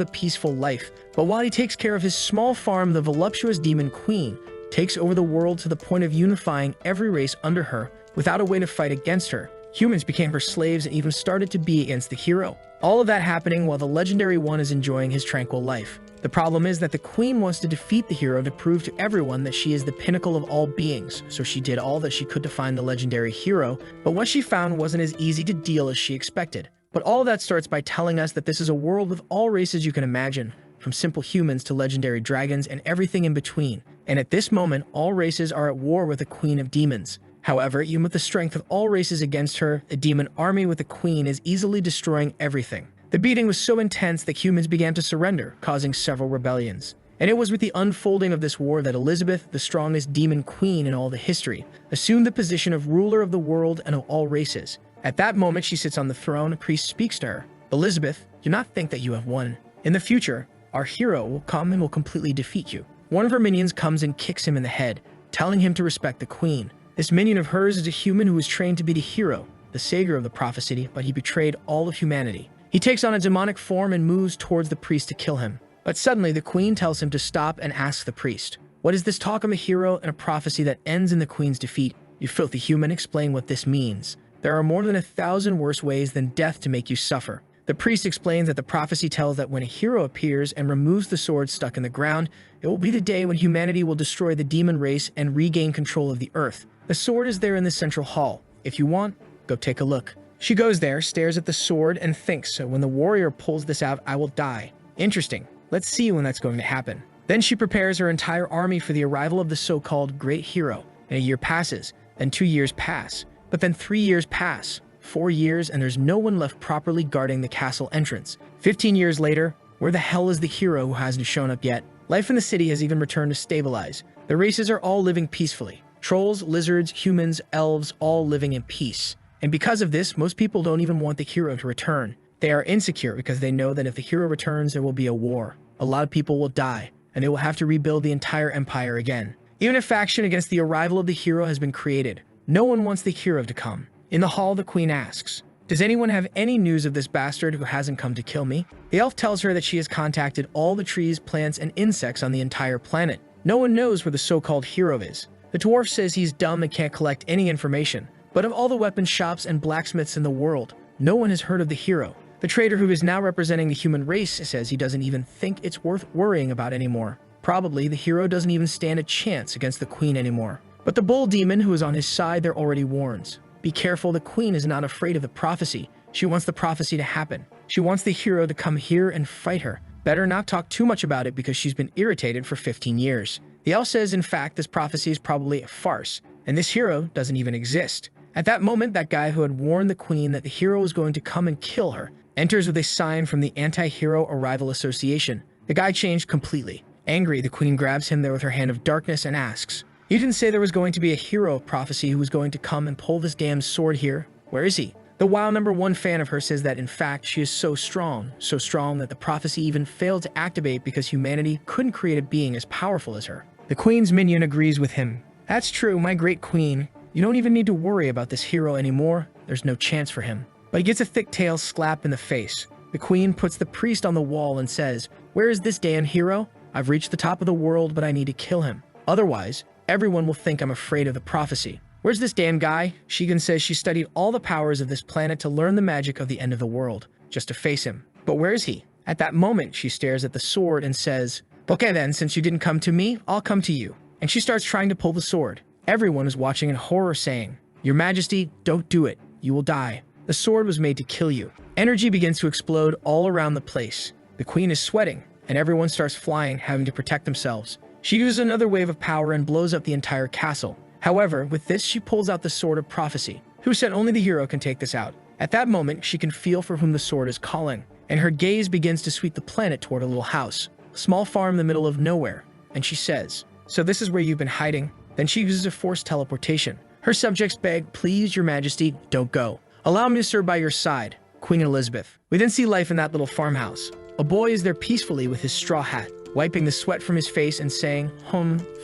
a peaceful life. But while he takes care of his small farm, the voluptuous demon queen takes over the world to the point of unifying every race under her without a way to fight against her. Humans became her slaves and even started to be against the hero. All of that happening while the legendary one is enjoying his tranquil life. The problem is that the queen wants to defeat the hero to prove to everyone that she is the pinnacle of all beings, so she did all that she could to find the legendary hero, but what she found wasn't as easy to deal as she expected. But all of that starts by telling us that this is a world with all races you can imagine, from simple humans to legendary dragons and everything in between. And at this moment, all races are at war with the queen of demons. However, even with the strength of all races against her, the demon army with the queen is easily destroying everything. The beating was so intense that humans began to surrender, causing several rebellions. And it was with the unfolding of this war that Elizabeth, the strongest demon queen in all the history, assumed the position of ruler of the world and of all races. At that moment, she sits on the throne. A priest speaks to her. Elizabeth, do not think that you have won. In the future, our hero will come and will completely defeat you. One of her minions comes and kicks him in the head, telling him to respect the queen. This minion of hers is a human who was trained to be the hero, the savior of the prophecy, but he betrayed all of humanity. He takes on a demonic form and moves towards the priest to kill him. But suddenly, the queen tells him to stop and asks the priest, "What is this talk of a hero and a prophecy that ends in the queen's defeat? You filthy human, explain what this means. There are more than 1,000 worse ways than death to make you suffer." The priest explains that the prophecy tells that when a hero appears and removes the sword stuck in the ground, it will be the day when humanity will destroy the demon race and regain control of the earth. The sword is there in the central hall. If you want, go take a look. She goes there, stares at the sword, and thinks, so when the warrior pulls this out, I will die. Interesting. Let's see when that's going to happen. Then she prepares her entire army for the arrival of the so-called great hero. And a year passes, then 2 years pass, but then 3 years pass, 4 years, and there's no one left properly guarding the castle entrance. 15 years later, where the hell is the hero who hasn't shown up yet? Life in the city has even returned to stabilize. The races are all living peacefully. Trolls, lizards, humans, elves, all living in peace. And because of this, most people don't even want the hero to return. They are insecure because they know that if the hero returns, there will be a war. A lot of people will die, and they will have to rebuild the entire empire again. Even a faction against the arrival of the hero has been created. No one wants the hero to come. In the hall, the queen asks, "Does anyone have any news of this bastard who hasn't come to kill me?" The elf tells her that she has contacted all the trees, plants, and insects on the entire planet. No one knows where the so-called hero is. The dwarf says he's dumb and can't collect any information. But of all the weapon shops and blacksmiths in the world, no one has heard of the hero. The trader who is now representing the human race says he doesn't even think it's worth worrying about anymore. Probably the hero doesn't even stand a chance against the queen anymore. But the bull demon who is on his side there already warns. Be careful, the queen is not afraid of the prophecy. She wants the prophecy to happen. She wants the hero to come here and fight her. Better not talk too much about it because she's been irritated for 15 years. The elf says, in fact, this prophecy is probably a farce, and this hero doesn't even exist. At that moment, that guy who had warned the queen that the hero was going to come and kill her enters with a sign from the Anti-Hero Arrival Association. The guy changed completely. Angry, the queen grabs him there with her hand of darkness and asks, "You didn't say there was going to be a hero of prophecy who was going to come and pull this damn sword here? Where is he?" The WoW #1 fan of her says that in fact she is so strong that the prophecy even failed to activate because humanity couldn't create a being as powerful as her. The queen's minion agrees with him. "That's true, my great queen. You don't even need to worry about this hero anymore. There's no chance for him." But he gets a thick tail slap in the face. The queen puts the priest on the wall and says, "Where is this damn hero? I've reached the top of the world, but I need to kill him. Otherwise, everyone will think I'm afraid of the prophecy. Where's this damn guy?" Shigen says she studied all the powers of this planet to learn the magic of the end of the world, just to face him. But where is he? At that moment, she stares at the sword and says, "Okay then, since you didn't come to me, I'll come to you." And she starts trying to pull the sword. Everyone is watching in horror saying, "Your Majesty, don't do it. You will die. The sword was made to kill you." Energy begins to explode all around the place. The queen is sweating, and everyone starts flying, having to protect themselves. She uses another wave of power and blows up the entire castle. However, with this, she pulls out the sword of prophecy. Who said only the hero can take this out? At that moment, she can feel for whom the sword is calling, and her gaze begins to sweep the planet toward a little house, a small farm in the middle of nowhere, and she says, "So this is where you've been hiding?" Then she uses a forced teleportation. Her subjects beg, "Please, your majesty, don't go. Allow me to serve by your side, Queen Elizabeth." We then see life in that little farmhouse. A boy is there peacefully with his straw hat, wiping the sweat from his face and saying,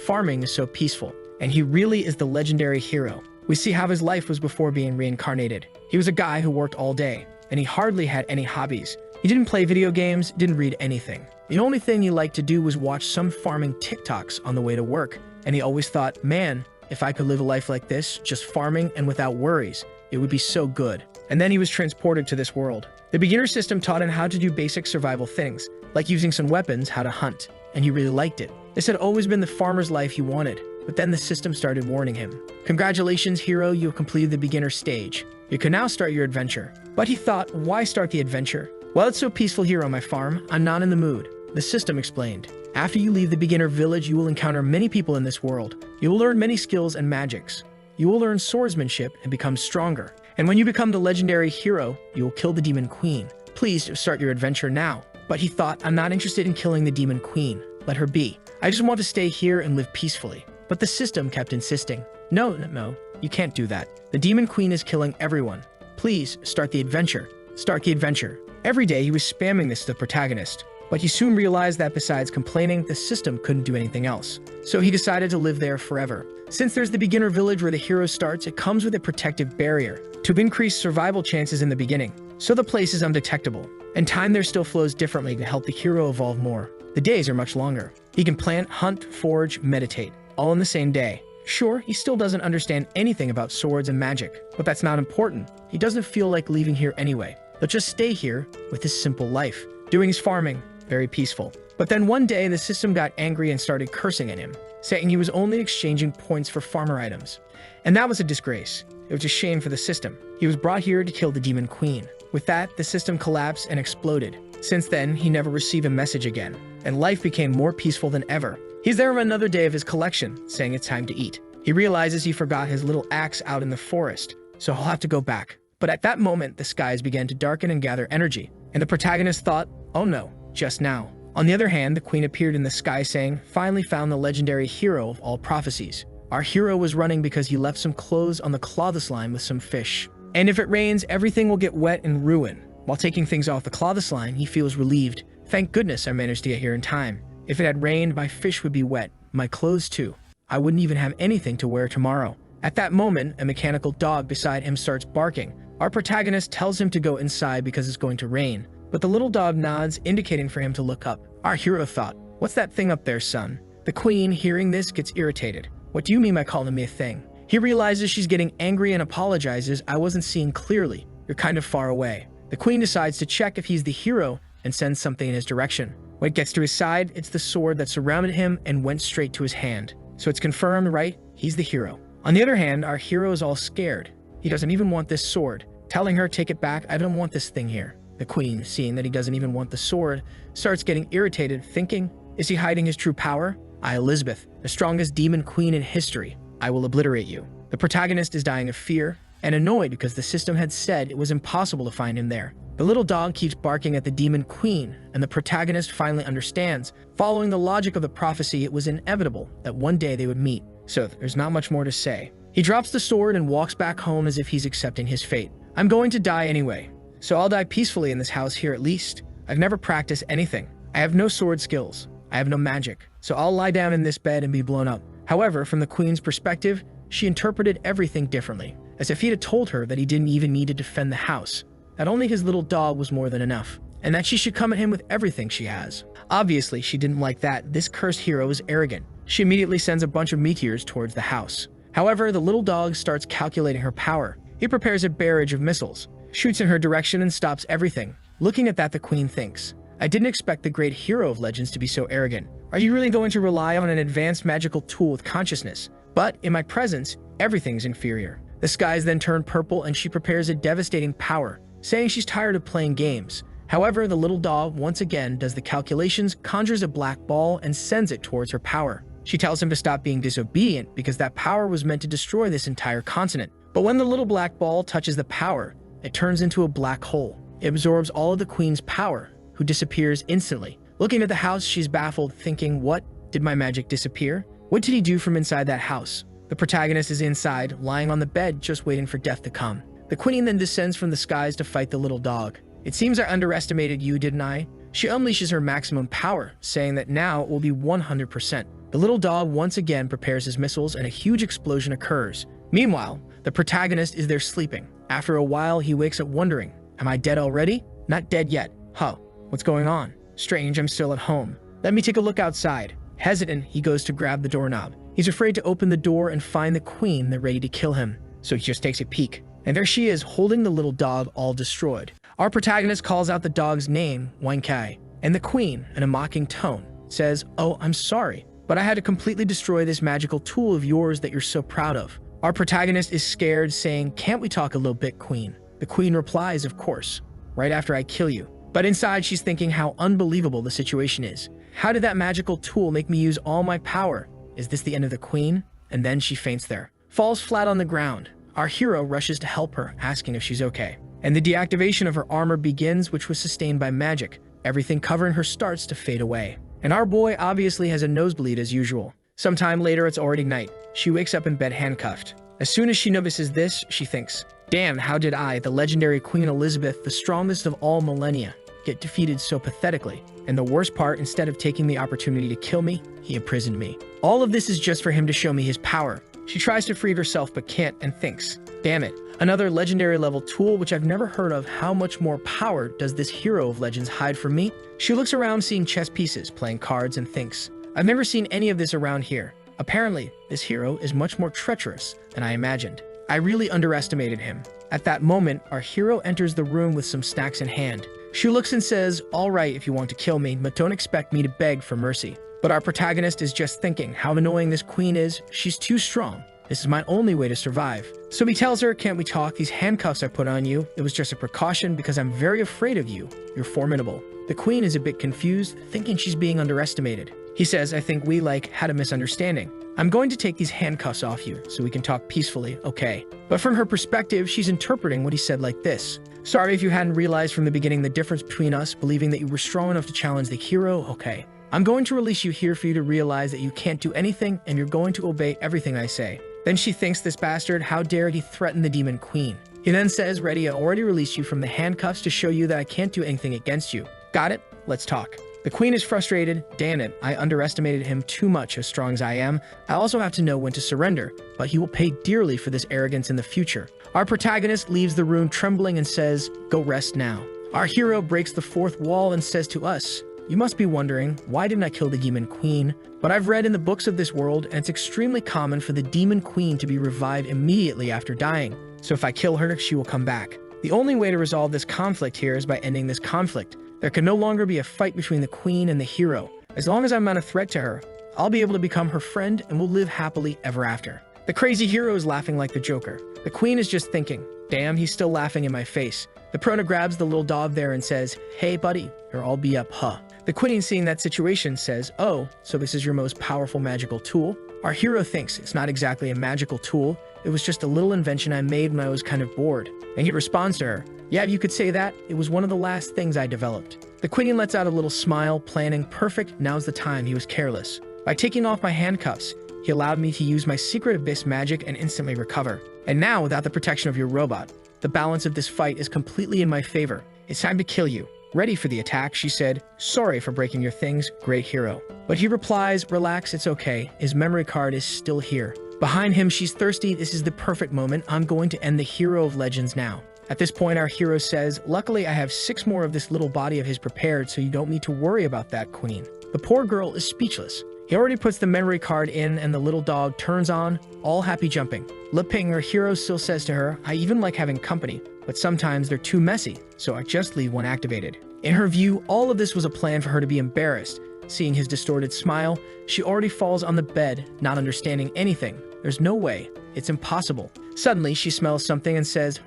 farming is so peaceful." And he really is the legendary hero. We see how his life was before being reincarnated. He was a guy who worked all day, and he hardly had any hobbies. He didn't play video games, didn't read anything. The only thing he liked to do was watch some farming TikToks on the way to work, and he always thought, man, if I could live a life like this, just farming and without worries, it would be so good. And then he was transported to this world. The beginner system taught him how to do basic survival things, like using some weapons, how to hunt, and he really liked it. This had always been the farmer's life he wanted, but then the system started warning him. Congratulations, hero, you have completed the beginner stage. You can now start your adventure. But he thought, why start the adventure? Well, it's so peaceful here on my farm, I'm not in the mood. The system explained. After you leave the beginner village, you will encounter many people in this world. You will learn many skills and magics. You will learn swordsmanship and become stronger. And when you become the legendary hero, you will kill the demon queen. Please start your adventure now. But he thought, I'm not interested in killing the demon queen. Let her be. I just want to stay here and live peacefully. But the system kept insisting. No, you can't do that. The demon queen is killing everyone. Please start the adventure. Start the adventure. Every day he was spamming this to the protagonist. But he soon realized that besides complaining, the system couldn't do anything else. So he decided to live there forever. Since there's the beginner village where the hero starts, it comes with a protective barrier to increase survival chances in the beginning. So the place is undetectable. And time there still flows differently to help the hero evolve more. The days are much longer. He can plant, hunt, forage, meditate, all in the same day. Sure, he still doesn't understand anything about swords and magic, but that's not important. He doesn't feel like leaving here anyway. He'll just stay here with his simple life, doing his farming, very peaceful. But then one day, the system got angry and started cursing at him, saying he was only exchanging points for farmer items. And that was a disgrace. It was a shame for the system. He was brought here to kill the demon queen. With that, the system collapsed and exploded. Since then, he never received a message again, and life became more peaceful than ever. He's there on another day of his collection, saying it's time to eat. He realizes he forgot his little axe out in the forest, so he'll have to go back. But at that moment, the skies began to darken and gather energy, and the protagonist thought, oh no, just now. On the other hand, the queen appeared in the sky saying, finally found the legendary hero of all prophecies. Our hero was running because he left some clothes on the clothesline with some fish. And if it rains, everything will get wet and ruin. While taking things off the clothesline, he feels relieved. Thank goodness I managed to get here in time. If it had rained, my fish would be wet, my clothes too. I wouldn't even have anything to wear tomorrow. At that moment, a mechanical dog beside him starts barking. Our protagonist tells him to go inside because it's going to rain, but the little dog nods, indicating for him to look up. Our hero thought, what's that thing up there, son? The queen, hearing this, gets irritated. What do you mean by calling me a thing? He realizes she's getting angry and apologizes. I wasn't seeing clearly. You're kind of far away. The queen decides to check if he's the hero and sends something in his direction. When it gets to his side, it's the sword that surrounded him and went straight to his hand. So it's confirmed, right? He's the hero. On the other hand, our hero is all scared. He doesn't even want this sword, telling her, take it back, I don't want this thing here. The queen, seeing that he doesn't even want the sword, starts getting irritated, thinking, is he hiding his true power? I, Elizabeth, the strongest demon queen in history, I will obliterate you. The protagonist is dying of fear and annoyed because the system had said it was impossible to find him there. The little dog keeps barking at the demon queen, and the protagonist finally understands. Following the logic of the prophecy, it was inevitable that one day they would meet. So there's not much more to say. He drops the sword and walks back home as if he's accepting his fate. I'm going to die anyway, so I'll die peacefully in this house here at least. I've never practiced anything. I have no sword skills. I have no magic, so I'll lie down in this bed and be blown up. However, from the queen's perspective, she interpreted everything differently, as if he had told her that he didn't even need to defend the house, that only his little dog was more than enough, and that she should come at him with everything she has. Obviously, she didn't like that. This cursed hero is arrogant. She immediately sends a bunch of meteors towards the house. However, the little dog starts calculating her power. He prepares a barrage of missiles, shoots in her direction, and stops everything. Looking at that, the queen thinks, I didn't expect the great hero of legends to be so arrogant. Are you really going to rely on an advanced magical tool with consciousness? But in my presence, everything's inferior. The skies then turn purple and she prepares a devastating power, saying she's tired of playing games. However, the little dog once again does the calculations, conjures a black ball, and sends it towards her power. She tells him to stop being disobedient because that power was meant to destroy this entire continent. But when the little black ball touches the power, it turns into a black hole. It absorbs all of the queen's power, who disappears instantly. Looking at the house, she's baffled, thinking, what? Did my magic disappear? What did he do from inside that house? The protagonist is inside, lying on the bed, just waiting for death to come. The queen then descends from the skies to fight the little dog. It seems I underestimated you, didn't I? She unleashes her maximum power, saying that now it will be 100%. The little dog once again prepares his missiles and a huge explosion occurs. Meanwhile, the protagonist is there sleeping. After a while, he wakes up wondering, am I dead already? Not dead yet. Huh, what's going on? Strange, I'm still at home. Let me take a look outside. Hesitant, he goes to grab the doorknob. He's afraid to open the door and find the queen that's ready to kill him. So he just takes a peek. And there she is, holding the little dog all destroyed. Our protagonist calls out the dog's name, Wankai, and the queen, in a mocking tone, says, "Oh, I'm sorry, but I had to completely destroy this magical tool of yours that you're so proud of." Our protagonist is scared, saying, "Can't we talk a little bit, queen?" The queen replies, "Of course, right after I kill you." But inside, she's thinking how unbelievable the situation is. How did that magical tool make me use all my power? Is this the end of the queen? And then she faints there, falls flat on the ground. Our hero rushes to help her, asking if she's okay. And the deactivation of her armor begins, which was sustained by magic. Everything covering her starts to fade away. And our boy obviously has a nosebleed as usual. Sometime later, it's already night. She wakes up in bed handcuffed. As soon as she notices this, she thinks, "Damn, how did I, the legendary Queen Elizabeth, the strongest of all millennia, get defeated so pathetically? And the worst part, instead of taking the opportunity to kill me, he imprisoned me. All of this is just for him to show me his power." She tries to free herself but can't and thinks, "Damn it, another legendary level tool which I've never heard of. How much more power does this hero of legends hide from me?" She looks around seeing chess pieces, playing cards, and thinks, "I've never seen any of this around here. Apparently, this hero is much more treacherous than I imagined. I really underestimated him." At that moment, our hero enters the room with some snacks in hand. She looks and says, "All right if you want to kill me, but don't expect me to beg for mercy." But our protagonist is just thinking how annoying this queen is. She's too strong. This is my only way to survive. So he tells her, "Can't we talk? These handcuffs I put on you, it was just a precaution because I'm very afraid of you. You're formidable." The queen is a bit confused, thinking she's being underestimated. He says, "I think we had a misunderstanding. I'm going to take these handcuffs off you so we can talk peacefully, okay?" But from her perspective, she's interpreting what he said like this: "Sorry if you hadn't realized from the beginning the difference between us, believing that you were strong enough to challenge the hero, okay? I'm going to release you here for you to realize that you can't do anything and you're going to obey everything I say." Then she thinks, this bastard, how dare he threaten the demon queen? He then says, "Ready, I already released you from the handcuffs to show you that I can't do anything against you. Got it? Let's talk." The queen is frustrated. "Damn it, I underestimated him too much, as strong as I am. I also have to know when to surrender, but he will pay dearly for this arrogance in the future." Our protagonist leaves the room trembling and says, "Go rest now." Our hero breaks the fourth wall and says to us, "You must be wondering, why didn't I kill the demon queen? But I've read in the books of this world, and it's extremely common for the demon queen to be revived immediately after dying. So if I kill her, she will come back. The only way to resolve this conflict here is by ending this conflict. There can no longer be a fight between the queen and the hero. As long as I'm not a threat to her, I'll be able to become her friend and we'll live happily ever after." The crazy hero is laughing like the Joker. The queen is just thinking, "Damn, he's still laughing in my face." The prona grabs the little dog there and says, "Hey buddy, you're all be up, huh?" The queen, seeing that situation, says, "Oh, so this is your most powerful magical tool?" Our hero thinks it's not exactly a magical tool. It was just a little invention I made when I was kind of bored. And he responds to her, "Yeah, you could say that. It was one of the last things I developed." The queen lets out a little smile, planning, "Perfect, now's the time." He was careless. By taking off my handcuffs, he allowed me to use my secret abyss magic and instantly recover. And now, without the protection of your robot, the balance of this fight is completely in my favor. It's time to kill you. Ready for the attack, she said. "Sorry for breaking your things, great hero." But he replies, "Relax, it's okay. His memory card is still here." Behind him, she's thirsty. "This is the perfect moment. I'm going to end the hero of legends now." At this point, our hero says, "Luckily, I have 6 more of this little body of his prepared, so you don't need to worry about that, queen." The poor girl is speechless. He already puts the memory card in and the little dog turns on, all happy jumping. Lipping, her hero still says to her, "I even like having company, but sometimes they're too messy, so I just leave one activated." In her view, all of this was a plan for her to be embarrassed. Seeing his distorted smile, she already falls on the bed, not understanding anything. There's no way. It's impossible. Suddenly, she smells something and says,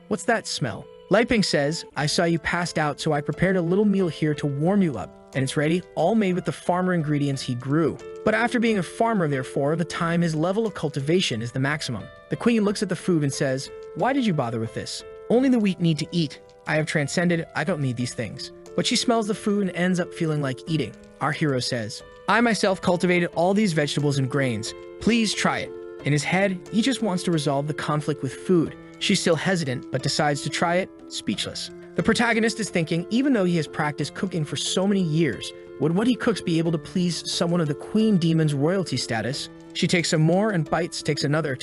"What's that smell?" Liping says, "I saw you passed out, so I prepared a little meal here to warm you up. And it's ready, all made with the farmer ingredients he grew." But after being a farmer, therefore, the time his level of cultivation is the maximum. The queen looks at the food and says, "Why did you bother with this? Only the weak need to eat. I have transcended, I don't need these things." But she smells the food and ends up feeling like eating. Our hero says, "I myself cultivated all these vegetables and grains. Please try it." In his head, he just wants to resolve the conflict with food. She's still hesitant, but decides to try it, speechless. The protagonist is thinking, even though he has practiced cooking for so many years, would what he cooks be able to please someone of the queen demon's royalty status? She takes some more and bites, takes another,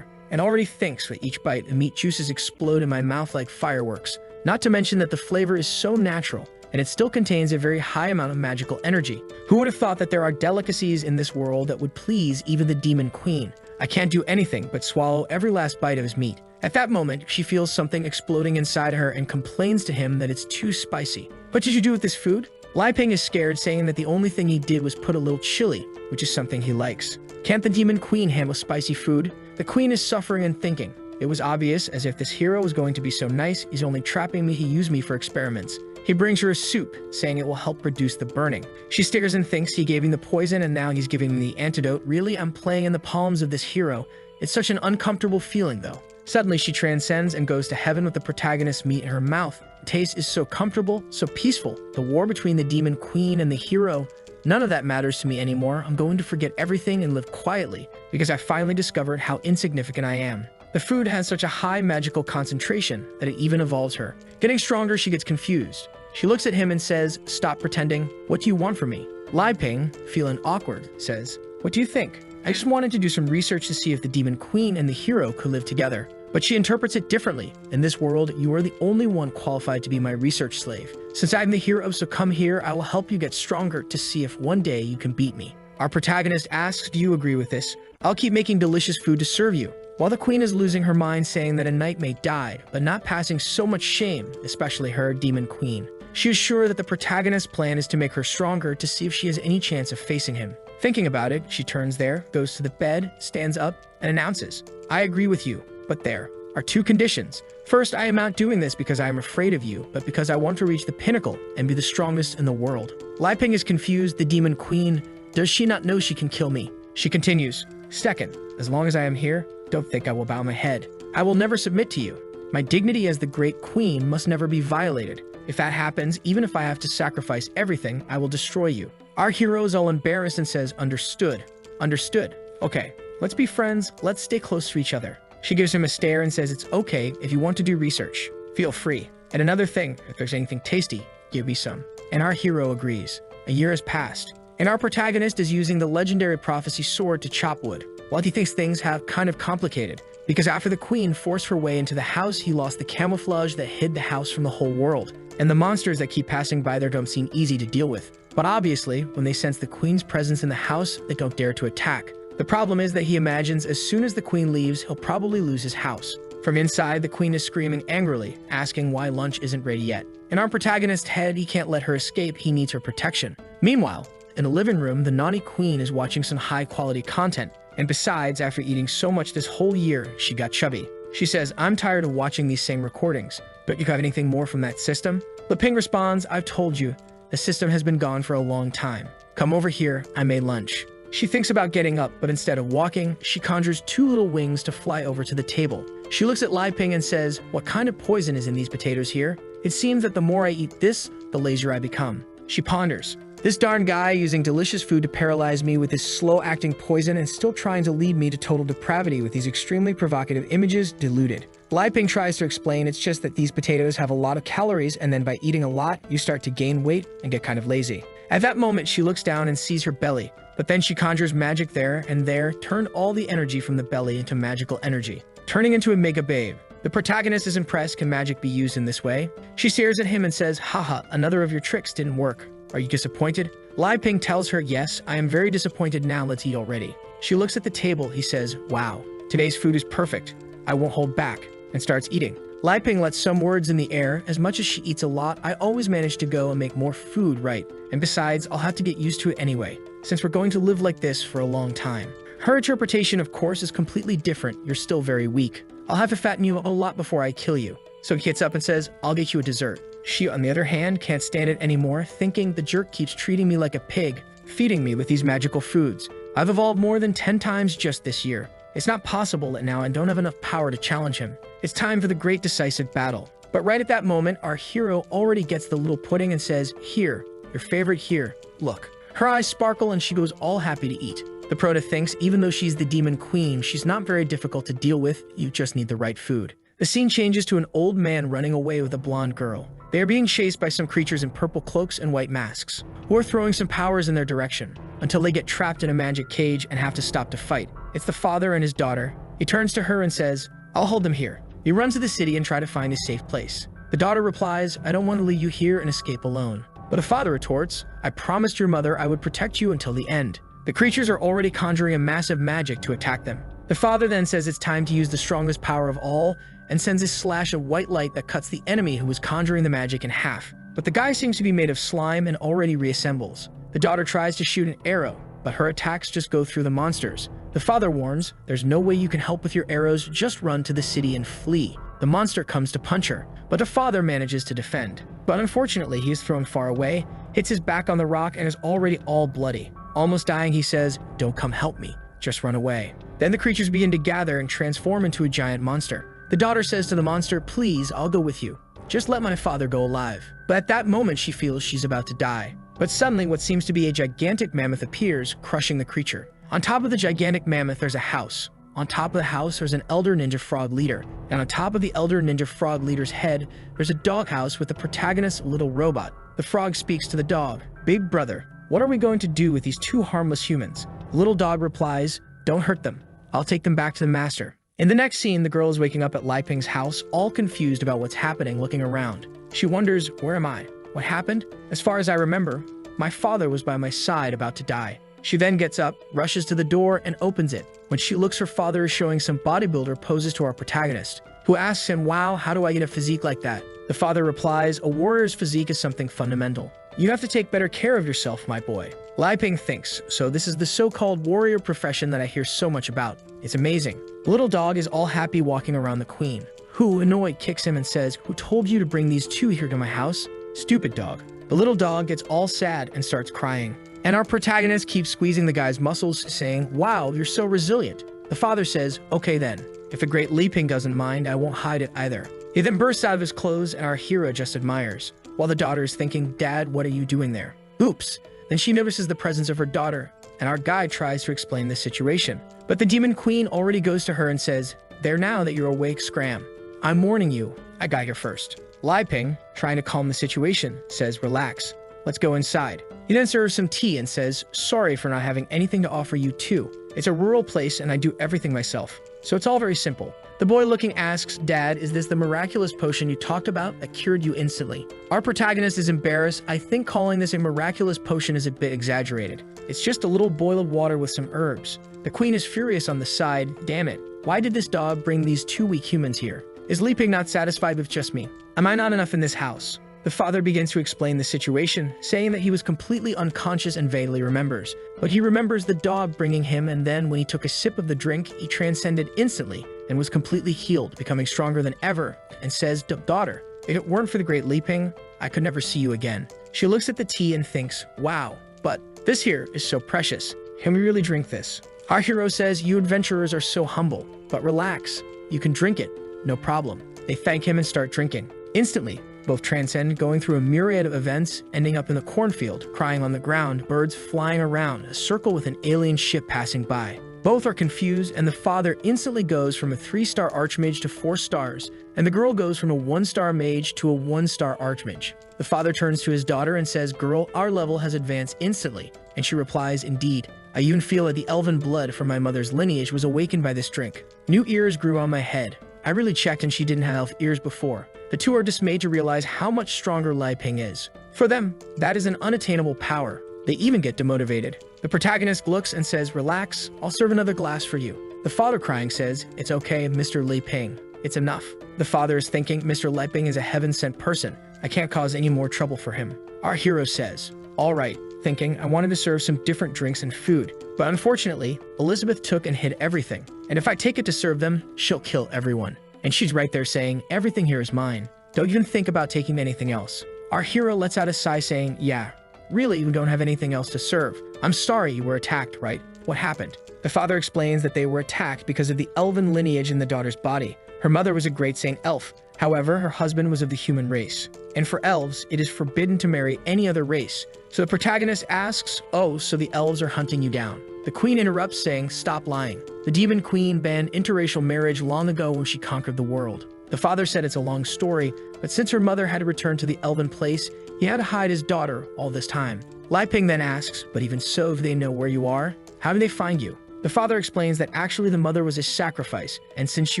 and already thinks with each bite the meat juices explode in my mouth like fireworks. Not to mention that the flavor is so natural. and it still contains a very high amount of magical energy. Who would have thought that there are delicacies in this world that would please even the demon queen? I can't do anything but swallow every last bite of his meat. At that moment, she feels something exploding inside her and complains to him that it's too spicy. What did you do with this food? Lai Ping is scared, saying that the only thing he did was put a little chili, which is something he likes. Can't the demon queen handle spicy food? The queen is suffering and thinking. It was obvious, as if this hero was going to be so nice, he's only trapping me, he used me for experiments. He brings her a soup, saying it will help reduce the burning. She stares and thinks he gave me the poison and now he's giving me the antidote. Really, I'm playing in the palms of this hero. It's such an uncomfortable feeling, though. Suddenly, she transcends and goes to heaven with the protagonist's meat in her mouth. The taste is so comfortable, so peaceful. The war between the demon queen and the hero, none of that matters to me anymore. I'm going to forget everything and live quietly, because I finally discovered how insignificant I am. The food has such a high magical concentration that it even evolves her. Getting stronger, she gets confused. She looks at him and says, "Stop pretending. What do you want from me?" Lai Ping, feeling awkward, says, "What do you think? I just wanted to do some research to see if the demon queen and the hero could live together." But she interprets it differently. In this world, you are the only one qualified to be my research slave. Since I'm the hero, so come here, I will help you get stronger to see if one day you can beat me. Our protagonist asks, "Do you agree with this? I'll keep making delicious food to serve you." While the queen is losing her mind, saying that a knight may die, but not passing so much shame, especially her, demon queen. She is sure that the protagonist's plan is to make her stronger to see if she has any chance of facing him. Thinking about it, she turns there, goes to the bed, stands up, and announces, "I agree with you, but there are two conditions. First, I am not doing this because I am afraid of you, but because I want to reach the pinnacle and be the strongest in the world." Lai Ping is confused. The demon queen, does she not know she can kill me? She continues, "Second, as long as I am here, don't think I will bow my head. I will never submit to you. My dignity as the great queen must never be violated. If that happens, even if I have to sacrifice everything, I will destroy you." Our hero is all embarrassed and says, "Understood. Understood. Okay, let's be friends. Let's stay close to each other." She gives him a stare and says, "It's okay if you want to do research. Feel free. And another thing, if there's anything tasty, give me some." And our hero agrees. A year has passed, and our protagonist is using the legendary prophecy sword to chop wood. While he thinks things have kind of complicated, because after the queen forced her way into the house, he lost the camouflage that hid the house from the whole world. And the monsters that keep passing by there don't seem easy to deal with. But obviously, when they sense the queen's presence in the house, they don't dare to attack. The problem is that he imagines as soon as the queen leaves, he'll probably lose his house. From inside, the queen is screaming angrily, asking why lunch isn't ready yet. In our protagonist's head, he can't let her escape, he needs her protection. Meanwhile, in a living room, the naughty queen is watching some high-quality content. And besides, after eating so much this whole year, she got chubby. She says, "I'm tired of watching these same recordings. Don't you have anything more from that system?" Lai Ping responds, "I've told you, the system has been gone for a long time. Come over here, I made lunch." She thinks about getting up, but instead of walking, she conjures two little wings to fly over to the table. She looks at Lai Ping and says, "What kind of poison is in these potatoes here? It seems that the more I eat this, the lazier I become." She ponders. This darn guy using delicious food to paralyze me with his slow-acting poison and still trying to lead me to total depravity with these extremely provocative images, deluded. Lai Ping tries to explain it's just that these potatoes have a lot of calories and then by eating a lot, you start to gain weight and get kind of lazy. At that moment, she looks down and sees her belly, but then she conjures magic there and there, turn all the energy from the belly into magical energy, turning into a mega babe. The protagonist is impressed. Can magic be used in this way? She stares at him and says, "Haha, another of your tricks didn't work. Are you disappointed?" Lai Ping tells her, "Yes, I am very disappointed now, let's eat already." She looks at the table, he says, "Wow, today's food is perfect. I won't hold back," and starts eating. Lai Ping lets some words in the air. As much as she eats a lot, I always manage to go and make more food, right? And besides, I'll have to get used to it anyway, since we're going to live like this for a long time. Her interpretation, of course, is completely different. You're still very weak. I'll have to fatten you a lot before I kill you. So he gets up and says, "I'll get you a dessert." She, on the other hand, can't stand it anymore, thinking the jerk keeps treating me like a pig, feeding me with these magical foods. I've evolved more than 10 times just this year. It's not possible that now I don't have enough power to challenge him. It's time for the great decisive battle. But right at that moment, our hero already gets the little pudding and says, "Here, your favorite here, look." Her eyes sparkle and she goes all happy to eat. The prota thinks even though she's the demon queen, she's not very difficult to deal with, you just need the right food. The scene changes to an old man running away with a blonde girl. They are being chased by some creatures in purple cloaks and white masks, who are throwing some powers in their direction, until they get trapped in a magic cage and have to stop to fight. It's the father and his daughter. He turns to her and says, "I'll hold them here." He runs to the city and tries to find a safe place. The daughter replies, I don't want to leave you here and escape alone. But the father retorts, I promised your mother I would protect you until the end. The creatures are already conjuring a massive magic to attack them. The father then says it's time to use the strongest power of all and sends a slash of white light that cuts the enemy who was conjuring the magic in half. But the guy seems to be made of slime and already reassembles. The daughter tries to shoot an arrow, but her attacks just go through the monsters. The father warns, there's no way you can help with your arrows, just run to the city and flee. The monster comes to punch her, but the father manages to defend. But unfortunately, he is thrown far away, hits his back on the rock, and is already all bloody. Almost dying, he says, don't come help me, just run away. Then the creatures begin to gather and transform into a giant monster. The daughter says to the monster, please, I'll go with you. Just let my father go alive. But at that moment, she feels she's about to die. But suddenly, what seems to be a gigantic mammoth appears, crushing the creature. On top of the gigantic mammoth, there's a house. On top of the house, there's an elder ninja frog leader. And on top of the elder ninja frog leader's head, there's a doghouse with the protagonist's little robot. The frog speaks to the dog. Big brother, what are we going to do with these two harmless humans? The little dog replies, don't hurt them. I'll take them back to the master. In the next scene, the girl is waking up at Li Ping's house, all confused about what's happening, looking around. She wonders, where am I? What happened? As far as I remember, my father was by my side about to die. She then gets up, rushes to the door, and opens it. When she looks, her father is showing some bodybuilder poses to our protagonist, who asks him, wow, how do I get a physique like that? The father replies, a warrior's physique is something fundamental. You have to take better care of yourself, my boy. Li Ping thinks, so this is the so-called warrior profession that I hear so much about. It's amazing. The little dog is all happy walking around the queen, who, annoyed, kicks him and says, who told you to bring these two here to my house? Stupid dog. The little dog gets all sad and starts crying. And our protagonist keeps squeezing the guy's muscles, saying, wow, you're so resilient. The father says, okay then. If the great Li Ping doesn't mind, I won't hide it either. He then bursts out of his clothes and our hero just admires, while the daughter is thinking, Dad, what are you doing there? Oops. Then she notices the presence of her daughter, and our guy tries to explain the situation. But the demon queen already goes to her and says, there now that you're awake, scram. I'm warning you, I got here first. Li Ping, trying to calm the situation, says, relax. Let's go inside. He then serves some tea and says, sorry for not having anything to offer you too. It's a rural place and I do everything myself. So it's all very simple. The boy looking asks, Dad, is this the miraculous potion you talked about that cured you instantly? Our protagonist is embarrassed. I think calling this a miraculous potion is a bit exaggerated. It's just a little boil of water with some herbs. The queen is furious on the side. Damn it. Why did this dog bring these two weak humans here? Is Li Ping not satisfied with just me? Am I not enough in this house? The father begins to explain the situation, saying that he was completely unconscious and vaguely remembers. But he remembers the dog bringing him, and then when he took a sip of the drink, he transcended instantly and was completely healed, becoming stronger than ever, and says, daughter, if it weren't for the great Li Ping, I could never see you again. She looks at the tea and thinks, wow, but this here is so precious. Can we really drink this? Our hero says, you adventurers are so humble, but relax. You can drink it, no problem. They thank him and start drinking. Instantly, both transcend, going through a myriad of events, ending up in the cornfield, crying on the ground, birds flying around, a circle with an alien ship passing by. Both are confused, and the father instantly goes from a 3-star archmage to 4 stars, and the girl goes from a 1-star mage to a 1-star archmage. The father turns to his daughter and says, girl, our level has advanced instantly, and she replies, indeed. I even feel that the elven blood from my mother's lineage was awakened by this drink. New ears grew on my head. I really checked and she didn't have ears before. The two are dismayed to realize how much stronger Li Ping is. For them, that is an unattainable power. They even get demotivated. The protagonist looks and says, relax, I'll serve another glass for you. The father crying says, it's okay, Mr. Li Ping. It's enough. The father is thinking, Mr. Li Ping is a heaven-sent person. I can't cause any more trouble for him. Our hero says, all right, thinking, I wanted to serve some different drinks and food. But unfortunately, Elizabeth took and hid everything. And if I take it to serve them, she'll kill everyone. And she's right there saying, everything here is mine. Don't even think about taking anything else. Our hero lets out a sigh saying, yeah, really, you don't have anything else to serve. I'm sorry you were attacked, right? What happened? The father explains that they were attacked because of the elven lineage in the daughter's body. Her mother was a great saint elf. However, her husband was of the human race. And for elves, it is forbidden to marry any other race. So the protagonist asks, oh, so the elves are hunting you down. The queen interrupts saying, stop lying. The demon queen banned interracial marriage long ago when she conquered the world. The father said it's a long story, but since her mother had to return to the elven place, he had to hide his daughter all this time. Li Ping then asks, but even so, if they know where you are, how do they find you? The father explains that actually the mother was a sacrifice, and since she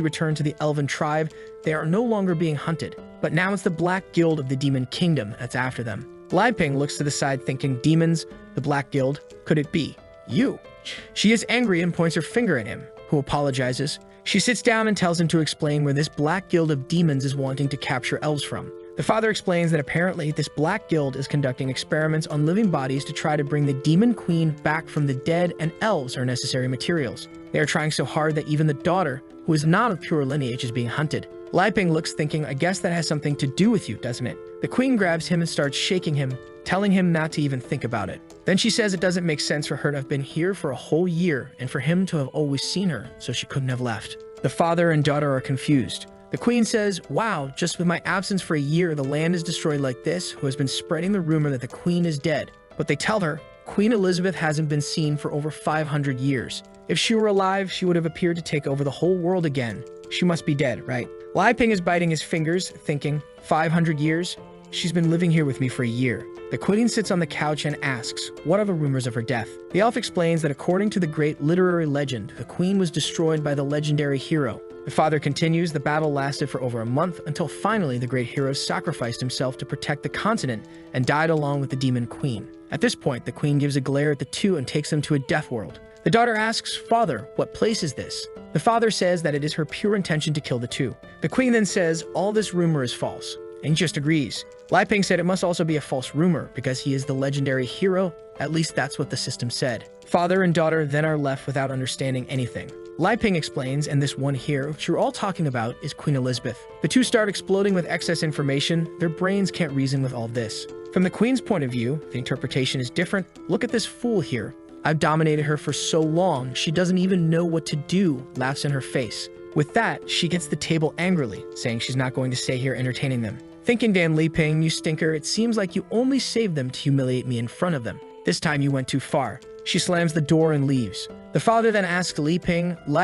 returned to the elven tribe, they are no longer being hunted. But now it's the Black Guild of the Demon Kingdom that's after them. Lai Ping looks to the side thinking, demons, the Black Guild, could it be you? She is angry and points her finger at him, who apologizes. She sits down and tells him to explain where this Black Guild of demons is wanting to capture elves from. The father explains that apparently this Black Guild is conducting experiments on living bodies to try to bring the Demon Queen back from the dead, and elves are necessary materials. They are trying so hard that even the daughter, who is not of pure lineage, is being hunted. Lai Ping looks thinking, I guess that has something to do with you, doesn't it? The queen grabs him and starts shaking him, telling him not to even think about it. Then she says it doesn't make sense for her to have been here for a whole year and for him to have always seen her, so she couldn't have left. The father and daughter are confused. The queen says, wow, just with my absence for a year, the land is destroyed like this, who has been spreading the rumor that the queen is dead. But they tell her, Queen Elizabeth hasn't been seen for over 500 years. If she were alive, she would have appeared to take over the whole world again. She must be dead, right? Lai Ping is biting his fingers, thinking, 500 years? She's been living here with me for a year. The queen sits on the couch and asks, what are the rumors of her death? The elf explains that according to the great literary legend, the queen was destroyed by the legendary hero. The father continues, the battle lasted for over a month until finally the great hero sacrificed himself to protect the continent and died along with the demon queen. At this point, the queen gives a glare at the two and takes them to a death world. The daughter asks, Father, what place is this? The father says that it is her pure intention to kill the two. The queen then says, all this rumor is false, and he just agrees. Lai Ping said it must also be a false rumor because he is the legendary hero. At least that's what the system said. Father and daughter then are left without understanding anything. Lai Ping explains, and this one here, which you're all talking about, is Queen Elizabeth. The two start exploding with excess information. Their brains can't reason with all this. From the queen's point of view, the interpretation is different. Look at this fool here. I've dominated her for so long, she doesn't even know what to do, laughs in her face. With that, she gets the table angrily, saying she's not going to stay here entertaining them. Thinking, Dan Li Ping, you stinker, it seems like you only saved them to humiliate me in front of them. This time you went too far. She slams the door and leaves. The father then asks Lai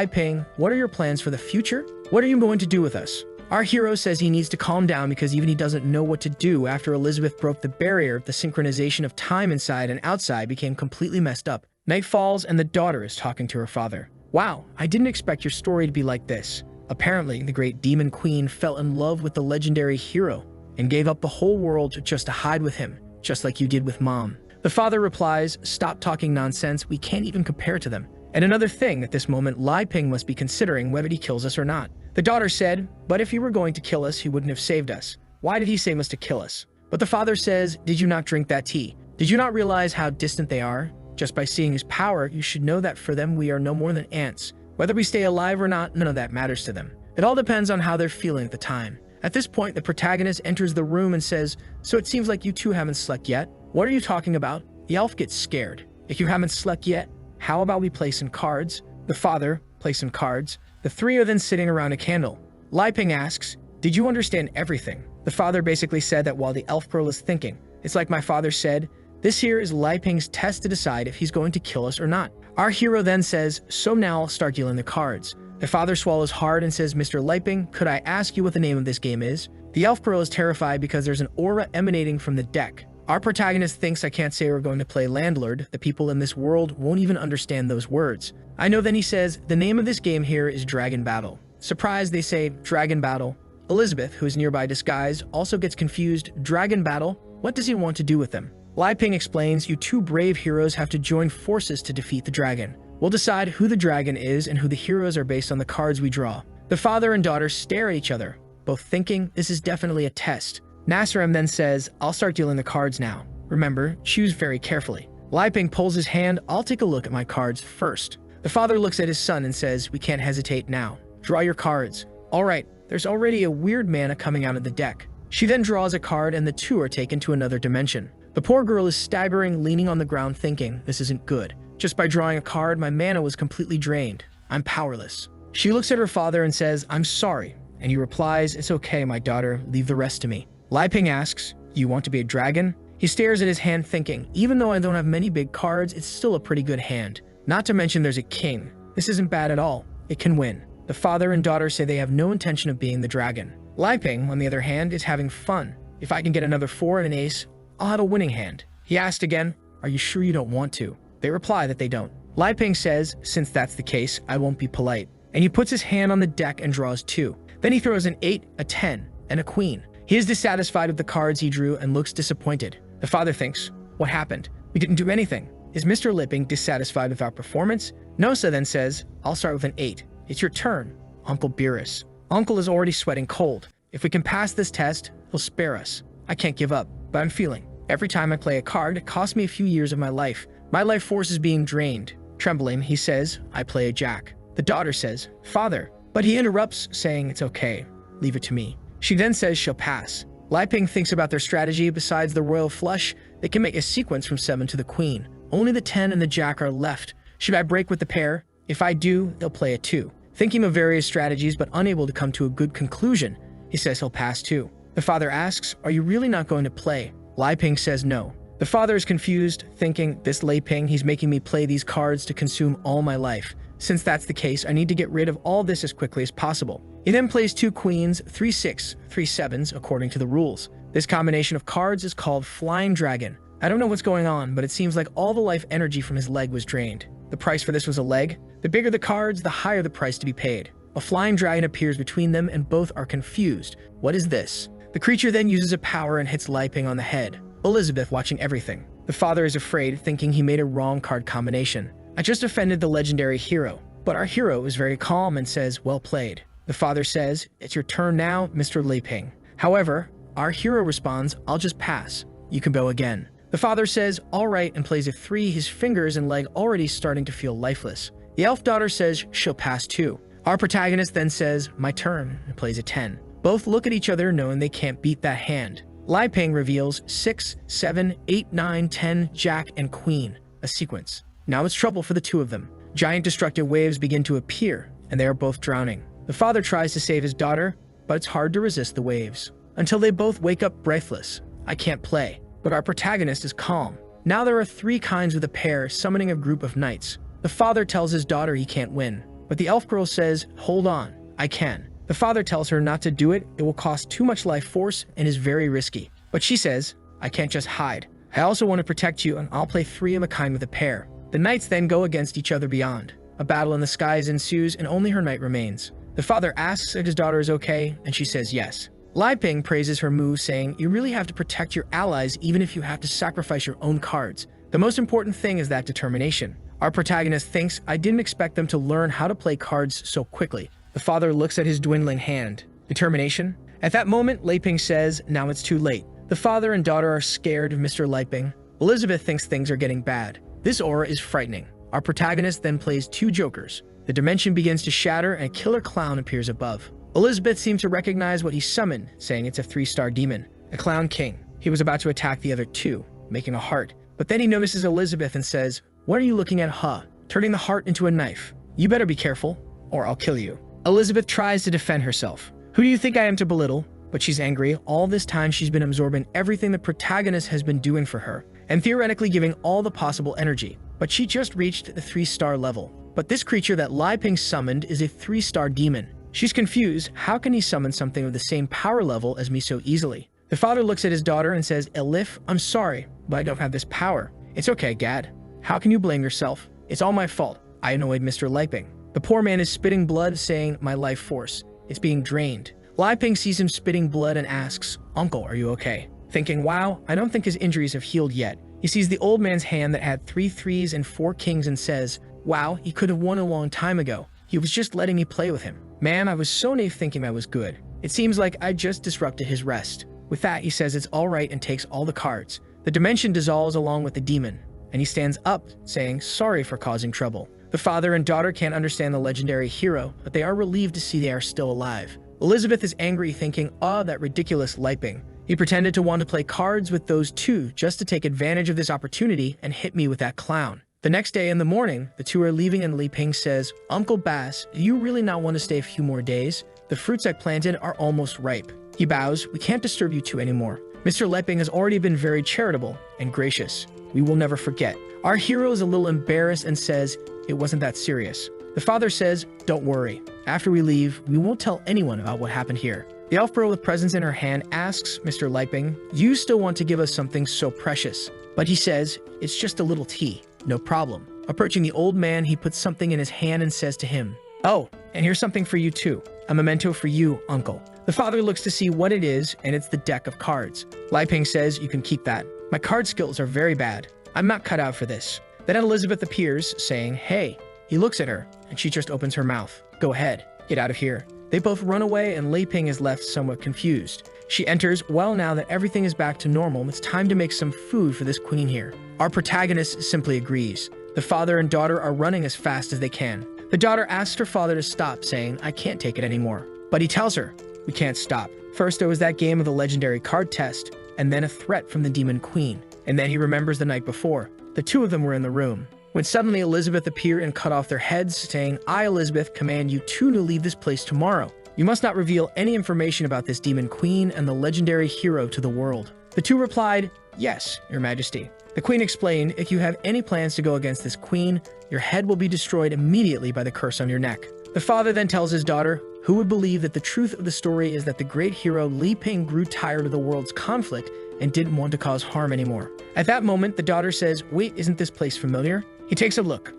Ping, what are your plans for the future? What are you going to do with us? Our hero says he needs to calm down because even he doesn't know what to do after Elizabeth broke the barrier. The synchronization of time inside and outside became completely messed up. Night falls and the daughter is talking to her father. Wow, I didn't expect your story to be like this. Apparently, the great demon queen fell in love with the legendary hero and gave up the whole world just to hide with him, just like you did with Mom. The father replies, stop talking nonsense, we can't even compare to them. And another thing, at this moment, Lai Ping must be considering whether he kills us or not. The daughter said, but if he were going to kill us, he wouldn't have saved us. Why did he say must to kill us? But the father says, did you not drink that tea? Did you not realize how distant they are? Just by seeing his power, you should know that for them we are no more than ants. Whether we stay alive or not, none of that matters to them. It all depends on how they're feeling at the time. At this point, the protagonist enters the room and says, so it seems like you two haven't slept yet. What are you talking about? The elf gets scared. If you haven't slept yet, how about we play some cards? The father plays some cards. The three are then sitting around a candle. Lai Ping asks, did you understand everything? The father basically said that while the elf girl is thinking. It's like my father said, this here is Lai Ping's test to decide if he's going to kill us or not. Our hero then says, so now I'll start dealing the cards. The father swallows hard and says, Mr. Lai Ping, could I ask you what the name of this game is? The elf girl is terrified because there's an aura emanating from the deck. Our protagonist thinks I can't say we're going to play landlord. The people in this world won't even understand those words. I know. Then he says, the name of this game here is Dragon Battle. Surprised, they say, Dragon Battle. Elizabeth, who is nearby disguised, also gets confused. Dragon Battle? What does he want to do with them? Lai Ping explains, you two brave heroes have to join forces to defeat the dragon. We'll decide who the dragon is and who the heroes are based on the cards we draw. The father and daughter stare at each other, both thinking this is definitely a test. Nasserim then says, I'll start dealing the cards now. Remember, choose very carefully. Lai Ping pulls his hand, I'll take a look at my cards first. The father looks at his son and says, we can't hesitate now. Draw your cards. All right, there's already a weird mana coming out of the deck. She then draws a card and the two are taken to another dimension. The poor girl is staggering, leaning on the ground thinking, this isn't good. Just by drawing a card, my mana was completely drained. I'm powerless. She looks at her father and says, I'm sorry. And he replies, it's okay, my daughter, leave the rest to me. Lai Ping asks, you want to be a dragon? He stares at his hand thinking, even though I don't have many big cards, it's still a pretty good hand. Not to mention there's a king. This isn't bad at all. It can win. The father and daughter say they have no intention of being the dragon. Lai Ping, on the other hand, is having fun. If I can get another 4 and an ace, I'll have a winning hand. He asked again, are you sure you don't want to? They reply that they don't. Lai Ping says, since that's the case, I won't be polite. And he puts his hand on the deck and draws 2. Then he throws an 8, a 10, and a queen. He is dissatisfied with the cards he drew and looks disappointed. The father thinks, what happened? We didn't do anything. Is Mr. Lipping dissatisfied with our performance? Nosa then says, I'll start with an 8. It's your turn, Uncle Beerus. Uncle is already sweating cold. If we can pass this test, he'll spare us. I can't give up, but I'm feeling. Every time I play a card, it costs me a few years of my life. My life force is being drained. Trembling, he says, I play a jack. The daughter says, Father, but he interrupts, saying it's okay. Leave it to me. She then says she'll pass. Lai Ping thinks about their strategy. Besides the royal flush, they can make a sequence from 7 to the queen. Only the 10 and the jack are left. Should I break with the pair? If I do, they'll play a 2. Thinking of various strategies but unable to come to a good conclusion, he says he'll pass too. The father asks, are you really not going to play? Lai Ping says no. The father is confused, thinking, this Lai Ping, he's making me play these cards to consume all my life. Since that's the case, I need to get rid of all this as quickly as possible. He then plays 2 queens, 3 6, 3 7s according to the rules. This combination of cards is called Flying Dragon. I don't know what's going on, but it seems like all the life energy from his leg was drained. The price for this was a leg. The bigger the cards, the higher the price to be paid. A flying dragon appears between them and both are confused. What is this? The creature then uses a power and hits Lai Ping on the head. Elizabeth watching everything. The father is afraid, thinking he made a wrong card combination. I just offended the legendary hero. But our hero is very calm and says, well played. The father says, it's your turn now, Mr. Lai Ping. However, our hero responds, I'll just pass. You can go again. The father says, all right, and plays a 3, his fingers and leg already starting to feel lifeless. The elf daughter says she'll pass too. Our protagonist then says, my turn, and plays a 10. Both look at each other knowing they can't beat that hand. Lai Ping reveals 6, 7, 8, 9, 10, jack, and queen, a sequence. Now it's trouble for the 2 of them. Giant destructive waves begin to appear, and they are both drowning. The father tries to save his daughter, but it's hard to resist the waves. Until they both wake up breathless. I can't play. But our protagonist is calm. Now there are 3 kinds with a pair summoning a group of knights. The father tells his daughter he can't win, but the elf girl says, hold on, I can. The father tells her not to do it, it will cost too much life force and is very risky. But she says, I can't just hide. I also want to protect you and I'll play 3 of a kind with a pair. The knights then go against each other beyond. A battle in the skies ensues and only her knight remains. The father asks if his daughter is okay and she says yes. Lai Ping praises her move, saying, you really have to protect your allies even if you have to sacrifice your own cards. The most important thing is that determination. Our protagonist thinks, I didn't expect them to learn how to play cards so quickly. The father looks at his dwindling hand. Determination? At that moment, Lai Ping says, now it's too late. The father and daughter are scared of Mr. Lai Ping. Elizabeth thinks things are getting bad. This aura is frightening. Our protagonist then plays 2 jokers. The dimension begins to shatter and a killer clown appears above. Elizabeth seems to recognize what he summoned, saying it's a 3-star demon, a clown king. He was about to attack the other 2, making a heart. But then he notices Elizabeth and says, what are you looking at, huh? Turning the heart into a knife. You better be careful, or I'll kill you. Elizabeth tries to defend herself. Who do you think I am to belittle? But she's angry. All this time she's been absorbing everything the protagonist has been doing for her, and theoretically giving all the possible energy. But she just reached the 3-star level. But this creature that Lai Ping summoned is a 3-star demon. She's confused. How can he summon something of the same power level as me so easily? The father looks at his daughter and says, Elif, I'm sorry, but I don't have this power. It's okay, Gad. How can you blame yourself? It's all my fault. I annoyed Mr. Lai Ping. The poor man is spitting blood, saying, my life force. It's being drained. Lai Ping sees him spitting blood and asks, Uncle, are you okay? Thinking, wow, I don't think his injuries have healed yet. He sees the old man's hand that had 3 3s and 4 kings and says, wow, he could have won a long time ago. He was just letting me play with him. Man, I was so naive thinking I was good. It seems like I just disrupted his rest. With that, he says it's all right and takes all the cards. The dimension dissolves along with the demon, and he stands up, saying, sorry for causing trouble. The father and daughter can't understand the legendary hero, but they are relieved to see they are still alive. Elizabeth is angry, thinking, that ridiculous Lai Ping. He pretended to want to play cards with those 2 just to take advantage of this opportunity and hit me with that clown. The next day in the morning, the 2 are leaving and Lai Ping says, Uncle Bass, do you really not want to stay a few more days? The fruits I planted are almost ripe. He bows, we can't disturb you 2 anymore. Mr. Lai Ping has already been very charitable and gracious. We will never forget. Our hero is a little embarrassed and says, it wasn't that serious. The father says, don't worry. After we leave, we won't tell anyone about what happened here. The elf girl with presents in her hand asks Mr. Lai Ping, you still want to give us something so precious? But he says, it's just a little tea. No problem. Approaching the old man, he puts something in his hand and says to him, "Oh, and here's something for you too. A memento for you, uncle." The father looks to see what it is, and it's the deck of cards. Li Ping says, "You can keep that. My card skills are very bad. I'm not cut out for this." Then Elizabeth appears, saying, "Hey." He looks at her, and she just opens her mouth. "Go ahead. Get out of here." They both run away, and Li Ping is left somewhat confused. She enters, "Well, now that everything is back to normal, it's time to make some food for this queen here." Our protagonist simply agrees. The father and daughter are running as fast as they can. The daughter asks her father to stop, saying, "I can't take it anymore." But he tells her, "We can't stop. First there was that game of the legendary card test, and then a threat from the demon queen. And then he remembers the night before. The two of them were in the room, when suddenly Elizabeth appeared and cut off their heads, saying, 'I, Elizabeth, command you two to leave this place tomorrow. You must not reveal any information about this demon queen and the legendary hero to the world.' The two replied, 'Yes, your majesty.' The queen explained, 'If you have any plans to go against this queen, your head will be destroyed immediately by the curse on your neck.' The father then tells his daughter, who would believe that the truth of the story is that the great hero Li Ping grew tired of the world's conflict and didn't want to cause harm anymore. At that moment, the daughter says, 'Wait, isn't this place familiar?' He takes a look.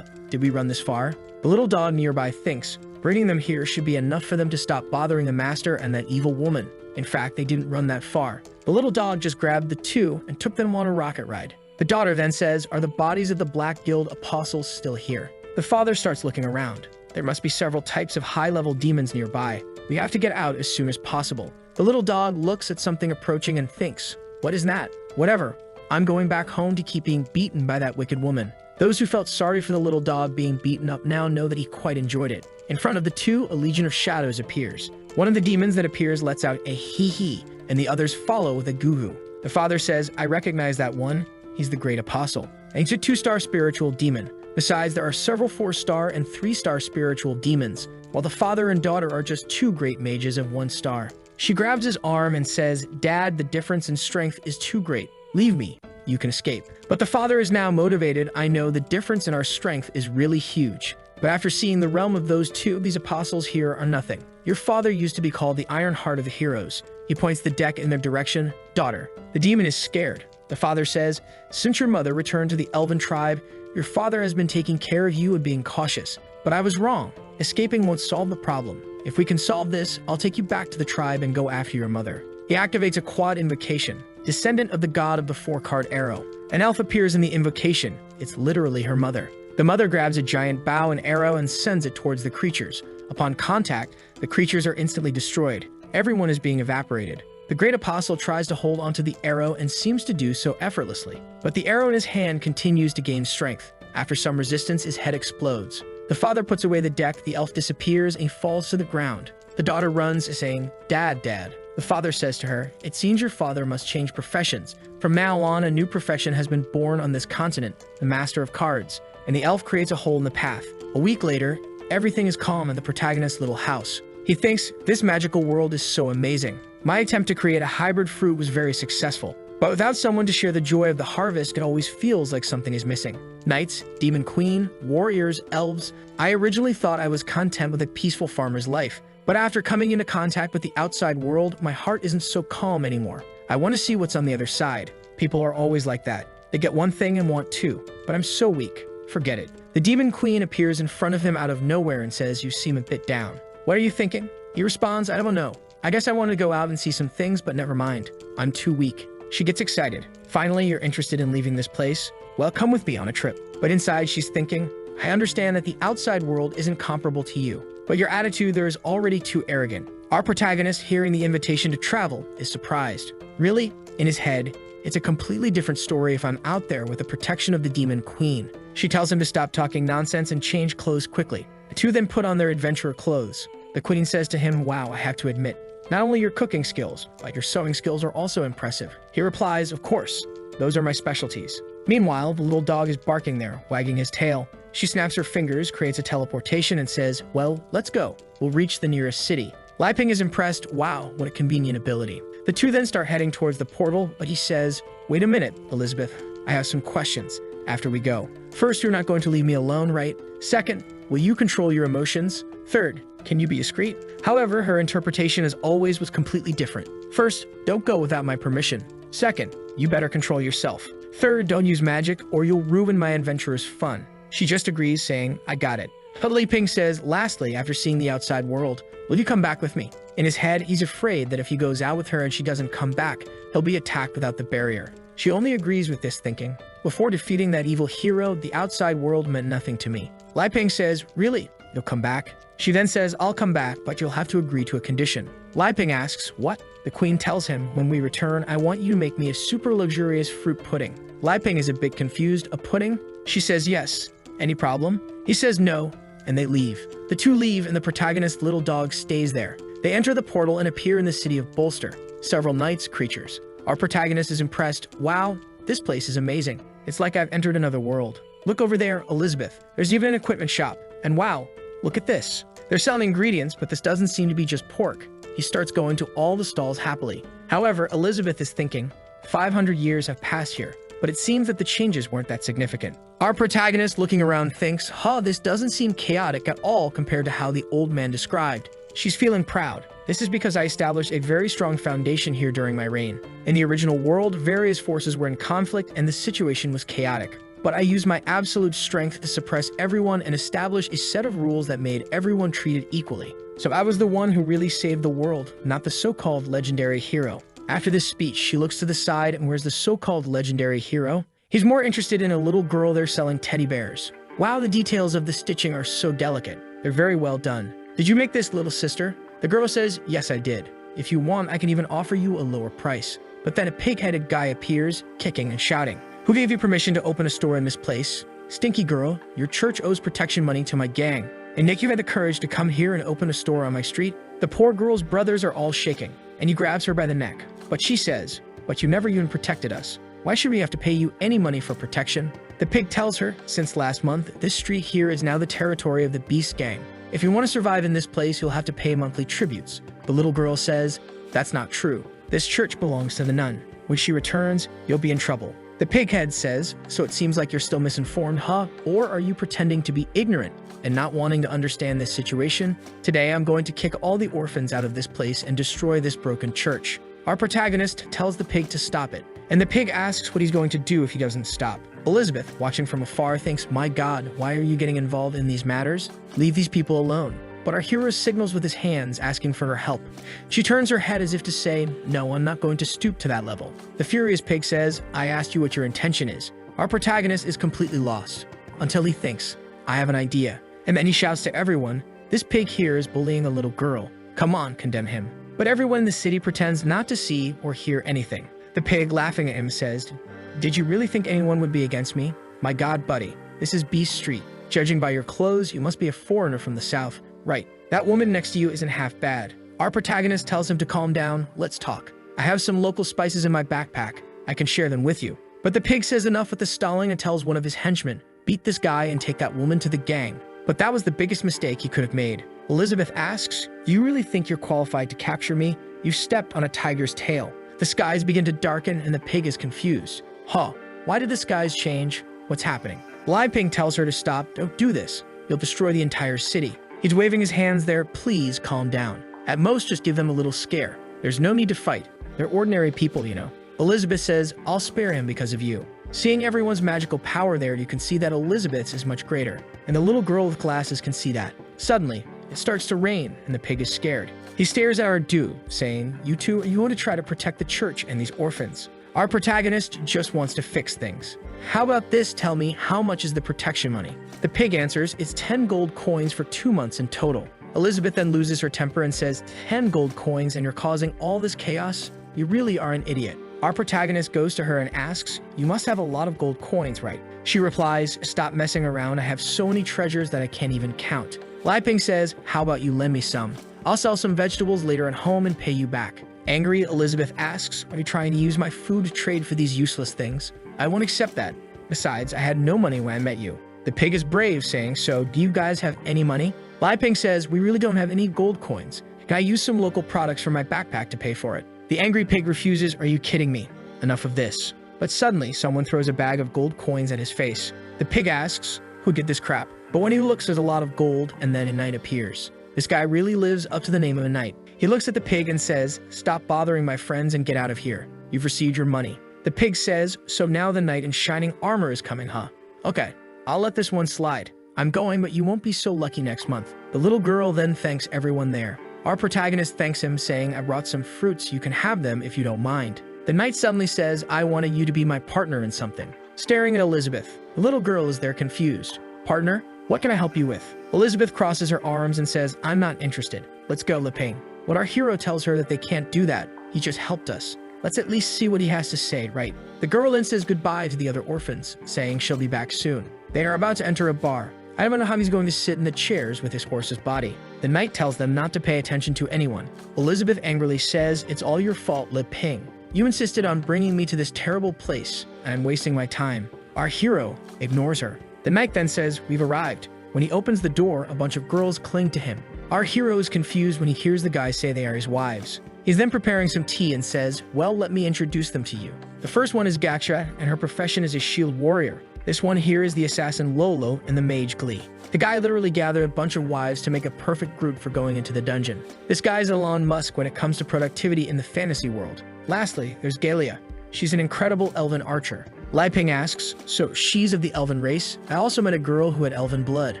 'Did we run this far?' The little dog nearby thinks, bringing them here should be enough for them to stop bothering the master and that evil woman. In fact, they didn't run that far. The little dog just grabbed the two and took them on a rocket ride. The daughter then says, 'Are the bodies of the Black Guild apostles still here?' The father starts looking around. There must be several types of high-level demons nearby. We have to get out as soon as possible. The little dog looks at something approaching and thinks, 'What is that? Whatever. I'm going back home to keep being beaten by that wicked woman.' Those who felt sorry for the little dog being beaten up now know that he quite enjoyed it. In front of the two, a legion of shadows appears. One of the demons that appears lets out a hee-hee, and the others follow with a goo-goo. The father says, 'I recognize that one. He's the great apostle. And he's a 2-star spiritual demon. Besides, there are several 4-star and 3-star spiritual demons, while the father and daughter are just 2 great mages of 1 star. She grabs his arm and says, 'Dad, the difference in strength is too great. Leave me. You can escape.' But the father is now motivated. 'I know the difference in our strength is really huge. But after seeing the realm of those two, these apostles here are nothing. Your father used to be called the Iron Heart of the Heroes.' He points the deck in their direction. 'Daughter.' The demon is scared. The father says, 'Since your mother returned to the elven tribe, your father has been taking care of you and being cautious. But I was wrong. Escaping won't solve the problem. If we can solve this, I'll take you back to the tribe and go after your mother.' He activates a quad invocation, descendant of the god of the 4-card arrow. An elf appears in the invocation. It's literally her mother. The mother grabs a giant bow and arrow and sends it towards the creatures. Upon contact, the creatures are instantly destroyed. Everyone is being evaporated. The great apostle tries to hold onto the arrow and seems to do so effortlessly. But the arrow in his hand continues to gain strength. After some resistance, his head explodes. The father puts away the deck, the elf disappears, and he falls to the ground. The daughter runs, saying, 'Dad, Dad.' The father says to her, 'It seems your father must change professions. From now on, a new profession has been born on this continent, the Master of Cards.' And the elf creates a hole in the path. A week later, everything is calm in the protagonist's little house. He thinks, 'This magical world is so amazing. My attempt to create a hybrid fruit was very successful. But without someone to share the joy of the harvest, it always feels like something is missing. Knights, demon queen, warriors, elves. I originally thought I was content with a peaceful farmer's life. But after coming into contact with the outside world, my heart isn't so calm anymore. I want to see what's on the other side. People are always like that. They get one thing and want two. But I'm so weak. Forget it.' The demon queen appears in front of him out of nowhere and says, 'You seem a bit down. What are you thinking?' He responds, 'I don't know. I guess I want to go out and see some things, but never mind. I'm too weak.' She gets excited. 'Finally, you're interested in leaving this place? Well, come with me on a trip.' But inside, she's thinking, 'I understand that the outside world isn't comparable to you, but your attitude there is already too arrogant.' Our protagonist, hearing the invitation to travel, is surprised. Really? In his head, it's a completely different story if I'm out there with the protection of the demon queen. She tells him to stop talking nonsense and change clothes quickly. The two then put on their adventurer clothes. The queen says to him, 'Wow, I have to admit, not only your cooking skills, but your sewing skills are also impressive.' He replies, 'Of course, those are my specialties.' Meanwhile, the little dog is barking there, wagging his tail. She snaps her fingers, creates a teleportation, and says, 'Well, let's go. We'll reach the nearest city.' Li Ping is impressed. 'Wow, what a convenient ability.' The two then start heading towards the portal, but he says, 'Wait a minute, Elizabeth. I have some questions after we go. First, you're not going to leave me alone, right? Second, will you control your emotions? Third, can you be discreet?' However, her interpretation as always was completely different. First, don't go without my permission. Second, you better control yourself. Third, don't use magic or you'll ruin my adventurer's fun. She just agrees, saying, I got it. But Li Ping says, lastly, after seeing the outside world, will you come back with me? In his head, he's afraid that if he goes out with her and she doesn't come back, he'll be attacked without the barrier. She only agrees with this thinking. Before defeating that evil hero, the outside world meant nothing to me. Li Ping says, really? You'll come back? She then says, I'll come back, but you'll have to agree to a condition. Li Ping asks, what? The queen tells him, when we return, I want you to make me a super luxurious fruit pudding. Li Ping is a bit confused. A pudding? She says yes. Any problem? He says no, and they leave. The two leave, and the protagonist's little dog stays there. They enter the portal and appear in the city of Bolster. Several knights, creatures. Our protagonist is impressed. Wow, this place is amazing. It's like I've entered another world. Look over there, Elizabeth. There's even an equipment shop. And wow, look at this. They're selling ingredients, but this doesn't seem to be just pork. He starts going to all the stalls happily. However, Elizabeth is thinking, 500 years have passed here, but it seems that the changes weren't that significant. Our protagonist, looking around, thinks, this doesn't seem chaotic at all compared to how the old man described. She's feeling proud. This is because I established a very strong foundation here during my reign. In the original world, various forces were in conflict and the situation was chaotic. But I used my absolute strength to suppress everyone and establish a set of rules that made everyone treated equally. So I was the one who really saved the world, not the so-called legendary hero. After this speech, she looks to the side, and where's the so-called legendary hero? He's more interested in a little girl there selling teddy bears. Wow, the details of the stitching are so delicate. They're very well done. Did you make this, little sister? The girl says, yes, I did. If you want, I can even offer you a lower price. But then a pig-headed guy appears, kicking and shouting. Who gave you permission to open a store in this place? Stinky girl, your church owes protection money to my gang. And Nick, you had the courage to come here and open a store on my street? The poor girl's brothers are all shaking, and he grabs her by the neck. But she says, but you never even protected us. Why should we have to pay you any money for protection? The pig tells her, since last month, this street here is now the territory of the Beast Gang. If you want to survive in this place, you'll have to pay monthly tributes. The little girl says, that's not true. This church belongs to the nun. When she returns, you'll be in trouble. The pighead says, so it seems like you're still misinformed, huh? Or are you pretending to be ignorant and not wanting to understand this situation? Today, I'm going to kick all the orphans out of this place and destroy this broken church. Our protagonist tells the pig to stop it, and the pig asks what he's going to do if he doesn't stop. Elizabeth, watching from afar, thinks, my God, why are you getting involved in these matters? Leave these people alone. But our hero signals with his hands, asking for her help. She turns her head as if to say, no, I'm not going to stoop to that level. The furious pig says, I asked you what your intention is. Our protagonist is completely lost, until he thinks, I have an idea. And then he shouts to everyone, this pig here is bullying a little girl. Come on, condemn him. But everyone in the city pretends not to see or hear anything. The pig, laughing at him, says, did you really think anyone would be against me? My God, buddy, this is Beast Street. Judging by your clothes, you must be a foreigner from the south. Right, that woman next to you isn't half bad. Our protagonist tells him to calm down. Let's talk. I have some local spices in my backpack. I can share them with you. But the pig says enough with the stalling and tells one of his henchmen, beat this guy and take that woman to the gang. But that was the biggest mistake he could have made. Elizabeth asks, do you really think you're qualified to capture me? You stepped on a tiger's tail. The skies begin to darken and the pig is confused. Why did the skies change? What's happening? Li Ping tells her to stop. Don't do this. You'll destroy the entire city. He's waving his hands there. Please calm down. At most, just give them a little scare. There's no need to fight. They're ordinary people, you know. Elizabeth says, I'll spare him because of you. Seeing everyone's magical power there, you can see that Elizabeth's is much greater. And the little girl with glasses can see that. Suddenly, it starts to rain, and the pig is scared. He stares at our dude, saying, you two, are you going to try to protect the church and these orphans? Our protagonist just wants to fix things. How about this? Tell me, how much is the protection money? The pig answers, it's 10 gold coins for 2 months in total. Elizabeth then loses her temper and says, 10 gold coins and you're causing all this chaos? You really are an idiot. Our protagonist goes to her and asks, you must have a lot of gold coins, right? She replies, stop messing around. I have so many treasures that I can't even count. Li Ping says, how about you lend me some? I'll sell some vegetables later at home and pay you back. Angry, Elizabeth asks, are you trying to use my food to trade for these useless things? I won't accept that. Besides, I had no money when I met you. The pig is brave, saying, so do you guys have any money? Li Ping says, we really don't have any gold coins. Can I use some local products from my backpack to pay for it? The angry pig refuses, are you kidding me? Enough of this. But suddenly, someone throws a bag of gold coins at his face. The pig asks, who did this crap? But when he looks, there's a lot of gold, and then a knight appears. This guy really lives up to the name of a knight. He looks at the pig and says, stop bothering my friends and get out of here. You've received your money. The pig says, so now the knight in shining armor is coming, huh? Okay, I'll let this one slide. I'm going, but you won't be so lucky next month. The little girl then thanks everyone there. Our protagonist thanks him, saying, I brought some fruits, you can have them if you don't mind. The knight suddenly says, I wanted you to be my partner in something. Staring at Elizabeth, the little girl is there confused. Partner? What can I help you with? Elizabeth crosses her arms and says, I'm not interested. Let's go, Leping. But our hero tells her that they can't do that. He just helped us. Let's at least see what he has to say, right? The girl then says goodbye to the other orphans, saying she'll be back soon. They are about to enter a bar. I don't know how he's going to sit in the chairs with his horse's body. The knight tells them not to pay attention to anyone. Elizabeth angrily says, it's all your fault, Leping. You insisted on bringing me to this terrible place, and I'm wasting my time. Our hero ignores her. The knight then says, we've arrived. When he opens the door, a bunch of girls cling to him. Our hero is confused when he hears the guys say they are his wives. He's then preparing some tea and says, well, let me introduce them to you. The first one is Gaksha, and her profession is a shield warrior. This one here is the assassin Lolo and the mage Glee. The guy literally gathered a bunch of wives to make a perfect group for going into the dungeon. This guy's Elon Musk when it comes to productivity in the fantasy world. Lastly, there's Galia. She's an incredible elven archer. Liping asks, so she's of the elven race? I also met a girl who had elven blood.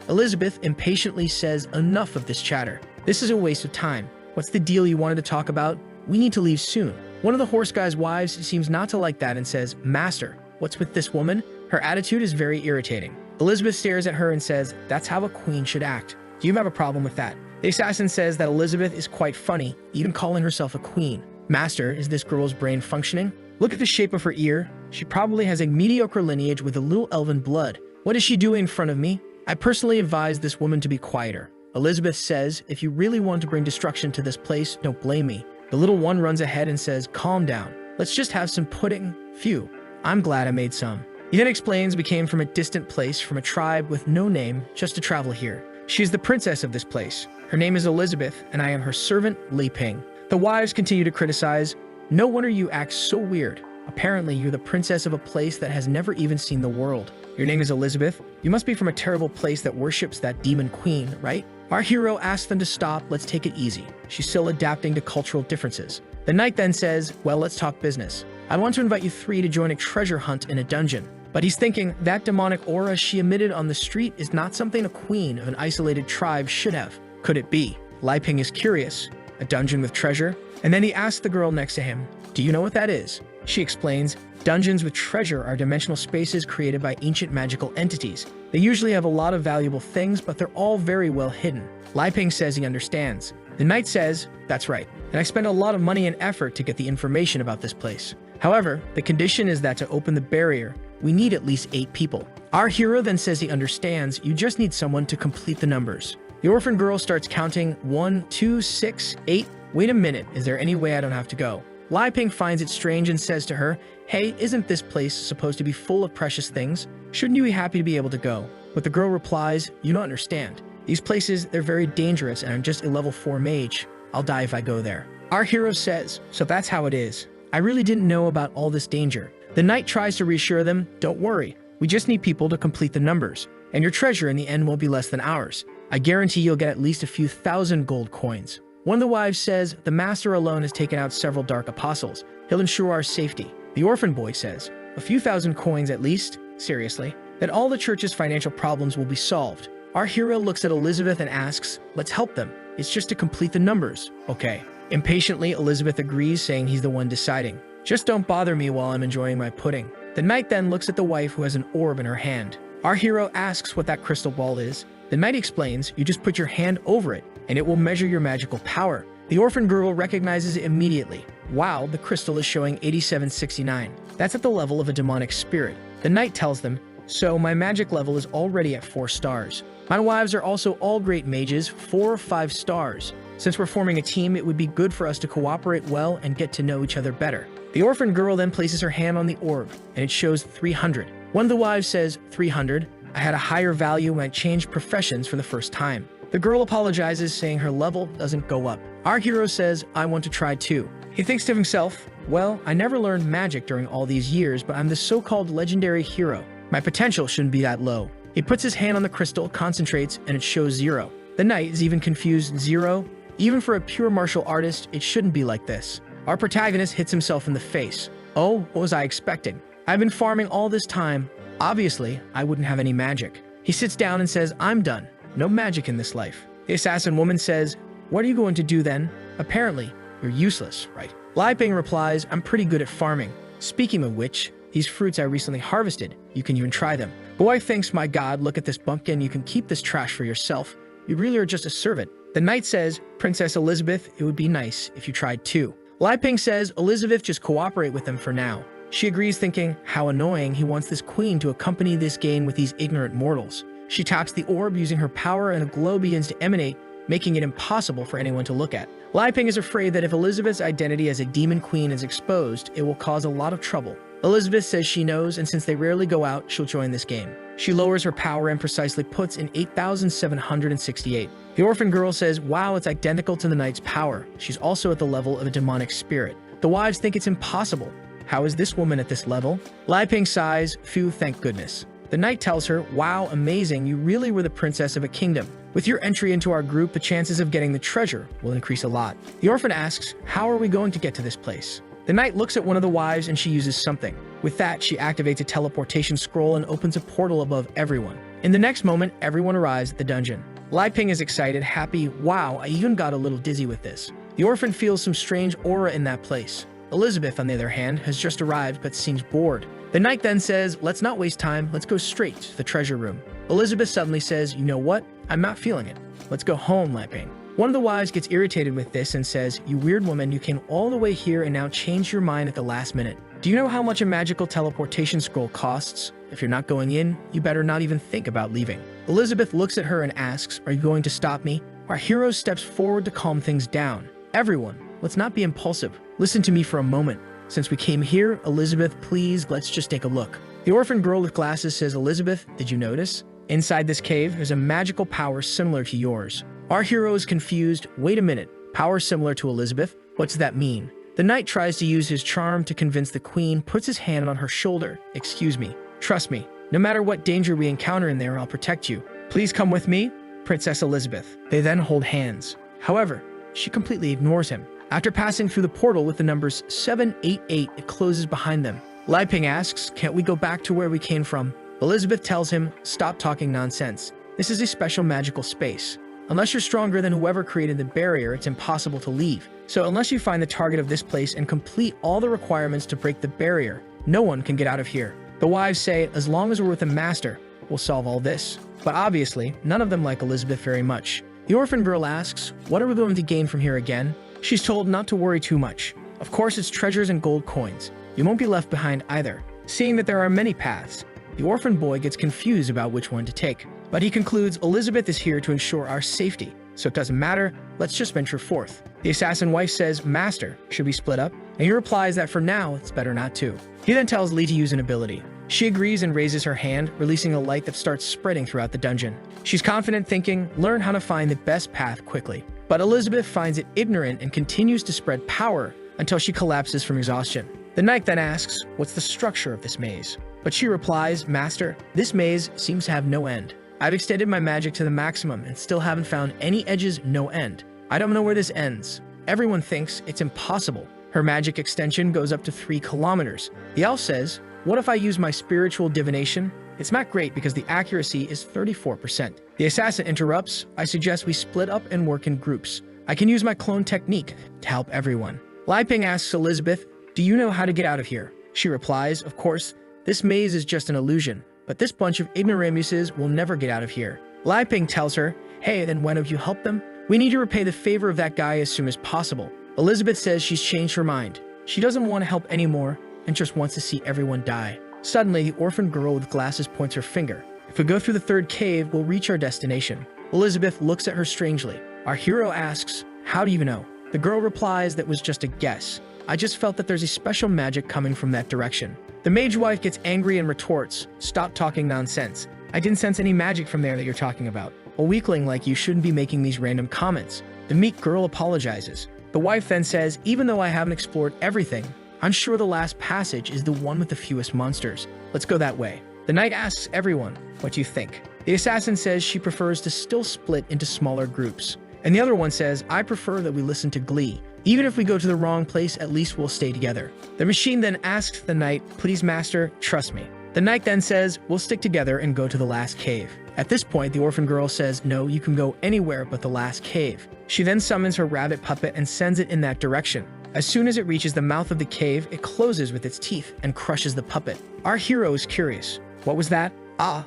Elizabeth impatiently says, enough of this chatter. This is a waste of time. What's the deal you wanted to talk about? We need to leave soon. One of the horse guy's wives seems not to like that and says, Master, what's with this woman? Her attitude is very irritating. Elizabeth stares at her and says, that's how a queen should act. Do you have a problem with that? The assassin says that Elizabeth is quite funny, even calling herself a queen. Master, is this girl's brain functioning? Look at the shape of her ear. She probably has a mediocre lineage with a little elven blood. What is she doing in front of me? I personally advise this woman to be quieter. Elizabeth says, if you really want to bring destruction to this place, don't blame me. The little one runs ahead and says, calm down. Let's just have some pudding. Phew, I'm glad I made some. He then explains we came from a distant place, from a tribe with no name, just to travel here. She is the princess of this place. Her name is Elizabeth, and I am her servant, Leping. The wives continue to criticize, no wonder you act so weird. Apparently, you're the princess of a place that has never even seen the world. Your name is Elizabeth? You must be from a terrible place that worships that demon queen, right? Our hero asks them to stop, let's take it easy. She's still adapting to cultural differences. The knight then says, well, let's talk business. I want to invite you three to join a treasure hunt in a dungeon. But he's thinking, that demonic aura she emitted on the street is not something a queen of an isolated tribe should have. Could it be? Liping is curious. A dungeon with treasure? And then he asks the girl next to him, do you know what that is? She explains, dungeons with treasure are dimensional spaces created by ancient magical entities. They usually have a lot of valuable things, but they're all very well hidden. Liping says he understands. The knight says, that's right, and I spent a lot of money and effort to get the information about this place. However, the condition is that to open the barrier, we need at least 8 people. Our hero then says he understands, you just need someone to complete the numbers. The orphan girl starts counting 1, 2, 6, 8. Wait a minute, is there any way I don't have to go? Liping finds it strange and says to her, hey, isn't this place supposed to be full of precious things? Shouldn't you be happy to be able to go? But the girl replies, you don't understand. These places, they're very dangerous and I'm just a level 4 mage. I'll die if I go there. Our hero says, so that's how it is. I really didn't know about all this danger. The knight tries to reassure them, don't worry. We just need people to complete the numbers, and your treasure in the end won't be less than ours. I guarantee you'll get at least a few thousand gold coins. One of the wives says, the master alone has taken out several dark apostles. He'll ensure our safety. The orphan boy says, a few thousand coins at least? Seriously? Then all the church's financial problems will be solved. Our hero looks at Elizabeth and asks, let's help them. It's just to complete the numbers. Okay. Impatiently, Elizabeth agrees, saying he's the one deciding. Just don't bother me while I'm enjoying my pudding. The knight then looks at the wife who has an orb in her hand. Our hero asks what that crystal ball is. The knight explains, you just put your hand over it, and it will measure your magical power. The orphan girl recognizes it immediately. Wow, the crystal is showing 8769. That's at the level of a demonic spirit. The knight tells them, so my magic level is already at 4 stars. My wives are also all great mages, 4 or 5 stars. Since we're forming a team, it would be good for us to cooperate well and get to know each other better. The orphan girl then places her hand on the orb, and it shows 300. One of the wives says, 300? I had a higher value when I changed professions for the first time. The girl apologizes, saying her level doesn't go up. Our hero says, I want to try too. He thinks to himself, well, I never learned magic during all these years, but I'm the so-called legendary hero. My potential shouldn't be that low. He puts his hand on the crystal, concentrates, and it shows 0. The knight is even confused. 0? Even for a pure martial artist, it shouldn't be like this. Our protagonist hits himself in the face. Oh, what was I expecting? I've been farming all this time. Obviously, I wouldn't have any magic. He sits down and says, I'm done. No magic in this life. The assassin woman says, what are you going to do then? Apparently, you're useless, right? Lai Ping replies, I'm pretty good at farming. Speaking of which, these fruits I recently harvested. You can even try them. The wife thinks, my God, look at this bumpkin. You can keep this trash for yourself. You really are just a servant. The knight says, Princess Elizabeth, it would be nice if you tried too. Lai Ping says, Elizabeth, just cooperate with them for now. She agrees, thinking, how annoying, he wants this queen to accompany this game with these ignorant mortals. She taps the orb using her power and a glow begins to emanate, making it impossible for anyone to look at. Lai Ping is afraid that if Elizabeth's identity as a demon queen is exposed, it will cause a lot of trouble. Elizabeth says she knows, and since they rarely go out, she'll join this game. She lowers her power and precisely puts in 8,768. The orphan girl says, wow, it's identical to the knight's power. She's also at the level of a demonic spirit. The wives think it's impossible. How is this woman at this level? Lai Ping sighs, phew, thank goodness. The knight tells her, wow, amazing, you really were the princess of a kingdom. With your entry into our group, the chances of getting the treasure will increase a lot. The orphan asks, how are we going to get to this place? The knight looks at one of the wives and she uses something. With that, she activates a teleportation scroll and opens a portal above everyone. In the next moment, everyone arrives at the dungeon. Lai Ping is excited, happy, wow, I even got a little dizzy with this. The orphan feels some strange aura in that place. Elizabeth, on the other hand, has just arrived but seems bored. The knight then says, let's not waste time, let's go straight to the treasure room. Elizabeth suddenly says, you know what? I'm not feeling it. Let's go home, Lai Ping. One of the wives gets irritated with this and says, you weird woman, you came all the way here and now changed your mind at the last minute. Do you know how much a magical teleportation scroll costs? If you're not going in, you better not even think about leaving. Elizabeth looks at her and asks, are you going to stop me? Our hero steps forward to calm things down. Everyone, let's not be impulsive. Listen to me for a moment. Since we came here, Elizabeth, please, let's just take a look. The orphan girl with glasses says, Elizabeth, did you notice? Inside this cave, there's a magical power similar to yours. Our hero is confused. Wait a minute. Power similar to Elizabeth? What's that mean? The knight tries to use his charm to convince the queen, puts his hand on her shoulder. Excuse me. Trust me. No matter what danger we encounter in there, I'll protect you. Please come with me, Princess Elizabeth. They then hold hands. However, she completely ignores him. After passing through the portal with the numbers 788, it closes behind them. Lai Ping asks, can't we go back to where we came from? Elizabeth tells him, stop talking nonsense. This is a special magical space. Unless you're stronger than whoever created the barrier, it's impossible to leave. So unless you find the target of this place and complete all the requirements to break the barrier, no one can get out of here. The wives say, as long as we're with the master, we'll solve all this. But obviously, none of them like Elizabeth very much. The orphan girl asks, what are we going to gain from here again? She's told not to worry too much. Of course, it's treasures and gold coins. You won't be left behind either. Seeing that there are many paths, the orphan boy gets confused about which one to take. But he concludes, Elizabeth is here to ensure our safety, so it doesn't matter, let's just venture forth. The assassin wife says, Master, should we split up? And he replies that for now, it's better not to. He then tells Lee to use an ability. She agrees and raises her hand, releasing a light that starts spreading throughout the dungeon. She's confident, thinking, learn how to find the best path quickly. But Elizabeth finds it ignorant and continues to spread power until she collapses from exhaustion. The knight then asks, what's the structure of this maze? But she replies, Master, this maze seems to have no end. I've extended my magic to the maximum and still haven't found any edges, no end. I don't know where this ends. Everyone thinks it's impossible. Her magic extension goes up to 3 kilometers. The elf says, what if I use my spiritual divination? It's not great because the accuracy is 34%. The assassin interrupts, I suggest we split up and work in groups. I can use my clone technique to help everyone. Lai Ping asks Elizabeth, do you know how to get out of here? She replies, of course, this maze is just an illusion, but this bunch of ignoramuses will never get out of here. Lai Ping tells her, hey, then why don't you help them? We need to repay the favor of that guy as soon as possible. Elizabeth says she's changed her mind. She doesn't want to help anymore and just wants to see everyone die. Suddenly, the orphan girl with glasses points her finger. If we go through the 3rd cave, we'll reach our destination. Elizabeth looks at her strangely. Our hero asks, how do you know? The girl replies that was just a guess. I just felt that there's a special magic coming from that direction. The mage wife gets angry and retorts, stop talking nonsense. I didn't sense any magic from there that you're talking about. A weakling like you shouldn't be making these random comments. The meek girl apologizes. The wife then says, even though I haven't explored everything, I'm sure the last passage is the one with the fewest monsters. Let's go that way. The knight asks everyone, what do you think? The assassin says she prefers to still split into smaller groups. And the other one says, I prefer that we listen to Glee. Even if we go to the wrong place, at least we'll stay together. The machine then asks the knight, please master, trust me. The knight then says, we'll stick together and go to the last cave. At this point, the orphan girl says, no, you can go anywhere but the last cave. She then summons her rabbit puppet and sends it in that direction. As soon as it reaches the mouth of the cave, it closes with its teeth and crushes the puppet. Our hero is curious. What was that?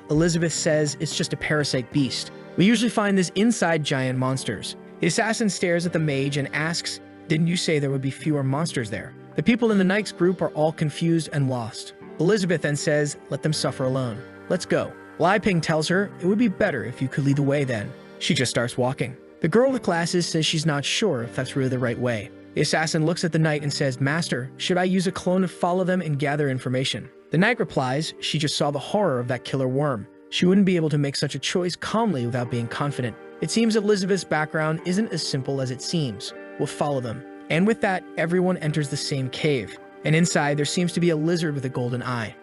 Elizabeth says it's just a parasite beast. We usually find this inside giant monsters. The assassin stares at the mage and asks, didn't you say there would be fewer monsters there? The people in the knight's group are all confused and lost. Elizabeth then says, let them suffer alone. Let's go. Lai Ping tells her, it would be better if you could lead the way then. She just starts walking. The girl with glasses says she's not sure if that's really the right way. The assassin looks at the knight and says, Master, should I use a clone to follow them and gather information? The knight replies, she just saw the horror of that killer worm. She wouldn't be able to make such a choice calmly without being confident. It seems Elizabeth's background isn't as simple as it seems. We'll follow them. And with that, everyone enters the same cave. And inside, there seems to be a lizard with a golden eye.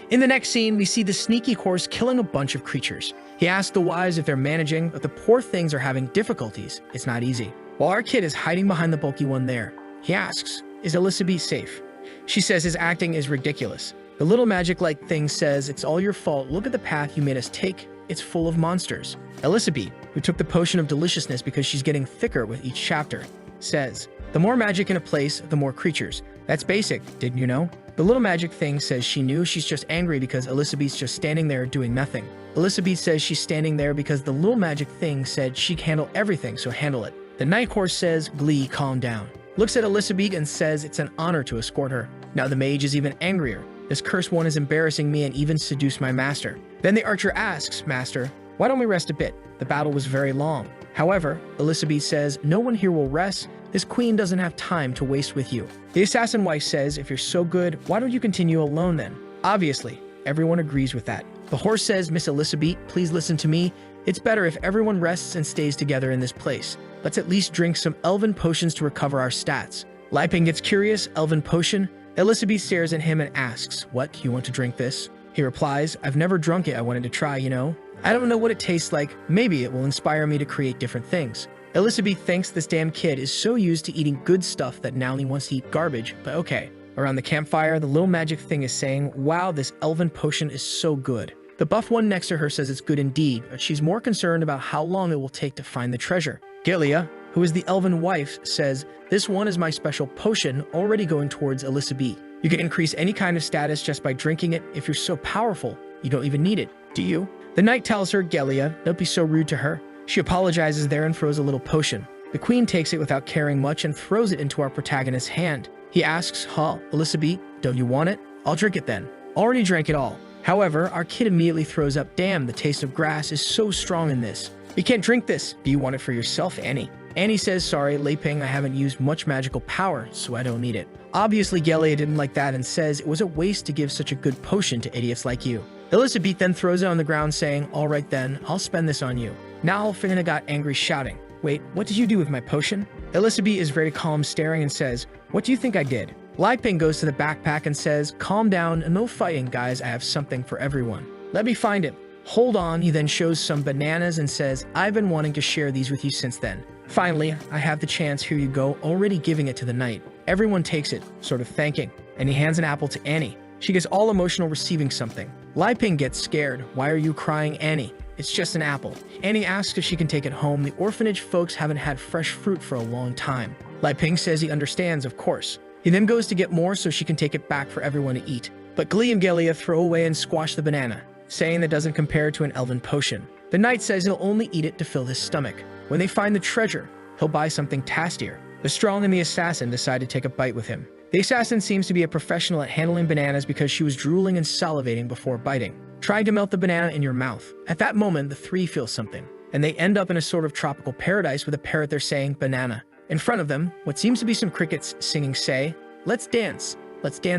In the next scene, we see the sneaky horse killing a bunch of creatures. He asks the wise if they're managing, but the poor things are having difficulties. It's not easy. While our kid is hiding behind the bulky one there, he asks, is Elizabeth safe? She says his acting is ridiculous. The little magic-like thing says, it's all your fault. Look at the path you made us take. It's full of monsters. Elizabeth, who took the potion of deliciousness because she's getting thicker with each chapter, says, the more magic in a place, the more creatures. That's basic, didn't you know? The little magic thing says she knew. She's just angry because Elizabeth's just standing there doing nothing. Elizabeth says she's standing there because the little magic thing said she can handle everything, so handle it. The night horse says, Glee, calm down. Looks at Elizabeth and says it's an honor to escort her. Now the mage is even angrier. This cursed one is embarrassing me and even seduced my master. Then the archer asks, Master, why don't we rest a bit? The battle was very long. However, Elizabeth says, no one here will rest. This queen doesn't have time to waste with you. The assassin wife says, if you're so good, why don't you continue alone then? Obviously, everyone agrees with that. The horse says, Miss Elizabeth, please listen to me. It's better if everyone rests and stays together in this place. Let's at least drink some elven potions to recover our stats. Lai Ping gets curious, elven potion? Elizabeth stares at him and asks, what, you want to drink this? He replies, I've never drunk it, I wanted to try, you know? I don't know what it tastes like, maybe it will inspire me to create different things. Elizabeth thinks this damn kid is so used to eating good stuff that now he wants to eat garbage, but okay. Around the campfire, the little magic thing is saying, wow, this elven potion is so good. The buff one next to her says it's good indeed, but she's more concerned about how long it will take to find the treasure. Gilia, who is the elven wife, says, this one is my special potion already going towards Elizabeth. You can increase any kind of status just by drinking it. If you're so powerful, you don't even need it, do you? The knight tells her, Gilia, don't be so rude to her. She apologizes there and throws a little potion. The queen takes it without caring much and throws it into our protagonist's hand. He asks, Elizabeth, don't you want it? I'll drink it then. Already drank it all. However, our kid immediately throws up, damn, the taste of grass is so strong in this. You can't drink this. Do you want it for yourself, Annie? Annie says, sorry, Lai Ping, I haven't used much magical power, so I don't need it. Obviously, Gilia didn't like that and says it was a waste to give such a good potion to idiots like you. Elizabeth then throws it on the ground saying, all right then, I'll spend this on you. Now Finna got angry shouting, wait, what did you do with my potion? Elizabeth is very calm staring and says, what do you think I did? Lai Ping goes to the backpack and says, calm down, no fighting guys, I have something for everyone. Let me find it. Hold on, he then shows some bananas and says, I've been wanting to share these with you since then. Finally, I have the chance, here you go, already giving it to the knight. Everyone takes it, sort of thanking, and he hands an apple to Annie. She gets all emotional receiving something. Lai Ping gets scared. Why are you crying, Annie? It's just an apple. Annie asks if she can take it home. The orphanage folks haven't had fresh fruit for a long time. Lai Ping says he understands, of course. He then goes to get more so she can take it back for everyone to eat. But Glee and Gilia throw away and squash the banana, saying that doesn't compare to an elven potion. The knight says he'll only eat it to fill his stomach. When they find the treasure, he'll buy something tastier. The strong and the assassin decide to take a bite with him. The assassin seems to be a professional at handling bananas because she was drooling and salivating before biting, trying to melt the banana in your mouth. At that moment, the three feel something, and they end up in a sort of tropical paradise with a parrot there saying, banana. In front of them, what seems to be some crickets singing say, let's dance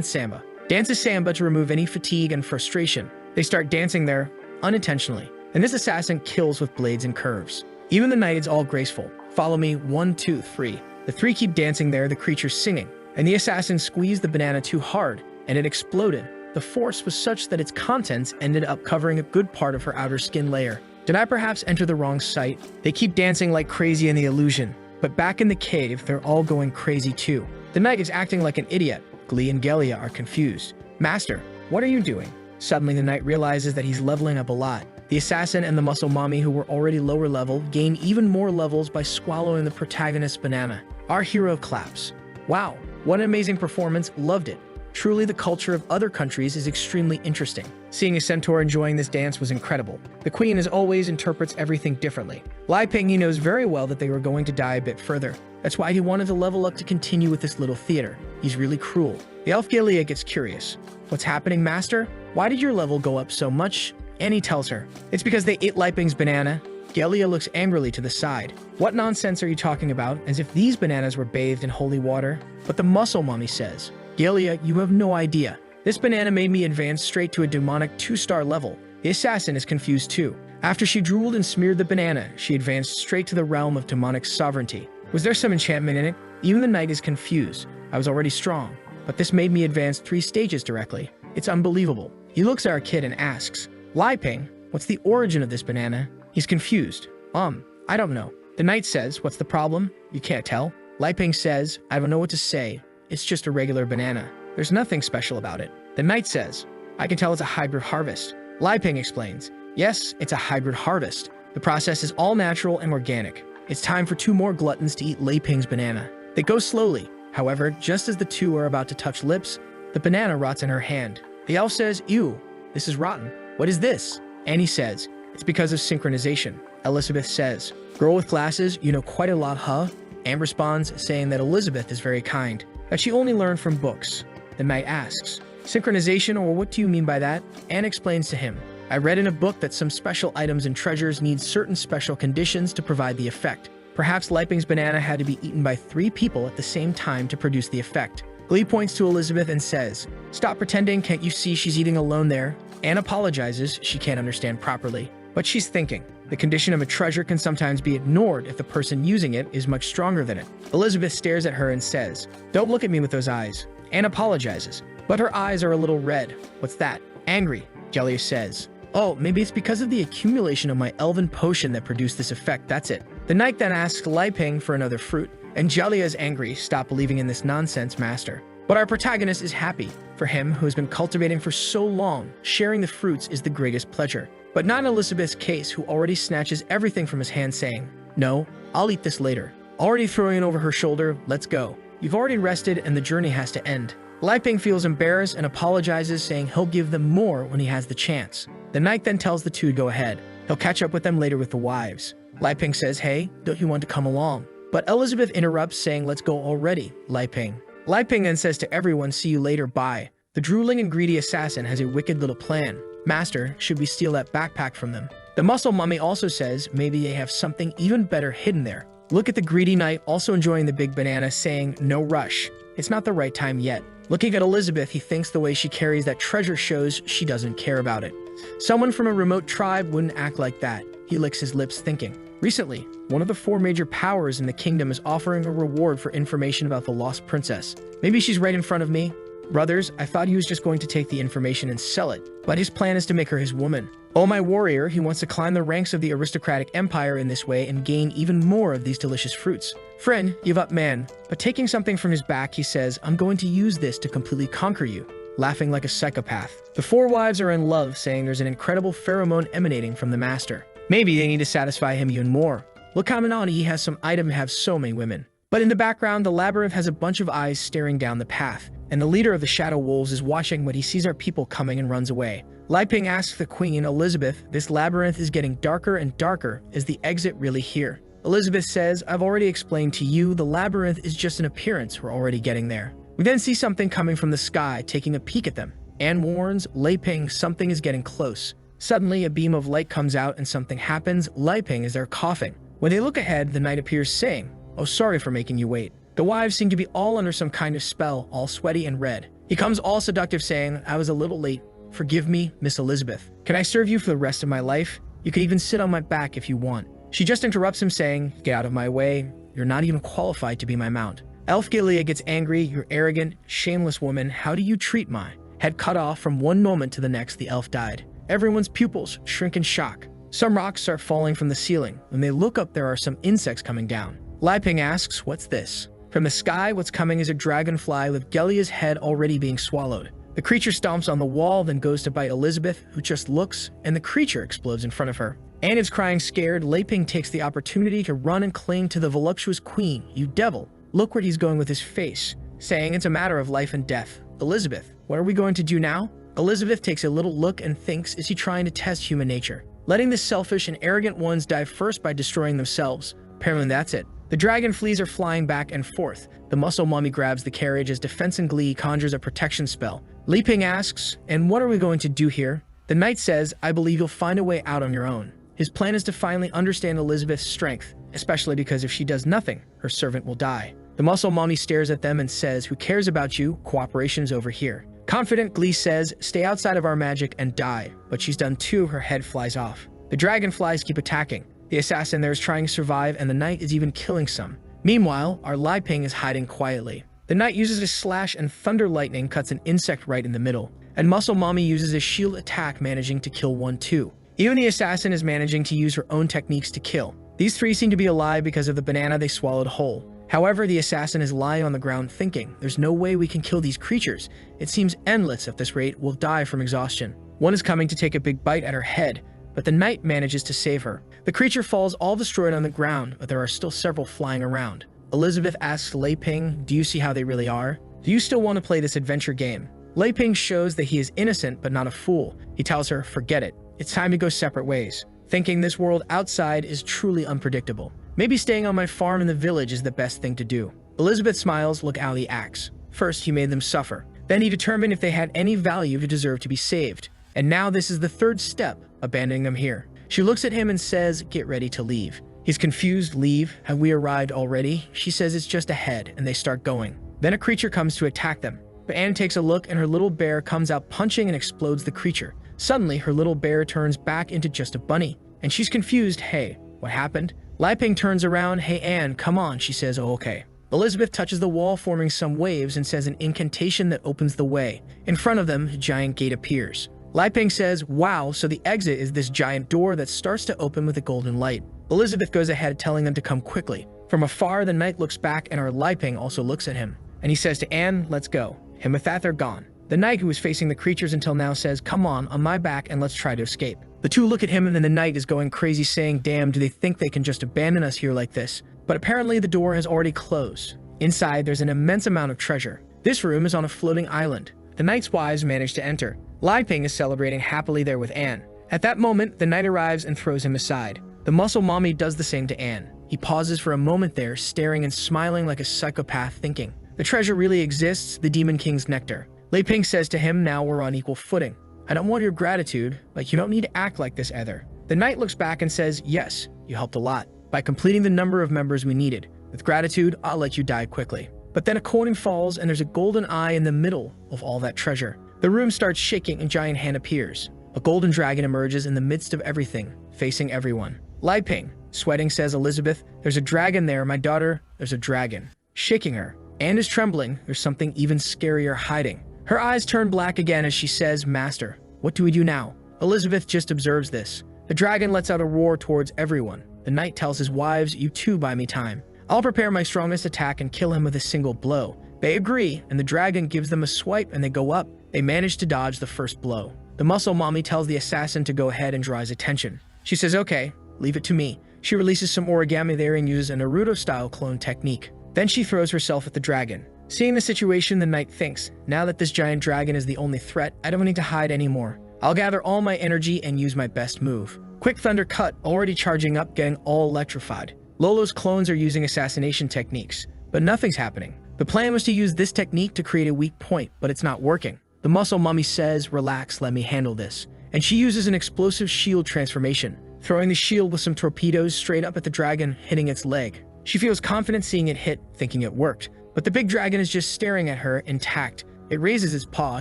samba. Dance is samba to remove any fatigue and frustration. They start dancing there, unintentionally, and this assassin kills with blades and curves. Even the knight is all graceful. Follow me, 1, 2, 3. The three keep dancing there, the creatures singing, and the assassin squeezed the banana too hard, and it exploded. The force was such that its contents ended up covering a good part of her outer skin layer. Did I perhaps enter the wrong site? They keep dancing like crazy in the illusion, but back in the cave, they're all going crazy too. The knight is acting like an idiot. Glee and Gilia are confused. Master, what are you doing? Suddenly, the knight realizes that he's leveling up a lot. The assassin and the muscle mommy, who were already lower level, gain even more levels by swallowing the protagonist's banana. Our hero claps. Wow, what an amazing performance, loved it. Truly, the culture of other countries is extremely interesting. Seeing a centaur enjoying this dance was incredible. The queen, as always, interprets everything differently. Lai Ping, he knows very well that they were going to die a bit further. That's why he wanted to level up to continue with this little theater. He's really cruel. The elf Yahello gets curious. What's happening, master? Why did your level go up so much? Annie tells her. It's because they ate Lai Ping's banana. Yahello looks angrily to the side. What nonsense are you talking about? As if these bananas were bathed in holy water? But the muscle mommy says, Yahello, you have no idea. This banana made me advance straight to a demonic 2-star level. The assassin is confused too. After she drooled and smeared the banana, she advanced straight to the realm of demonic sovereignty. Was there some enchantment in it? Even the knight is confused. I was already strong, but this made me advance 3 stages directly. It's unbelievable. He looks at our kid and asks, Lai Ping, what's the origin of this banana? He's confused. I don't know. The knight says, what's the problem? You can't tell. Lai Ping says, I don't know what to say. It's just a regular banana. There's nothing special about it. The knight says, I can tell it's a hybrid harvest. Lai Ping explains, yes, it's a hybrid harvest. The process is all natural and organic. It's time for 2 more gluttons to eat Lai Ping's banana. They go slowly. However, just as the 2 are about to touch lips, the banana rots in her hand. The elf says, ew, this is rotten. What is this? Annie says, it's because of synchronization. Elizabeth says, girl with glasses, you know quite a lot, huh? Anne responds, saying that Elizabeth is very kind, that she only learned from books. The knight asks, synchronization, or what do you mean by that? Anne explains to him, I read in a book that some special items and treasures need certain special conditions to provide the effect. Perhaps Lai Ping's banana had to be eaten by 3 people at the same time to produce the effect. Glee points to Elizabeth and says, stop pretending, can't you see she's eating alone there? Anne apologizes, she can't understand properly. But she's thinking, the condition of a treasure can sometimes be ignored if the person using it is much stronger than it. Elizabeth stares at her and says, don't look at me with those eyes. Anne apologizes, but her eyes are a little red. What's that? Angry, Yahello says. Oh, maybe it's because of the accumulation of my elven potion that produced this effect, that's it. The knight then asks Lai Ping for another fruit, and Yahello is angry, stop believing in this nonsense, master. But our protagonist is happy. For him, who has been cultivating for so long, sharing the fruits is the greatest pleasure. But not in Elizabeth's case, who already snatches everything from his hand saying, no, I'll eat this later. Already throwing it over her shoulder, let's go. You've already rested and the journey has to end. Lai Ping feels embarrassed and apologizes, saying he'll give them more when he has the chance. The knight then tells the 2 to go ahead. He'll catch up with them later with the wives. Lai Ping says, hey, don't you want to come along? But Elizabeth interrupts, saying, let's go already, Lai Ping. Lai Ping then says to everyone, see you later, bye. The drooling and greedy assassin has a wicked little plan. Master, should we steal that backpack from them? The muscle mummy also says maybe they have something even better hidden there. Look at the greedy knight also enjoying the big banana, saying, no rush. It's not the right time yet. Looking at Elizabeth, he thinks the way she carries that treasure shows she doesn't care about it. Someone from a remote tribe wouldn't act like that. He licks his lips thinking. Recently, one of the 4 major powers in the kingdom is offering a reward for information about the lost princess. Maybe she's right in front of me. Brothers, I thought he was just going to take the information and sell it, but his plan is to make her his woman. Oh, my warrior, he wants to climb the ranks of the aristocratic empire in this way and gain even more of these delicious fruits. Friend, give up, man. But taking something from his back, he says, I'm going to use this to completely conquer you, laughing like a psychopath. The 4 wives are in love, saying there's an incredible pheromone emanating from the master. Maybe they need to satisfy him even more. Look how Manani he has some item to have so many women. But in the background, the labyrinth has a bunch of eyes staring down the path, and the leader of the Shadow Wolves is watching when he sees our people coming and runs away. Lai Ping asks the Queen, Elizabeth, this labyrinth is getting darker and darker. Is the exit really here? Elizabeth says, I've already explained to you, the labyrinth is just an appearance, we're already getting there. We then see something coming from the sky, taking a peek at them. Anne warns Lai Ping something is getting close. Suddenly, a beam of light comes out and something happens. Lai Ping is there coughing. When they look ahead, the knight appears saying, oh, sorry for making you wait. The wives seem to be all under some kind of spell, all sweaty and red. He comes all seductive saying, I was a little late. Forgive me, Miss Elizabeth. Can I serve you for the rest of my life? You could even sit on my back if you want. She just interrupts him saying, get out of my way. You're not even qualified to be my mount. Elf Gilead gets angry. You're arrogant, shameless woman. How do you treat my head cut off? From one moment to the next, the elf died. Everyone's pupils shrink in shock. Some rocks start falling from the ceiling. When they look up, there are some insects coming down. Lai Ping asks, what's this? From the sky, what's coming is a dragonfly with Gelia's head already being swallowed. The creature stomps on the wall, then goes to bite Elizabeth, who just looks, and the creature explodes in front of her. Anne is crying scared. Lei Ping takes the opportunity to run and cling to the voluptuous queen. "You devil, look where he's going with his face," saying it's a matter of life and death. "Elizabeth, what are we going to do now?" Elizabeth takes a little look and thinks, is he trying to test human nature? Letting the selfish and arrogant ones die first by destroying themselves. Apparently that's it. The dragon fleas are flying back and forth. The muscle mommy grabs the carriage as Defense and Glee conjures a protection spell. Lei Ping asks, "And what are we going to do here?" The knight says, "I believe you'll find a way out on your own." His plan is to finally understand Elizabeth's strength, especially because if she does nothing, her servant will die. The muscle mommy stares at them and says, "Who cares about you? Cooperation's over here." Confident, Glee says, "Stay outside of our magic and die," but she's done too. Her head flies off. The dragonflies keep attacking. The assassin there is trying to survive, and the knight is even killing some. Meanwhile, our Lei Ping is hiding quietly. The knight uses a slash and thunder lightning cuts an insect right in the middle, and muscle mommy uses a shield attack, managing to kill one too. Even the assassin is managing to use her own techniques to kill. These three seem to be alive because of the banana they swallowed whole. However, the assassin is lying on the ground thinking, "There's no way we can kill these creatures. It seems endless. At this rate, we'll die from exhaustion." One is coming to take a big bite at her head, but the knight manages to save her. The creature falls all destroyed on the ground, but there are still several flying around. Elizabeth asks Lei Ping, "Do you see how they really are? Do you still want to play this adventure game?" Lei Ping shows that he is innocent but not a fool. He tells her, "Forget it. It's time to go separate ways," thinking this world outside is truly unpredictable. "Maybe staying on my farm in the village is the best thing to do." Elizabeth smiles. "Look how he acts. First, he made them suffer. Then he determined if they had any value to deserve to be saved. And now this is the third step, abandoning them here." She looks at him and says, "Get ready to leave." He's confused. "Leave? Have we arrived already?" She says it's just ahead, and they start going. Then a creature comes to attack them. But Anne takes a look, and her little bear comes out punching and explodes the creature. Suddenly, her little bear turns back into just a bunny, and she's confused. "Hey, what happened?" Lei Ping turns around. "Hey, Anne, come on," she says. "Oh, okay." Elizabeth touches the wall, forming some waves, and says an incantation that opens the way. In front of them, a giant gate appears. Lei Ping says, "Wow, so the exit is this giant door that starts to open with a golden light." Elizabeth goes ahead, telling them to come quickly. From afar, the knight looks back, and our Lei Ping also looks at him. And he says to Anne, "Let's go." And with that, they're gone. The knight, who was facing the creatures until now, says, "Come on my back, and let's try to escape." The two look at him, and then the knight is going crazy, saying, "Damn, do they think they can just abandon us here like this?" But apparently the door has already closed. Inside, there's an immense amount of treasure. This room is on a floating island. The knight's wives manage to enter. Lei Ping is celebrating happily there with Anne. At that moment, the knight arrives and throws him aside. The muscle mommy does the same to Anne. He pauses for a moment there, staring and smiling like a psychopath, thinking, the treasure really exists, the Demon King's nectar. Lei Ping says to him, "Now we're on equal footing. I don't want your gratitude, but you don't need to act like this either." The knight looks back and says, "Yes, you helped a lot, by completing the number of members we needed. With gratitude, I'll let you die quickly." But then a coin falls, and there's a golden eye in the middle of all that treasure. The room starts shaking, and a giant hand appears. A golden dragon emerges in the midst of everything, facing everyone. Lei Ping, sweating, says, "Elizabeth, there's a dragon there, my daughter, there's a dragon." Shaking her. Anne is trembling. There's something even scarier hiding. Her eyes turn black again as she says, "Master, what do we do now?" Elizabeth just observes this. The dragon lets out a roar towards everyone. The knight tells his wives, "You too buy me time. I'll prepare my strongest attack and kill him with a single blow." They agree, and the dragon gives them a swipe, and they go up. They manage to dodge the first blow. The muscle mommy tells the assassin to go ahead and draw his attention. She says, "Okay, leave it to me." She releases some origami there and uses a Naruto-style clone technique. Then she throws herself at the dragon. Seeing the situation, the knight thinks, now that this giant dragon is the only threat, I don't need to hide anymore. I'll gather all my energy and use my best move. Quick thunder cut, already charging up, getting all electrified. Lolo's clones are using assassination techniques, but nothing's happening. The plan was to use this technique to create a weak point, but it's not working. The muscle mummy says, "Relax, let me handle this." And she uses an explosive shield transformation, throwing the shield with some torpedoes straight up at the dragon, hitting its leg. She feels confident seeing it hit, thinking it worked. But the big dragon is just staring at her, intact. It raises its paw,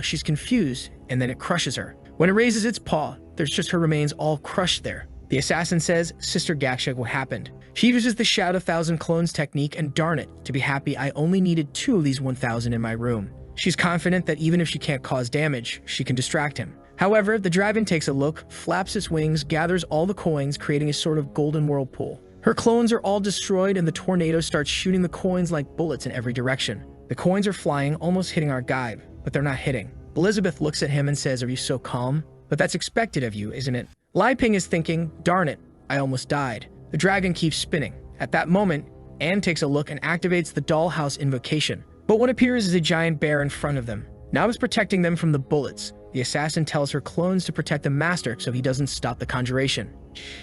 she's confused, and then it crushes her. When it raises its paw, there's just her remains all crushed there. The assassin says, "Sister Gakshak, what happened?" She uses the Shout 1,000 Clones technique, and darn it, to be happy, I only needed 2 of these 1,000 in my room. She's confident that even if she can't cause damage, she can distract him. However, the dragon takes a look, flaps its wings, gathers all the coins, creating a sort of golden whirlpool. Her clones are all destroyed, and the tornado starts shooting the coins like bullets in every direction. The coins are flying, almost hitting our guide, but they're not hitting. Elizabeth looks at him and says, "Are you so calm? But that's expected of you, isn't it?" Li Ping is thinking, "Darn it, I almost died." The dragon keeps spinning. At that moment, Anne takes a look and activates the dollhouse invocation. But what appears is a giant bear in front of them. Now it's protecting them from the bullets. The assassin tells her clones to protect the master so he doesn't stop the conjuration.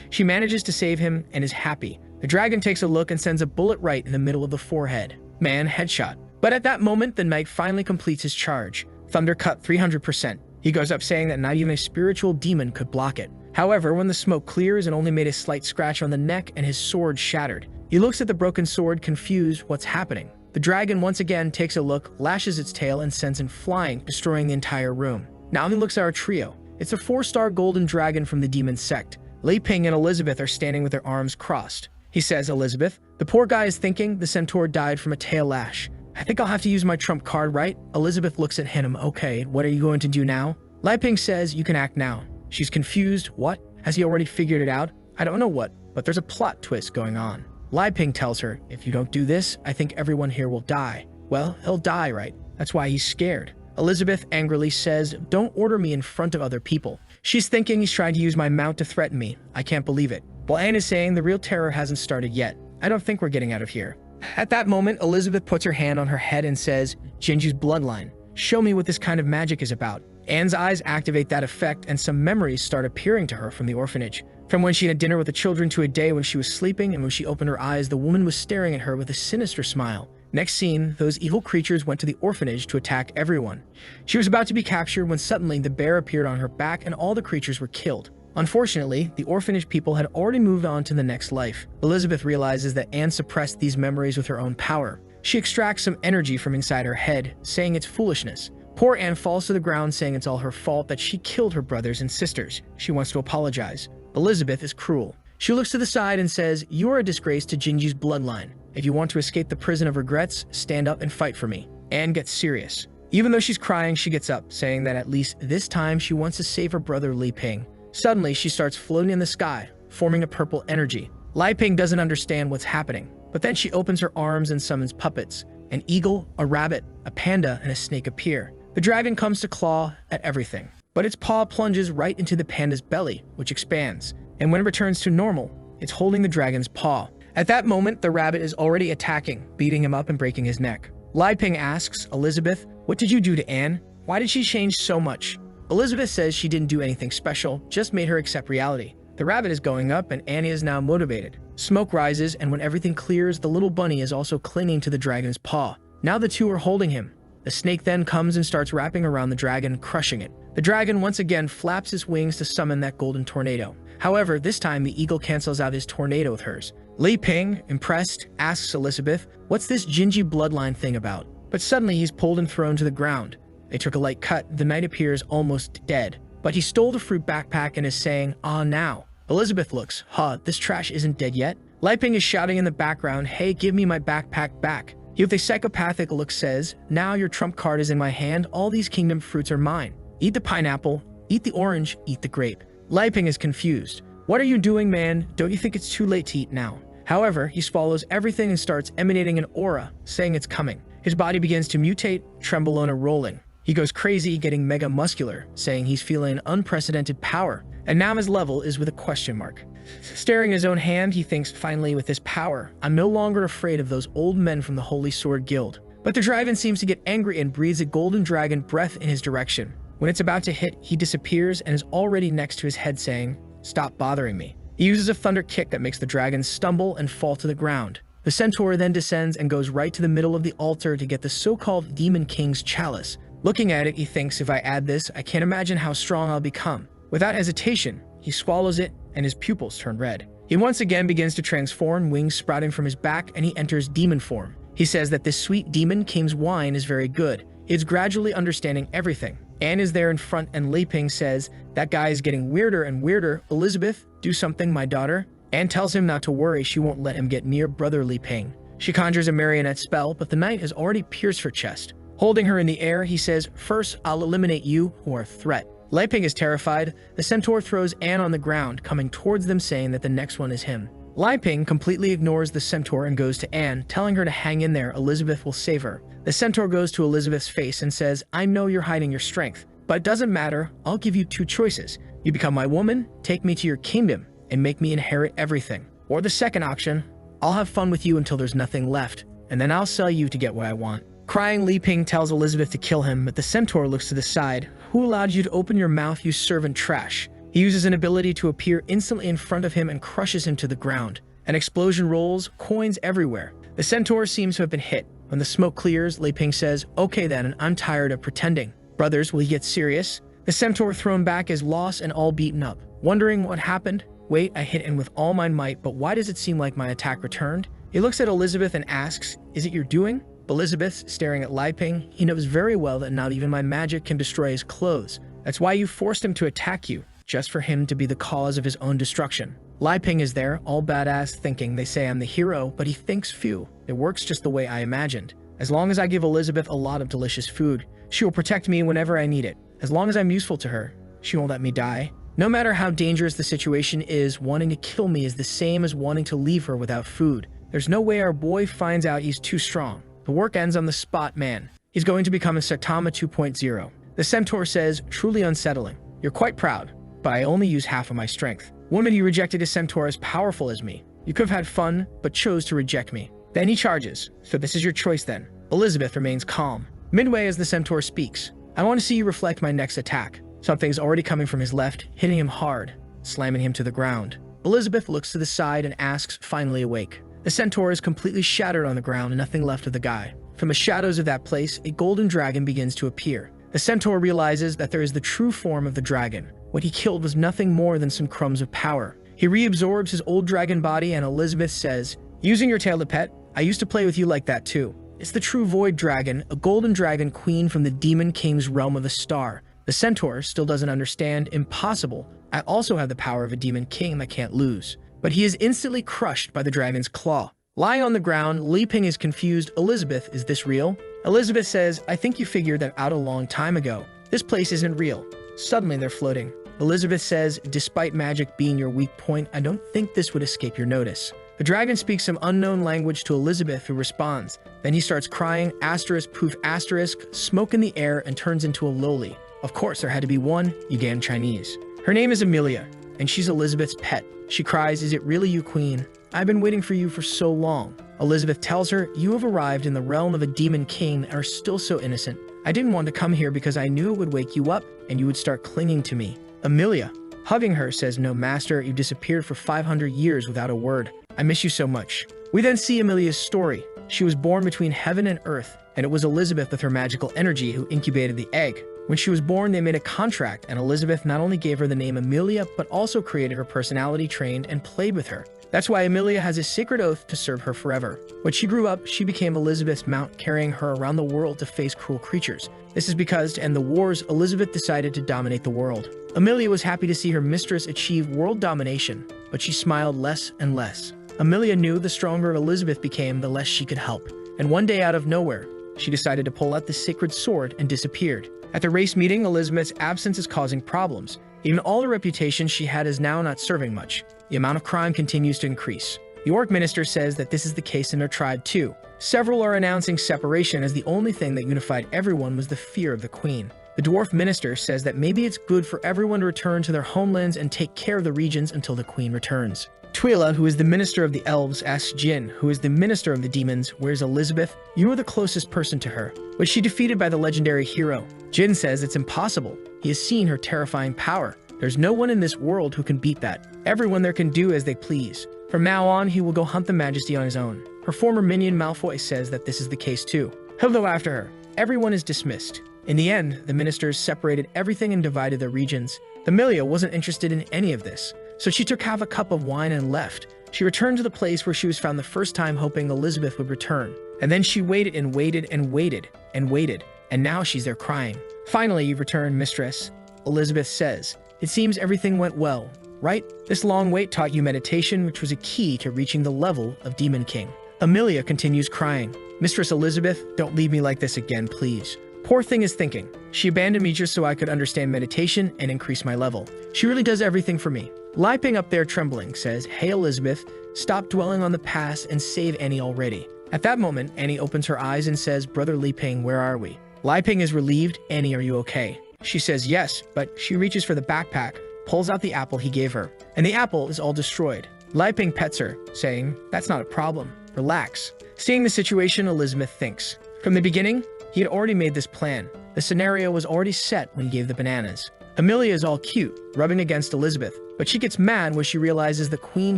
She manages to save him and is happy. The dragon takes a look and sends a bullet right in the middle of the forehead. Man, headshot. But at that moment, the knight finally completes his charge. Thunder cut 300%. He goes up saying that not even a spiritual demon could block it. However, when the smoke clears and only made a slight scratch on the neck and his sword shattered, he looks at the broken sword, confused what's happening. The dragon once again takes a look, lashes its tail, and sends him flying, destroying the entire room. Now he looks at our trio. It's a 4-star golden dragon from the demon sect. Li Ping and Elizabeth are standing with their arms crossed. He says, "Elizabeth, the poor guy is thinking the centaur died from a tail lash. I think I'll have to use my trump card, right?" Elizabeth looks at him. "Okay, what are you going to do now?" Li Ping says, "You can act now." She's confused. What? Has he already figured it out? I don't know what, but there's a plot twist going on. Li Ping tells her, "If you don't do this, I think everyone here will die." Well, he'll die, right? That's why he's scared. Elizabeth angrily says, "Don't order me in front of other people." She's thinking he's trying to use my mount to threaten me. I can't believe it. While Anne is saying the real terror hasn't started yet. I don't think we're getting out of here. At that moment, Elizabeth puts her hand on her head and says, "Jinju's bloodline. Show me what this kind of magic is about." Anne's eyes activate that effect and some memories start appearing to her from the orphanage. From when she had dinner with the children to a day when she was sleeping, and when she opened her eyes, the woman was staring at her with a sinister smile. Next scene, those evil creatures went to the orphanage to attack everyone. She was about to be captured when suddenly the bear appeared on her back and all the creatures were killed. Unfortunately, the orphanage people had already moved on to the next life. Elizabeth realizes that Anne suppressed these memories with her own power. She extracts some energy from inside her head, saying it's foolishness. Poor Anne falls to the ground saying it's all her fault that she killed her brothers and sisters. She wants to apologize. Elizabeth is cruel. She looks to the side and says, "You are a disgrace to Jinju's bloodline. If you want to escape the prison of regrets, stand up and fight for me." Anne gets serious. Even though she's crying, she gets up, saying that at least this time she wants to save her brother Li Ping. Suddenly, she starts floating in the sky, forming a purple energy. Li Ping doesn't understand what's happening, but then she opens her arms and summons puppets. An eagle, a rabbit, a panda, and a snake appear. The dragon comes to claw at everything, but its paw plunges right into the panda's belly, which expands, and when it returns to normal, it's holding the dragon's paw. At that moment, the rabbit is already attacking, beating him up and breaking his neck. Li Ping asks, "Elizabeth, what did you do to Anne? Why did she change so much?" Elizabeth says she didn't do anything special, just made her accept reality. The rabbit is going up and Annie is now motivated. Smoke rises, and when everything clears, the little bunny is also clinging to the dragon's paw. Now the two are holding him. The snake then comes and starts wrapping around the dragon, crushing it. The dragon once again flaps his wings to summon that golden tornado. However, this time the eagle cancels out his tornado with hers. Li Ping, impressed, asks Elizabeth, "What's this Jinju bloodline thing about?" But suddenly he's pulled and thrown to the ground. They took a light cut. The knight appears almost dead, but he stole the fruit backpack and is saying, "Ah, now." Elizabeth looks, this trash isn't dead yet." Li Ping is shouting in the background, "Hey, give me my backpack back." He with a psychopathic look says, "Now your trump card is in my hand, all these kingdom fruits are mine. Eat the pineapple, eat the orange, eat the grape." Li Ping is confused. "What are you doing, man? Don't you think it's too late to eat now?" However, he swallows everything and starts emanating an aura, saying it's coming. His body begins to mutate, tremble and rolling. He goes crazy, getting mega muscular, saying he's feeling unprecedented power, and now his level is with a question mark. Staring at his own hand, he thinks, "Finally, with this power, I'm no longer afraid of those old men from the Holy Sword Guild." But the dragon seems to get angry and breathes a golden dragon breath in his direction. When it's about to hit, he disappears and is already next to his head saying, "Stop bothering me." He uses a thunder kick that makes the dragon stumble and fall to the ground. The centaur then descends and goes right to the middle of the altar to get the so-called Demon King's chalice. Looking at it, he thinks, "If I add this, I can't imagine how strong I'll become." Without hesitation, he swallows it and his pupils turn red. He once again begins to transform, wings sprouting from his back, and he enters demon form. He says that this sweet demon king's wine is very good. It's gradually understanding everything. Anne is there in front and Li Ping says, "That guy is getting weirder and weirder. Elizabeth, do something, my daughter." Anne tells him not to worry, she won't let him get near brother Li Ping. She conjures a marionette spell, but the knight has already pierced her chest. Holding her in the air, he says, "First, I'll eliminate you who are a threat." Li Ping is terrified. The centaur throws Anne on the ground, coming towards them saying that the next one is him. Li Ping completely ignores the centaur and goes to Anne, telling her to hang in there, Elizabeth will save her. The centaur goes to Elizabeth's face and says, I know you're hiding your strength, but it doesn't matter, I'll give you two choices. You become my woman, take me to your kingdom, and make me inherit everything. Or the second option, I'll have fun with you until there's nothing left, and then I'll sell you to get what I want. Crying, Li Ping tells Elizabeth to kill him, but the centaur looks to the side. Who allowed you to open your mouth, you servant trash? He uses an ability to appear instantly in front of him and crushes him to the ground. An explosion rolls, coins everywhere. The centaur seems to have been hit. When the smoke clears, Li Ping says, okay then, I'm tired of pretending. Brothers, will you get serious? The centaur thrown back is lost and all beaten up. Wondering what happened? Wait, I hit him with all my might, but why does it seem like my attack returned? He looks at Elizabeth and asks, is it your doing? Elizabeth, staring at Li Ping, he knows very well that not even my magic can destroy his clothes. That's why you forced him to attack you, just for him to be the cause of his own destruction. Li Ping is there, all badass, thinking they say I'm the hero, but he thinks few. It works just the way I imagined. As long as I give Elizabeth a lot of delicious food, she will protect me whenever I need it. As long as I'm useful to her, she won't let me die. No matter how dangerous the situation is, wanting to kill me is the same as wanting to leave her without food. There's no way our boy finds out he's too strong. The work ends on the spot, man. He's going to become a Saitama 2.0. The centaur says, truly unsettling. You're quite proud, but I only use half of my strength. Woman, you rejected a centaur as powerful as me. You could have had fun, but chose to reject me. Then he charges. So this is your choice then. Elizabeth remains calm. Midway as the centaur speaks, I want to see you reflect my next attack. Something's already coming from his left, hitting him hard, slamming him to the ground. Elizabeth looks to the side and asks, finally awake. The centaur is completely shattered on the ground and nothing left of the guy. From the shadows of that place, a golden dragon begins to appear. The centaur realizes that there is the true form of the dragon. What he killed was nothing more than some crumbs of power. He reabsorbs his old dragon body and Elizabeth says, using your tail to pet, I used to play with you like that too. It's the true void dragon, a golden dragon queen from the demon king's realm of the star. The centaur still doesn't understand. Impossible. I also have the power of a demon king that can't lose. But he is instantly crushed by the dragon's claw. Lying on the ground, Li Ping is confused. Elizabeth, is this real? Elizabeth says, I think you figured that out a long time ago. This place isn't real. Suddenly they're floating. Elizabeth says, despite magic being your weak point, I don't think this would escape your notice. The dragon speaks some unknown language to Elizabeth, who responds. Then he starts crying, asterisk, poof, asterisk, smoke in the air, and turns into a loli. Of course, there had to be one, Yugan Chinese. Her name is Amelia, and she's Elizabeth's pet. She cries, is it really you, queen? I've been waiting for you for so long. Elizabeth tells her, you have arrived in the realm of a demon king and are still so innocent. I didn't want to come here because I knew it would wake you up and you would start clinging to me. Amelia, hugging her, says, no, master, you disappeared for 500 years without a word. I miss you so much. We then see Amelia's story. She was born between heaven and earth, and it was Elizabeth with her magical energy who incubated the egg. When she was born, they made a contract, and Elizabeth not only gave her the name Amelia, but also created her personality, trained, and played with her. That's why Amelia has a sacred oath to serve her forever. When she grew up, she became Elizabeth's mount, carrying her around the world to face cruel creatures. This is because, to end the wars, Elizabeth decided to dominate the world. Amelia was happy to see her mistress achieve world domination, but she smiled less and less. Amelia knew the stronger Elizabeth became, the less she could help. And one day, out of nowhere, she decided to pull out the sacred sword and disappeared. At the race meeting, Elizabeth's absence is causing problems. Even all the reputation she had is now not serving much. The amount of crime continues to increase. The orc minister says that this is the case in their tribe too. Several are announcing separation, as the only thing that unified everyone was the fear of the queen. The dwarf minister says that maybe it's good for everyone to return to their homelands and take care of the regions until the queen returns. Twyla, who is the minister of the elves, asks Jin, who is the minister of the demons, where's Elizabeth? You are the closest person to her. Was she defeated by the legendary hero? Jin says it's impossible. He has seen her terrifying power. There's no one in this world who can beat that. Everyone there can do as they please. From now on, he will go hunt the majesty on his own. Her former minion Malfoy says that this is the case too. He'll go after her. Everyone is dismissed. In the end, the ministers separated everything and divided their regions. Amelia wasn't interested in any of this, so she took half a cup of wine and left. She returned to the place where she was found the first time, hoping Elizabeth would return. And then she waited and waited and waited and waited, and now she's there crying. Finally, you've returned, mistress, Elizabeth says. It seems everything went well, right? This long wait taught you meditation, which was a key to reaching the level of Demon King. Amelia continues crying. Mistress Elizabeth, don't leave me like this again, please. Poor thing is thinking. She abandoned me just so I could understand meditation and increase my level. She really does everything for me. Li Ping up there trembling says, "Hey Elizabeth, stop dwelling on the past and save Annie already." At that moment, Annie opens her eyes and says, "Brother Li Ping, where are we?" Li Ping is relieved. "Annie, are you okay?" She says yes, but she reaches for the backpack, pulls out the apple he gave her, and the apple is all destroyed. Li Ping pets her, saying, "That's not a problem. Relax." Seeing the situation, Elizabeth thinks. From the beginning, he had already made this plan. The scenario was already set when he gave the bananas. Amelia is all cute, rubbing against Elizabeth, but she gets mad when she realizes the queen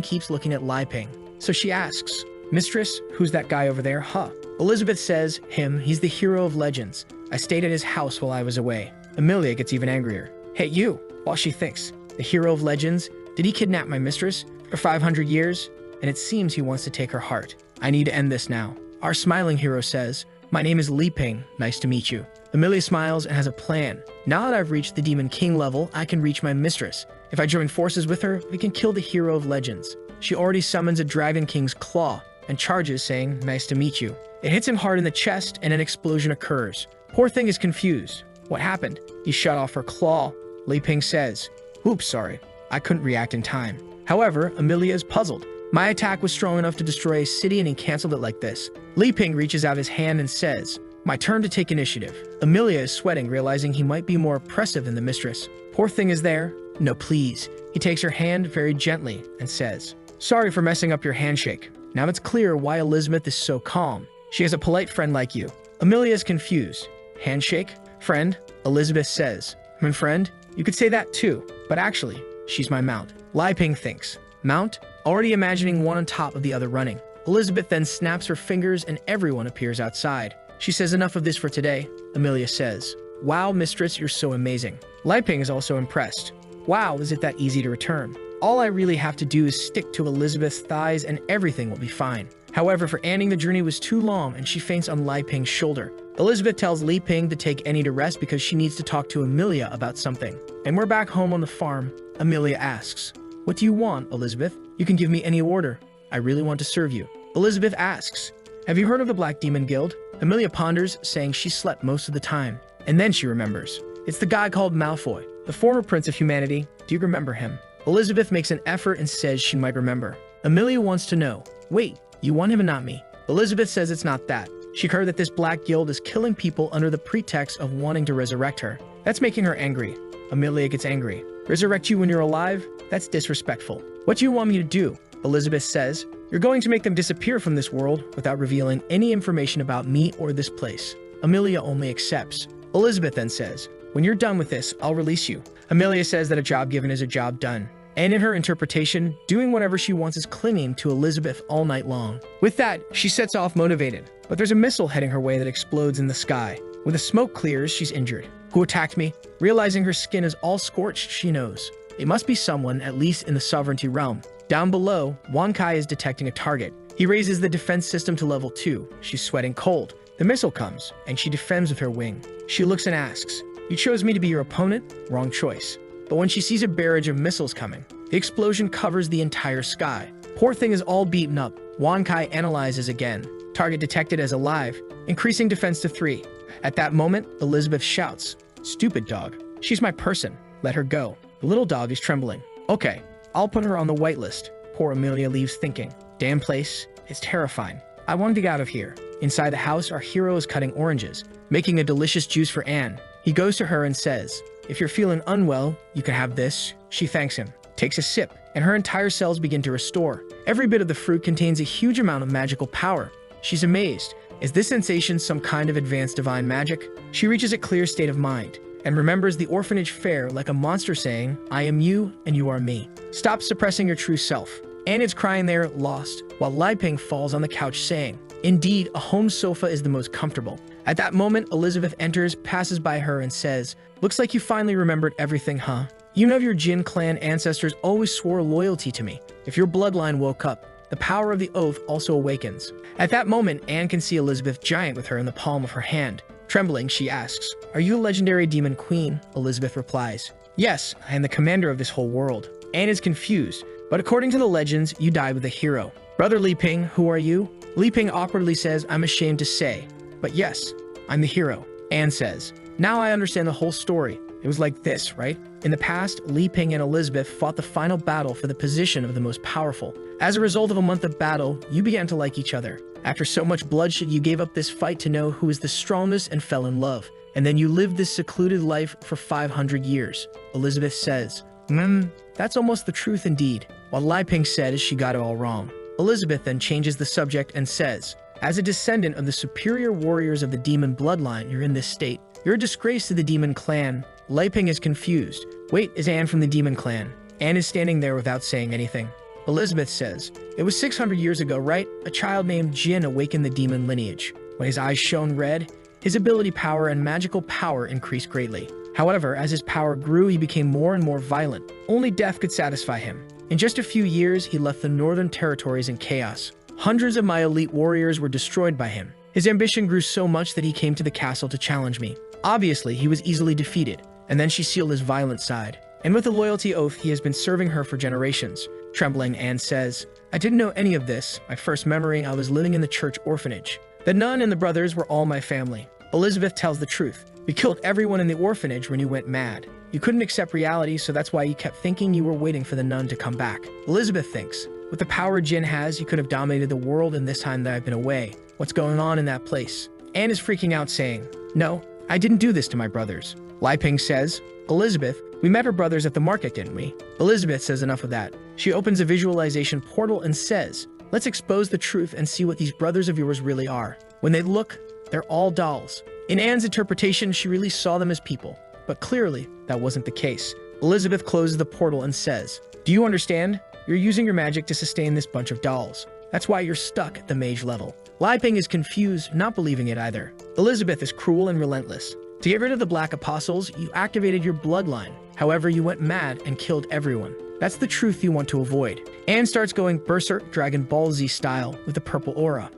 keeps looking at Li Ping. So she asks, "Mistress, who's that guy over there, huh?" Elizabeth says, "Him, he's the hero of legends. I stayed at his house while I was away." Amelia gets even angrier. "Hey, you!" While she thinks, "The hero of legends? Did he kidnap my mistress for 500 years? And it seems he wants to take her heart. I need to end this now." Our smiling hero says, "My name is Li Ping. Nice to meet you." Amelia smiles and has a plan. "Now that I've reached the Demon King level, I can reach my mistress. If I join forces with her, we can kill the hero of legends." She already summons a Dragon King's claw and charges, saying, "Nice to meet you." It hits him hard in the chest and an explosion occurs. Poor thing is confused. What happened? He shut off her claw. Li Ping says, "Oops, sorry. I couldn't react in time." However, Amelia is puzzled. "My attack was strong enough to destroy a city and he canceled it like this." Li Ping reaches out his hand and says, "My turn to take initiative." Amelia is sweating, realizing he might be more oppressive than the mistress. Poor thing is there. "No, please." He takes her hand very gently and says, "Sorry for messing up your handshake. Now it's clear why Elizabeth is so calm. She has a polite friend like you." Amelia is confused. "Handshake? Friend?" Elizabeth says, "Friend? You could say that too, but actually, she's my mount." Li Ping thinks, "Mount?" Already imagining one on top of the other running. Elizabeth then snaps her fingers and everyone appears outside. She says, "Enough of this for today." Amelia says, "Wow, mistress, you're so amazing." Li Ping is also impressed. "Wow, is it that easy to return? All I really have to do is stick to Elizabeth's thighs and everything will be fine." However, for Annie, the journey was too long and she faints on Li Ping's shoulder. Elizabeth tells Li Ping to take Annie to rest because she needs to talk to Amelia about something. And we're back home on the farm. Amelia asks, "What do you want, Elizabeth? You can give me any order. I really want to serve you." Elizabeth asks, "Have you heard of the Black Demon Guild?" Amelia ponders, saying she slept most of the time. And then she remembers. It's the guy called Malfoy, the former prince of humanity. Do you remember him? Elizabeth makes an effort and says she might remember. Amelia wants to know, "Wait, you want him and not me?" Elizabeth says it's not that. She heard that this black guild is killing people under the pretext of wanting to resurrect her. That's making her angry. Amelia gets angry. "Resurrect you when you're alive? That's disrespectful. What do you want me to do?" Elizabeth says, "You're going to make them disappear from this world without revealing any information about me or this place." Amelia only accepts. Elizabeth then says, "When you're done with this, I'll release you." Amelia says that a job given is a job done. And in her interpretation, doing whatever she wants is clinging to Elizabeth all night long. With that, she sets off motivated. But there's a missile heading her way that explodes in the sky. When the smoke clears, she's injured. Who attacked me? Realizing her skin is all scorched, she knows. It must be someone, at least in the sovereignty realm. Down below, Wankai is detecting a target. He raises the defense system to level 2. She's sweating cold. The missile comes, and she defends with her wing. She looks and asks, "You chose me to be your opponent? Wrong choice." But when she sees a barrage of missiles coming, the explosion covers the entire sky. Poor thing is all beaten up. Wankai analyzes again. Target detected as alive, increasing defense to 3. At that moment, Elizabeth shouts, "Stupid dog. She's my person. Let her go." The little dog is trembling. "Okay, I'll put her on the whitelist." Poor Amelia leaves thinking, "Damn place. It's terrifying. I wanted to get out of here." Inside the house, our hero is cutting oranges, making a delicious juice for Anne. He goes to her and says, "If you're feeling unwell, you can have this." She thanks him, takes a sip, and her entire cells begin to restore. Every bit of the fruit contains a huge amount of magical power. She's amazed. Is this sensation some kind of advanced divine magic? She reaches a clear state of mind and remembers the orphanage fair like a monster saying, "I am you and you are me. Stop suppressing your true self." Anne is crying there, lost, while Li Ping falls on the couch saying, "Indeed, a home sofa is the most comfortable." At that moment, Elizabeth enters, passes by her, and says, "Looks like you finally remembered everything, huh? You know your Jin clan ancestors always swore loyalty to me. If your bloodline woke up, the power of the oath also awakens." At that moment, Anne can see Elizabeth giant with her in the palm of her hand. Trembling, she asks, "Are you a legendary demon queen?" Elizabeth replies, "Yes, I am the commander of this whole world." Anne is confused, but according to the legends, you died with a hero. "Brother Li Ping, who are you?" Li Ping awkwardly says, "I'm ashamed to say. But yes, I'm the hero." Anne says, "Now I understand the whole story. It was like this, right? In the past, Li Ping and Elizabeth fought the final battle for the position of the most powerful. As a result of a month of battle, you began to like each other. After so much bloodshed, you gave up this fight to know who is the strongest and fell in love. And then you lived this secluded life for 500 years. Elizabeth says, that's almost the truth indeed. What Li Ping said is she got it all wrong. Elizabeth then changes the subject and says, as a descendant of the superior warriors of the demon bloodline, you're in this state. You're a disgrace to the demon clan. Li Ping is confused. Wait, is Anne from the demon clan? Anne is standing there without saying anything. Elizabeth says, it was 600 years ago, right? A child named Jin awakened the demon lineage. When his eyes shone red, his ability power and magical power increased greatly. However, as his power grew, he became more and more violent. Only death could satisfy him. In just a few years, he left the northern territories in chaos. Hundreds of my elite warriors were destroyed by him. His ambition grew so much that he came to the castle to challenge me. Obviously, he was easily defeated, and then she sealed his violent side. And with a loyalty oath, he has been serving her for generations. Trembling, Anne says, I didn't know any of this. My first memory, I was living in the church orphanage. The nun and the brothers were all my family. Elizabeth tells the truth. You killed everyone in the orphanage when you went mad. You couldn't accept reality, so that's why you kept thinking you were waiting for the nun to come back. Elizabeth thinks, with the power Jin has, you could have dominated the world in this time that I've been away. What's going on in that place? Anne is freaking out, saying, no, I didn't do this to my brothers. Li Ping says, Elizabeth, we met her brothers at the market, didn't we? Elizabeth says enough of that. She opens a visualization portal and says, let's expose the truth and see what these brothers of yours really are. When they look, they're all dolls. In Anne's interpretation, she really saw them as people. But clearly, that wasn't the case. Elizabeth closes the portal and says, do you understand? You're using your magic to sustain this bunch of dolls. That's why you're stuck at the mage level. Li Ping is confused, not believing it either. Elizabeth is cruel and relentless. To get rid of the Black Apostles, you activated your bloodline. However, you went mad and killed everyone. That's the truth you want to avoid. Anne starts going berserk Dragon Ball Z style with the purple aura.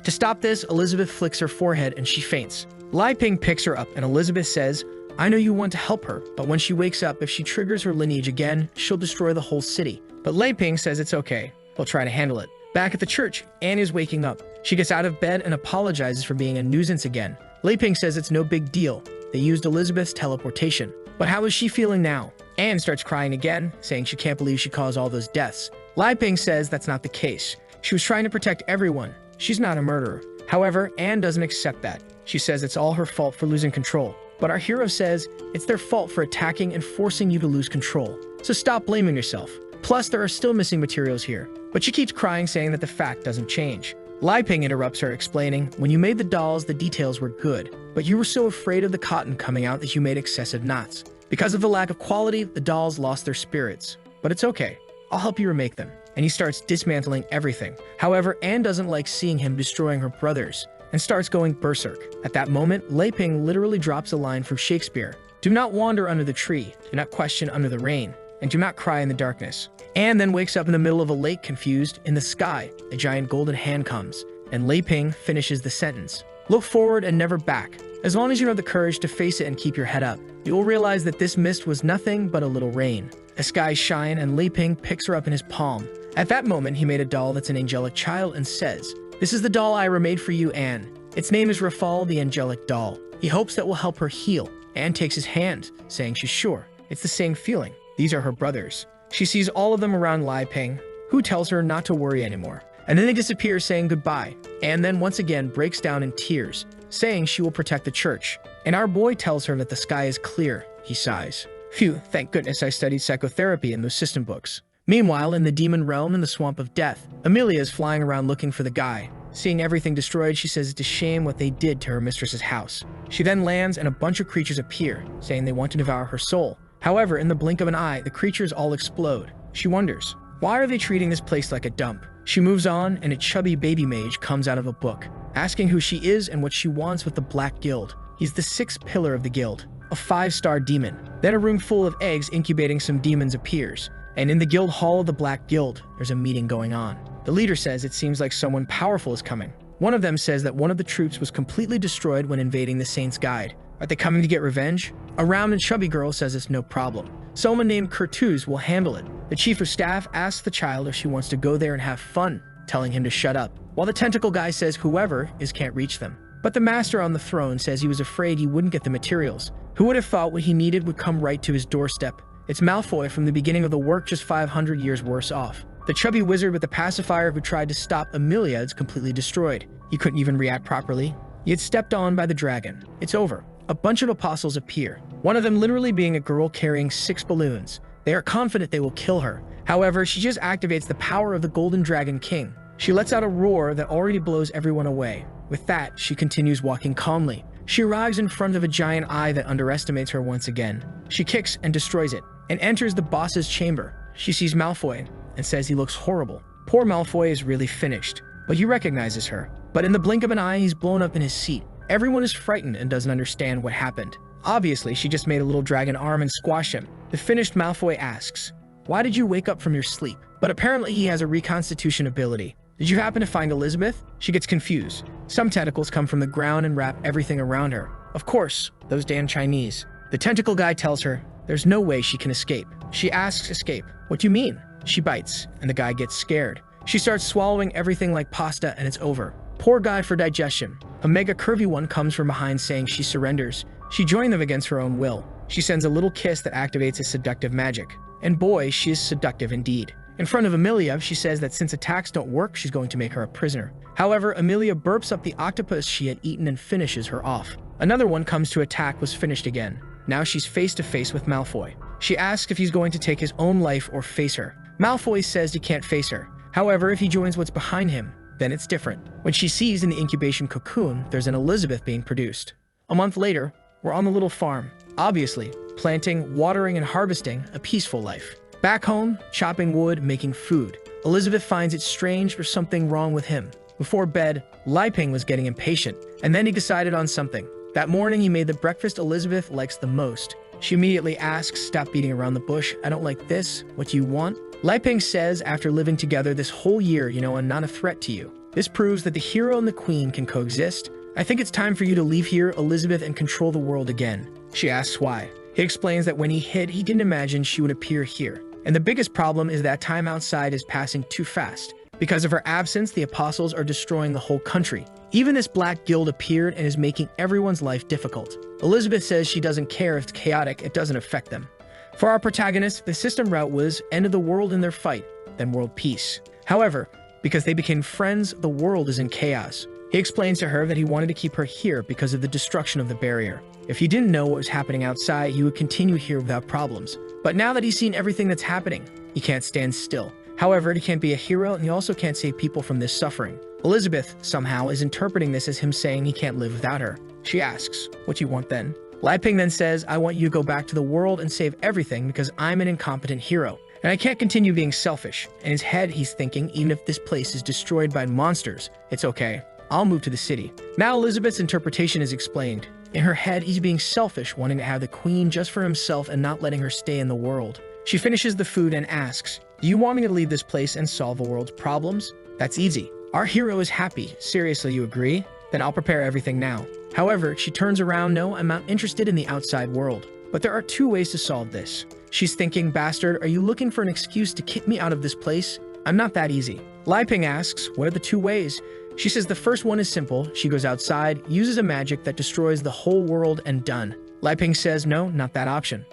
To stop this, Elizabeth flicks her forehead and she faints. Li Ping picks her up and Elizabeth says, I know you want to help her, but when she wakes up, if she triggers her lineage again, she'll destroy the whole city. But Li Ping says it's okay. He'll try to handle it. Back at the church, Anne is waking up. She gets out of bed and apologizes for being a nuisance again. Li Ping says it's no big deal. They used Elizabeth's teleportation. But how is she feeling now? Anne starts crying again, saying she can't believe she caused all those deaths. Li Ping says that's not the case. She was trying to protect everyone. She's not a murderer. However, Anne doesn't accept that. She says it's all her fault for losing control. But our hero says it's their fault for attacking and forcing you to lose control. So stop blaming yourself. Plus, there are still missing materials here. But she keeps crying, saying that the fact doesn't change. Li Ping interrupts her, explaining, when you made the dolls, the details were good, but you were so afraid of the cotton coming out that you made excessive knots. Because of the lack of quality, the dolls lost their spirits. But it's okay. I'll help you remake them. And he starts dismantling everything. However, Anne doesn't like seeing him destroying her brothers and starts going berserk. At that moment, Li Ping literally drops a line from Shakespeare. Do not wander under the tree, do not question under the rain, and do not cry in the darkness. Anne then wakes up in the middle of a lake confused. In the sky, a giant golden hand comes, and Li Ping finishes the sentence. Look forward and never back. As long as you have the courage to face it and keep your head up, you will realize that this mist was nothing but a little rain. The skies shine and Li Ping picks her up in his palm. At that moment, he made a doll that's an angelic child and says, this is the doll I made for you, Anne. Its name is Rafal, the angelic doll. He hopes that will help her heal. Anne takes his hand, saying she's sure. It's the same feeling. These are her brothers. She sees all of them around Li Ping, who tells her not to worry anymore. And then they disappear, saying goodbye. Anne then once again breaks down in tears, saying she will protect the church. And our boy tells her that the sky is clear. He sighs. Phew, thank goodness I studied psychotherapy in those system books. Meanwhile, in the demon realm in the Swamp of Death, Amelia is flying around looking for the guy. Seeing everything destroyed, she says it's a shame what they did to her mistress's house. She then lands and a bunch of creatures appear, saying they want to devour her soul. However, in the blink of an eye, the creatures all explode. She wonders, why are they treating this place like a dump? She moves on, and a chubby baby mage comes out of a book, asking who she is and what she wants with the Black Guild. He's the sixth pillar of the guild, a 5-star demon. Then a room full of eggs incubating some demons appears, and in the guild hall of the Black Guild, there's a meeting going on. The leader says it seems like someone powerful is coming. One of them says that one of the troops was completely destroyed when invading the Saint's Guide. Are they coming to get revenge? A round and chubby girl says it's no problem. Someone named Kurtuz will handle it. The chief of staff asks the child if she wants to go there and have fun, telling him to shut up, while the tentacle guy says whoever is can't reach them. But the master on the throne says he was afraid he wouldn't get the materials, Who would have thought what he needed would come right to his doorstep? It's Malfoy from the beginning of the work, just 500 years worse off. The chubby wizard with the pacifier who tried to stop Amelia is completely destroyed. He couldn't even react properly. He had stepped on by the dragon. It's over. A bunch of apostles appear, one of them literally being a girl carrying 6 balloons. They are confident they will kill her. However, she just activates the power of the Golden Dragon King. She lets out a roar that already blows everyone away. With that, she continues walking calmly. She arrives in front of a giant eye that underestimates her once again. She kicks and destroys it, and enters the boss's chamber. She sees Malfoy and says he looks horrible. Poor Malfoy is really finished, but he recognizes her. But in the blink of an eye, he's blown up in his seat. Everyone is frightened and doesn't understand what happened. Obviously, she just made a little dragon arm and squashed him. The finished Malfoy asks, "Why did you wake up from your sleep?" But apparently he has a reconstitution ability. Did you happen to find Elizabeth? She gets confused. Some tentacles come from the ground and wrap everything around her. Of course, those damn Chinese. The tentacle guy tells her there's no way she can escape. She asks escape. What do you mean? She bites, and the guy gets scared. She starts swallowing everything like pasta, and it's over. Poor guy for digestion. A mega curvy one comes from behind saying she surrenders. She joined them against her own will. She sends a little kiss that activates his seductive magic. And boy, she is seductive indeed. In front of Amelia, she says that since attacks don't work, she's going to make her a prisoner. However, Amelia burps up the octopus she had eaten and finishes her off. Another one comes to attack, was finished again. Now she's face to face with Malfoy. She asks if he's going to take his own life or face her. Malfoy says he can't face her. However, if he joins what's behind him, then it's different. When she sees in the incubation cocoon, there's an Elizabeth being produced. A month later, we're on the little farm. Obviously, planting, watering, and harvesting a peaceful life. Back home, chopping wood, making food. Elizabeth finds it strange there's something wrong with him. Before bed, Li Ping was getting impatient, and then he decided on something. That morning, he made the breakfast Elizabeth likes the most. She immediately asks, "Stop beating around the bush. I don't like this. What do you want?" Li Ping says, "After living together this whole year, I'm not a threat to you. This proves that the hero and the queen can coexist. I think it's time for you to leave here, Elizabeth, and control the world again." She asks why. He explains that when he hid, he didn't imagine she would appear here. And the biggest problem is that time outside is passing too fast. Because of her absence, the apostles are destroying the whole country. Even this black guild appeared and is making everyone's life difficult. Elizabeth says she doesn't care if it's chaotic, it doesn't affect them. For our protagonist, the system route was end of the world in their fight, then world peace. However, because they became friends, the world is in chaos. He explains to her that he wanted to keep her here because of the destruction of the barrier. If he didn't know what was happening outside, he would continue here without problems. But now that he's seen everything that's happening, he can't stand still. However, he can't be a hero, and he also can't save people from this suffering. Elizabeth, somehow, is interpreting this as him saying he can't live without her. She asks, "What do you want then?" Li Ping then says, "I want you to go back to the world and save everything because I'm an incompetent hero. And I can't continue being selfish." In his head, he's thinking, even if this place is destroyed by monsters, it's okay. I'll move to the city. Now Elizabeth's interpretation is explained. In her head, he's being selfish, wanting to have the queen just for himself and not letting her stay in the world. She finishes the food and asks, "Do you want me to leave this place and solve the world's problems?" That's easy. Our hero is happy. Seriously, you agree? Then I'll prepare everything now. However, she turns around, "No, I'm not interested in the outside world." But there are 2 ways to solve this. She's thinking, "Bastard, are you looking for an excuse to kick me out of this place? I'm not that easy." Li Ping asks, "What are the 2 ways?" She says the first one is simple. She goes outside, uses a magic that destroys the whole world, and done. Li Ping says, "No, not that option."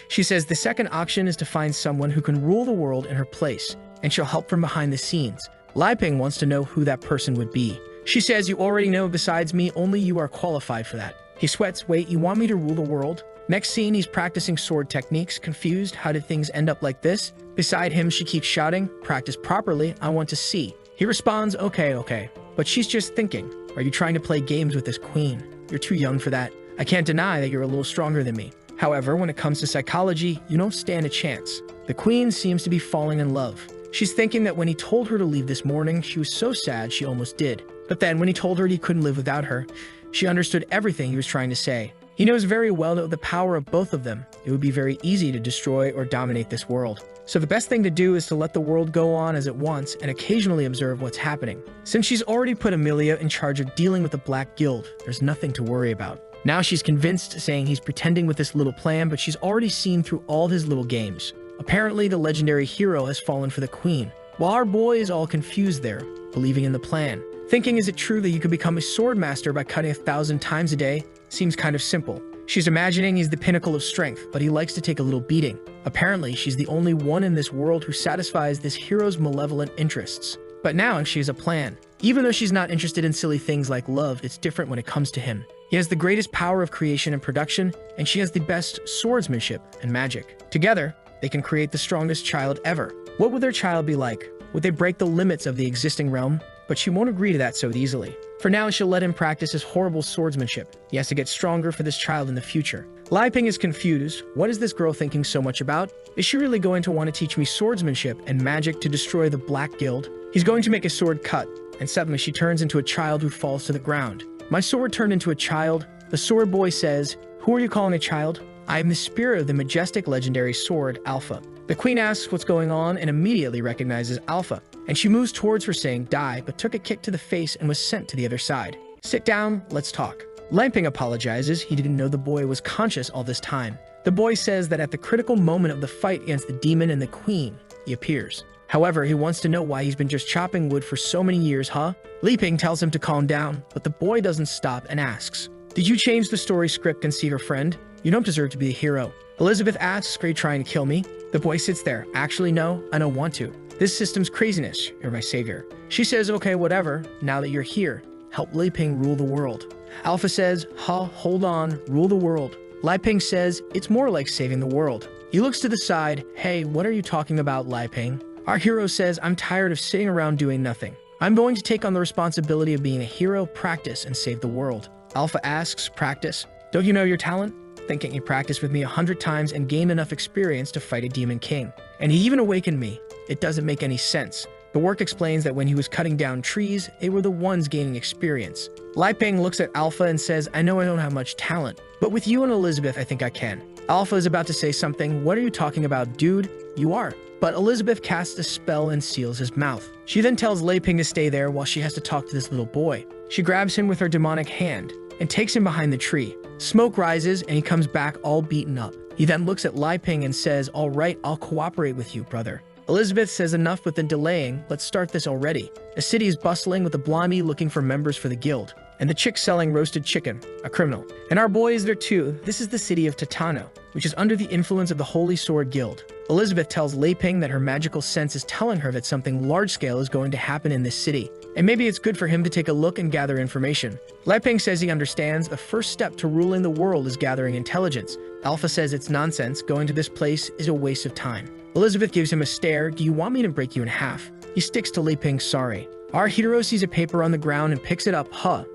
She says the second option is to find someone who can rule the world in her place, and she'll help from behind the scenes. Li Ping wants to know who that person would be. She says, "You already know, besides me, only you are qualified for that." He sweats, "Wait, you want me to rule the world?" Next scene, he's practicing sword techniques, confused. How did things end up like this? Beside him, she keeps shouting, "Practice properly, I want to see." He responds, okay. But she's just thinking, "Are you trying to play games with this queen? You're too young for that. I can't deny that you're a little stronger than me." However, when it comes to psychology, you don't stand a chance. The queen seems to be falling in love. She's thinking that when he told her to leave this morning, she was so sad she almost did. But then when he told her he couldn't live without her, she understood everything he was trying to say. He knows very well that with the power of both of them, it would be very easy to destroy or dominate this world. So the best thing to do is to let the world go on as it wants and occasionally observe what's happening. Since she's already put Amelia in charge of dealing with the Black Guild, there's nothing to worry about. Now she's convinced, saying he's pretending with this little plan, but she's already seen through all his little games. Apparently, the legendary hero has fallen for the queen, while our boy is all confused there, believing in the plan. Thinking, is it true that you could become a sword master by cutting 1,000 times a day? Seems kind of simple. She's imagining he's the pinnacle of strength, but he likes to take a little beating. Apparently, she's the only one in this world who satisfies this hero's malevolent interests. But now she has a plan. Even though she's not interested in silly things like love, it's different when it comes to him. He has the greatest power of creation and production, and she has the best swordsmanship and magic. Together, they can create the strongest child ever. What would their child be like? Would they break the limits of the existing realm? But she won't agree to that so easily. For now, she'll let him practice his horrible swordsmanship. He has to get stronger for this child in the future. Lai Ping is confused. What is this girl thinking so much about? Is she really going to want to teach me swordsmanship and magic to destroy the Black Guild? He's going to make his sword cut, and suddenly she turns into a child who falls to the ground. My sword turned into a child. The sword boy says, "Who are you calling a child?" "I am the spirit of the majestic legendary sword, Alpha." The queen asks what's going on and immediately recognizes Alpha, and she moves towards her saying die, but took a kick to the face and was sent to the other side. "Sit down, let's talk." Lai Ping apologizes. He didn't know the boy was conscious all this time. The boy says that at the critical moment of the fight against the demon and the queen, he appears. However, he wants to know why he's been just chopping wood for so many years, huh? Li Ping tells him to calm down, but the boy doesn't stop and asks, "Did you change the story script and see your friend? You don't deserve to be a hero." Elizabeth asks, "Are you trying to kill me?" The boy sits there. "Actually, no, I don't want to. This system's craziness. You're my savior." She says, "Okay, whatever. Now that you're here, help Li Ping rule the world." Alpha says, hold on, rule the world." Lai Ping says, "It's more like saving the world." He looks to the side. "Hey, what are you talking about, Lai Ping?" Our hero says, "I'm tired of sitting around doing nothing. I'm going to take on the responsibility of being a hero, practice, and save the world." Alpha asks, "Practice? Don't you know your talent? Thinking you practiced with me 100 times and gained enough experience to fight a demon king. And he even awakened me. It doesn't make any sense." The work explains that when he was cutting down trees, they were the ones gaining experience. Lai Ping looks at Alpha and says, "I know I don't have much talent, but with you and Elizabeth, I think I can." Alpha is about to say something. "What are you talking about, dude?" "You are." But Elizabeth casts a spell and seals his mouth. She then tells Lai Ping to stay there while she has to talk to this little boy. She grabs him with her demonic hand and takes him behind the tree. Smoke rises and he comes back all beaten up. He then looks at Lai Ping and says, "All right, I'll cooperate with you, brother." Elizabeth says enough with the delaying, let's start this already. The city is bustling with the blondie looking for members for the guild, and the chick selling roasted chicken, a criminal. And our boy is there too. This is the city of Titano, which is under the influence of the Holy Sword Guild. Elizabeth tells Lai Ping that her magical sense is telling her that something large-scale is going to happen in this city, and maybe it's good for him to take a look and gather information. Lai Ping says he understands the first step to ruling the world is gathering intelligence. Alpha says it's nonsense, going to this place is a waste of time. Elizabeth gives him a stare. "Do you want me to break you in half?" He sticks to Lai Ping, "Sorry." Our hero sees a paper on the ground and picks it up.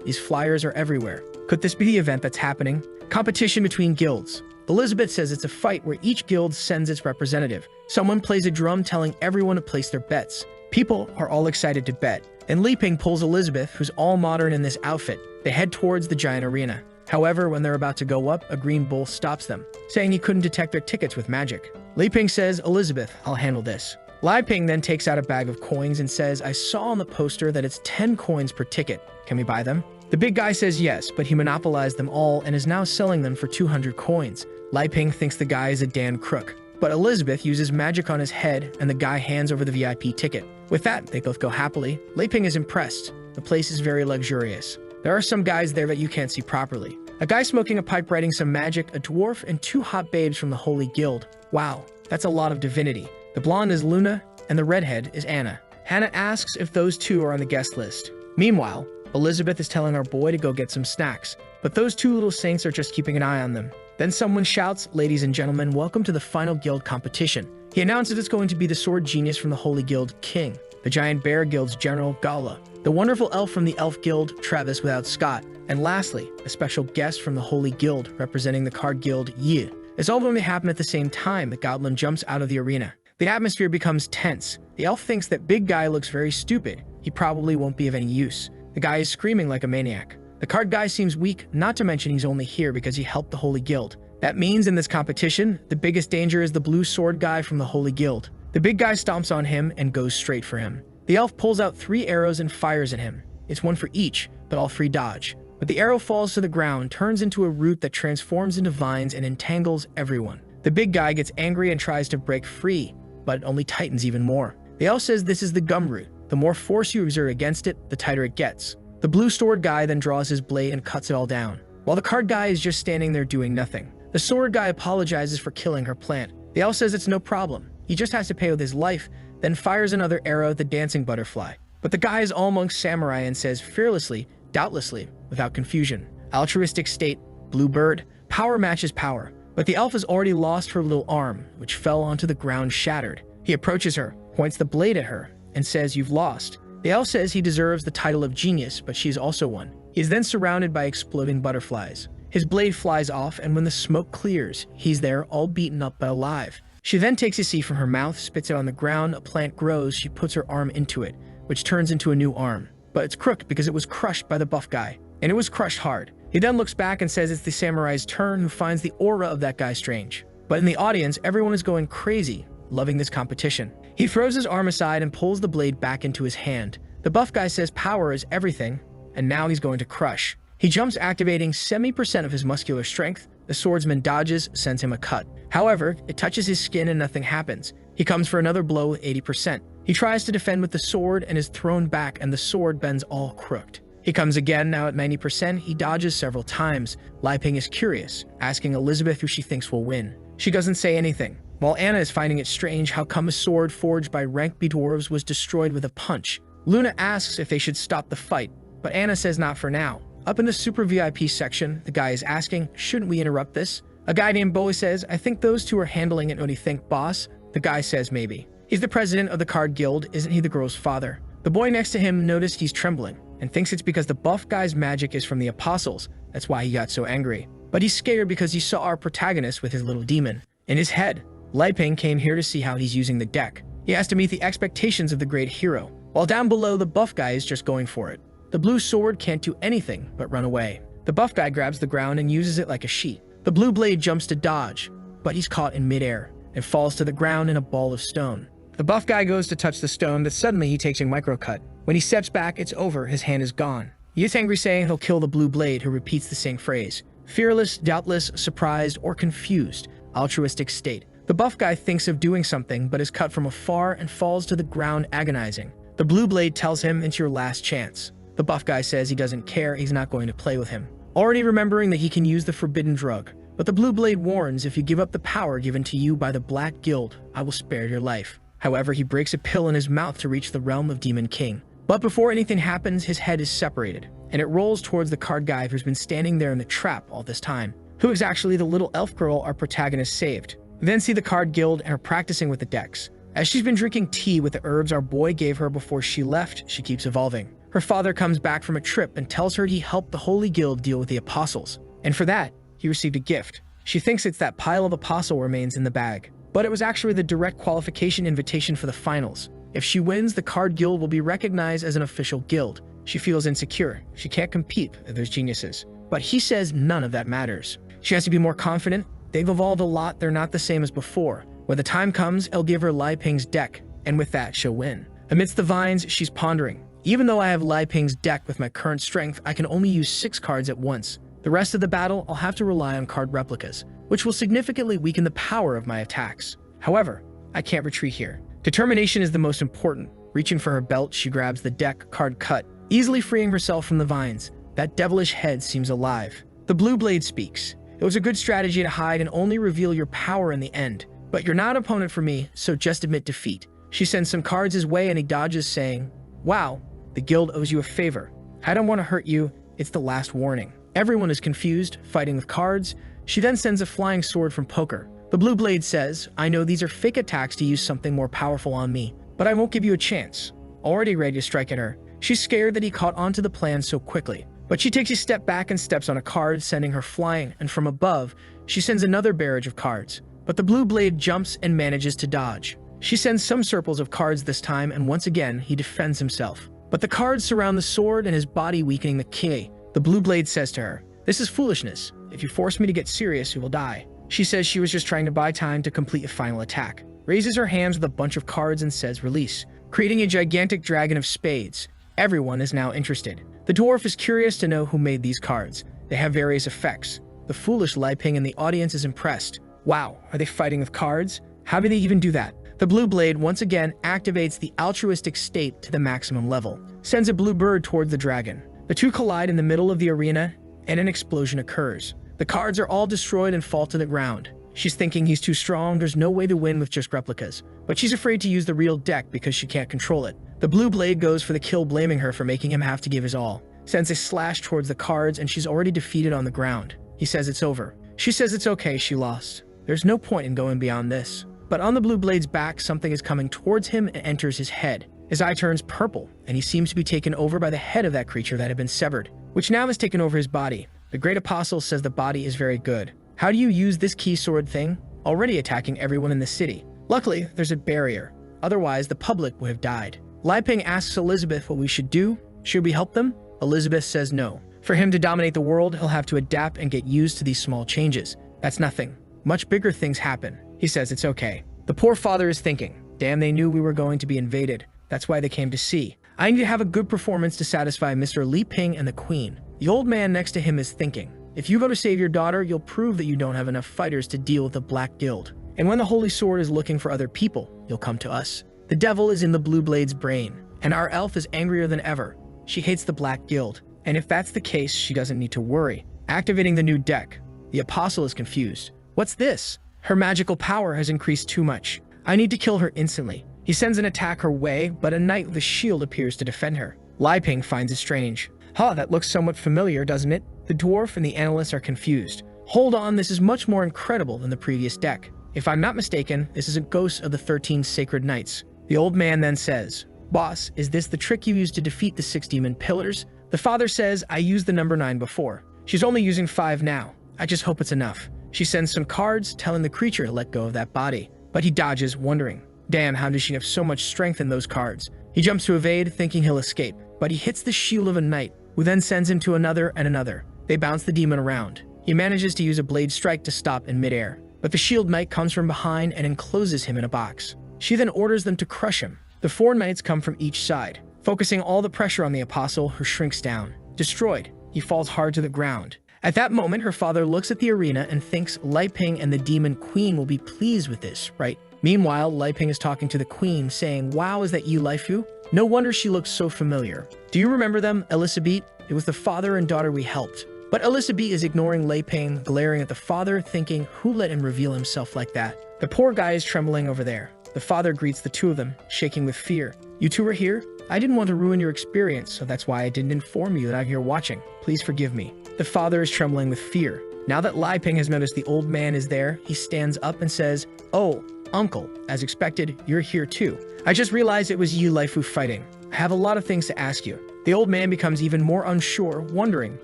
These flyers are everywhere. Could this be the event that's happening? Competition between guilds. Elizabeth says it's a fight where each guild sends its representative. Someone plays a drum telling everyone to place their bets. People are all excited to bet, and Li Ping pulls Elizabeth, who's all modern in this outfit. They head towards the giant arena. However, when they're about to go up, a green bull stops them, saying he couldn't detect their tickets with magic. Li Ping says, "Elizabeth, I'll handle this." Lai Ping then takes out a bag of coins and says, "I saw on the poster that it's 10 coins per ticket. Can we buy them?" The big guy says yes, but he monopolized them all and is now selling them for 200 coins. Lai Ping thinks the guy is a Dan crook, but Elizabeth uses magic on his head and the guy hands over the VIP ticket. With that, they both go happily. Lai Ping is impressed. The place is very luxurious. There are some guys there that you can't see properly. A guy smoking a pipe writing some magic, a dwarf, and 2 hot babes from the Holy Guild. Wow, that's a lot of divinity. The blonde is Luna, and the redhead is Anna. Hannah asks if those 2 are on the guest list. Meanwhile, Elizabeth is telling our boy to go get some snacks, but those 2 little saints are just keeping an eye on them. Then someone shouts, "Ladies and gentlemen, welcome to the final guild competition." He announces it's going to be the sword genius from the Holy Guild, King, the giant bear guild's general, Gala, the wonderful elf from the elf guild, Travis without Scott, and lastly, a special guest from the Holy Guild representing the card guild, Yi. It's all going to happen at the same time. The goblin jumps out of the arena. The atmosphere becomes tense. The elf thinks that big guy looks very stupid. He probably won't be of any use. The guy is screaming like a maniac. The card guy seems weak, not to mention he's only here because he helped the Holy Guild. That means in this competition, the biggest danger is the blue sword guy from the Holy Guild. The big guy stomps on him and goes straight for him. The elf pulls out 3 arrows and fires at him. It's 1 for each, but all 3 dodge. But the arrow falls to the ground, turns into a root that transforms into vines and entangles everyone. The big guy gets angry and tries to break free, but it only tightens even more. The elf says this is the gum root. The more force you exert against it, the tighter it gets. The blue sword guy then draws his blade and cuts it all down. while the card guy is just standing there doing nothing. The sword guy apologizes for killing her plant. The elf says it's no problem. He just has to pay with his life, then fires another arrow at the dancing butterfly. But the guy is all monk samurai and says fearlessly, doubtlessly, without confusion. Altruistic state, blue bird, power matches power. But the elf has already lost her little arm, which fell onto the ground shattered. He approaches her, points the blade at her, and says, "You've lost." The elf says he deserves the title of genius, but she's also one. He is then surrounded by exploding butterflies. His blade flies off, and when the smoke clears, he's there all beaten up but alive. She then takes a seed from her mouth, spits it on the ground, a plant grows, she puts her arm into it, which turns into a new arm. But it's crooked because it was crushed by the buff guy, and it was crushed hard. He then looks back and says it's the samurai's turn, who finds the aura of that guy strange. But in the audience, everyone is going crazy, loving this competition. He throws his arm aside and pulls the blade back into his hand. The buff guy says power is everything, and now he's going to crush. He jumps, activating 70% of his muscular strength. The swordsman dodges, sends him a cut. However, it touches his skin and nothing happens. He comes for another blow with 80%. He tries to defend with the sword and is thrown back, and the sword bends all crooked. He comes again, now at 90%. He dodges several times. Li Ping is curious, asking Elizabeth who she thinks will win. She doesn't say anything. While Anna is finding it strange how come a sword forged by rank B dwarves was destroyed with a punch. Luna asks if they should stop the fight, but Anna says not for now. Up in the super VIP section, the guy is asking, shouldn't we interrupt this? A guy named Bowie says, I think those two are handling it. What do you think, boss? The guy says maybe. He's the president of the card guild, isn't he the girl's father? The boy next to him noticed he's trembling and thinks it's because the buff guy's magic is from the apostles. That's why he got so angry. But he's scared because he saw our protagonist with his little demon in his head. Li Ping came here to see how he's using the deck. He has to meet the expectations of the great hero, while down below the buff guy is just going for it. The blue sword can't do anything but run away. The buff guy grabs the ground and uses it like a sheet. The blue blade jumps to dodge, but he's caught in midair and falls to the ground in a ball of stone. The buff guy goes to touch the stone, but suddenly he takes a microcut. When he steps back, it's over, his hand is gone. He gets angry, saying he'll kill the blue blade, who repeats the same phrase. Fearless, doubtless, surprised, or confused. Altruistic state. The buff guy thinks of doing something, but is cut from afar and falls to the ground agonizing. The blue blade tells him it's your last chance. The buff guy says he doesn't care, he's not going to play with him, already remembering that he can use the forbidden drug. But the blue blade warns, if you give up the power given to you by the Black Guild, I will spare your life. However, he breaks a pill in his mouth to reach the realm of Demon King. But before anything happens, his head is separated, and it rolls towards the card guy who's been standing there in the trap all this time, who is actually the little elf girl our protagonist saved. We then see the card guild and her practicing with the decks. As she's been drinking tea with the herbs our boy gave her before she left, she keeps evolving. Her father comes back from a trip and tells her he helped the Holy Guild deal with the apostles, and for that, he received a gift. She thinks it's that pile of apostle remains in the bag, but it was actually the direct qualification invitation for the finals. If she wins, the card guild will be recognized as an official guild. She feels insecure. She can't compete with those geniuses. But he says none of that matters. She has to be more confident. They've evolved a lot, they're not the same as before. When the time comes, I'll give her Li Ping's deck, and with that, she'll win. Amidst the vines, she's pondering. Even though I have Li Ping's deck with my current strength, I can only use 6 cards at once. The rest of the battle, I'll have to rely on card replicas, which will significantly weaken the power of my attacks. However, I can't retreat here. Determination is the most important. Reaching for her belt, she grabs the deck card cut, easily freeing herself from the vines. That devilish head seems alive. The blue blade speaks. It was a good strategy to hide and only reveal your power in the end. But you're not an opponent for me, so just admit defeat. She sends some cards his way and he dodges, saying, wow, the guild owes you a favor. I don't want to hurt you, it's the last warning. Everyone is confused, fighting with cards. She then sends a flying sword from poker. The blue blade says, I know these are fake attacks to use something more powerful on me, but I won't give you a chance. Already ready to strike at her. She's scared that he caught onto the plan so quickly. But she takes a step back and steps on a card, sending her flying, and from above, she sends another barrage of cards. But the blue blade jumps and manages to dodge. She sends some circles of cards this time, and once again, he defends himself. But the cards surround the sword and his body, weakening the ki. The blue blade says to her, this is foolishness. If you force me to get serious, you will die. She says she was just trying to buy time to complete a final attack. Raises her hands with a bunch of cards and says release, creating a gigantic dragon of spades. Everyone is now interested. The dwarf is curious to know who made these cards. They have various effects. The foolish Li Ping in the audience is impressed. Wow, are they fighting with cards? How did they even do that? The blue blade once again activates the altruistic state to the maximum level, sends a blue bird towards the dragon. The two collide in the middle of the arena, and an explosion occurs. The cards are all destroyed and fall to the ground. She's thinking he's too strong, there's no way to win with just replicas. But she's afraid to use the real deck because she can't control it. The blue blade goes for the kill, blaming her for making him have to give his all. Sends a slash towards the cards and she's already defeated on the ground. He says it's over. She says it's okay, she lost. There's no point in going beyond this. But on the blue blade's back, something is coming towards him and enters his head. His eye turns purple, and he seems to be taken over by the head of that creature that had been severed, which now has taken over his body. The great apostle says the body is very good. How do you use this key sword thing? Already attacking everyone in the city. Luckily, there's a barrier. Otherwise, the public would have died. Li Ping asks Elizabeth what we should do. Should we help them? Elizabeth says no. For him to dominate the world, he'll have to adapt and get used to these small changes. That's nothing. Much bigger things happen. He says it's okay. The poor father is thinking, damn, they knew we were going to be invaded. That's why they came to see. I need to have a good performance to satisfy Mr. Li Ping and the queen. The old man next to him is thinking, if you go to save your daughter, you'll prove that you don't have enough fighters to deal with the Black Guild. And when the Holy Sword is looking for other people, you'll come to us. The devil is in the Blue Blade's brain, and our elf is angrier than ever. She hates the Black Guild, and if that's the case, she doesn't need to worry. Activating the new deck. The apostle is confused. What's this? Her magical power has increased too much. I need to kill her instantly. He sends an attack her way, but a knight with a shield appears to defend her. Li Ping finds it strange. Huh, that looks somewhat familiar, doesn't it? The dwarf and the analysts are confused. Hold on, this is much more incredible than the previous deck. If I'm not mistaken, this is a ghost of the 13 sacred knights. The old man then says, Boss, is this the trick you used to defeat the 6 demon pillars? The father says, I used the number 9 before. She's only using 5 now. I just hope it's enough. She sends some cards, telling the creature to let go of that body. But he dodges, wondering, damn, how does she have so much strength in those cards? He jumps to evade, thinking he'll escape. But he hits the shield of a knight, who then sends him to another and another. They bounce the demon around. He manages to use a blade strike to stop in midair. But the shield knight comes from behind and encloses him in a box. She then orders them to crush him. The 4 knights come from each side, focusing all the pressure on the apostle, who shrinks down. Destroyed, he falls hard to the ground. At that moment, her father looks at the arena and thinks Li Ping and the demon queen will be pleased with this, right? Meanwhile, Li Ping is talking to the queen, saying, wow, is that you, Li Fu? No wonder she looks so familiar. Do you remember them, Elizabeth? It was the father and daughter we helped. But Elizabeth is ignoring Li Ping, glaring at the father, thinking, who let him reveal himself like that? The poor guy is trembling over there. The father greets the two of them, shaking with fear. You two are here? I didn't want to ruin your experience, so that's why I didn't inform you that I'm here watching. Please forgive me. The father is trembling with fear. Now that Li Ping has noticed the old man is there, he stands up and says, oh, uncle, as expected, you're here too. I just realized it was you, Li Fu, fighting. I have a lot of things to ask you. The old man becomes even more unsure, wondering,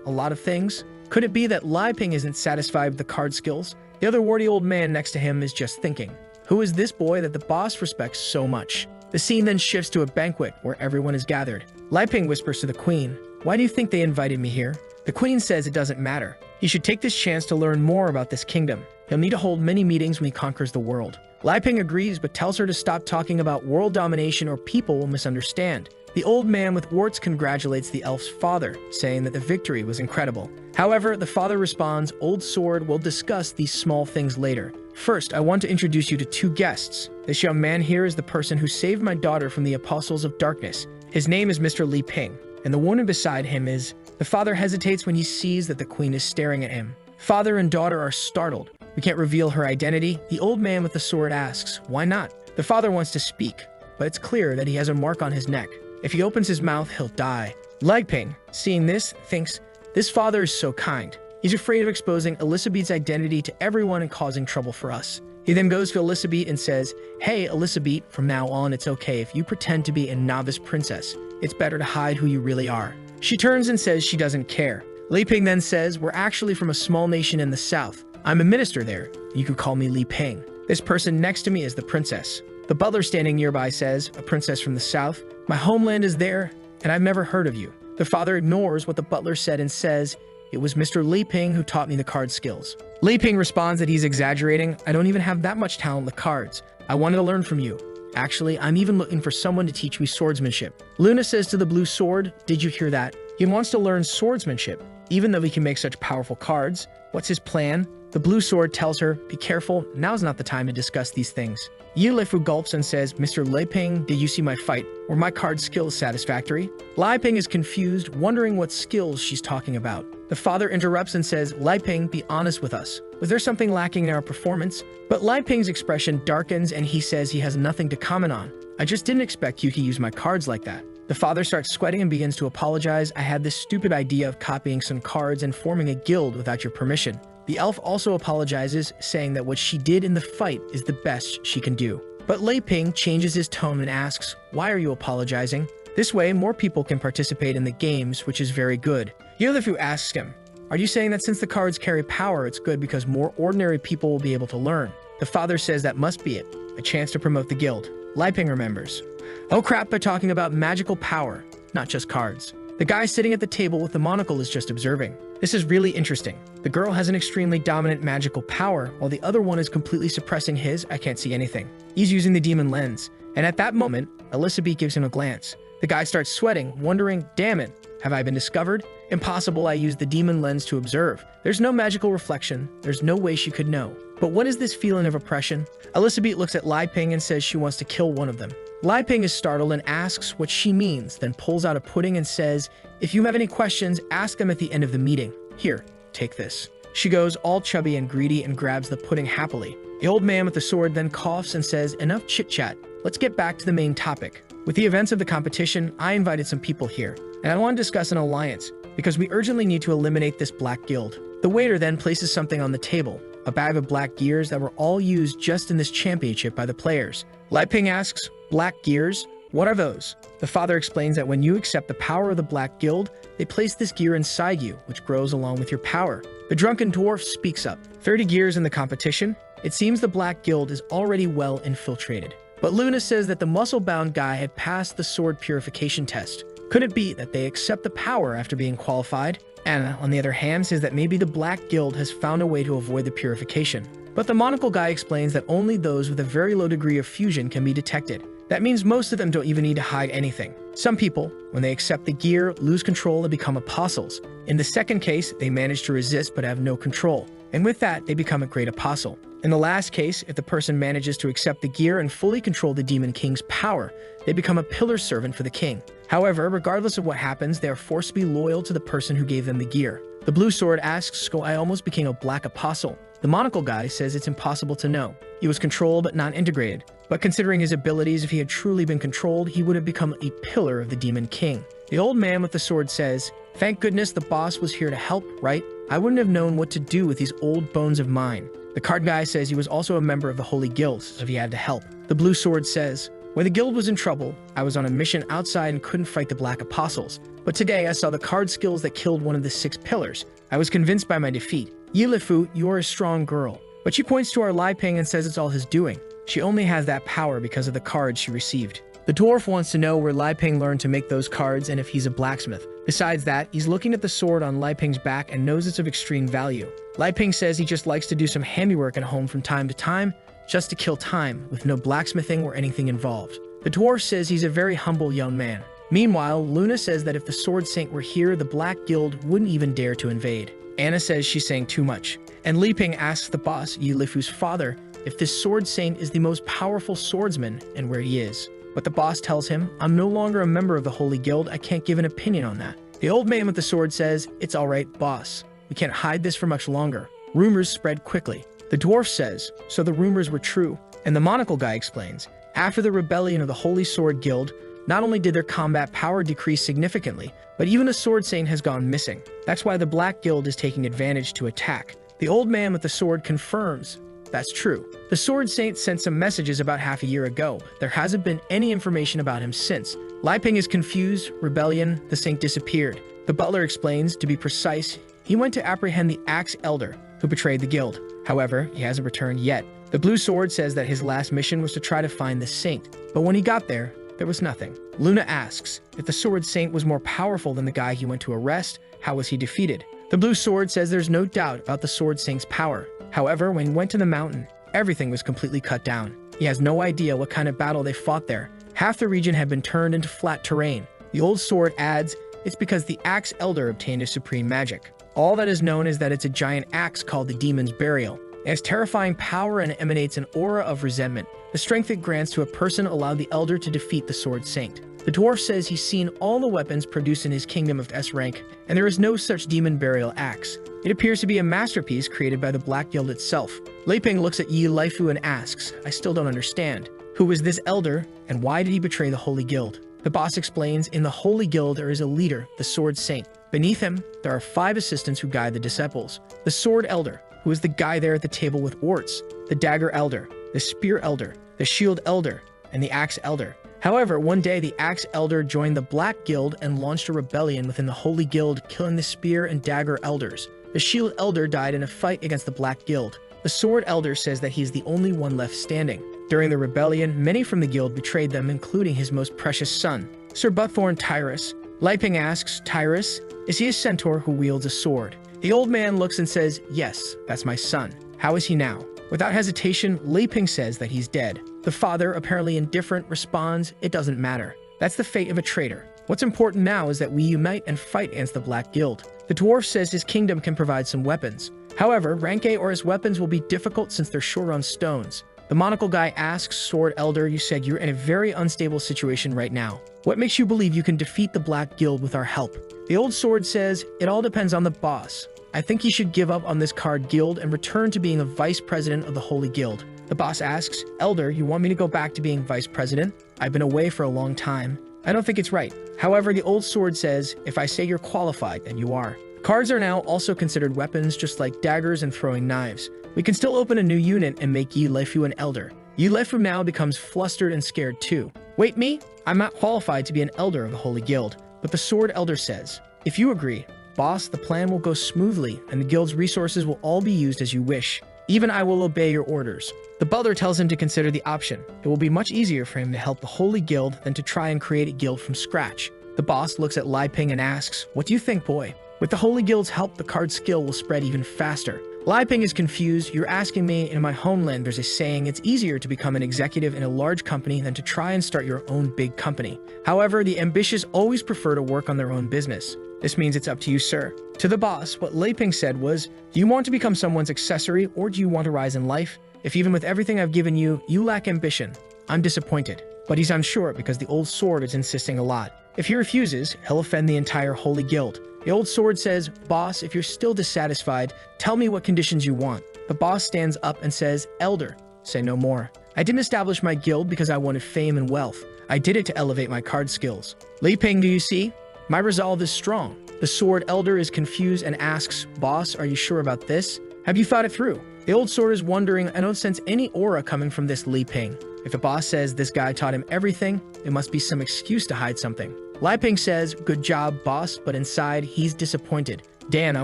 a lot of things? Could it be that Li Ping isn't satisfied with the card skills? The other warty old man next to him is just thinking, who is this boy that the boss respects so much? The scene then shifts to a banquet where everyone is gathered. Li Ping whispers to the queen, why do you think they invited me here? The queen says it doesn't matter. He should take this chance to learn more about this kingdom. He'll need to hold many meetings when he conquers the world. Li Ping agrees, but tells her to stop talking about world domination or people will misunderstand. The old man with warts congratulates the elf's father, saying that the victory was incredible. However, the father responds, Old Sword, we'll discuss these small things later. First, I want to introduce you to 2 guests. This young man here is the person who saved my daughter from the Apostles of Darkness. His name is Mr. Li Ping, and the woman beside him is... The father hesitates when he sees that the queen is staring at him. Father and daughter are startled. We can't reveal her identity. The old man with the sword asks, why not? The father wants to speak, but it's clear that he has a mark on his neck. If he opens his mouth, he'll die. Li Ping, seeing this, thinks, this father is so kind. He's afraid of exposing Elizabeth's identity to everyone and causing trouble for us. He then goes to Elizabeth and says, hey, Elizabeth, from now on it's okay if you pretend to be a novice princess. It's better to hide who you really are. She turns and says she doesn't care. Li Ping then says, we're actually from a small nation in the south. I'm a minister there. You could call me Li Ping. This person next to me is the princess. The butler standing nearby says, a princess from the south? My homeland is there, and I've never heard of you. The father ignores what the butler said and says, it was Mr. Li Ping who taught me the card skills. Li Ping responds that he's exaggerating. I don't even have that much talent with cards. I wanted to learn from you. Actually, I'm even looking for someone to teach me swordsmanship. Luna says to the blue sword, did you hear that? He wants to learn swordsmanship, even though he can make such powerful cards. What's his plan? The blue sword tells her, be careful, now's not the time to discuss these things. Li Fu gulps and says, Mr. Li Ping, did you see my fight? Were my card skills satisfactory? Li Ping is confused, wondering what skills she's talking about. The father interrupts and says, Lai Ping, be honest with us. Was there something lacking in our performance? But Lai Ping's expression darkens and he says he has nothing to comment on. I just didn't expect you to use my cards like that. The father starts sweating and begins to apologize. I had this stupid idea of copying some cards and forming a guild without your permission. The elf also apologizes, saying that what she did in the fight is the best she can do. But Lai Ping changes his tone and asks, why are you apologizing? This way, more people can participate in the games, which is very good. Yahello asks him, are you saying that since the cards carry power, it's good because more ordinary people will be able to learn? The father says that must be it, a chance to promote the guild. Lai Ping remembers. Oh crap, they're talking about magical power, not just cards. The guy sitting at the table with the monocle is just observing. This is really interesting. The girl has an extremely dominant magical power, while the other one is completely suppressing his, I can't see anything. He's using the demon lens. And at that moment, Elizabeth gives him a glance. The guy starts sweating, wondering, damn it, have I been discovered? Impossible, I used the demon lens to observe. There's no magical reflection. There's no way she could know. But what is this feeling of oppression? Elizabeth looks at Lai Ping and says she wants to kill one of them. Lai Ping is startled and asks what she means, then pulls out a pudding and says, if you have any questions, ask them at the end of the meeting. Here, take this. She goes all chubby and greedy and grabs the pudding happily. The old man with the sword then coughs and says, enough chit-chat. Let's get back to the main topic. With the events of the competition, I invited some people here, and I want to discuss an alliance, because we urgently need to eliminate this black guild. The waiter then places something on the table, a bag of black gears that were all used just in this championship by the players. Lai Ping asks, black gears? What are those? The father explains that when you accept the power of the Black Guild, they place this gear inside you, which grows along with your power. The drunken dwarf speaks up. 30 gears in the competition? It seems the Black Guild is already well infiltrated. But Luna says that the muscle-bound guy had passed the sword purification test. Could it be that they accept the power after being qualified? Anna, on the other hand, says that maybe the Black Guild has found a way to avoid the purification. But the monocle guy explains that only those with a very low degree of fusion can be detected. That means most of them don't even need to hide anything. Some people, when they accept the gear, lose control and become apostles. In the second case, they manage to resist but have no control. And with that, they become a great apostle. In the last case, if the person manages to accept the gear and fully control the Demon King's power, they become a pillar servant for the king. However, regardless of what happens, they are forced to be loyal to the person who gave them the gear. The blue sword asks, so I almost became a black apostle. The monocle guy says it's impossible to know. He was controlled but not integrated. But considering his abilities, if he had truly been controlled, he would have become a pillar of the Demon King. The old man with the sword says, thank goodness the boss was here to help, right? I wouldn't have known what to do with these old bones of mine. The card guy says he was also a member of the Holy Guild, so he had to help. The blue sword says, when the guild was in trouble, I was on a mission outside and couldn't fight the Black Apostles. But today I saw the card skills that killed one of the 6 pillars. I was convinced by my defeat. Yahello, you're a strong girl. But she points to our Lai Ping and says it's all his doing. She only has that power because of the cards she received. The dwarf wants to know where Lai Ping learned to make those cards and if he's a blacksmith. Besides that, he's looking at the sword on Lai Ping's back and knows it's of extreme value. Lai Ping says he just likes to do some handiwork at home from time to time, just to kill time, with no blacksmithing or anything involved. The dwarf says he's a very humble young man. Meanwhile, Luna says that if the Sword Saint were here, the Black Guild wouldn't even dare to invade. Anna says she's saying too much. And Lai Ping asks the boss, Yahello's father, if this Sword Saint is the most powerful swordsman and where he is. But the boss tells him, I'm no longer a member of the Holy Guild, I can't give an opinion on that. The old man with the sword says, it's alright, boss. We can't hide this for much longer. Rumors spread quickly. The dwarf says, so the rumors were true. And the monocle guy explains, after the rebellion of the Holy Sword Guild, not only did their combat power decrease significantly, but even a Sword Saint has gone missing. That's why the Black Guild is taking advantage to attack. The old man with the sword confirms, that's true. The Sword Saint sent some messages about half a year ago. There hasn't been any information about him since. Lai Ping is confused, rebellion, the saint disappeared. The butler explains, to be precise, he went to apprehend the Axe Elder, who betrayed the guild. However, he hasn't returned yet. The blue sword says that his last mission was to try to find the saint, but when he got there was nothing. Luna asks, if the Sword Saint was more powerful than the guy he went to arrest, how was he defeated? The blue sword says there's no doubt about the Sword Saint's power. However, when he went to the mountain, everything was completely cut down. He has no idea what kind of battle they fought there. Half the region had been turned into flat terrain. The old sword adds, it's because the Axe Elder obtained a supreme magic. All that is known is that it's a giant axe called the Demon's Burial. It has terrifying power and emanates an aura of resentment. The strength it grants to a person allowed the elder to defeat the Sword Saint. The dwarf says he's seen all the weapons produced in his kingdom of S rank, and there is no such demon burial axe. It appears to be a masterpiece created by the Black Guild itself. Leiping looks at Yi Laifu and asks, I still don't understand. Who is this elder, and why did he betray the Holy Guild? The boss explains, in the Holy Guild there is a leader, the Sword Saint. Beneath him, there are 5 assistants who guide the disciples. The Sword Elder, who is the guy there at the table with warts, the Dagger Elder, the Spear Elder, the Shield Elder, and the Axe Elder. However, one day the Axe Elder joined the Black Guild and launched a rebellion within the Holy Guild, killing the Spear and Dagger Elders. The Shield Elder died in a fight against the Black Guild. The Sword Elder says that he is the only one left standing. During the rebellion, many from the guild betrayed them, including his most precious son, Sir Buthorn Tyrus. Leiping asks, Tyrus, is he a centaur who wields a sword? The old man looks and says, yes, that's my son. How is he now? Without hesitation, Leiping says that he's dead. The father, apparently indifferent, responds, it doesn't matter. That's the fate of a traitor. What's important now is that we unite and fight against the Black Guild. The dwarf says his kingdom can provide some weapons. However, rank A or his weapons will be difficult since they're short on stones. The monocle guy asks, Sword Elder, you said you're in a very unstable situation right now. What makes you believe you can defeat the Black Guild with our help? The old sword says, it all depends on the boss. I think he should give up on this card guild and return to being a vice president of the Holy Guild. The boss asks, Elder, you want me to go back to being vice president? I've been away for a long time. I don't think it's right. However, the old sword says, if I say you're qualified, then you are. Cards are now also considered weapons, just like daggers and throwing knives. We can still open a new unit and make Yi Laifu an elder. Yi Laifu now becomes flustered and scared too. Wait, me? I'm not qualified to be an elder of the Holy Guild. But the Sword Elder says, if you agree, boss, the plan will go smoothly and the guild's resources will all be used as you wish. Even I will obey your orders. The butler tells him to consider the option. It will be much easier for him to help the Holy Guild than to try and create a guild from scratch. The boss looks at Leiping and asks, what do you think, boy? With the Holy Guild's help, the card skill will spread even faster. Leiping is confused. You're asking me, in my homeland there's a saying, it's easier to become an executive in a large company than to try and start your own big company. However, the ambitious always prefer to work on their own business. This means it's up to you, sir. To the boss, what Leiping said was, do you want to become someone's accessory or do you want to rise in life? If even with everything I've given you, you lack ambition, I'm disappointed. But he's unsure because the old sword is insisting a lot. If he refuses, he'll offend the entire Holy Guild. The old sword says, boss, if you're still dissatisfied, tell me what conditions you want. The boss stands up and says, Elder, say no more. I didn't establish my guild because I wanted fame and wealth. I did it to elevate my card skills. Leiping, do you see? My resolve is strong. The Sword Elder is confused and asks, boss, are you sure about this? Have you thought it through? The old sword is wondering, I don't sense any aura coming from this Leiping. If the boss says this guy taught him everything, it must be some excuse to hide something. Leiping says, good job, boss, but inside, he's disappointed. Dan, I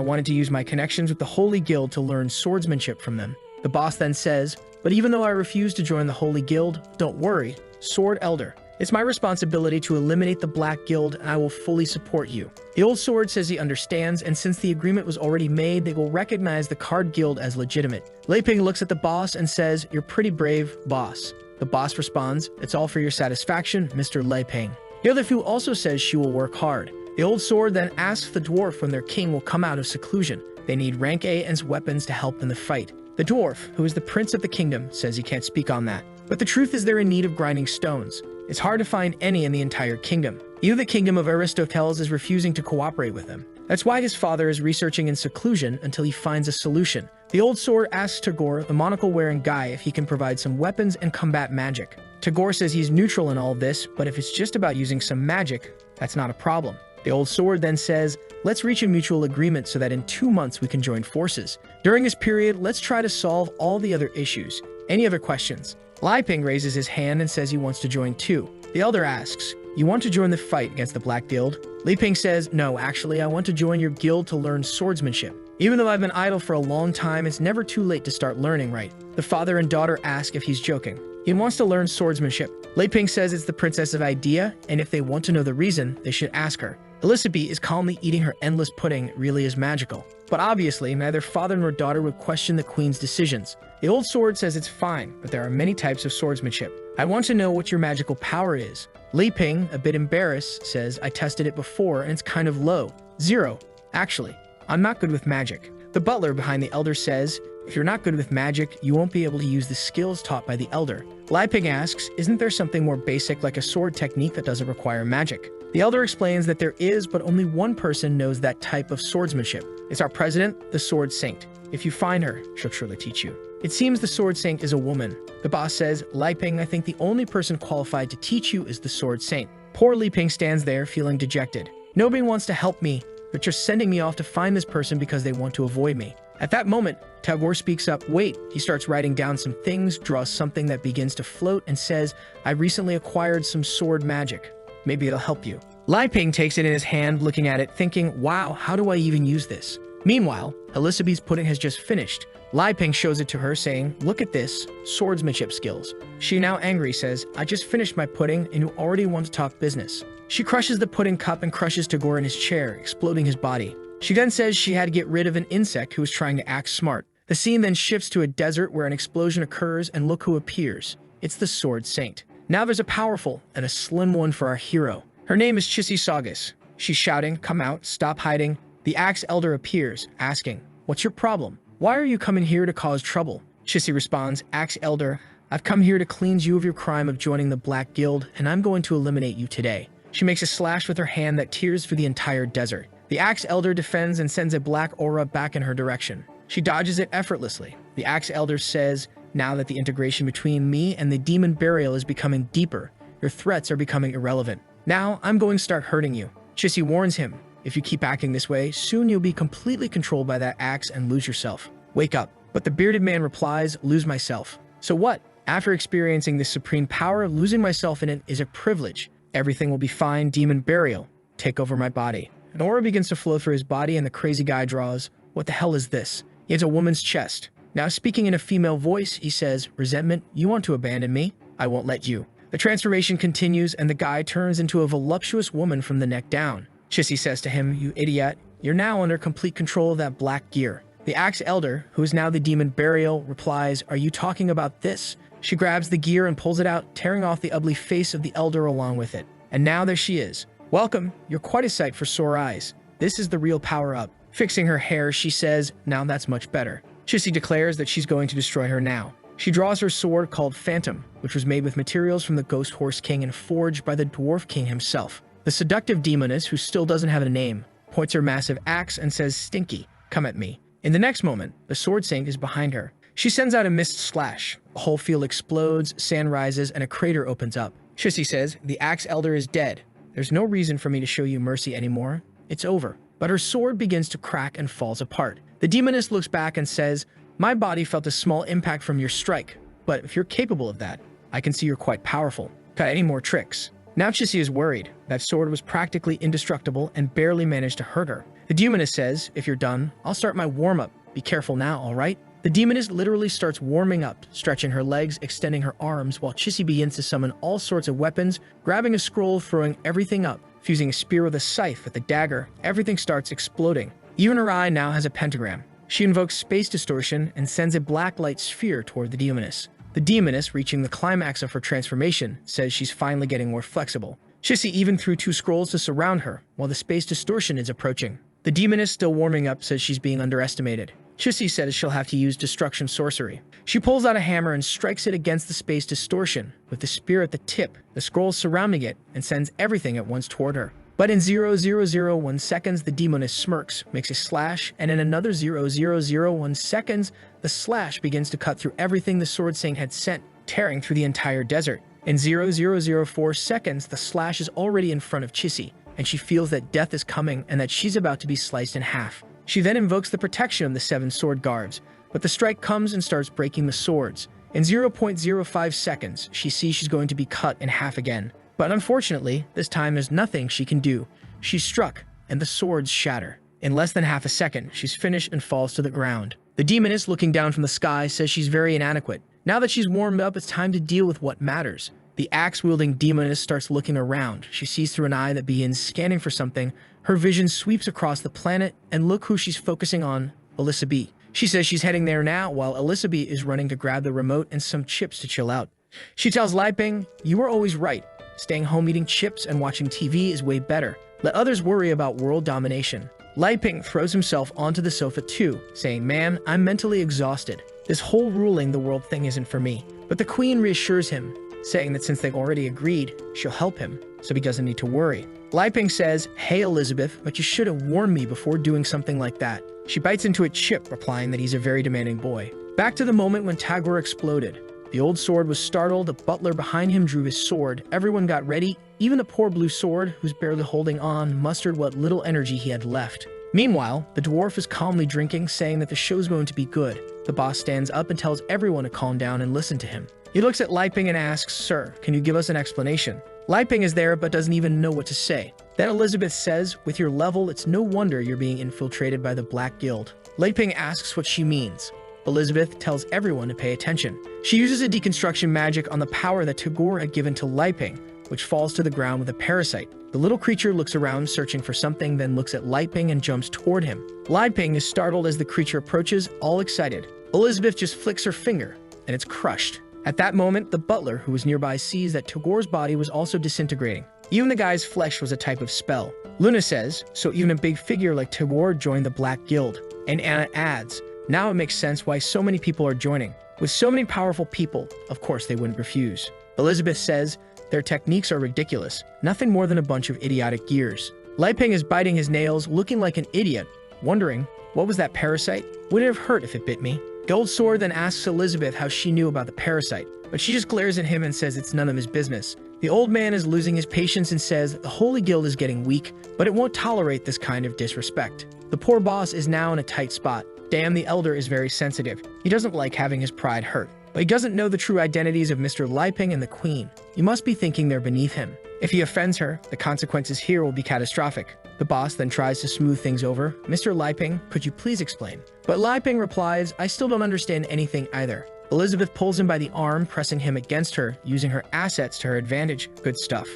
wanted to use my connections with the Holy Guild to learn swordsmanship from them. The boss then says, but even though I refuse to join the Holy Guild, don't worry, Sword Elder. It's my responsibility to eliminate the Black Guild, and I will fully support you. The old sword says he understands, and since the agreement was already made, they will recognize the card guild as legitimate. Leiping looks at the boss and says, you're pretty brave, boss. The boss responds, it's all for your satisfaction, Mr. Leiping. Yahello also says she will work hard. The old sword then asks the dwarf when their king will come out of seclusion. They need rank A and weapons to help in the fight. The dwarf, who is the prince of the kingdom, says he can't speak on that. But the truth is they're in need of grinding stones. It's hard to find any in the entire kingdom. Even the kingdom of Aristoteles is refusing to cooperate with them. That's why his father is researching in seclusion until he finds a solution. The old sword asks Tagore, the monocle-wearing guy, if he can provide some weapons and combat magic. Tagore says he's neutral in all this, but if it's just about using some magic, that's not a problem. The old sword then says, let's reach a mutual agreement so that in 2 months we can join forces. During this period, let's try to solve all the other issues. Any other questions? Leiping raises his hand and says he wants to join too. The elder asks, you want to join the fight against the Black Guild? Leiping says, no, actually, I want to join your guild to learn swordsmanship. Even though I've been idle for a long time, it's never too late to start learning right. The father and daughter ask if he's joking. He wants to learn swordsmanship. Leiping says it's the princess of Idea, and if they want to know the reason, they should ask her. Elizabeth is calmly eating her endless pudding. It really is magical. But obviously, neither father nor daughter would question the queen's decisions. The old sword says it's fine, but there are many types of swordsmanship. I want to know what your magical power is. Leiping, a bit embarrassed, says, I tested it before and it's kind of low. 0. Actually, I'm not good with magic. The butler behind the elder says, If you're not good with magic, you won't be able to use the skills taught by the elder. Lai Ping asks, isn't there something more basic like a sword technique that doesn't require magic? The elder explains that there is, but only one person knows that type of swordsmanship. It's our president, the Sword Saint. If you find her, she'll surely teach you. It seems the Sword Saint is a woman. The boss says, Lai Ping, I think the only person qualified to teach you is the Sword Saint. Poor Li Ping stands there feeling dejected. Nobody wants to help me. They're just sending me off to find this person because they want to avoid me. At that moment, Tagore speaks up. Wait, he starts writing down some things, draws something that begins to float, and says, I recently acquired some sword magic. Maybe it'll help you. Lai Ping takes it in his hand, looking at it, thinking, wow, how do I even use this? Meanwhile, Elizabeth's pudding has just finished. Lai Ping shows it to her, saying, look at this, swordsmanship skills. She, now angry, says, I just finished my pudding and you already want to talk business. She crushes the pudding cup and crushes Tagore in his chair, exploding his body. She then says she had to get rid of an insect who was trying to act smart. The scene then shifts to a desert where an explosion occurs, and look who appears. It's the Sword Saint. Now there's a powerful and a slim one for our hero. Her name is Chissy Saugus. She's shouting, come out, stop hiding. The Axe Elder appears, asking, what's your problem? Why are you coming here to cause trouble? Chissy responds, Axe Elder, I've come here to cleanse you of your crime of joining the Black Guild, and I'm going to eliminate you today. She makes a slash with her hand that tears through the entire desert. The Axe Elder defends and sends a black aura back in her direction. She dodges it effortlessly. The Axe Elder says, now that the integration between me and the demon burial is becoming deeper, your threats are becoming irrelevant. Now, I'm going to start hurting you. Chissy warns him, if you keep acting this way, soon you'll be completely controlled by that axe and lose yourself. Wake up. But the bearded man replies, lose myself. So what? After experiencing this supreme power, losing myself in it is a privilege. Everything will be fine, demon burial. Take over my body. An aura begins to flow through his body and the crazy guy draws, what the hell is this? He has a woman's chest. Now speaking in a female voice, he says, resentment, you want to abandon me? I won't let you. The transformation continues and the guy turns into a voluptuous woman from the neck down. Chissy says to him, you idiot, you're now under complete control of that black gear. The Axe Elder, who is now the demon burial, replies, are you talking about this? She grabs the gear and pulls it out, tearing off the ugly face of the elder along with it. And now there she is. Welcome, you're quite a sight for sore eyes. This is the real power-up. Fixing her hair, she says, now that's much better. Chissy declares that she's going to destroy her now. She draws her sword called Phantom, which was made with materials from the Ghost Horse King and forged by the Dwarf King himself. The seductive demoness, who still doesn't have a name, points her massive axe and says, Stinky, come at me. In the next moment, the Sword Saint is behind her. She sends out a mist slash. A whole field explodes, sand rises, and a crater opens up. Chissy says, the Axe Elder is dead. There's no reason for me to show you mercy anymore. It's over. But her sword begins to crack and falls apart. The demoness looks back and says, my body felt a small impact from your strike, but if you're capable of that, I can see you're quite powerful. Got any more tricks? Now Chissy is worried. That sword was practically indestructible and barely managed to hurt her. The demoness says, if you're done, I'll start my warm-up. Be careful now, all right? The demoness literally starts warming up, stretching her legs, extending her arms, while Chissy begins to summon all sorts of weapons, grabbing a scroll, throwing everything up, fusing a spear with a scythe with a dagger. Everything starts exploding. Even her eye now has a pentagram. She invokes space distortion and sends a black light sphere toward the demoness. The demoness, reaching the climax of her transformation, says she's finally getting more flexible. Chissy even threw 2 scrolls to surround her, while the space distortion is approaching. The demoness, still warming up, says she's being underestimated. Chissy says she'll have to use destruction sorcery. She pulls out a hammer and strikes it against the space distortion, with the spear at the tip, the scrolls surrounding it, and sends everything at once toward her. But in 0.001 seconds, the demoness smirks, makes a slash, and in another 0.001 seconds, the slash begins to cut through everything the Sword Saint had sent, tearing through the entire desert. In 0.004 seconds, the slash is already in front of Chissy, and she feels that death is coming and that she's about to be sliced in half. She then invokes the protection of the 7 sword guards, but the strike comes and starts breaking the swords. In 0.05 seconds, she sees she's going to be cut in half again. But unfortunately, this time there's nothing she can do. She's struck, and the swords shatter. In less than half a second, she's finished and falls to the ground. The demoness, looking down from the sky, says she's very inadequate. Now that she's warmed up, it's time to deal with what matters. The axe-wielding demoness starts looking around. She sees through an eye that begins scanning for something. Her vision sweeps across the planet, and look who she's focusing on, Alyssa B. She says she's heading there now, while Alyssa B is running to grab the remote and some chips to chill out. She tells Lai Ping, you were always right. Staying home eating chips and watching TV is way better. Let others worry about world domination. Lai Ping throws himself onto the sofa too, saying, "Man, I'm mentally exhausted. This whole ruling the world thing isn't for me." But the queen reassures him, saying that since they've already agreed, she'll help him, so he doesn't need to worry. Lai Ping says, "Hey Elizabeth, but you should have warned me before doing something like that." She bites into a chip, replying that he's a very demanding boy. Back to the moment when Tagore exploded. The old sword was startled, the butler behind him drew his sword, everyone got ready, even the poor blue sword, who's barely holding on, mustered what little energy he had left. Meanwhile, the dwarf is calmly drinking, saying that the show's going to be good. The boss stands up and tells everyone to calm down and listen to him. He looks at Lai Ping and asks, "Sir, can you give us an explanation?" Lai Ping is there but doesn't even know what to say. Then Elizabeth says, "With your level, it's no wonder you're being infiltrated by the Black Guild." Lai Ping asks what she means. Elizabeth tells everyone to pay attention. She uses a deconstruction magic on the power that Tagore had given to Lai Ping, which falls to the ground with a parasite. The little creature looks around searching for something, then looks at Lai Ping and jumps toward him. Lai Ping is startled as the creature approaches, all excited. Elizabeth just flicks her finger, and it's crushed. At that moment, the butler, who was nearby, sees that Tagore's body was also disintegrating. Even the guy's flesh was a type of spell. Luna says, "So even a big figure like Tagore joined the Black Guild." And Anna adds, "Now it makes sense why so many people are joining. With so many powerful people, of course they wouldn't refuse." Elizabeth says, "Their techniques are ridiculous, nothing more than a bunch of idiotic gears." Lai Ping is biting his nails, looking like an idiot, wondering, what was that parasite? Would it have hurt if it bit me? Gold Sword then asks Elizabeth how she knew about the parasite, but she just glares at him and says it's none of his business. The old man is losing his patience and says the Holy Guild is getting weak, but it won't tolerate this kind of disrespect. The poor boss is now in a tight spot. Damn, the elder is very sensitive. He doesn't like having his pride hurt. But he doesn't know the true identities of Mr. Lai Ping and the Queen. You must be thinking they're beneath him. If he offends her, the consequences here will be catastrophic. The boss then tries to smooth things over. "Mr. Lai Ping, could you please explain?" But Lai Ping replies, "I still don't understand anything either." Elizabeth pulls him by the arm, pressing him against her, using her assets to her advantage. Good stuff.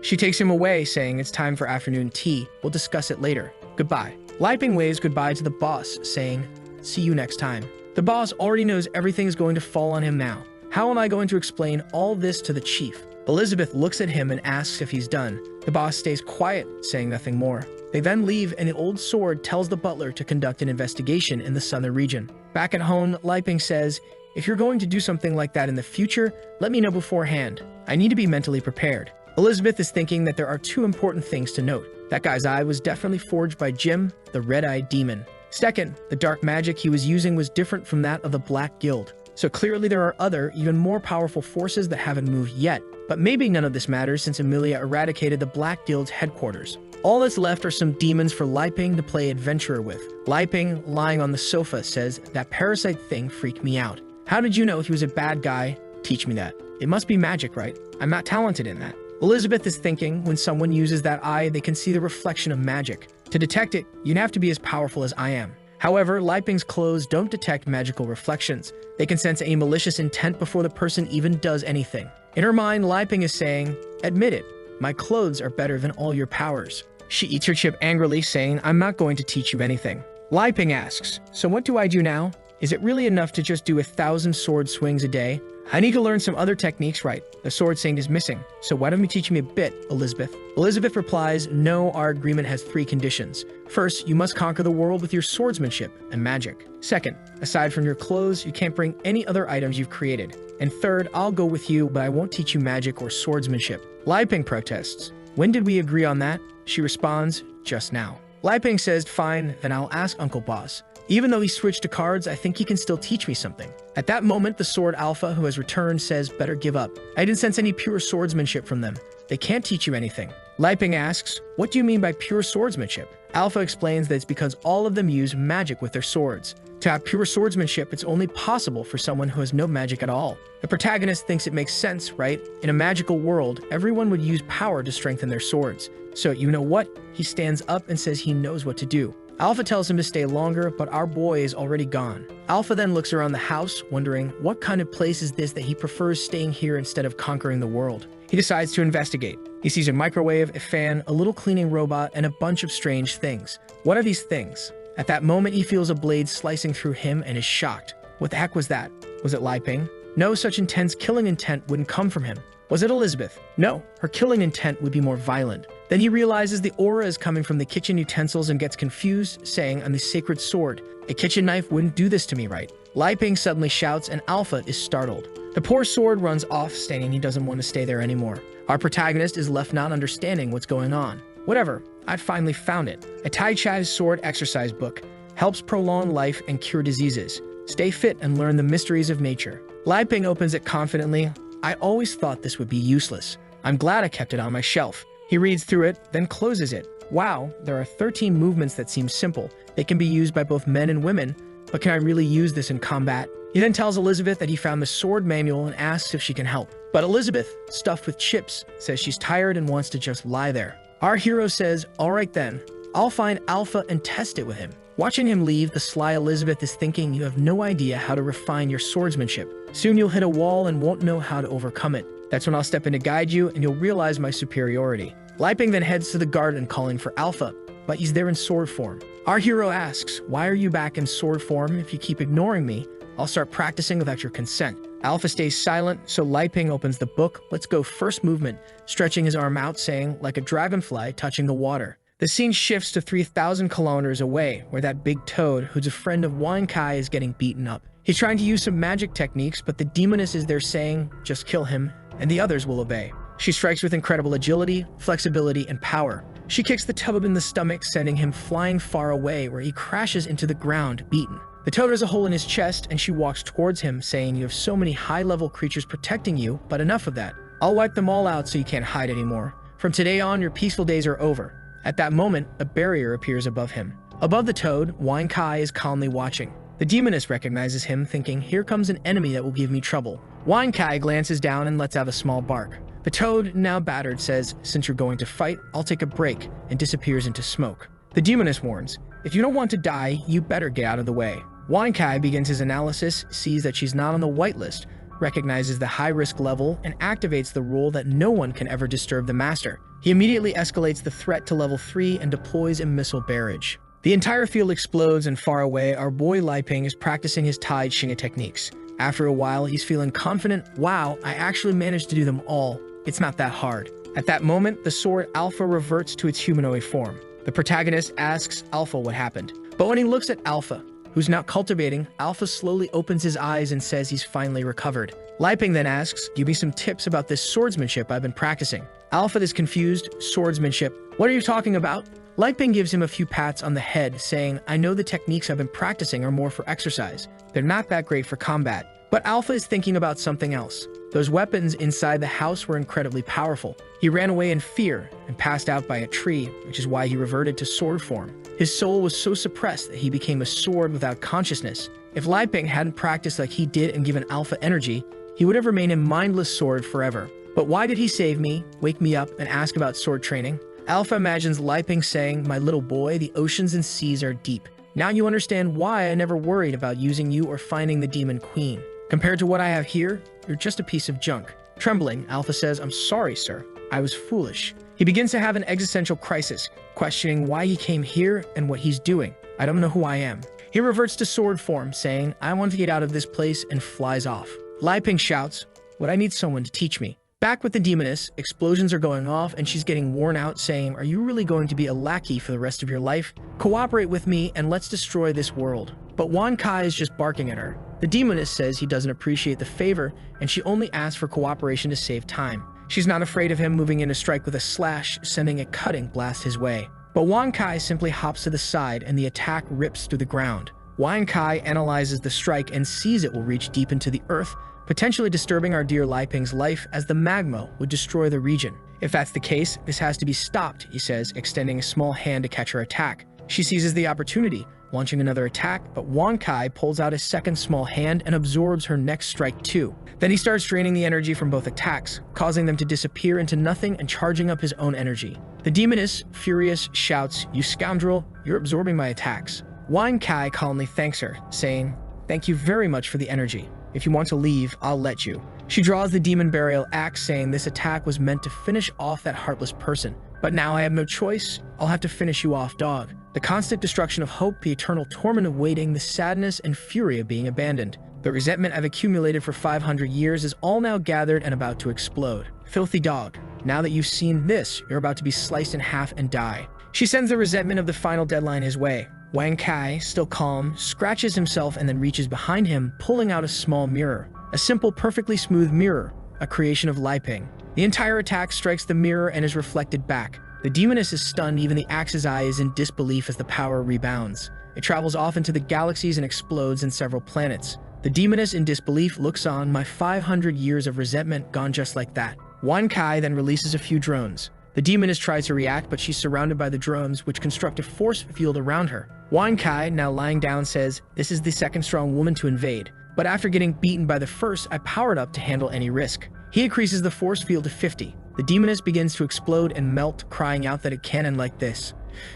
She takes him away, saying it's time for afternoon tea. We'll discuss it later. Goodbye. Lai Ping waves goodbye to the boss, saying, "See you next time." The boss already knows everything is going to fall on him now. How am I going to explain all this to the chief? Elizabeth looks at him and asks if he's done. The boss stays quiet, saying nothing more. They then leave, and the old sword tells the butler to conduct an investigation in the southern region. Back at home, Lai Ping says, "If you're going to do something like that in the future, let me know beforehand. I need to be mentally prepared." Elizabeth is thinking that there are two important things to note. That guy's eye was definitely forged by Jim, the red-eyed demon. Second, the dark magic he was using was different from that of the Black Guild. So clearly there are other, even more powerful forces that haven't moved yet. But maybe none of this matters since Emilia eradicated the Black Guild's headquarters. All that's left are some demons for Lai Ping to play adventurer with. Lai Ping, lying on the sofa, says, "That parasite thing freaked me out. How did you know he was a bad guy? Teach me that. It must be magic, right? I'm not talented in that." Elizabeth is thinking, when someone uses that eye, they can see the reflection of magic. To detect it, you'd have to be as powerful as I am. However, Lai Ping's clothes don't detect magical reflections. They can sense a malicious intent before the person even does anything. In her mind, Lai Ping is saying, "Admit it, my clothes are better than all your powers." She eats her chip angrily, saying, "I'm not going to teach you anything." Lai Ping asks, "So what do I do now? Is it really enough to just do 1,000 sword swings a day? I need to learn some other techniques, right? The sword swing is missing, so why don't you teach me a bit, Elizabeth?" Elizabeth replies, "No, our agreement has 3 conditions. First, you must conquer the world with your swordsmanship and magic. Second, aside from your clothes, you can't bring any other items you've created. And third, I'll go with you, but I won't teach you magic or swordsmanship." Lai Ping protests. "When did we agree on that?" She responds, "Just now." Lai Ping says, "Fine, then I'll ask Uncle Boss. Even though he switched to cards, I think he can still teach me something." At that moment, the sword Alpha, who has returned, says, "Better give up. I didn't sense any pure swordsmanship from them. They can't teach you anything." Lai Ping asks, "What do you mean by pure swordsmanship?" Alpha explains that it's because all of them use magic with their swords. To have pure swordsmanship, it's only possible for someone who has no magic at all. The protagonist thinks it makes sense, right? In a magical world, everyone would use power to strengthen their swords. So you know what? He stands up and says he knows what to do. Alpha tells him to stay longer, but our boy is already gone. Alpha then looks around the house, wondering what kind of place is this that he prefers staying here instead of conquering the world. He decides to investigate. He sees a microwave, a fan, a little cleaning robot, and a bunch of strange things. What are these things? At that moment, he feels a blade slicing through him and is shocked. What the heck was that? Was it Lai Ping? No, such intense killing intent wouldn't come from him. Was it Elizabeth? No, her killing intent would be more violent. Then he realizes the aura is coming from the kitchen utensils and gets confused, saying, "I'm the sacred sword. A kitchen knife wouldn't do this to me, right?" Lai Ping suddenly shouts and Alpha is startled. The poor sword runs off, stating he doesn't want to stay there anymore. Our protagonist is left not understanding what's going on. Whatever, I'd finally found it. A Tai Chai's sword exercise book. Helps prolong life and cure diseases. Stay fit and learn the mysteries of nature. Lai Ping opens it confidently. I always thought this would be useless. I'm glad I kept it on my shelf. He reads through it, then closes it. Wow, there are 13 movements that seem simple. They can be used by both men and women, but can I really use this in combat? He then tells Elizabeth that he found the sword manual and asks if she can help. But Elizabeth, stuffed with chips, says she's tired and wants to just lie there. Our hero says, all right then, I'll find Alpha and test it with him. Watching him leave, the sly Elizabeth is thinking you have no idea how to refine your swordsmanship. Soon you'll hit a wall and won't know how to overcome it. That's when I'll step in to guide you and you'll realize my superiority. Lai Ping then heads to the garden calling for Alpha, but he's there in sword form. Our hero asks, why are you back in sword form? If you keep ignoring me, I'll start practicing without your consent. Alpha stays silent, so Lai Ping opens the book. Let's go first movement, stretching his arm out, saying, like a dragonfly touching the water. The scene shifts to 3,000 kilometers away, where that big toad, who's a friend of Wine Kai, is getting beaten up. He's trying to use some magic techniques, but the demoness is there saying, just kill him, and the others will obey. She strikes with incredible agility, flexibility, and power. She kicks the toad in the stomach, sending him flying far away, where he crashes into the ground, beaten. The toad has a hole in his chest, and she walks towards him, saying, you have so many high-level creatures protecting you, but enough of that. I'll wipe them all out so you can't hide anymore. From today on, your peaceful days are over. At that moment, a barrier appears above him. Above the toad, Wine Kai is calmly watching. The demoness recognizes him, thinking, here comes an enemy that will give me trouble. Wine Kai glances down and lets out a small bark. The toad, now battered, says, since you're going to fight, I'll take a break, and disappears into smoke. The demoness warns, if you don't want to die, you better get out of the way. Wine Kai begins his analysis, sees that she's not on the whitelist, recognizes the high-risk level, and activates the rule that no one can ever disturb the master. He immediately escalates the threat to level 3 and deploys a missile barrage. The entire field explodes, and far away, our boy Lai Ping is practicing his Tai Shinga techniques. After a while, he's feeling confident. Wow, I actually managed to do them all. It's not that hard. At that moment, the sword Alpha reverts to its humanoid form. The protagonist asks Alpha what happened. But when he looks at Alpha, who's now cultivating, Alpha slowly opens his eyes and says he's finally recovered. Lai Ping then asks, give me some tips about this swordsmanship I've been practicing. Alpha is confused. Swordsmanship? What are you talking about? Lai Ping gives him a few pats on the head, saying, I know the techniques I've been practicing are more for exercise. They're not that great for combat. But Alpha is thinking about something else. Those weapons inside the house were incredibly powerful. He ran away in fear and passed out by a tree, which is why he reverted to sword form. His soul was so suppressed that he became a sword without consciousness. If Lai Ping hadn't practiced like he did and given Alpha energy, he would have remained a mindless sword forever. But why did he save me, wake me up, and ask about sword training? Alpha imagines Lai Ping saying, my little boy, the oceans and seas are deep. Now you understand why I never worried about using you or finding the demon queen. Compared to what I have here, you're just a piece of junk. Trembling, Alpha says, I'm sorry, sir. I was foolish. He begins to have an existential crisis, questioning why he came here and what he's doing. I don't know who I am. He reverts to sword form, saying, I want to get out of this place, and flies off. Lai Ping shouts, would I need someone to teach me? Back with the demoness, explosions are going off and she's getting worn out, saying, are you really going to be a lackey for the rest of your life? Cooperate with me and let's destroy this world. But Wan Kai is just barking at her. The demoness says he doesn't appreciate the favor and she only asks for cooperation to save time. She's not afraid of him moving in to strike with a slash, sending a cutting blast his way. But Wan Kai simply hops to the side and the attack rips through the ground. Wan Kai analyzes the strike and sees it will reach deep into the earth, potentially disturbing our dear Lai Ping's life as the magma would destroy the region. If that's the case, this has to be stopped, he says, extending a small hand to catch her attack. She seizes the opportunity, launching another attack, but Wan Kai pulls out his second small hand and absorbs her next strike too. Then he starts draining the energy from both attacks, causing them to disappear into nothing and charging up his own energy. The demoness, furious, shouts, you scoundrel, you're absorbing my attacks. Wan Kai calmly thanks her, saying, thank you very much for the energy. If you want to leave, I'll let you. She draws the demon burial axe, saying this attack was meant to finish off that heartless person. But now I have no choice. I'll have to finish you off, dog. The constant destruction of hope, the eternal torment of waiting, the sadness and fury of being abandoned. The resentment I've accumulated for 500 years is all now gathered and about to explode. Filthy dog. Now that you've seen this, you're about to be sliced in half and die. She sends the resentment of the final deadline his way. Wang Kai, still calm, scratches himself and then reaches behind him, pulling out a small mirror. A simple, perfectly smooth mirror, a creation of Li Ping. The entire attack strikes the mirror and is reflected back. The demoness is stunned, even the axe's eye is in disbelief as the power rebounds. It travels off into the galaxies and explodes in several planets. The demoness in disbelief looks on, my 500 years of resentment gone just like that. Wan Kai then releases a few drones. The demoness tries to react, but she's surrounded by the drones, which construct a force field around her. Wan Kai, now lying down, says, "This is the second strong woman to invade, but after getting beaten by the first, I powered up to handle any risk." He increases the force field to 50. The demoness begins to explode and melt, crying out that it can end like this.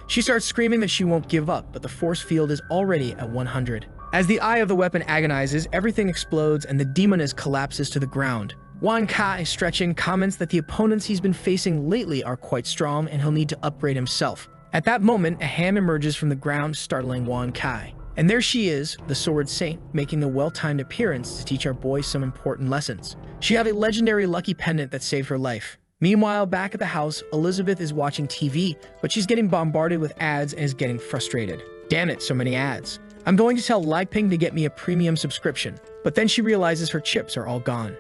She starts screaming that she won't give up, but the force field is already at 100. As the eye of the weapon agonizes, everything explodes and the demoness collapses to the ground. Wan Kai, stretching, comments that the opponents he's been facing lately are quite strong and he'll need to upgrade himself. At that moment, a hand emerges from the ground, startling Wan Kai. And there she is, the Sword Saint, making a well-timed appearance to teach our boy some important lessons. She had a legendary lucky pendant that saved her life. Meanwhile, back at the house, Elizabeth is watching TV, but she's getting bombarded with ads and is getting frustrated. Damn it, so many ads. I'm going to tell Li Ping to get me a premium subscription, but then she realizes her chips are all gone.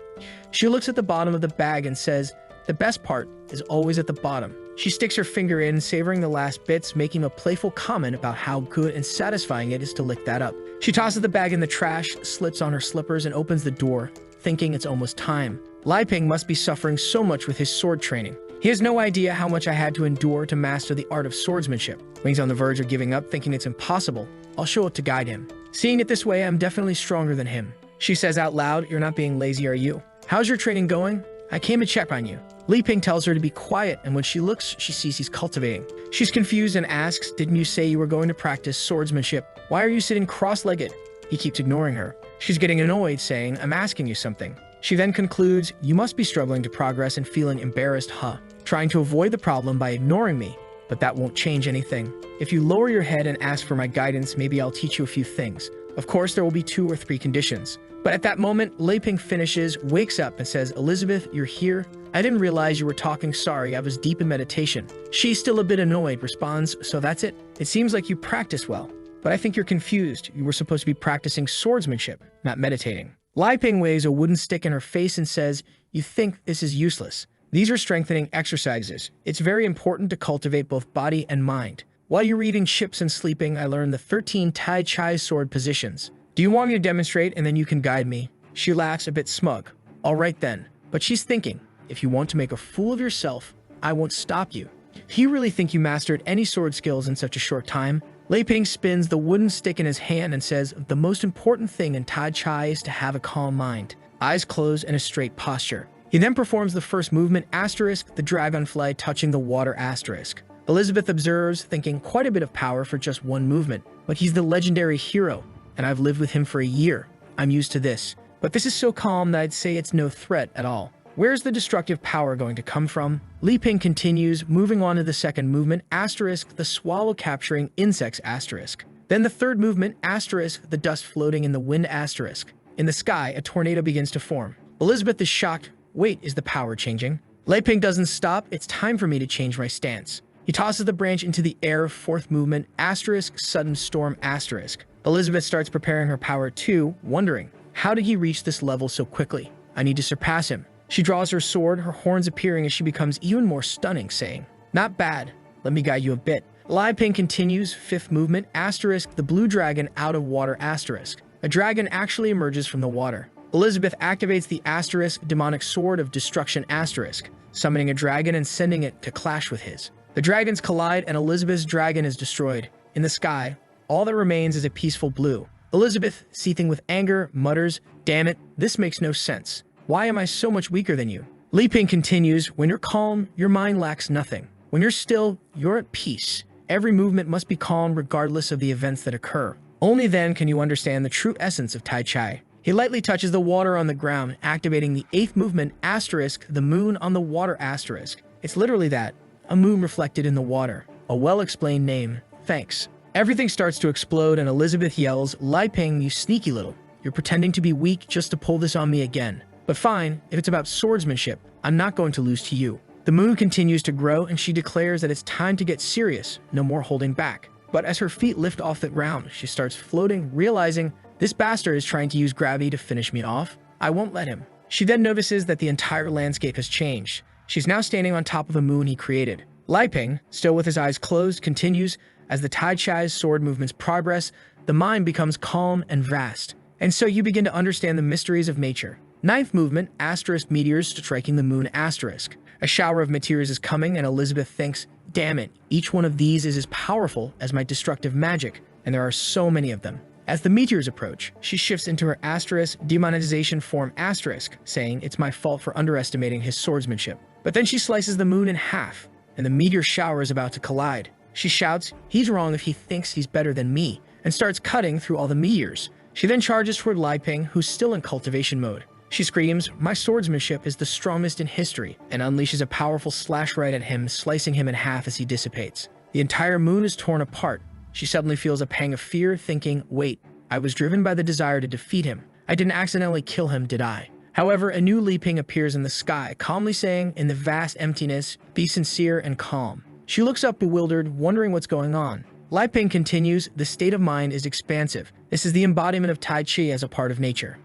She looks at the bottom of the bag and says, "The best part is always at the bottom." She sticks her finger in, savoring the last bits, making a playful comment about how good and satisfying it is to lick that up. She tosses the bag in the trash, slips on her slippers, and opens the door, thinking it's almost time. Li Ping must be suffering so much with his sword training. He has no idea how much I had to endure to master the art of swordsmanship. When he's on the verge of giving up, thinking it's impossible, I'll show up to guide him. Seeing it this way, I'm definitely stronger than him. She says out loud, "You're not being lazy, are you? How's your training going? I came to check on you." Li Ping tells her to be quiet, and when she looks, she sees he's cultivating. She's confused and asks, "Didn't you say you were going to practice swordsmanship? Why are you sitting cross-legged?" He keeps ignoring her. She's getting annoyed, saying, "I'm asking you something." She then concludes, "You must be struggling to progress and feeling embarrassed, huh? Trying to avoid the problem by ignoring me, but that won't change anything. If you lower your head and ask for my guidance, maybe I'll teach you a few things. Of course, there will be 2 or 3 conditions." But at that moment, Li Ping finishes, wakes up, and says, "Elizabeth, you're here? I didn't realize you were talking. Sorry, I was deep in meditation." She's still a bit annoyed, responds, "So that's it? It seems like you practice well. But I think you're confused. You were supposed to be practicing swordsmanship, not meditating." Li Ping waves a wooden stick in her face and says, "You think this is useless? These are strengthening exercises. It's very important to cultivate both body and mind. While you're eating chips and sleeping, I learned the 13 Tai Chi sword positions. Do you want me to demonstrate and then you can guide me?" She laughs, a bit smug. "All right then." But she's thinking, "If you want to make a fool of yourself, I won't stop you. Do you really think you mastered any sword skills in such a short time?" Li Ping spins the wooden stick in his hand and says, "The most important thing in Tai Chi is to have a calm mind, eyes closed, and a straight posture." He then performs the first movement, asterisk, the dragonfly touching the water, asterisk. Elizabeth observes, thinking quite a bit of power for just one movement. But he's the legendary hero, and I've lived with him for a year. I'm used to this. But this is so calm that I'd say it's no threat at all. Where's the destructive power going to come from? Li Ping continues, moving on to the second movement, asterisk, the swallow capturing insects, asterisk. Then the third movement, asterisk, the dust floating in the wind, asterisk. In the sky, a tornado begins to form. Elizabeth is shocked. Wait, is the power changing? Li Ping doesn't stop. It's time for me to change my stance. He tosses the branch into the air, fourth movement, asterisk, sudden storm, asterisk. Elizabeth starts preparing her power too, wondering, how did he reach this level so quickly? I need to surpass him. She draws her sword, her horns appearing as she becomes even more stunning, saying, "Not bad. Let me guide you a bit." Li Ping continues, fifth movement, asterisk, the blue dragon out of water, asterisk. A dragon actually emerges from the water. Elizabeth activates the asterisk demonic sword of destruction, asterisk, summoning a dragon and sending it to clash with his. The dragons collide and Elizabeth's dragon is destroyed. In the sky, all that remains is a peaceful blue. Elizabeth, seething with anger, mutters, "Damn it, this makes no sense. Why am I so much weaker than you?" Li Ping continues, "When you're calm, your mind lacks nothing. When you're still, you're at peace. Every movement must be calm regardless of the events that occur. Only then can you understand the true essence of Tai Chi." He lightly touches the water on the ground, activating the eighth movement, asterisk, the moon on the water, asterisk. It's literally that, a moon reflected in the water. A well-explained name. Thanks. Everything starts to explode and Elizabeth yells, "Li Ping, you sneaky little. You're pretending to be weak just to pull this on me again. But fine, if it's about swordsmanship, I'm not going to lose to you." The moon continues to grow and she declares that it's time to get serious, no more holding back. But as her feet lift off the ground, she starts floating, realizing, this bastard is trying to use gravity to finish me off. I won't let him. She then notices that the entire landscape has changed. She's now standing on top of a moon he created. Li Ping, still with his eyes closed, continues. As the Tai Chai's sword movements progress, the mind becomes calm and vast. And so you begin to understand the mysteries of nature. Ninth movement, asterisk meteors striking the moon asterisk. A shower of meteors is coming and Elizabeth thinks, damn it, each one of these is as powerful as my destructive magic, and there are so many of them. As the meteors approach, she shifts into her asterisk demonetization form asterisk, saying it's my fault for underestimating his swordsmanship. But then she slices the moon in half, and the meteor shower is about to collide. She shouts, he's wrong if he thinks he's better than me, and starts cutting through all the meteors. She then charges toward Li Ping, who's still in cultivation mode. She screams, my swordsmanship is the strongest in history, and unleashes a powerful slash right at him, slicing him in half as he dissipates. The entire moon is torn apart. She suddenly feels a pang of fear, thinking, wait, I was driven by the desire to defeat him. I didn't accidentally kill him, did I? However, a new Li Ping appears in the sky, calmly saying, in the vast emptiness, be sincere and calm. She looks up bewildered, wondering what's going on. Li Ping continues, the state of mind is expansive. This is the embodiment of Tai Chi as a part of nature.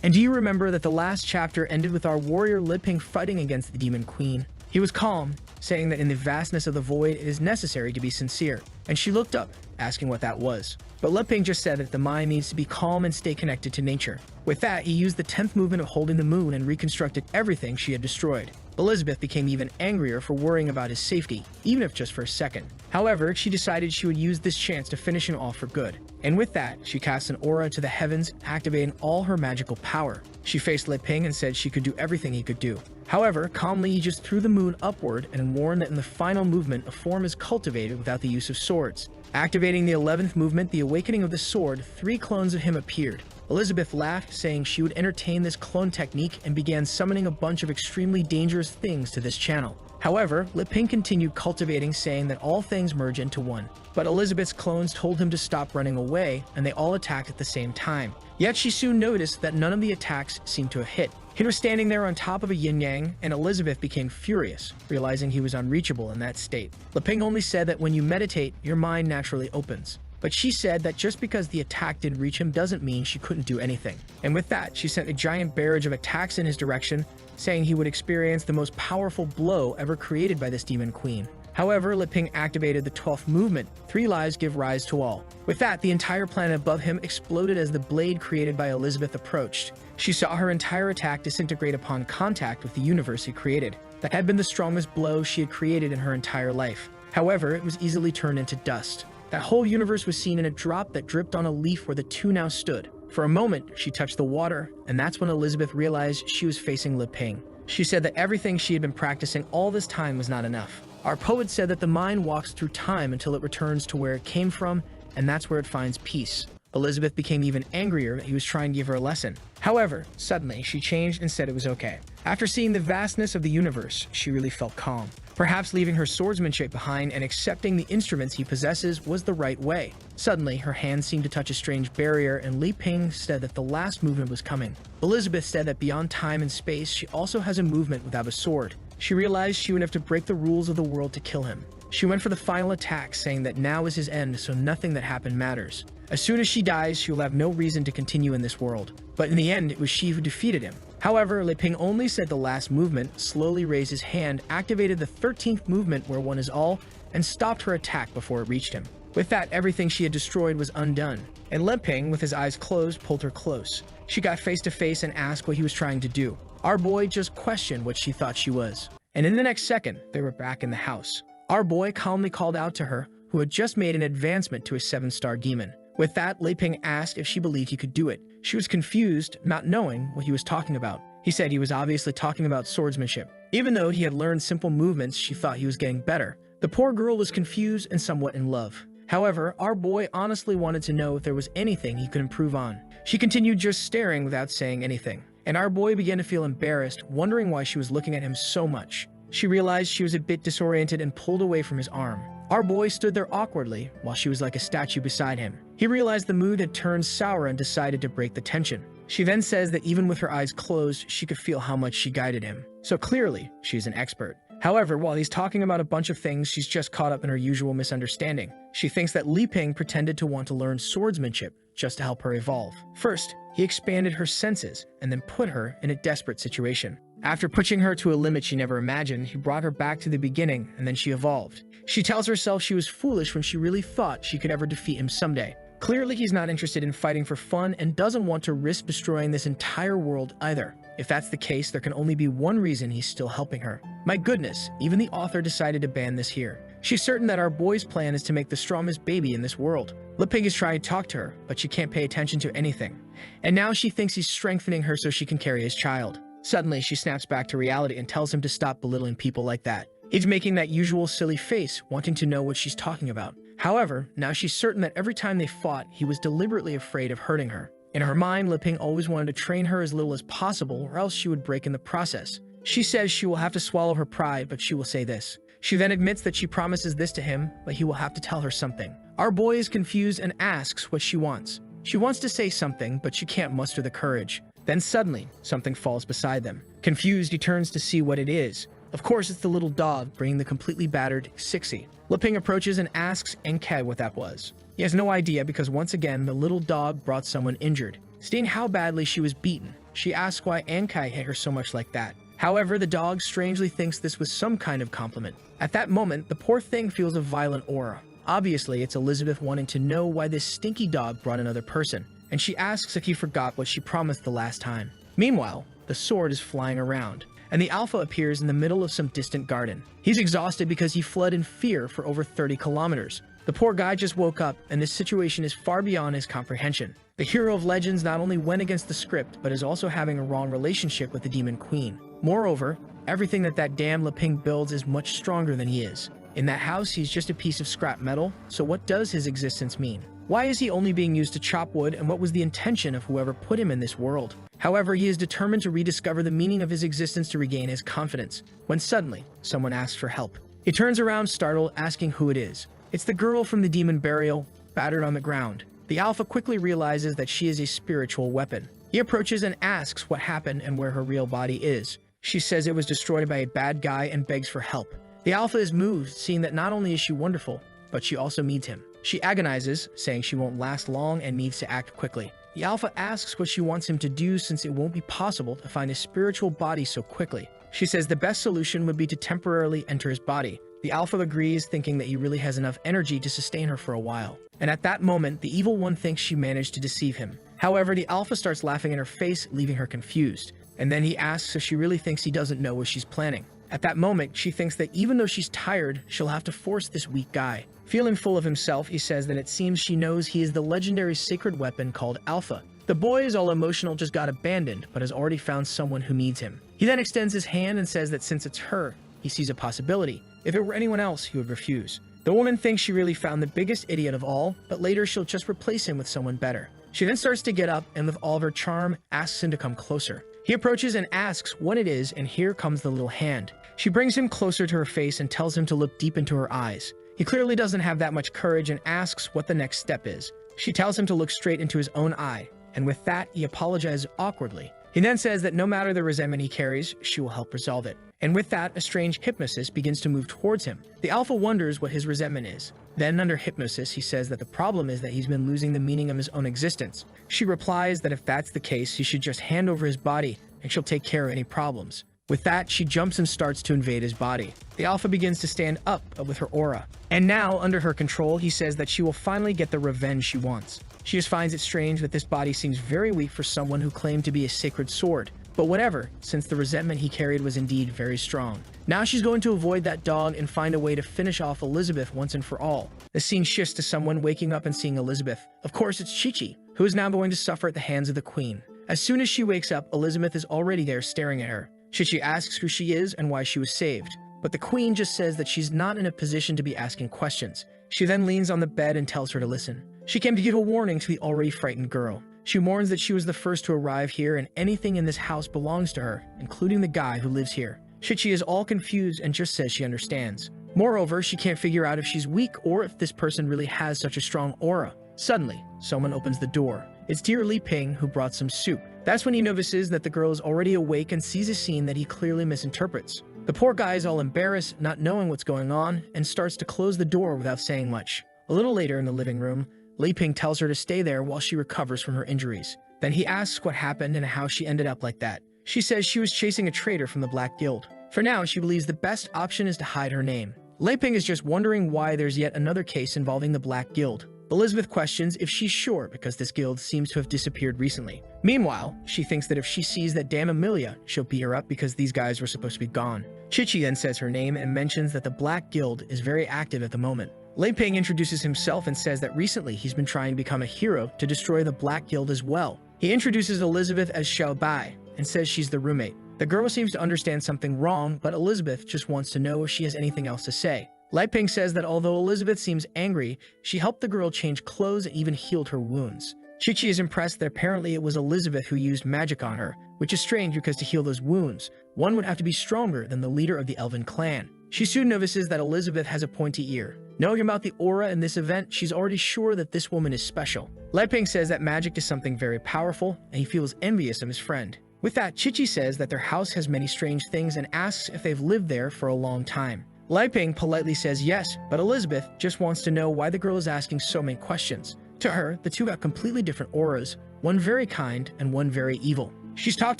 And do you remember that the last chapter ended with our warrior Li Ping fighting against the Demon Queen? He was calm, saying that in the vastness of the void it is necessary to be sincere, and she looked up, asking what that was. But Li Ping just said that the mind needs to be calm and stay connected to nature. With that, he used the 10th movement of holding the moon and reconstructed everything she had destroyed. Elizabeth became even angrier for worrying about his safety, even if just for a second. However, she decided she would use this chance to finish him off for good. And with that, she cast an aura to the heavens, activating all her magical power. She faced Li Ping and said she could do everything he could do. However, calmly he just threw the moon upward and warned that in the final movement a form is cultivated without the use of swords. Activating the 11th movement, the awakening of the sword, 3 clones of him appeared. Elizabeth laughed, saying she would entertain this clone technique and began summoning a bunch of extremely dangerous things to this channel. However, Li Ping continued cultivating, saying that all things merge into one. But Elizabeth's clones told him to stop running away, and they all attacked at the same time. Yet she soon noticed that none of the attacks seemed to have hit. He was standing there on top of a yin-yang, and Elizabeth became furious, realizing he was unreachable in that state. Li Ping only said that when you meditate, your mind naturally opens. But she said that just because the attack didn't reach him doesn't mean she couldn't do anything. And with that, she sent a giant barrage of attacks in his direction, saying he would experience the most powerful blow ever created by this demon queen. However, Li Ping activated the 12th movement, 3 lives give rise to all. With that, the entire planet above him exploded as the blade created by Elizabeth approached. She saw her entire attack disintegrate upon contact with the universe he created. That had been the strongest blow she had created in her entire life. However, it was easily turned into dust. That whole universe was seen in a drop that dripped on a leaf where the two now stood. For a moment, she touched the water, and that's when Elizabeth realized she was facing Li Ping. She said that everything she had been practicing all this time was not enough. Our poet said that the mind walks through time until it returns to where it came from, and that's where it finds peace. Elizabeth became even angrier that he was trying to give her a lesson. However, suddenly, she changed and said it was okay. After seeing the vastness of the universe, she really felt calm. Perhaps leaving her swordsmanship behind and accepting the instruments he possesses was the right way. Suddenly, her hand seemed to touch a strange barrier, and Li Ping said that the last movement was coming. Elizabeth said that beyond time and space, she also has a movement without a sword. She realized she would have to break the rules of the world to kill him. She went for the final attack, saying that now is his end, so nothing that happened matters. As soon as she dies, she will have no reason to continue in this world. But in the end, it was she who defeated him. However, Li Ping only said the last movement, slowly raised his hand, activated the 13th movement where one is all, and stopped her attack before it reached him. With that, everything she had destroyed was undone, and Li Ping, with his eyes closed, pulled her close. She got face to face and asked what he was trying to do. Our boy just questioned what she thought she was. And in the next second, they were back in the house. Our boy calmly called out to her, who had just made an advancement to a 7-star demon. With that, Li Ping asked if she believed he could do it. She was confused, not knowing what he was talking about. He said he was obviously talking about swordsmanship. Even though he had learned simple movements, she thought he was getting better. The poor girl was confused and somewhat in love. However, our boy honestly wanted to know if there was anything he could improve on. She continued just staring without saying anything. And our boy began to feel embarrassed, wondering why she was looking at him so much. She realized she was a bit disoriented and pulled away from his arm. Our boy stood there awkwardly, while she was like a statue beside him. He realized the mood had turned sour and decided to break the tension. She then says that even with her eyes closed, she could feel how much she guided him. So clearly, she's an expert. However, while he's talking about a bunch of things, she's just caught up in her usual misunderstanding. She thinks that Li Ping pretended to want to learn swordsmanship just to help her evolve. First, he expanded her senses and then put her in a desperate situation. After pushing her to a limit she never imagined, he brought her back to the beginning and then she evolved. She tells herself she was foolish when she really thought she could ever defeat him someday. Clearly, he's not interested in fighting for fun and doesn't want to risk destroying this entire world either. If that's the case, there can only be one reason he's still helping her. My goodness, even the author decided to ban this here. She's certain that our boy's plan is to make the strongest baby in this world. Li Ping is trying to talk to her, but she can't pay attention to anything. And now she thinks he's strengthening her so she can carry his child. Suddenly, she snaps back to reality and tells him to stop belittling people like that. He's making that usual silly face, wanting to know what she's talking about. However, now she's certain that every time they fought, he was deliberately afraid of hurting her. In her mind, Li Ping always wanted to train her as little as possible, or else she would break in the process. She says she will have to swallow her pride, but she will say this. She then admits that she promises this to him, but he will have to tell her something. Our boy is confused and asks what she wants. She wants to say something, but she can't muster the courage. Then suddenly, something falls beside them. Confused, he turns to see what it is. Of course, it's the little dog bringing the completely battered Sixie. Li Ping approaches and asks Enkei what that was. He has no idea because once again, the little dog brought someone injured. Seeing how badly she was beaten, she asks why Enkei hit her so much like that. However, the dog strangely thinks this was some kind of compliment. At that moment, the poor thing feels a violent aura. Obviously, it's Elizabeth wanting to know why this stinky dog brought another person, and she asks if he forgot what she promised the last time. Meanwhile, the sword is flying around, and the alpha appears in the middle of some distant garden. He's exhausted because he fled in fear for over 30 kilometers. The poor guy just woke up, and this situation is far beyond his comprehension. The hero of legends not only went against the script, but is also having a wrong relationship with the demon queen. Moreover, everything that damn Li Ping builds is much stronger than he is. In that house, he's just a piece of scrap metal, so what does his existence mean? Why is he only being used to chop wood, and what was the intention of whoever put him in this world? However, he is determined to rediscover the meaning of his existence to regain his confidence, when suddenly, someone asks for help. He turns around startled, asking who it is. It's the girl from the demon burial, battered on the ground. The alpha quickly realizes that she is a spiritual weapon. He approaches and asks what happened and where her real body is. She says it was destroyed by a bad guy and begs for help. The alpha is moved, seeing that not only is she wonderful, but she also needs him. She agonizes, saying she won't last long and needs to act quickly. The alpha asks what she wants him to do since it won't be possible to find his spiritual body so quickly. She says the best solution would be to temporarily enter his body. The alpha agrees, thinking that he really has enough energy to sustain her for a while. And at that moment, the evil one thinks she managed to deceive him. However, the alpha starts laughing in her face, leaving her confused. And then he asks if she really thinks he doesn't know what she's planning. At that moment, she thinks that even though she's tired, she'll have to force this weak guy. Feeling full of himself, he says that it seems she knows he is the legendary sacred weapon called Alpha. The boy is all emotional, just got abandoned, but has already found someone who needs him. He then extends his hand and says that since it's her, he sees a possibility. If it were anyone else, he would refuse. The woman thinks she really found the biggest idiot of all, but later she'll just replace him with someone better. She then starts to get up and with all of her charm, asks him to come closer. He approaches and asks what it is, and here comes the little hand. She brings him closer to her face and tells him to look deep into her eyes. He clearly doesn't have that much courage and asks what the next step is. She tells him to look straight into his own eye, and with that, he apologizes awkwardly. He then says that no matter the resentment he carries, she will help resolve it. And with that, a strange hypnosis begins to move towards him. The alpha wonders what his resentment is. Then, under hypnosis, he says that the problem is that he's been losing the meaning of his own existence. She replies that if that's the case, he should just hand over his body, and she'll take care of any problems. With that, she jumps and starts to invade his body. The alpha begins to stand up with her aura. And now, under her control, he says that she will finally get the revenge she wants. She just finds it strange that this body seems very weak for someone who claimed to be a sacred sword. But whatever, since the resentment he carried was indeed very strong. Now she's going to avoid that dog and find a way to finish off Elizabeth once and for all. The scene shifts to someone waking up and seeing Elizabeth. Of course, it's Chi-Chi, who is now going to suffer at the hands of the queen. As soon as she wakes up, Elizabeth is already there staring at her. Chi-Chi asks who she is and why she was saved. But the queen just says that she's not in a position to be asking questions. She then leans on the bed and tells her to listen. She came to give a warning to the already frightened girl. She warns that she was the first to arrive here and anything in this house belongs to her, including the guy who lives here. Chi-Chi is all confused and just says she understands. Moreover, she can't figure out if she's weak or if this person really has such a strong aura. Suddenly, someone opens the door. It's dear Li Ping, who brought some soup. That's when he notices that the girl is already awake and sees a scene that he clearly misinterprets. The poor guy is all embarrassed, not knowing what's going on, and starts to close the door without saying much. A little later in the living room, Li Ping tells her to stay there while she recovers from her injuries. Then he asks what happened and how she ended up like that. She says she was chasing a traitor from the Black Guild. For now, she believes the best option is to hide her name. Li Ping is just wondering why there's yet another case involving the Black Guild. Elizabeth questions if she's sure because this guild seems to have disappeared recently. Meanwhile, she thinks that if she sees that damn Amelia, she'll beat her up because these guys were supposed to be gone. Chichi then says her name and mentions that the Black Guild is very active at the moment. Li Ping introduces himself and says that recently he's been trying to become a hero to destroy the Black Guild as well. He introduces Elizabeth as Xiao Bai and says she's the roommate. The girl seems to understand something wrong, but Elizabeth just wants to know if she has anything else to say. Li Ping says that although Elizabeth seems angry, she helped the girl change clothes and even healed her wounds. Chichi is impressed that apparently it was Elizabeth who used magic on her, which is strange because to heal those wounds, one would have to be stronger than the leader of the Elven clan. She soon notices that Elizabeth has a pointy ear. Knowing about the aura in this event, she's already sure that this woman is special. Li Ping says that magic is something very powerful, and he feels envious of his friend. With that, Chichi says that their house has many strange things and asks if they've lived there for a long time. Li Ping politely says yes, but Elizabeth just wants to know why the girl is asking so many questions. To her, the two got completely different auras, one very kind and one very evil. She's talked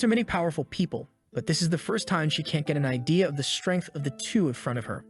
to many powerful people, but this is the first time she can't get an idea of the strength of the two in front of her.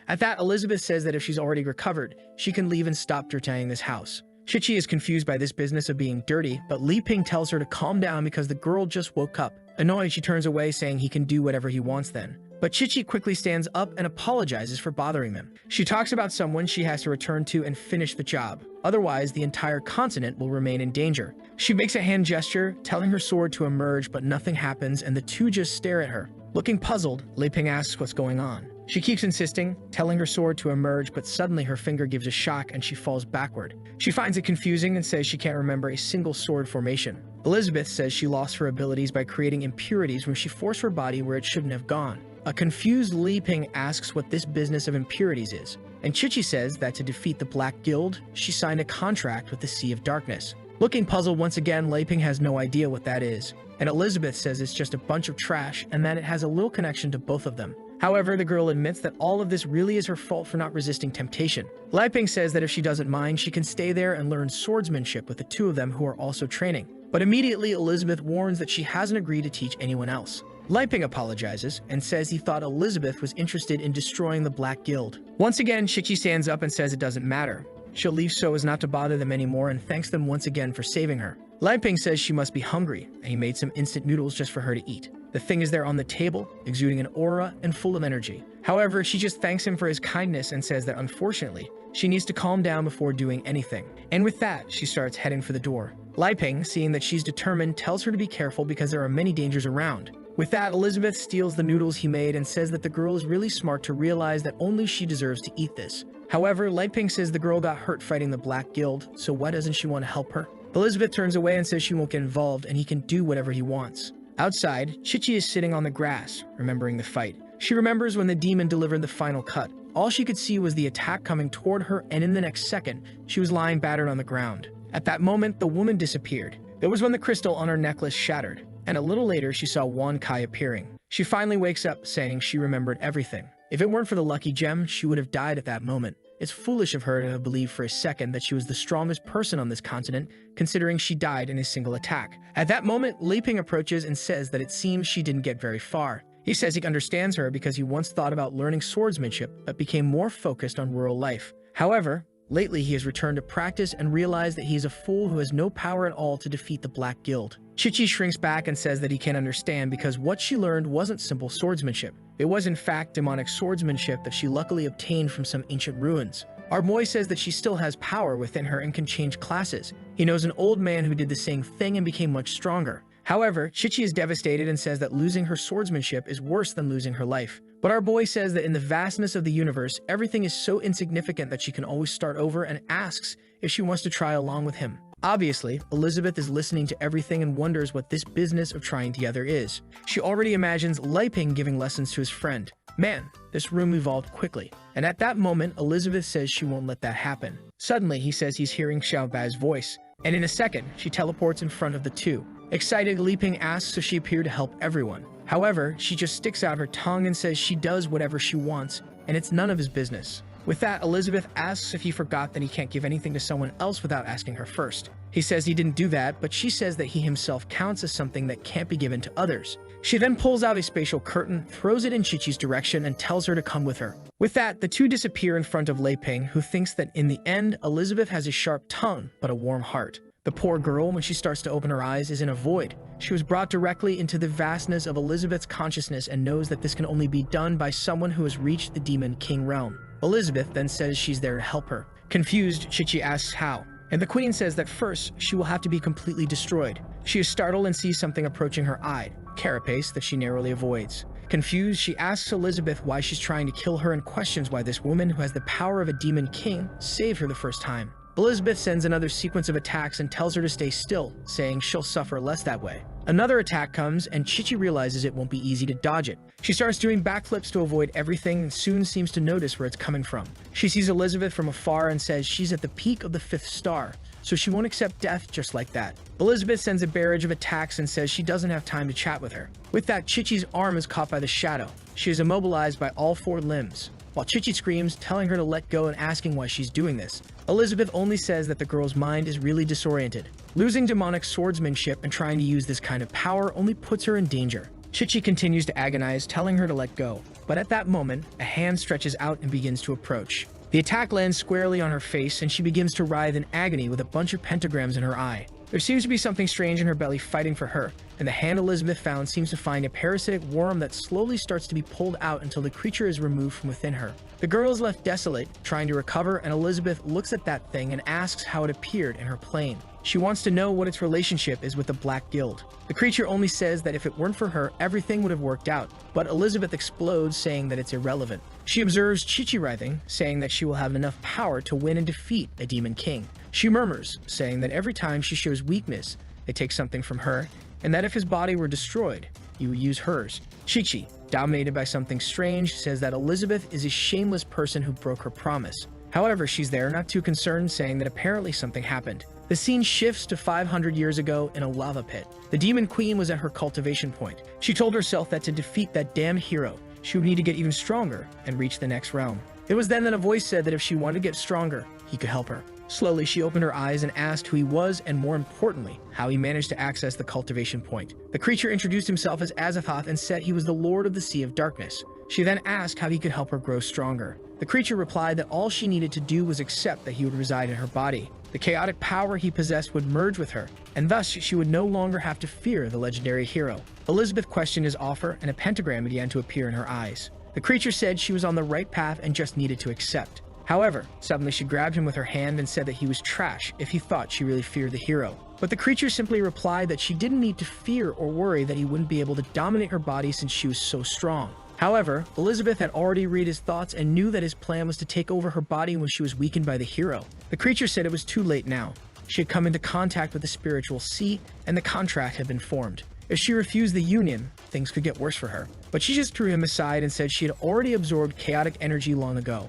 At that, Elizabeth says that if she's already recovered, she can leave and stop dirtying this house. Chichi is confused by this business of being dirty, but Li Ping tells her to calm down because the girl just woke up. Annoyed, she turns away saying he can do whatever he wants then. But Chichi quickly stands up and apologizes for bothering them. She talks about someone she has to return to and finish the job. Otherwise, the entire continent will remain in danger. She makes a hand gesture, telling her sword to emerge, but nothing happens and the two just stare at her. Looking puzzled, Li Ping asks what's going on. She keeps insisting, telling her sword to emerge, but suddenly her finger gives a shock and she falls backward. She finds it confusing and says she can't remember a single sword formation. Elizabeth says she lost her abilities by creating impurities when she forced her body where it shouldn't have gone. A confused Li Ping asks what this business of impurities is, and Chichi says that to defeat the Black Guild, she signed a contract with the Sea of Darkness. Looking puzzled once again, Li Ping has no idea what that is, and Elizabeth says it's just a bunch of trash and that it has a little connection to both of them. However, the girl admits that all of this really is her fault for not resisting temptation. Li Ping says that if she doesn't mind, she can stay there and learn swordsmanship with the two of them who are also training. But immediately, Elizabeth warns that she hasn't agreed to teach anyone else. Li Ping apologizes and says he thought Elizabeth was interested in destroying the Black Guild. Once again, Chichi stands up and says it doesn't matter. She'll leave so as not to bother them anymore and thanks them once again for saving her. Li Ping says she must be hungry, and he made some instant noodles just for her to eat. The thing is there on the table, exuding an aura and full of energy. However, she just thanks him for his kindness and says that unfortunately, she needs to calm down before doing anything. And with that, she starts heading for the door. Li Ping, seeing that she's determined, tells her to be careful because there are many dangers around. With that, Elizabeth steals the noodles he made and says that the girl is really smart to realize that only she deserves to eat this. However, Li Ping says the girl got hurt fighting the Black Guild, so why doesn't she want to help her? Elizabeth turns away and says she won't get involved and he can do whatever he wants. Outside, Chichi is sitting on the grass, remembering the fight. She remembers when the demon delivered the final cut. All she could see was the attack coming toward her, and in the next second, she was lying battered on the ground. At that moment, the woman disappeared. That was when the crystal on her necklace shattered, and a little later she saw Wan Kai appearing. She finally wakes up, saying she remembered everything. If it weren't for the lucky gem, she would have died at that moment. It's foolish of her to have believed for a second that she was the strongest person on this continent, considering she died in a single attack. At that moment, Li Ping approaches and says that it seems she didn't get very far. He says he understands her because he once thought about learning swordsmanship, but became more focused on rural life. However, lately he has returned to practice and realized that he is a fool who has no power at all to defeat the Black Guild. Chichi shrinks back and says that he can't understand because what she learned wasn't simple swordsmanship. It was in fact demonic swordsmanship that she luckily obtained from some ancient ruins. Our boy says that she still has power within her and can change classes. He knows an old man who did the same thing and became much stronger. However, Chichi is devastated and says that losing her swordsmanship is worse than losing her life. But our boy says that in the vastness of the universe, everything is so insignificant that she can always start over and asks if she wants to try along with him. Obviously, Elizabeth is listening to everything and wonders what this business of trying together is. She already imagines Li Ping giving lessons to his friend. Man, this room evolved quickly. And at that moment, Elizabeth says she won't let that happen. Suddenly, he says he's hearing Xiao Bai's voice. And in a second, she teleports in front of the two. Excited, Li Ping asks if she appeared to help everyone. However, she just sticks out her tongue and says she does whatever she wants, and it's none of his business. With that, Elizabeth asks if he forgot that he can't give anything to someone else without asking her first. He says he didn't do that, but she says that he himself counts as something that can't be given to others. She then pulls out a spatial curtain, throws it in Qiqi's direction, and tells her to come with her. With that, the two disappear in front of Lei Ping, who thinks that in the end, Elizabeth has a sharp tongue, but a warm heart. The poor girl, when she starts to open her eyes, is in a void. She was brought directly into the vastness of Elizabeth's consciousness and knows that this can only be done by someone who has reached the Demon King realm. Elizabeth then says she's there to help her. Confused, Qiqi asks how, and the queen says that first, she will have to be completely destroyed. She is startled and sees something approaching her eye, carapace that she narrowly avoids. Confused, she asks Elizabeth why she's trying to kill her and questions why this woman who has the power of a demon king saved her the first time. Elizabeth sends another sequence of attacks and tells her to stay still, saying she'll suffer less that way. Another attack comes, and Qiqi realizes it won't be easy to dodge it. She starts doing backflips to avoid everything and soon seems to notice where it's coming from. She sees Elizabeth from afar and says she's at the peak of the 5th star, so she won't accept death just like that. Elizabeth sends a barrage of attacks and says she doesn't have time to chat with her. With that, Qiqi's arm is caught by the shadow. She is immobilized by all 4 limbs. While Qiqi screams, telling her to let go and asking why she's doing this, Elizabeth only says that the girl's mind is really disoriented. Losing demonic swordsmanship and trying to use this kind of power only puts her in danger. Qiqi continues to agonize, telling her to let go. But at that moment, a hand stretches out and begins to approach. The attack lands squarely on her face and she begins to writhe in agony with a bunch of pentagrams in her eye. There seems to be something strange in her belly fighting for her, and the hand Elizabeth found seems to find a parasitic worm that slowly starts to be pulled out until the creature is removed from within her. The girl is left desolate, trying to recover, and Elizabeth looks at that thing and asks how it appeared in her plane. She wants to know what its relationship is with the Black Guild. The creature only says that if it weren't for her, everything would have worked out, but Elizabeth explodes, saying that it's irrelevant. She observes Qiqi writhing, saying that she will have enough power to win and defeat a demon king. She murmurs, saying that every time she shows weakness, they take something from her, and that if his body were destroyed, he would use hers. Qiqi, dominated by something strange, says that Elizabeth is a shameless person who broke her promise. However, she's there not too concerned, saying that apparently something happened. The scene shifts to 500 years ago in a lava pit. The Demon Queen was at her cultivation point. She told herself that to defeat that damned hero, she would need to get even stronger and reach the next realm. It was then that a voice said that if she wanted to get stronger, he could help her. Slowly, she opened her eyes and asked who he was and, more importantly, how he managed to access the cultivation point. The creature introduced himself as Azathoth and said he was the Lord of the Sea of Darkness. She then asked how he could help her grow stronger. The creature replied that all she needed to do was accept that he would reside in her body. The chaotic power he possessed would merge with her, and thus she would no longer have to fear the legendary hero. Elizabeth questioned his offer, and a pentagram began to appear in her eyes. The creature said she was on the right path and just needed to accept. However, suddenly she grabbed him with her hand and said that he was trash if he thought she really feared the hero. But the creature simply replied that she didn't need to fear or worry that he wouldn't be able to dominate her body since she was so strong. However, Elizabeth had already read his thoughts and knew that his plan was to take over her body when she was weakened by the hero. The creature said it was too late now. She had come into contact with the spiritual sea, and the contract had been formed. If she refused the union, things could get worse for her. But she just threw him aside and said she had already absorbed chaotic energy long ago,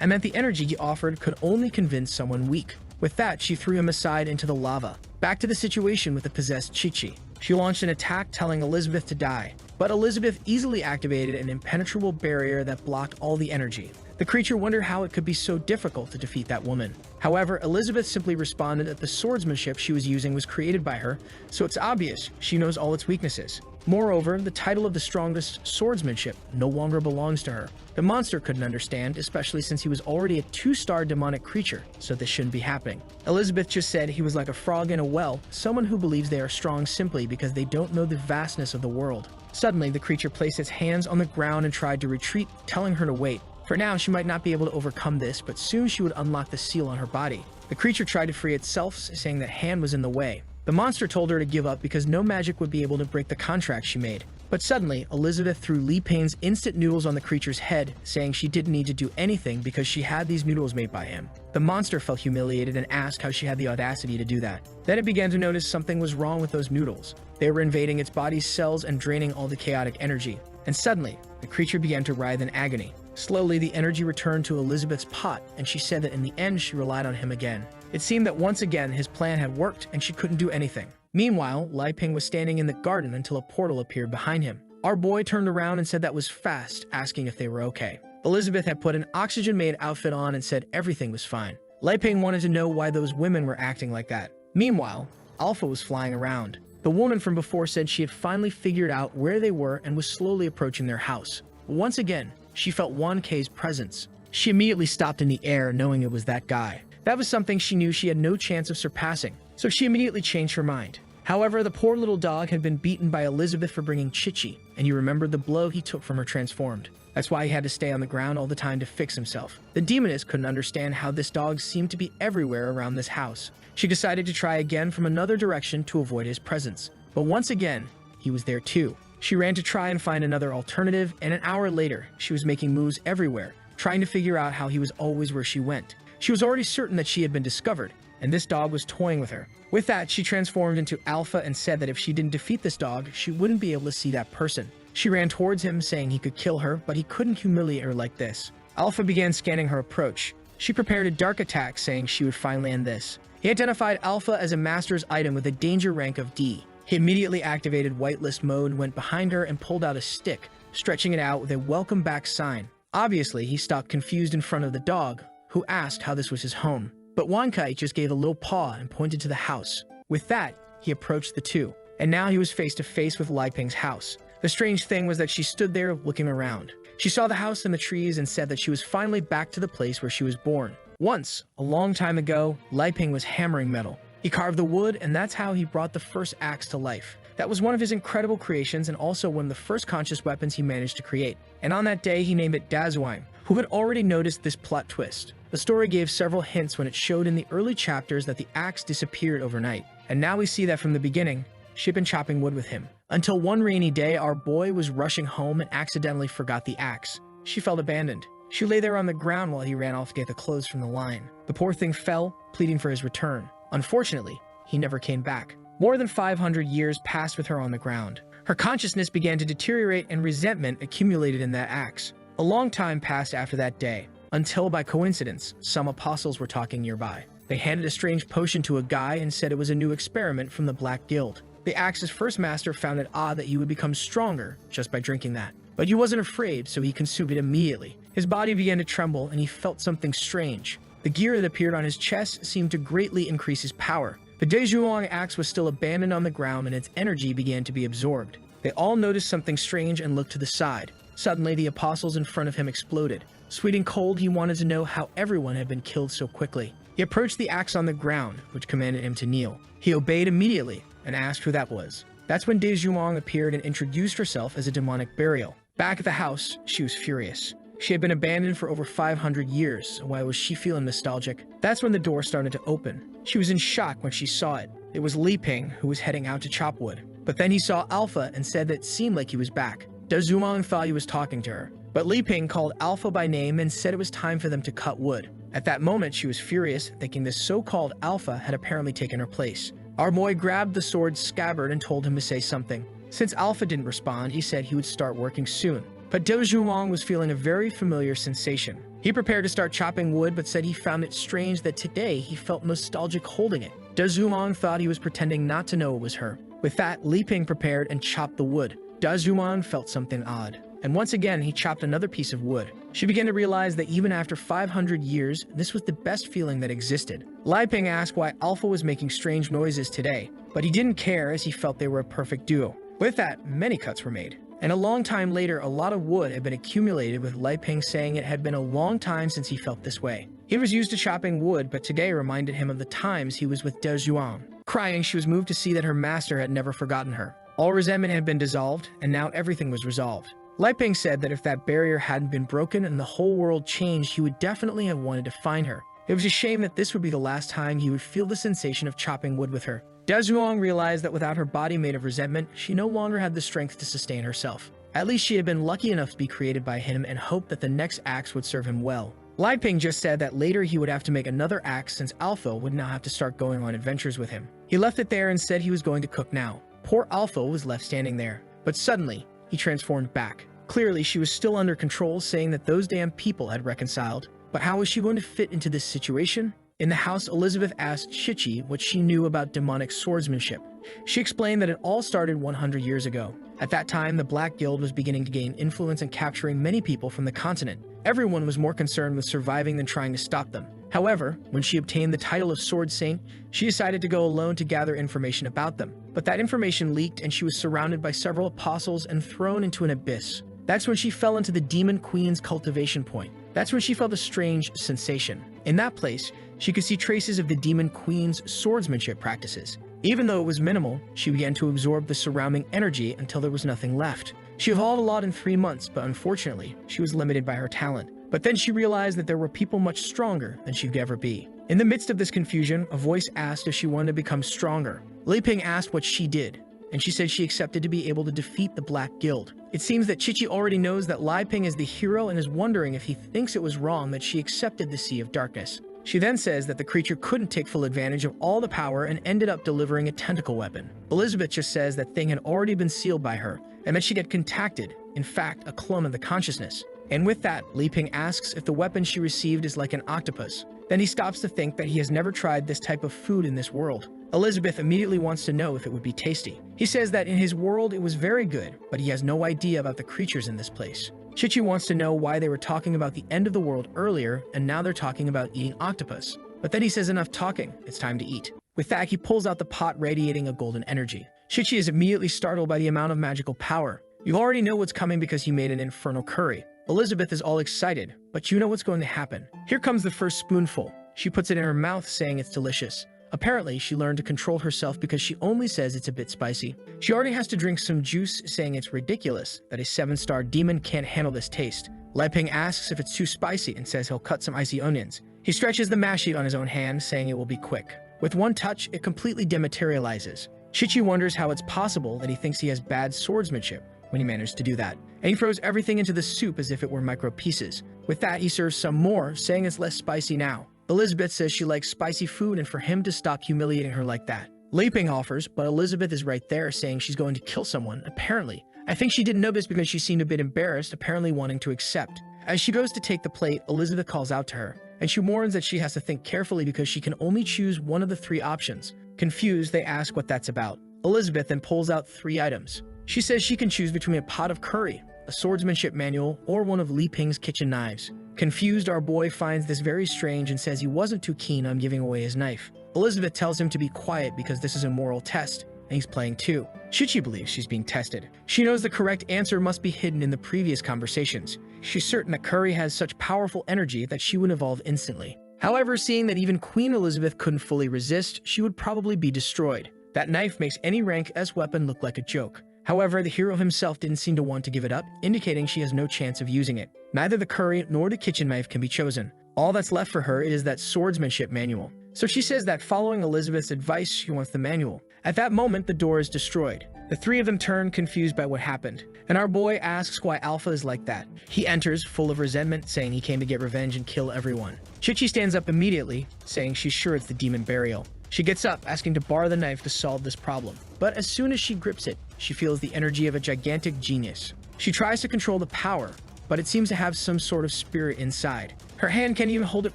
and that the energy he offered could only convince someone weak. With that, she threw him aside into the lava. Back to the situation with the possessed Qiqi. She launched an attack telling Elizabeth to die, but Elizabeth easily activated an impenetrable barrier that blocked all the energy. The creature wondered how it could be so difficult to defeat that woman. However, Elizabeth simply responded that the swordsmanship she was using was created by her, so it's obvious she knows all its weaknesses. Moreover, the title of the strongest swordsmanship no longer belongs to her. The monster couldn't understand, especially since he was already a 2-star demonic creature, so this shouldn't be happening. Elizabeth just said he was like a frog in a well, someone who believes they are strong simply because they don't know the vastness of the world. Suddenly, the creature placed its hands on the ground and tried to retreat, telling her to wait. For now, she might not be able to overcome this, but soon she would unlock the seal on her body. The creature tried to free itself, saying that hand was in the way. The monster told her to give up because no magic would be able to break the contract she made. But suddenly, Elizabeth threw Li Ping's instant noodles on the creature's head, saying she didn't need to do anything because she had these noodles made by him. The monster felt humiliated and asked how she had the audacity to do that. Then it began to notice something was wrong with those noodles. They were invading its body's cells and draining all the chaotic energy. And suddenly, the creature began to writhe in agony. Slowly, the energy returned to Elizabeth's pot, and she said that in the end she relied on him again. It seemed that once again his plan had worked and she couldn't do anything. Meanwhile, Lai Ping was standing in the garden until a portal appeared behind him. Our boy turned around and said that was fast, asking if they were okay. Elizabeth had put an oxygen-made outfit on and said everything was fine. Lai Ping wanted to know why those women were acting like that. Meanwhile, Alpha was flying around. The woman from before said she had finally figured out where they were and was slowly approaching their house. Once again, she felt Wan K's presence. She immediately stopped in the air, knowing it was that guy. That was something she knew she had no chance of surpassing, so she immediately changed her mind. However, the poor little dog had been beaten by Elizabeth for bringing Chichi, and you remembered the blow he took from her transformed. That's why he had to stay on the ground all the time to fix himself. The demoness couldn't understand how this dog seemed to be everywhere around this house. She decided to try again from another direction to avoid his presence. But once again, he was there too. She ran to try and find another alternative, and an hour later, she was making moves everywhere, trying to figure out how he was always where she went. She was already certain that she had been discovered, and this dog was toying with her. With that, she transformed into Alpha and said that if she didn't defeat this dog, she wouldn't be able to see that person. She ran towards him, saying he could kill her, but he couldn't humiliate her like this. Alpha began scanning her approach. She prepared a dark attack, saying she would finally end this. He identified Alpha as a master's item with a danger rank of D. He immediately activated whitelist mode, went behind her, and pulled out a stick, stretching it out with a welcome back sign. Obviously, he stopped confused in front of the dog, who asked how this was his home. But Wan Kai just gave a little paw and pointed to the house. With that, he approached the two, and now he was face to face with Lai Ping's house. The strange thing was that she stood there looking around. She saw the house and the trees and said that she was finally back to the place where she was born. Once, a long time ago, Lai Ping was hammering metal. He carved the wood, and that's how he brought the first axe to life. That was one of his incredible creations and also one of the first conscious weapons he managed to create. And on that day, he named it Dazuang, who had already noticed this plot twist. The story gave several hints when it showed in the early chapters that the axe disappeared overnight. And now we see that from the beginning, she had been chopping wood with him. Until one rainy day, our boy was rushing home and accidentally forgot the axe. She felt abandoned. She lay there on the ground while he ran off to get the clothes from the line. The poor thing fell, pleading for his return. Unfortunately, he never came back. More than 500 years passed with her on the ground. Her consciousness began to deteriorate and resentment accumulated in that axe. A long time passed after that day, until by coincidence, some apostles were talking nearby. They handed a strange potion to a guy and said it was a new experiment from the Black Guild. The axe's first master found it odd that he would become stronger just by drinking that. But he wasn't afraid, so he consumed it immediately. His body began to tremble and he felt something strange. The gear that appeared on his chest seemed to greatly increase his power. The Daezhuang axe was still abandoned on the ground and its energy began to be absorbed. They all noticed something strange and looked to the side. Suddenly, the apostles in front of him exploded. Sweet and cold, he wanted to know how everyone had been killed so quickly. He approached the axe on the ground, which commanded him to kneel. He obeyed immediately and asked who that was. That's when Daezhuang appeared and introduced herself as a demonic burial. Back at the house, she was furious. She had been abandoned for over 500 years, so why was she feeling nostalgic? That's when the door started to open. She was in shock when she saw it. It was Li Ping, who was heading out to chop wood. But then he saw Alpha and said that it seemed like he was back. Daezhuang thought he was talking to her. But Li Ping called Alpha by name and said it was time for them to cut wood. At that moment, she was furious, thinking this so-called Alpha had apparently taken her place. Our boy grabbed the sword's scabbard and told him to say something. Since Alpha didn't respond, he said he would start working soon. But Daezhuang was feeling a very familiar sensation. He prepared to start chopping wood, but said he found it strange that today he felt nostalgic holding it. Daezhuang thought he was pretending not to know it was her. With that, Li Ping prepared and chopped the wood. Daezhuang felt something odd. And once again, he chopped another piece of wood. She began to realize that even after 500 years, this was the best feeling that existed. Li Ping asked why Alpha was making strange noises today, but he didn't care as he felt they were a perfect duo. With that, many cuts were made. And a long time later, a lot of wood had been accumulated, with Li Ping saying it had been a long time since he felt this way. He was used to chopping wood, but today reminded him of the times he was with Daezhuang. Crying, she was moved to see that her master had never forgotten her. All resentment had been dissolved, and now everything was resolved. Li Ping said that if that barrier hadn't been broken and the whole world changed, he would definitely have wanted to find her. It was a shame that this would be the last time he would feel the sensation of chopping wood with her. Daezhuang realized that without her body made of resentment, she no longer had the strength to sustain herself. At least she had been lucky enough to be created by him and hoped that the next axe would serve him well. Li Ping just said that later he would have to make another axe since Alpha would now have to start going on adventures with him. He left it there and said he was going to cook now. Poor Alpha was left standing there. But suddenly, he transformed back. Clearly, she was still under control, saying that those damn people had reconciled. But how was she going to fit into this situation? In the house, Elizabeth asked Chichi what she knew about demonic swordsmanship. She explained that it all started 100 years ago. At that time, the Black Guild was beginning to gain influence and capturing many people from the continent. Everyone was more concerned with surviving than trying to stop them. However, when she obtained the title of Sword Saint, she decided to go alone to gather information about them. But that information leaked and she was surrounded by several apostles and thrown into an abyss. That's when she fell into the Demon Queen's cultivation point. That's when she felt a strange sensation. In that place, she could see traces of the Demon Queen's swordsmanship practices. Even though it was minimal, she began to absorb the surrounding energy until there was nothing left. She evolved a lot in 3 months, but unfortunately, she was limited by her talent. But then she realized that there were people much stronger than she could ever be. In the midst of this confusion, a voice asked if she wanted to become stronger. Li Ping asked what she did, and she said she accepted to be able to defeat the Black Guild. It seems that Chichi already knows that Li Ping is the hero and is wondering if he thinks it was wrong that she accepted the Sea of Darkness. She then says that the creature couldn't take full advantage of all the power and ended up delivering a tentacle weapon. Elizabeth just says that thing had already been sealed by her and that she'd get contacted, in fact, a clone of the consciousness. And with that, Li Ping asks if the weapon she received is like an octopus. Then he stops to think that he has never tried this type of food in this world. Elizabeth immediately wants to know if it would be tasty. He says that in his world it was very good, but he has no idea about the creatures in this place. Chichi wants to know why they were talking about the end of the world earlier and now they're talking about eating octopus. But then he says enough talking, it's time to eat. With that, he pulls out the pot radiating a golden energy. Chichi is immediately startled by the amount of magical power. You already know what's coming because he made an infernal curry. Elizabeth is all excited, but you know what's going to happen. Here comes the first spoonful. She puts it in her mouth saying it's delicious. Apparently, she learned to control herself because she only says it's a bit spicy. She already has to drink some juice, saying it's ridiculous that a 7-star demon can't handle this taste. Li Ping asks if it's too spicy and says he'll cut some icy onions. He stretches the mash sheet on his own hand, saying it will be quick. With one touch, it completely dematerializes. Chichi wonders how it's possible that he thinks he has bad swordsmanship when he managed to do that. And he throws everything into the soup as if it were micro pieces. With that, he serves some more, saying it's less spicy now. Elizabeth says she likes spicy food and for him to stop humiliating her like that. Li Ping offers, but Elizabeth is right there saying she's going to kill someone, apparently. I think she didn't know this because she seemed a bit embarrassed, apparently wanting to accept. As she goes to take the plate, Elizabeth calls out to her, and she warns that she has to think carefully because she can only choose one of the 3 options. Confused, they ask what that's about. Elizabeth then pulls out 3 items. She says she can choose between a pot of curry, a swordsmanship manual, or one of Li Ping's kitchen knives. Confused, our boy finds this very strange and says he wasn't too keen on giving away his knife. Elizabeth tells him to be quiet because this is a moral test, and he's playing too. Chichi believes she's being tested. She knows the correct answer must be hidden in the previous conversations. She's certain that curry has such powerful energy that she would evolve instantly. However, seeing that even Queen Elizabeth couldn't fully resist, she would probably be destroyed. That knife makes any rank S weapon look like a joke. However, the hero himself didn't seem to want to give it up, indicating she has no chance of using it. Neither the curry nor the kitchen knife can be chosen. All that's left for her is that swordsmanship manual. So she says that following Elizabeth's advice, she wants the manual. At that moment, the door is destroyed. The 3 of them turn, confused by what happened. And our boy asks why Alpha is like that. He enters, full of resentment, saying he came to get revenge and kill everyone. Chichi stands up immediately, saying she's sure it's the demon burial. She gets up, asking to borrow the knife to solve this problem. But as soon as she grips it, she feels the energy of a gigantic genius. She tries to control the power, but it seems to have some sort of spirit inside. Her hand can't even hold it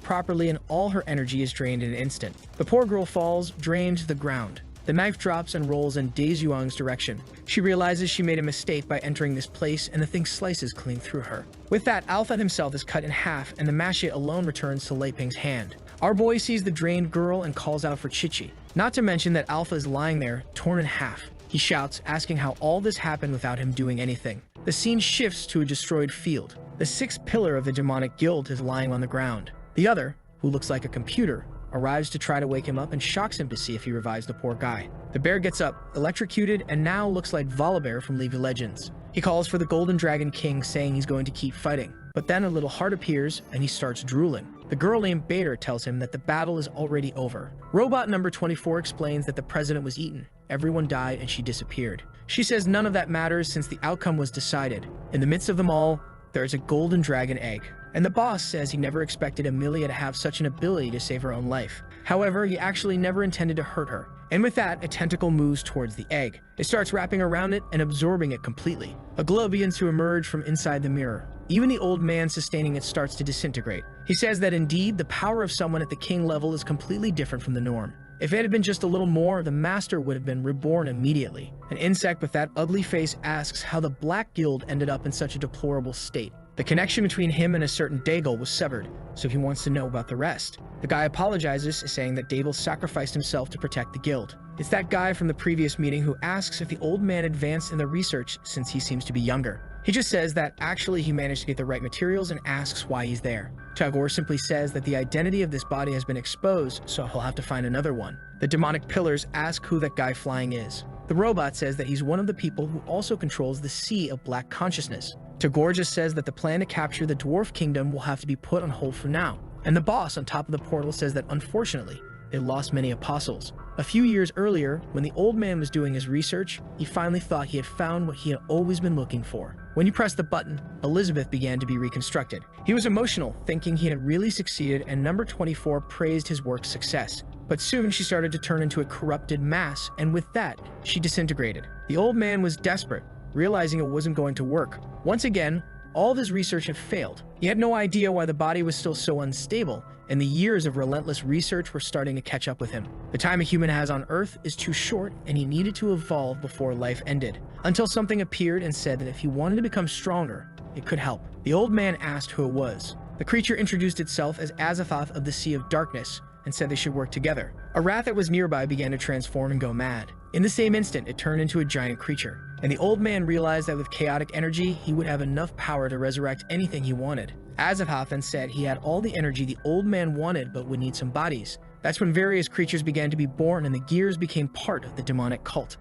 properly and all her energy is drained in an instant. The poor girl falls, drained to the ground. The knife drops and rolls in Dae Yuang's direction. She realizes she made a mistake by entering this place and the thing slices clean through her. With that, Alpha himself is cut in half and the machete alone returns to Li Ping's hand. Our boy sees the drained girl and calls out for Chichi. Not to mention that Alpha is lying there, torn in half. He shouts, asking how all this happened without him doing anything. The scene shifts to a destroyed field. The 6th pillar of the demonic guild is lying on the ground. The other, who looks like a computer, arrives to try to wake him up and shocks him to see if he revives the poor guy. The bear gets up, electrocuted, and now looks like Volibear from League of Legends. He calls for the Golden Dragon King, saying he's going to keep fighting. But then a little heart appears, and he starts drooling. The girl named Bader tells him that the battle is already over. Robot number 24 explains that the president was eaten. Everyone died, and she disappeared. She says none of that matters since the outcome was decided. In the midst of them all, there is a golden dragon egg. And the boss says he never expected Amelia to have such an ability to save her own life. However, he actually never intended to hurt her. And with that, a tentacle moves towards the egg. It starts wrapping around it and absorbing it completely. A glow begins to emerge from inside the mirror. Even the old man sustaining it starts to disintegrate. He says that indeed, the power of someone at the king level is completely different from the norm. If it had been just a little more, the master would have been reborn immediately. An insect with that ugly face asks how the Black Guild ended up in such a deplorable state. The connection between him and a certain Daigle was severed, so he wants to know about the rest. The guy apologizes, saying that Daigle sacrificed himself to protect the guild. It's that guy from the previous meeting who asks if the old man advanced in the research since he seems to be younger. He just says that actually he managed to get the right materials and asks why he's there. Tagore simply says that the identity of this body has been exposed, so he'll have to find another one. The demonic pillars ask who that guy flying is. The robot says that he's one of the people who also controls the Sea of Black Consciousness. Tagore just says that the plan to capture the Dwarf Kingdom will have to be put on hold for now. And the boss on top of the portal says that unfortunately, they lost many apostles. A few years earlier, when the old man was doing his research, he finally thought he had found what he had always been looking for. When he pressed the button, Elizabeth began to be reconstructed. He was emotional, thinking he had really succeeded, and number 24 praised his work's success. But soon she started to turn into a corrupted mass, and with that, she disintegrated. The old man was desperate, realizing it wasn't going to work. Once again, all of his research had failed. He had no idea why the body was still so unstable, and the years of relentless research were starting to catch up with him. The time a human has on Earth is too short, and he needed to evolve before life ended. Until something appeared and said that if he wanted to become stronger, it could help. The old man asked who it was. The creature introduced itself as Azathoth of the Sea of Darkness, and said they should work together. A rat that was nearby began to transform and go mad. In the same instant, it turned into a giant creature, and the old man realized that with chaotic energy, he would have enough power to resurrect anything he wanted. Azathoth then said he had all the energy the old man wanted but would need some bodies. That's when various creatures began to be born and the gears became part of the demonic cult.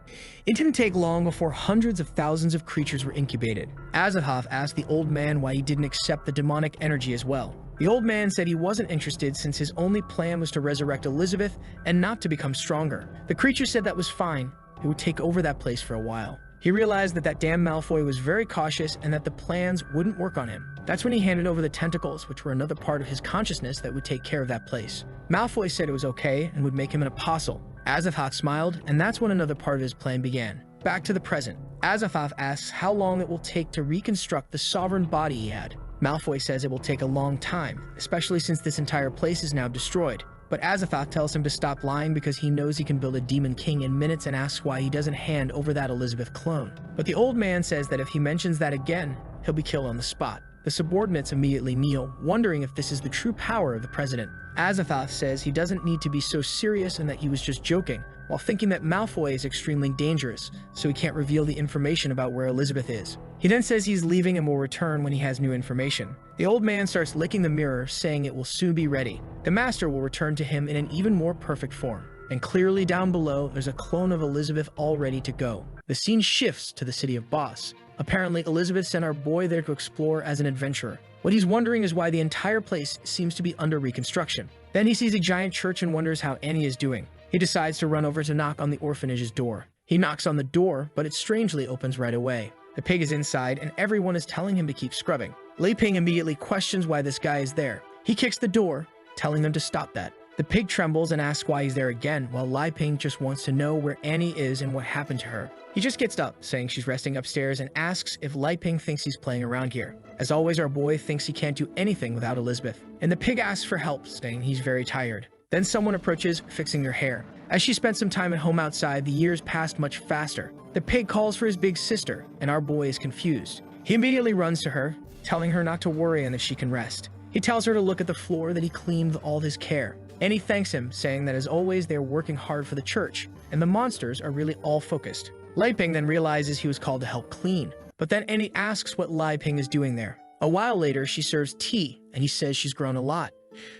It didn't take long before hundreds of thousands of creatures were incubated. Azathoth asked the old man why he didn't accept the demonic energy as well. The old man said he wasn't interested since his only plan was to resurrect Elizabeth and not to become stronger. The creature said that was fine. It would take over that place for a while. He realized that that damn Malfoy was very cautious and that the plans wouldn't work on him. That's when he handed over the tentacles, which were another part of his consciousness that would take care of that place. Malfoy said it was okay and would make him an apostle. Azathoth smiled, and that's when another part of his plan began. Back to the present. Azathoth asks how long it will take to reconstruct the sovereign body he had. Malfoy says it will take a long time, especially since this entire place is now destroyed. But Azathoth tells him to stop lying because he knows he can build a demon king in minutes and asks why he doesn't hand over that Elizabeth clone. But the old man says that if he mentions that again, he'll be killed on the spot. The subordinates immediately kneel, wondering if this is the true power of the president. Azathoth says he doesn't need to be so serious and that he was just joking, while thinking that Malfoy is extremely dangerous, so he can't reveal the information about where Elizabeth is. He then says he's leaving and will return when he has new information. The old man starts licking the mirror, saying it will soon be ready. The master will return to him in an even more perfect form. And clearly down below, there's a clone of Elizabeth all ready to go. The scene shifts to the city of Boss. Apparently, Elizabeth sent our boy there to explore as an adventurer. What he's wondering is why the entire place seems to be under reconstruction. Then he sees a giant church and wonders how Annie is doing. He decides to run over to knock on the orphanage's door. He knocks on the door, but it strangely opens right away. The pig is inside, and everyone is telling him to keep scrubbing. Lei Ping immediately questions why this guy is there. He kicks the door, telling them to stop that. The pig trembles and asks why he's there again, while Lei Ping just wants to know where Annie is and what happened to her. He just gets up, saying she's resting upstairs, and asks if Lei Ping thinks he's playing around here. As always, our boy thinks he can't do anything without Elizabeth, and the pig asks for help, saying he's very tired. Then someone approaches, fixing her hair. As she spent some time at home outside, the years passed much faster. The pig calls for his big sister, and our boy is confused. He immediately runs to her, telling her not to worry and that she can rest. He tells her to look at the floor that he cleaned with all his care. And he thanks him, saying that as always they're working hard for the church, and the monsters are really all focused. Lei Ping then realizes he was called to help clean, but then Annie asks what Lei Ping is doing there. A while later, she serves tea, and he says she's grown a lot.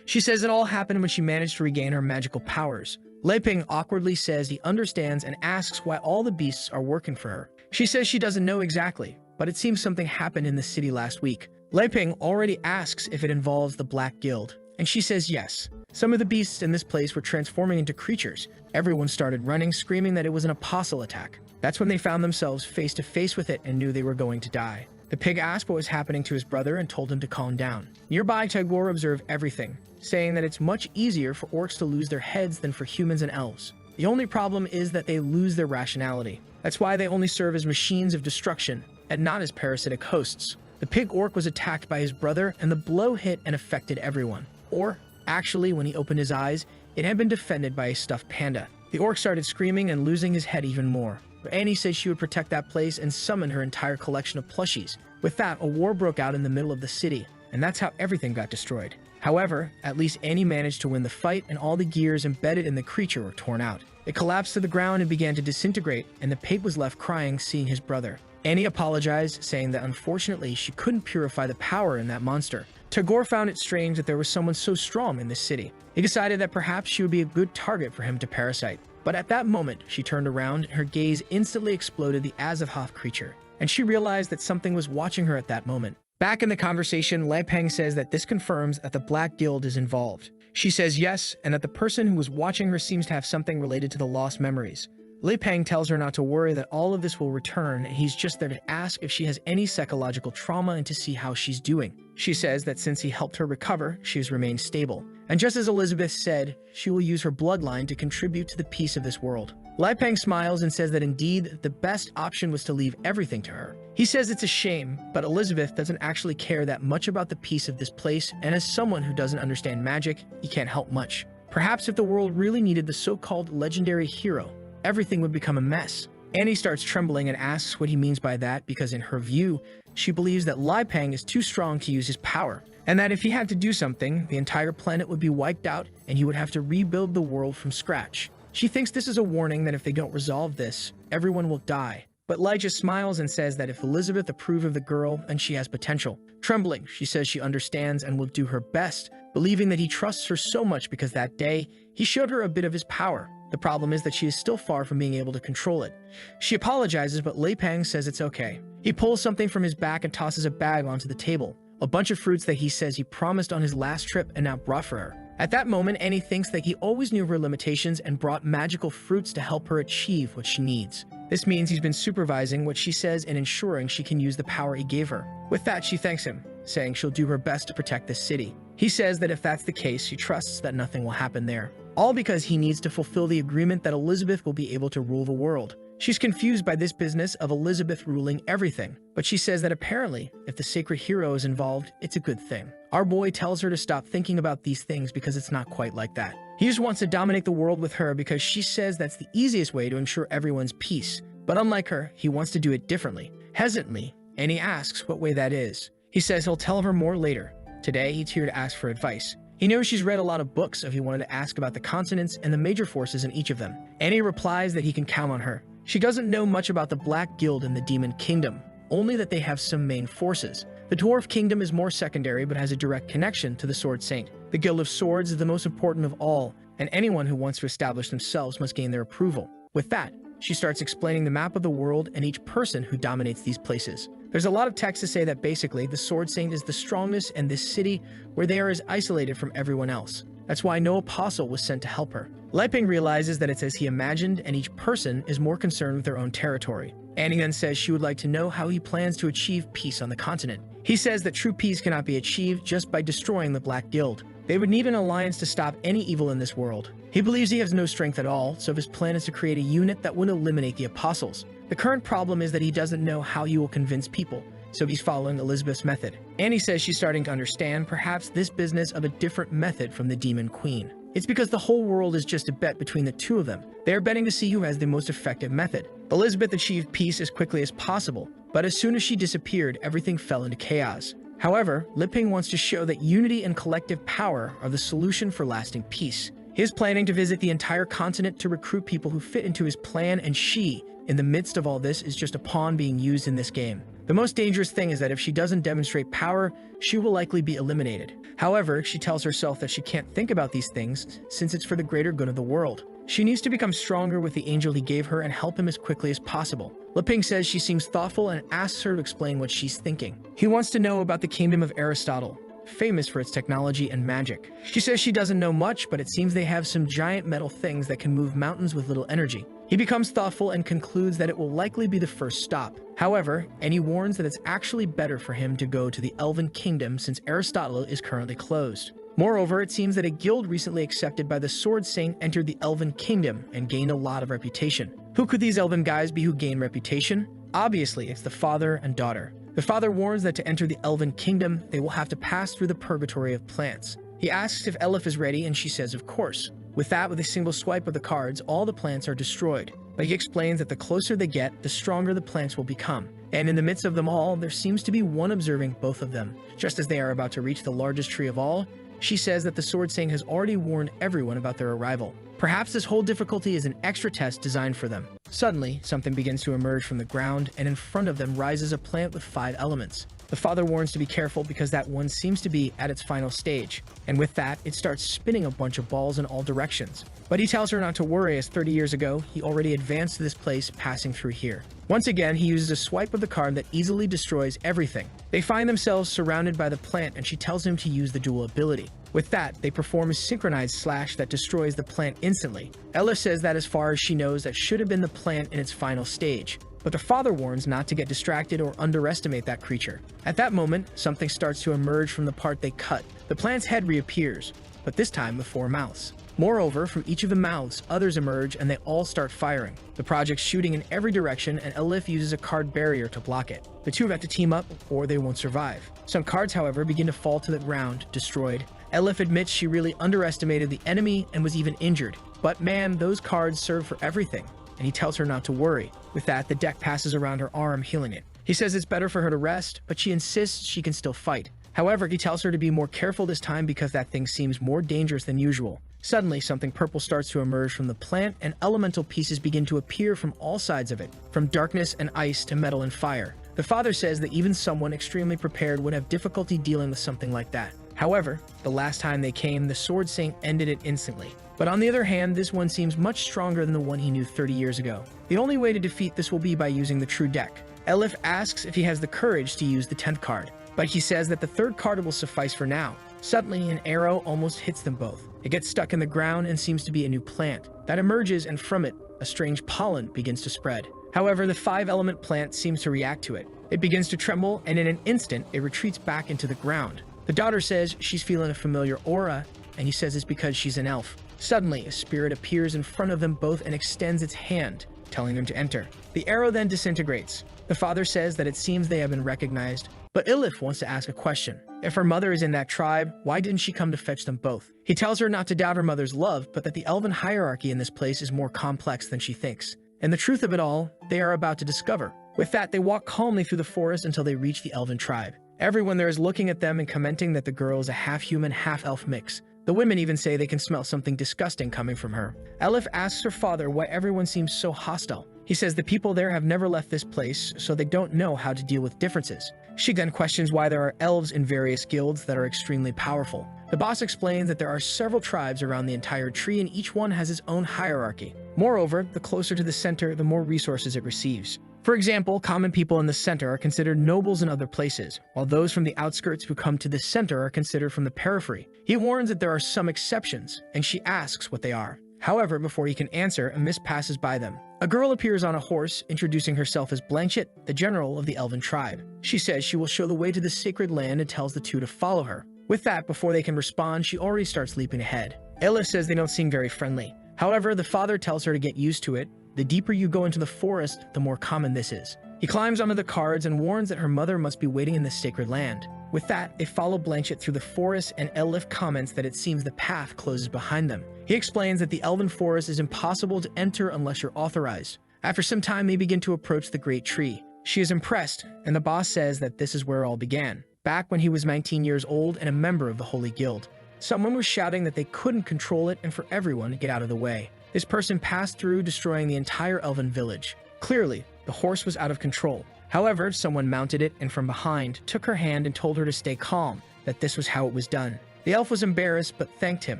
She says it all happened when she managed to regain her magical powers. Lei Ping awkwardly says he understands and asks why all the beasts are working for her. She says she doesn't know exactly, but it seems something happened in the city last week. Lei Ping already asks if it involves the Black Guild, and she says yes. Some of the beasts in this place were transforming into creatures. Everyone started running, screaming that it was an apostle attack. That's when they found themselves face to face with it and knew they were going to die. The pig asked what was happening to his brother and told him to calm down. Nearby, Tagore observed everything, saying that it's much easier for orcs to lose their heads than for humans and elves. The only problem is that they lose their rationality. That's why they only serve as machines of destruction and not as parasitic hosts. The pig orc was attacked by his brother, and the blow hit and affected everyone. Or, actually, when he opened his eyes, it had been defended by a stuffed panda. The orc started screaming and losing his head even more. But Annie said she would protect that place and summon her entire collection of plushies. With that, a war broke out in the middle of the city, and that's how everything got destroyed. However, at least Annie managed to win the fight, and all the gears embedded in the creature were torn out. It collapsed to the ground and began to disintegrate, and the pig was left crying seeing his brother. Annie apologized, saying that unfortunately she couldn't purify the power in that monster. Tagore found it strange that there was someone so strong in this city. He decided that perhaps she would be a good target for him to parasite. But at that moment, she turned around and her gaze instantly exploded the Azathoth creature, and she realized that something was watching her at that moment. Back in the conversation, Lai Peng says that this confirms that the Black Guild is involved. She says yes, and that the person who was watching her seems to have something related to the lost memories. Lai Peng tells her not to worry, that all of this will return, and he's just there to ask if she has any psychological trauma and to see how she's doing. She says that since he helped her recover, she has remained stable. And just as Elizabeth said, she will use her bloodline to contribute to the peace of this world. Lai Peng smiles and says that indeed, the best option was to leave everything to her. He says it's a shame, but Elizabeth doesn't actually care that much about the peace of this place, and as someone who doesn't understand magic, he can't help much. Perhaps if the world really needed the so-called legendary hero, everything would become a mess. Annie starts trembling and asks what he means by that because in her view, she believes that Lai Peng is too strong to use his power, and that if he had to do something, the entire planet would be wiped out and he would have to rebuild the world from scratch. She thinks this is a warning that if they don't resolve this, everyone will die. But Lai just smiles and says that if Elizabeth approved of the girl, then she has potential. Trembling, she says she understands and will do her best, believing that he trusts her so much because that day, he showed her a bit of his power. The problem is that she is still far from being able to control it. She apologizes, but Lai Peng says it's okay. He pulls something from his back and tosses a bag onto the table. A bunch of fruits that he says he promised on his last trip and now brought for her. At that moment, Annie thinks that he always knew her limitations and brought magical fruits to help her achieve what she needs. This means he's been supervising what she says and ensuring she can use the power he gave her. With that, she thanks him, saying she'll do her best to protect this city. He says that if that's the case, she trusts that nothing will happen there. All because he needs to fulfill the agreement that Elizabeth will be able to rule the world. She's confused by this business of Elizabeth ruling everything, but she says that apparently, if the sacred hero is involved, it's a good thing. Our boy tells her to stop thinking about these things because it's not quite like that. He just wants to dominate the world with her because she says that's the easiest way to ensure everyone's peace. But unlike her, he wants to do it differently. Hesitantly, and he asks what way that is. He says he'll tell her more later. Today, he's here to ask for advice. He knows she's read a lot of books, so he wanted to ask about the continents and the major forces in each of them. Annie replies that he can count on her. She doesn't know much about the Black Guild and the Demon Kingdom, only that they have some main forces. The Dwarf Kingdom is more secondary but has a direct connection to the Sword Saint. The Guild of Swords is the most important of all, and anyone who wants to establish themselves must gain their approval. With that, she starts explaining the map of the world and each person who dominates these places. There's a lot of text to say that basically the Sword Saint is the strongest in this city where they are as isolated from everyone else. That's why no apostle was sent to help her. Lai Peng realizes that it's as he imagined and each person is more concerned with their own territory. Annie then says she would like to know how he plans to achieve peace on the continent. He says that true peace cannot be achieved just by destroying the Black Guild. They would need an alliance to stop any evil in this world. He believes he has no strength at all, so his plan is to create a unit that would eliminate the apostles. The current problem is that he doesn't know how he will convince people, so he's following Elizabeth's method. Annie says she's starting to understand perhaps this business of a different method from the Demon Queen. It's because the whole world is just a bet between the two of them. They are betting to see who has the most effective method. Elizabeth achieved peace as quickly as possible, but as soon as she disappeared, everything fell into chaos. However, Lai Peng wants to show that unity and collective power are the solution for lasting peace. He is planning to visit the entire continent to recruit people who fit into his plan, and she, in the midst of all this, is just a pawn being used in this game. The most dangerous thing is that if she doesn't demonstrate power, she will likely be eliminated. However, she tells herself that she can't think about these things since it's for the greater good of the world. She needs to become stronger with the angel he gave her and help him as quickly as possible. Lai Peng says she seems thoughtful and asks her to explain what she's thinking. He wants to know about the kingdom of Aristotle, famous for its technology and magic. She says she doesn't know much, but it seems they have some giant metal things that can move mountains with little energy. He becomes thoughtful and concludes that it will likely be the first stop. However, Annie warns that it's actually better for him to go to the Elven Kingdom since Aristotle is currently closed. Moreover, it seems that a guild recently accepted by the Sword Saint entered the Elven Kingdom and gained a lot of reputation. Who could these elven guys be who gain reputation? Obviously, it's the father and daughter. The father warns that to enter the elven kingdom, they will have to pass through the purgatory of plants. He asks if Elif is ready, and she says of course. With that, with a single swipe of the cards, all the plants are destroyed. But he explains that the closer they get, the stronger the plants will become. And in the midst of them all, there seems to be one observing both of them. Just as they are about to reach the largest tree of all, she says that the Sword Saying has already warned everyone about their arrival. Perhaps this whole difficulty is an extra test designed for them. Suddenly, something begins to emerge from the ground, and in front of them rises a plant with 5 elements. The father warns to be careful because that one seems to be at its final stage, and with that, it starts spinning a bunch of balls in all directions. But he tells her not to worry, as 30 years ago, he already advanced to this place passing through here. Once again, he uses a swipe of the card that easily destroys everything. They find themselves surrounded by the plant, and she tells him to use the dual ability. With that, they perform a synchronized slash that destroys the plant instantly. Ella says that as far as she knows, that should have been the plant in its final stage. But the father warns not to get distracted or underestimate that creature. At that moment, something starts to emerge from the part they cut. The plant's head reappears, but this time with 4 mouths. Moreover, from each of the mouths, others emerge and they all start firing. The project's shooting in every direction, and Elif uses a card barrier to block it. The two have to team up or they won't survive. Some cards, however, begin to fall to the ground, destroyed. Elif admits she really underestimated the enemy and was even injured. But man, those cards serve for everything, and he tells her not to worry. With that, the deck passes around her arm, healing it. He says it's better for her to rest, but she insists she can still fight. However, he tells her to be more careful this time because that thing seems more dangerous than usual. Suddenly, something purple starts to emerge from the plant, and elemental pieces begin to appear from all sides of it, from darkness and ice to metal and fire. The father says that even someone extremely prepared would have difficulty dealing with something like that. However, the last time they came, the Sword Saying ended it instantly. But on the other hand, this one seems much stronger than the one he knew 30 years ago. The only way to defeat this will be by using the true deck. Elif asks if he has the courage to use the 10th card, but he says that the 3rd card will suffice for now. Suddenly, an arrow almost hits them both. It gets stuck in the ground and seems to be a new plant that emerges, and from it, a strange pollen begins to spread. However, the 5-element plant seems to react to it. It begins to tremble, and in an instant, it retreats back into the ground. The daughter says she's feeling a familiar aura, and he says it's because she's an elf. Suddenly, a spirit appears in front of them both and extends its hand, telling them to enter. The arrow then disintegrates. The father says that it seems they have been recognized, but Elif wants to ask a question. If her mother is in that tribe, why didn't she come to fetch them both? He tells her not to doubt her mother's love, but that the elven hierarchy in this place is more complex than she thinks. And the truth of it all, they are about to discover. With that, they walk calmly through the forest until they reach the elven tribe. Everyone there is looking at them and commenting that the girl is a half-human, half-elf mix. The women even say they can smell something disgusting coming from her. Elif asks her father why everyone seems so hostile. He says the people there have never left this place, so they don't know how to deal with differences. She then questions why there are elves in various guilds that are extremely powerful. The boss explains that there are several tribes around the entire tree, and each one has its own hierarchy. Moreover, the closer to the center, the more resources it receives. For example, common people in the center are considered nobles in other places, while those from the outskirts who come to the center are considered from the periphery. He warns that there are some exceptions, and she asks what they are. However, before he can answer, a mist passes by them. A girl appears on a horse, introducing herself as Blanchett, the general of the elven tribe. She says she will show the way to the sacred land and tells the two to follow her. With that, before they can respond, she already starts leaping ahead. Elif says they don't seem very friendly. However, the father tells her to get used to it. The deeper you go into the forest, the more common this is. He climbs onto the cards and warns that her mother must be waiting in the sacred land. With that, they follow Blanchett through the forest, and Elif comments that it seems the path closes behind them. He explains that the elven forest is impossible to enter unless you're authorized. After some time, they begin to approach the great tree. She is impressed, and the boss says that this is where it all began, back when he was 19 years old and a member of the Holy Guild. Someone was shouting that they couldn't control it and for everyone to get out of the way. This person passed through, destroying the entire elven village. Clearly, the horse was out of control. However, someone mounted it and from behind took her hand and told her to stay calm, that this was how it was done. The elf was embarrassed but thanked him,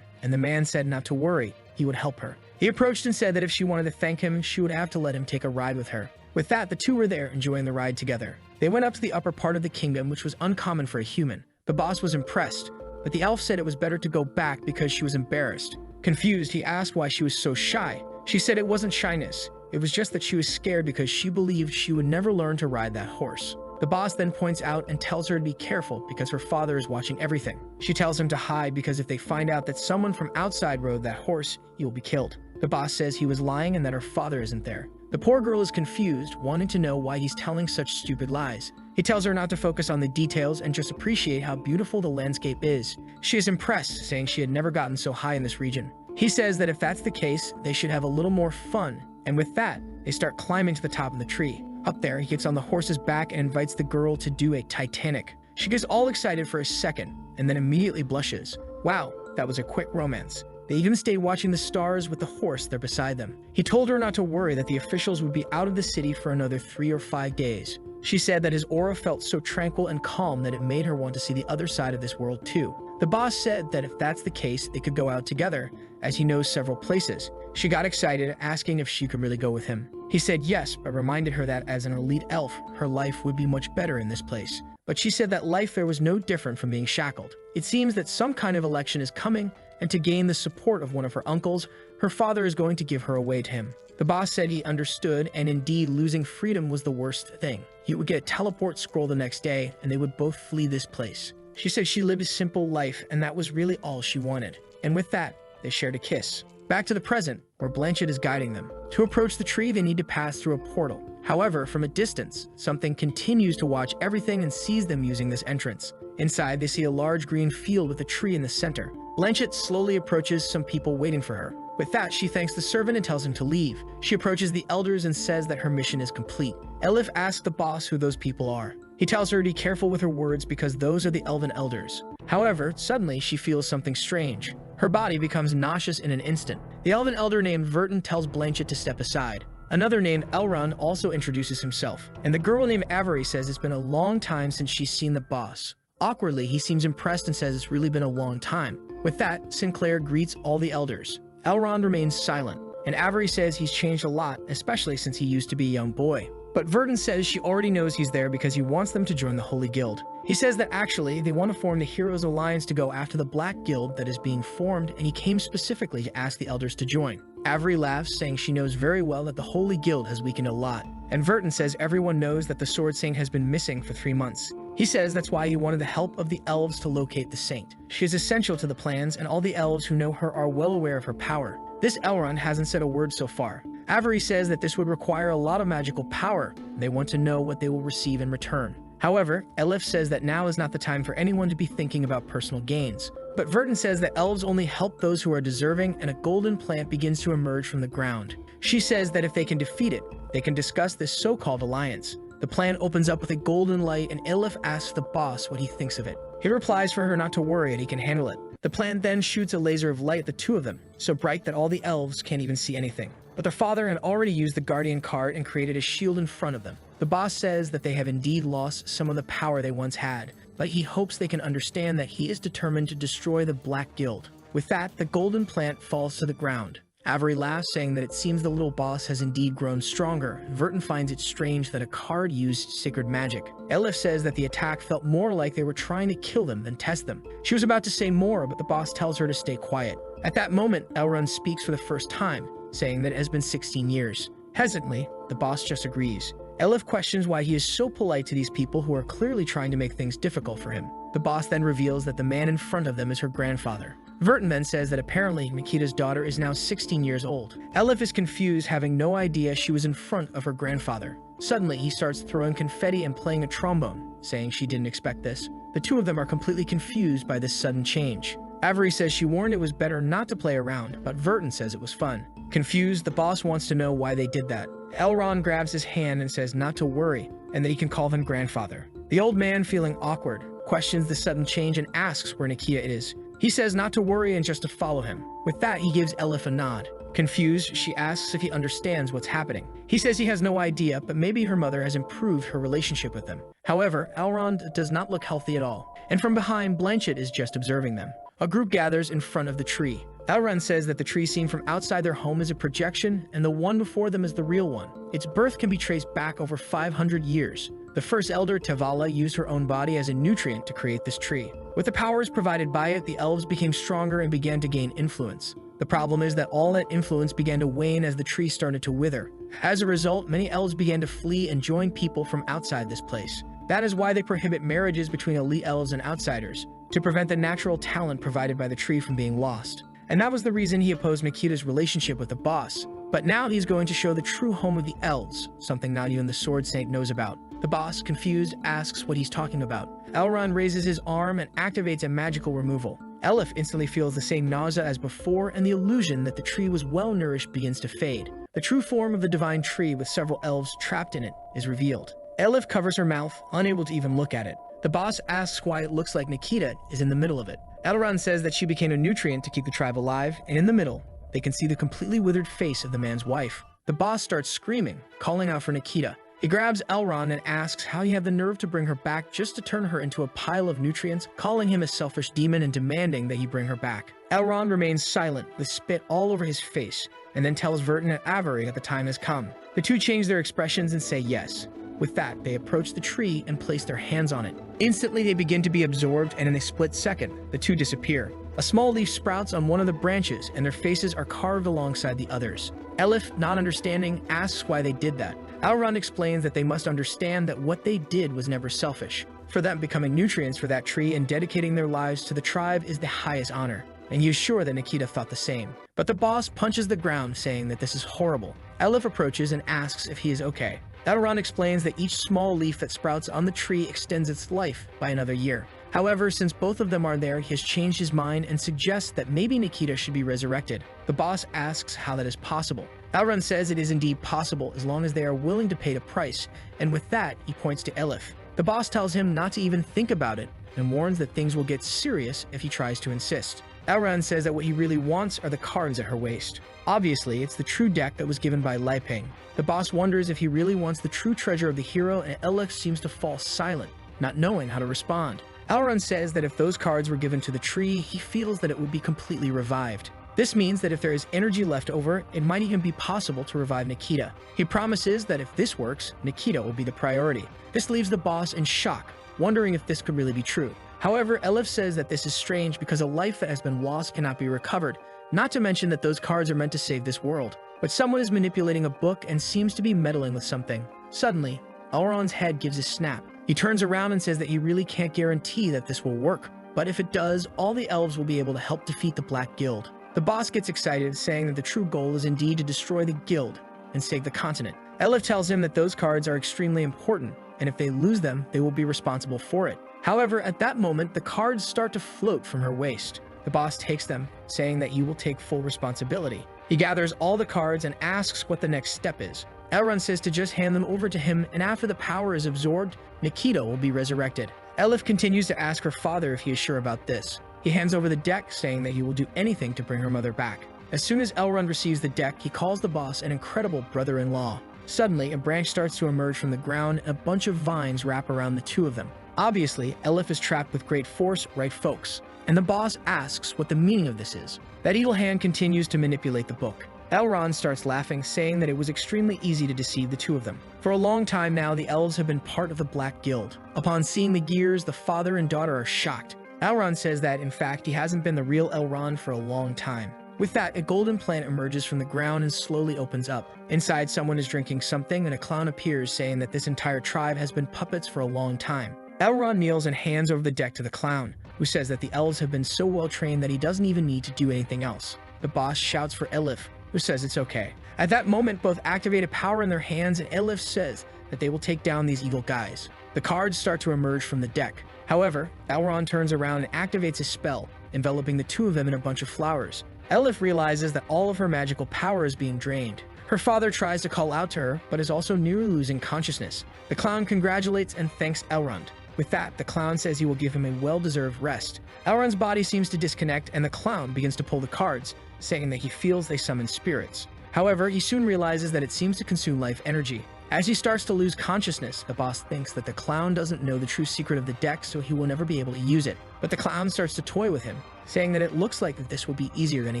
and the man said not to worry, he would help her. He approached and said that if she wanted to thank him, she would have to let him take a ride with her. With that, the two were there enjoying the ride together. They went up to the upper part of the kingdom, which was uncommon for a human. The boss was impressed, but the elf said it was better to go back because she was embarrassed. Confused, he asked why she was so shy. She said it wasn't shyness. It was just that she was scared because she believed she would never learn to ride that horse. The boss then points out and tells her to be careful because her father is watching everything. She tells him to hide because if they find out that someone from outside rode that horse, he will be killed. The The boss says he was lying and that her father isn't there. The poor girl is confused, wanting to know why he's telling such stupid lies. He tells her not to focus on the details and just appreciate how beautiful the landscape is. She is impressed, saying she had never gotten so high in this region. He says that if that's the case, they should have a little more fun, and with that, they start climbing to the top of the tree. Up there, he gets on the horse's back and invites the girl to do a Titanic. She gets all excited for a second, and then immediately blushes. Wow, that was a quick romance. They even stayed watching the stars with the horse there beside them. He told her not to worry that the officials would be out of the city for another 3 or 5 days. She said that his aura felt so tranquil and calm that it made her want to see the other side of this world too. The boss said that if that's the case, they could go out together, as he knows several places. She got excited, asking if she could really go with him. He said yes, but reminded her that as an elite elf, her life would be much better in this place. But she said that life there was no different from being shackled. It seems that some kind of election is coming, and to gain the support of one of her uncles, her father is going to give her away to him. The boss said he understood, and indeed losing freedom was the worst thing. He would get a teleport scroll the next day, and they would both flee this place. She said she lived a simple life, and that was really all she wanted. And with that, they shared a kiss. Back to the present, where Blanchett is guiding them. To approach the tree, they need to pass through a portal. However, from a distance, something continues to watch everything and sees them using this entrance. Inside, they see a large green field with a tree in the center. Blanchett slowly approaches some people waiting for her. With that, she thanks the servant and tells him to leave. She approaches the elders and says that her mission is complete. Elif asks the boss who those people are. He tells her to be careful with her words because those are the elven elders. However, suddenly she feels something strange. Her body becomes nauseous in an instant. The elven elder named Verton tells Blanchett to step aside. Another named Elrond also introduces himself, and the girl named Avery says it's been a long time since she's seen the boss. Awkwardly, he seems impressed and says it's really been a long time. With that, Sinclair greets all the elders. Elrond remains silent, and Avery says he's changed a lot, especially since he used to be a young boy. But Verton says she already knows he's there because he wants them to join the Holy Guild. He says that actually, they want to form the Heroes Alliance to go after the Black Guild that is being formed, and he came specifically to ask the elders to join. Avery laughs, saying she knows very well that the Holy Guild has weakened a lot. And Verton says everyone knows that the Sword Saint has been missing for 3 months. He says that's why he wanted the help of the elves to locate the saint. She is essential to the plans, and all the elves who know her are well aware of her power. This Elrond hasn't said a word so far. Avery says that this would require a lot of magical power. They want to know what they will receive in return. However, Elif says that now is not the time for anyone to be thinking about personal gains. But Verton says that elves only help those who are deserving, and a golden plant begins to emerge from the ground. She says that if they can defeat it, they can discuss this so-called alliance. The plant opens up with a golden light, and Elif asks the boss what he thinks of it. He replies for her not to worry and he can handle it. The plant then shoots a laser of light at the two of them, so bright that all the elves can't even see anything. But their father had already used the Guardian card and created a shield in front of them. The boss says that they have indeed lost some of the power they once had, but he hopes they can understand that he is determined to destroy the Black Guild. With that, the golden plant falls to the ground. Avery laughs, saying that it seems the little boss has indeed grown stronger. Verton finds it strange that a card used sacred magic. Elif says that the attack felt more like they were trying to kill them than test them. She was about to say more, but the boss tells her to stay quiet. At that moment, Elrond speaks for the first time, saying that it has been 16 years. Hesitantly, the boss just agrees. Elif questions why he is so polite to these people who are clearly trying to make things difficult for him. The boss then reveals that the man in front of them is her grandfather. Verton then says that apparently Nikita's daughter is now 16 years old. Elif is confused, having no idea she was in front of her grandfather. Suddenly, he starts throwing confetti and playing a trombone, saying she didn't expect this. The two of them are completely confused by this sudden change. Avery says she warned it was better not to play around, but Verton says it was fun. Confused, the boss wants to know why they did that. Elrond grabs his hand and says not to worry, and that he can call him grandfather. The old man, feeling awkward, questions the sudden change and asks where Nikita is. He says not to worry and just to follow him. With that, he gives Elif a nod. Confused, she asks if he understands what's happening. He says he has no idea, but maybe her mother has improved her relationship with them. However, Elrond does not look healthy at all, and from behind, Blanchett is just observing them. A group gathers in front of the tree. Elrond says that the tree seen from outside their home is a projection, and the one before them is the real one. Its birth can be traced back over 500 years. The first elder, Tevala, used her own body as a nutrient to create this tree. With the powers provided by it, the elves became stronger and began to gain influence. The problem is that all that influence began to wane as the tree started to wither. As a result, many elves began to flee and join people from outside this place. That is why they prohibit marriages between elite elves and outsiders, to prevent the natural talent provided by the tree from being lost. and that was the reason he opposed Nikita's relationship with the boss. But now he's going to show the true home of the elves, something not even the Sword Saint knows about. The boss, confused, asks what he's talking about. Elrond raises his arm and activates a magical removal. Elif instantly feels the same nausea as before, and the illusion that the tree was well-nourished begins to fade. The true form of the divine tree, with several elves trapped in it, is revealed. Elif covers her mouth, unable to even look at it. The boss asks why it looks like Nikita is in the middle of it. Elrond says that she became a nutrient to keep the tribe alive, and in the middle, they can see the completely withered face of the man's wife. The boss starts screaming, calling out for Nikita. He grabs Elrond and asks how he had the nerve to bring her back just to turn her into a pile of nutrients, calling him a selfish demon and demanding that he bring her back. Elrond remains silent, with spit all over his face, and then tells Vertin and Avery that the time has come. The two change their expressions and say yes. With that, they approach the tree and place their hands on it. Instantly, they begin to be absorbed, and in a split second, the two disappear. A small leaf sprouts on one of the branches, and their faces are carved alongside the others. Elif, not understanding, asks why they did that. Elrond explains that they must understand that what they did was never selfish. For them, becoming nutrients for that tree and dedicating their lives to the tribe is the highest honor. And he is sure that Nikita thought the same. But the boss punches the ground, saying that this is horrible. Elif approaches and asks if he is okay. Elrond explains that each small leaf that sprouts on the tree extends its life by another year. However, since both of them are there, he has changed his mind and suggests that maybe Nikita should be resurrected. The boss asks how that is possible. Elrond says it is indeed possible as long as they are willing to pay the price, and with that, he points to Elif. The boss tells him not to even think about it and warns that things will get serious if he tries to insist. Elrond says that what he really wants are the cards at her waist. Obviously, it's the true deck that was given by Liping. The boss wonders if he really wants the true treasure of the hero, and Elif seems to fall silent, not knowing how to respond. Elrond says that if those cards were given to the tree, he feels that it would be completely revived. This means that if there is energy left over, it might even be possible to revive Nikita. He promises that if this works, Nikita will be the priority. This leaves the boss in shock, wondering if this could really be true. However, Elif says that this is strange because a life that has been lost cannot be recovered, not to mention that those cards are meant to save this world. But someone is manipulating a book and seems to be meddling with something. Suddenly, Elrond's head gives a snap. He turns around and says that he really can't guarantee that this will work, but if it does, all the elves will be able to help defeat the Black Guild. The boss gets excited, saying that the true goal is indeed to destroy the guild and save the continent. Elif tells him that those cards are extremely important, and if they lose them, they will be responsible for it. However, at that moment, the cards start to float from her waist. The boss takes them, saying that you will take full responsibility. He gathers all the cards and asks what the next step is. Elrond says to just hand them over to him, and after the power is absorbed, Nikita will be resurrected. Elif continues to ask her father if he is sure about this. He hands over the deck, saying that he will do anything to bring her mother back. As soon as Elrond receives the deck, he calls the boss an incredible brother-in-law. Suddenly, a branch starts to emerge from the ground, and a bunch of vines wrap around the two of them. Obviously, Elif is trapped with great force, right folks? And the boss asks what the meaning of this is. That evil hand continues to manipulate the book. Elrond starts laughing, saying that it was extremely easy to deceive the two of them. For a long time now, the elves have been part of the Black Guild. Upon seeing the gears, the father and daughter are shocked. Elrond says that, in fact, he hasn't been the real Elrond for a long time. With that, a golden plant emerges from the ground and slowly opens up. Inside, someone is drinking something, and a clown appears, saying that this entire tribe has been puppets for a long time. Elrond kneels and hands over the deck to the clown, who says that the elves have been so well trained that he doesn't even need to do anything else. The boss shouts for Elif, who says it's okay. At that moment, both activate a power in their hands, and Elif says that they will take down these evil guys. The cards start to emerge from the deck. However, Elrond turns around and activates a spell, enveloping the two of them in a bunch of flowers. Elif realizes that all of her magical power is being drained. Her father tries to call out to her, but is also nearly losing consciousness. The clown congratulates and thanks Elrond. With that, the clown says he will give him a well-deserved rest. Elrond's body seems to disconnect, and the clown begins to pull the cards, saying that he feels they summon spirits. However, he soon realizes that it seems to consume life energy. As he starts to lose consciousness, the boss thinks that the clown doesn't know the true secret of the deck, so he will never be able to use it. But the clown starts to toy with him, saying that it looks like that this will be easier than he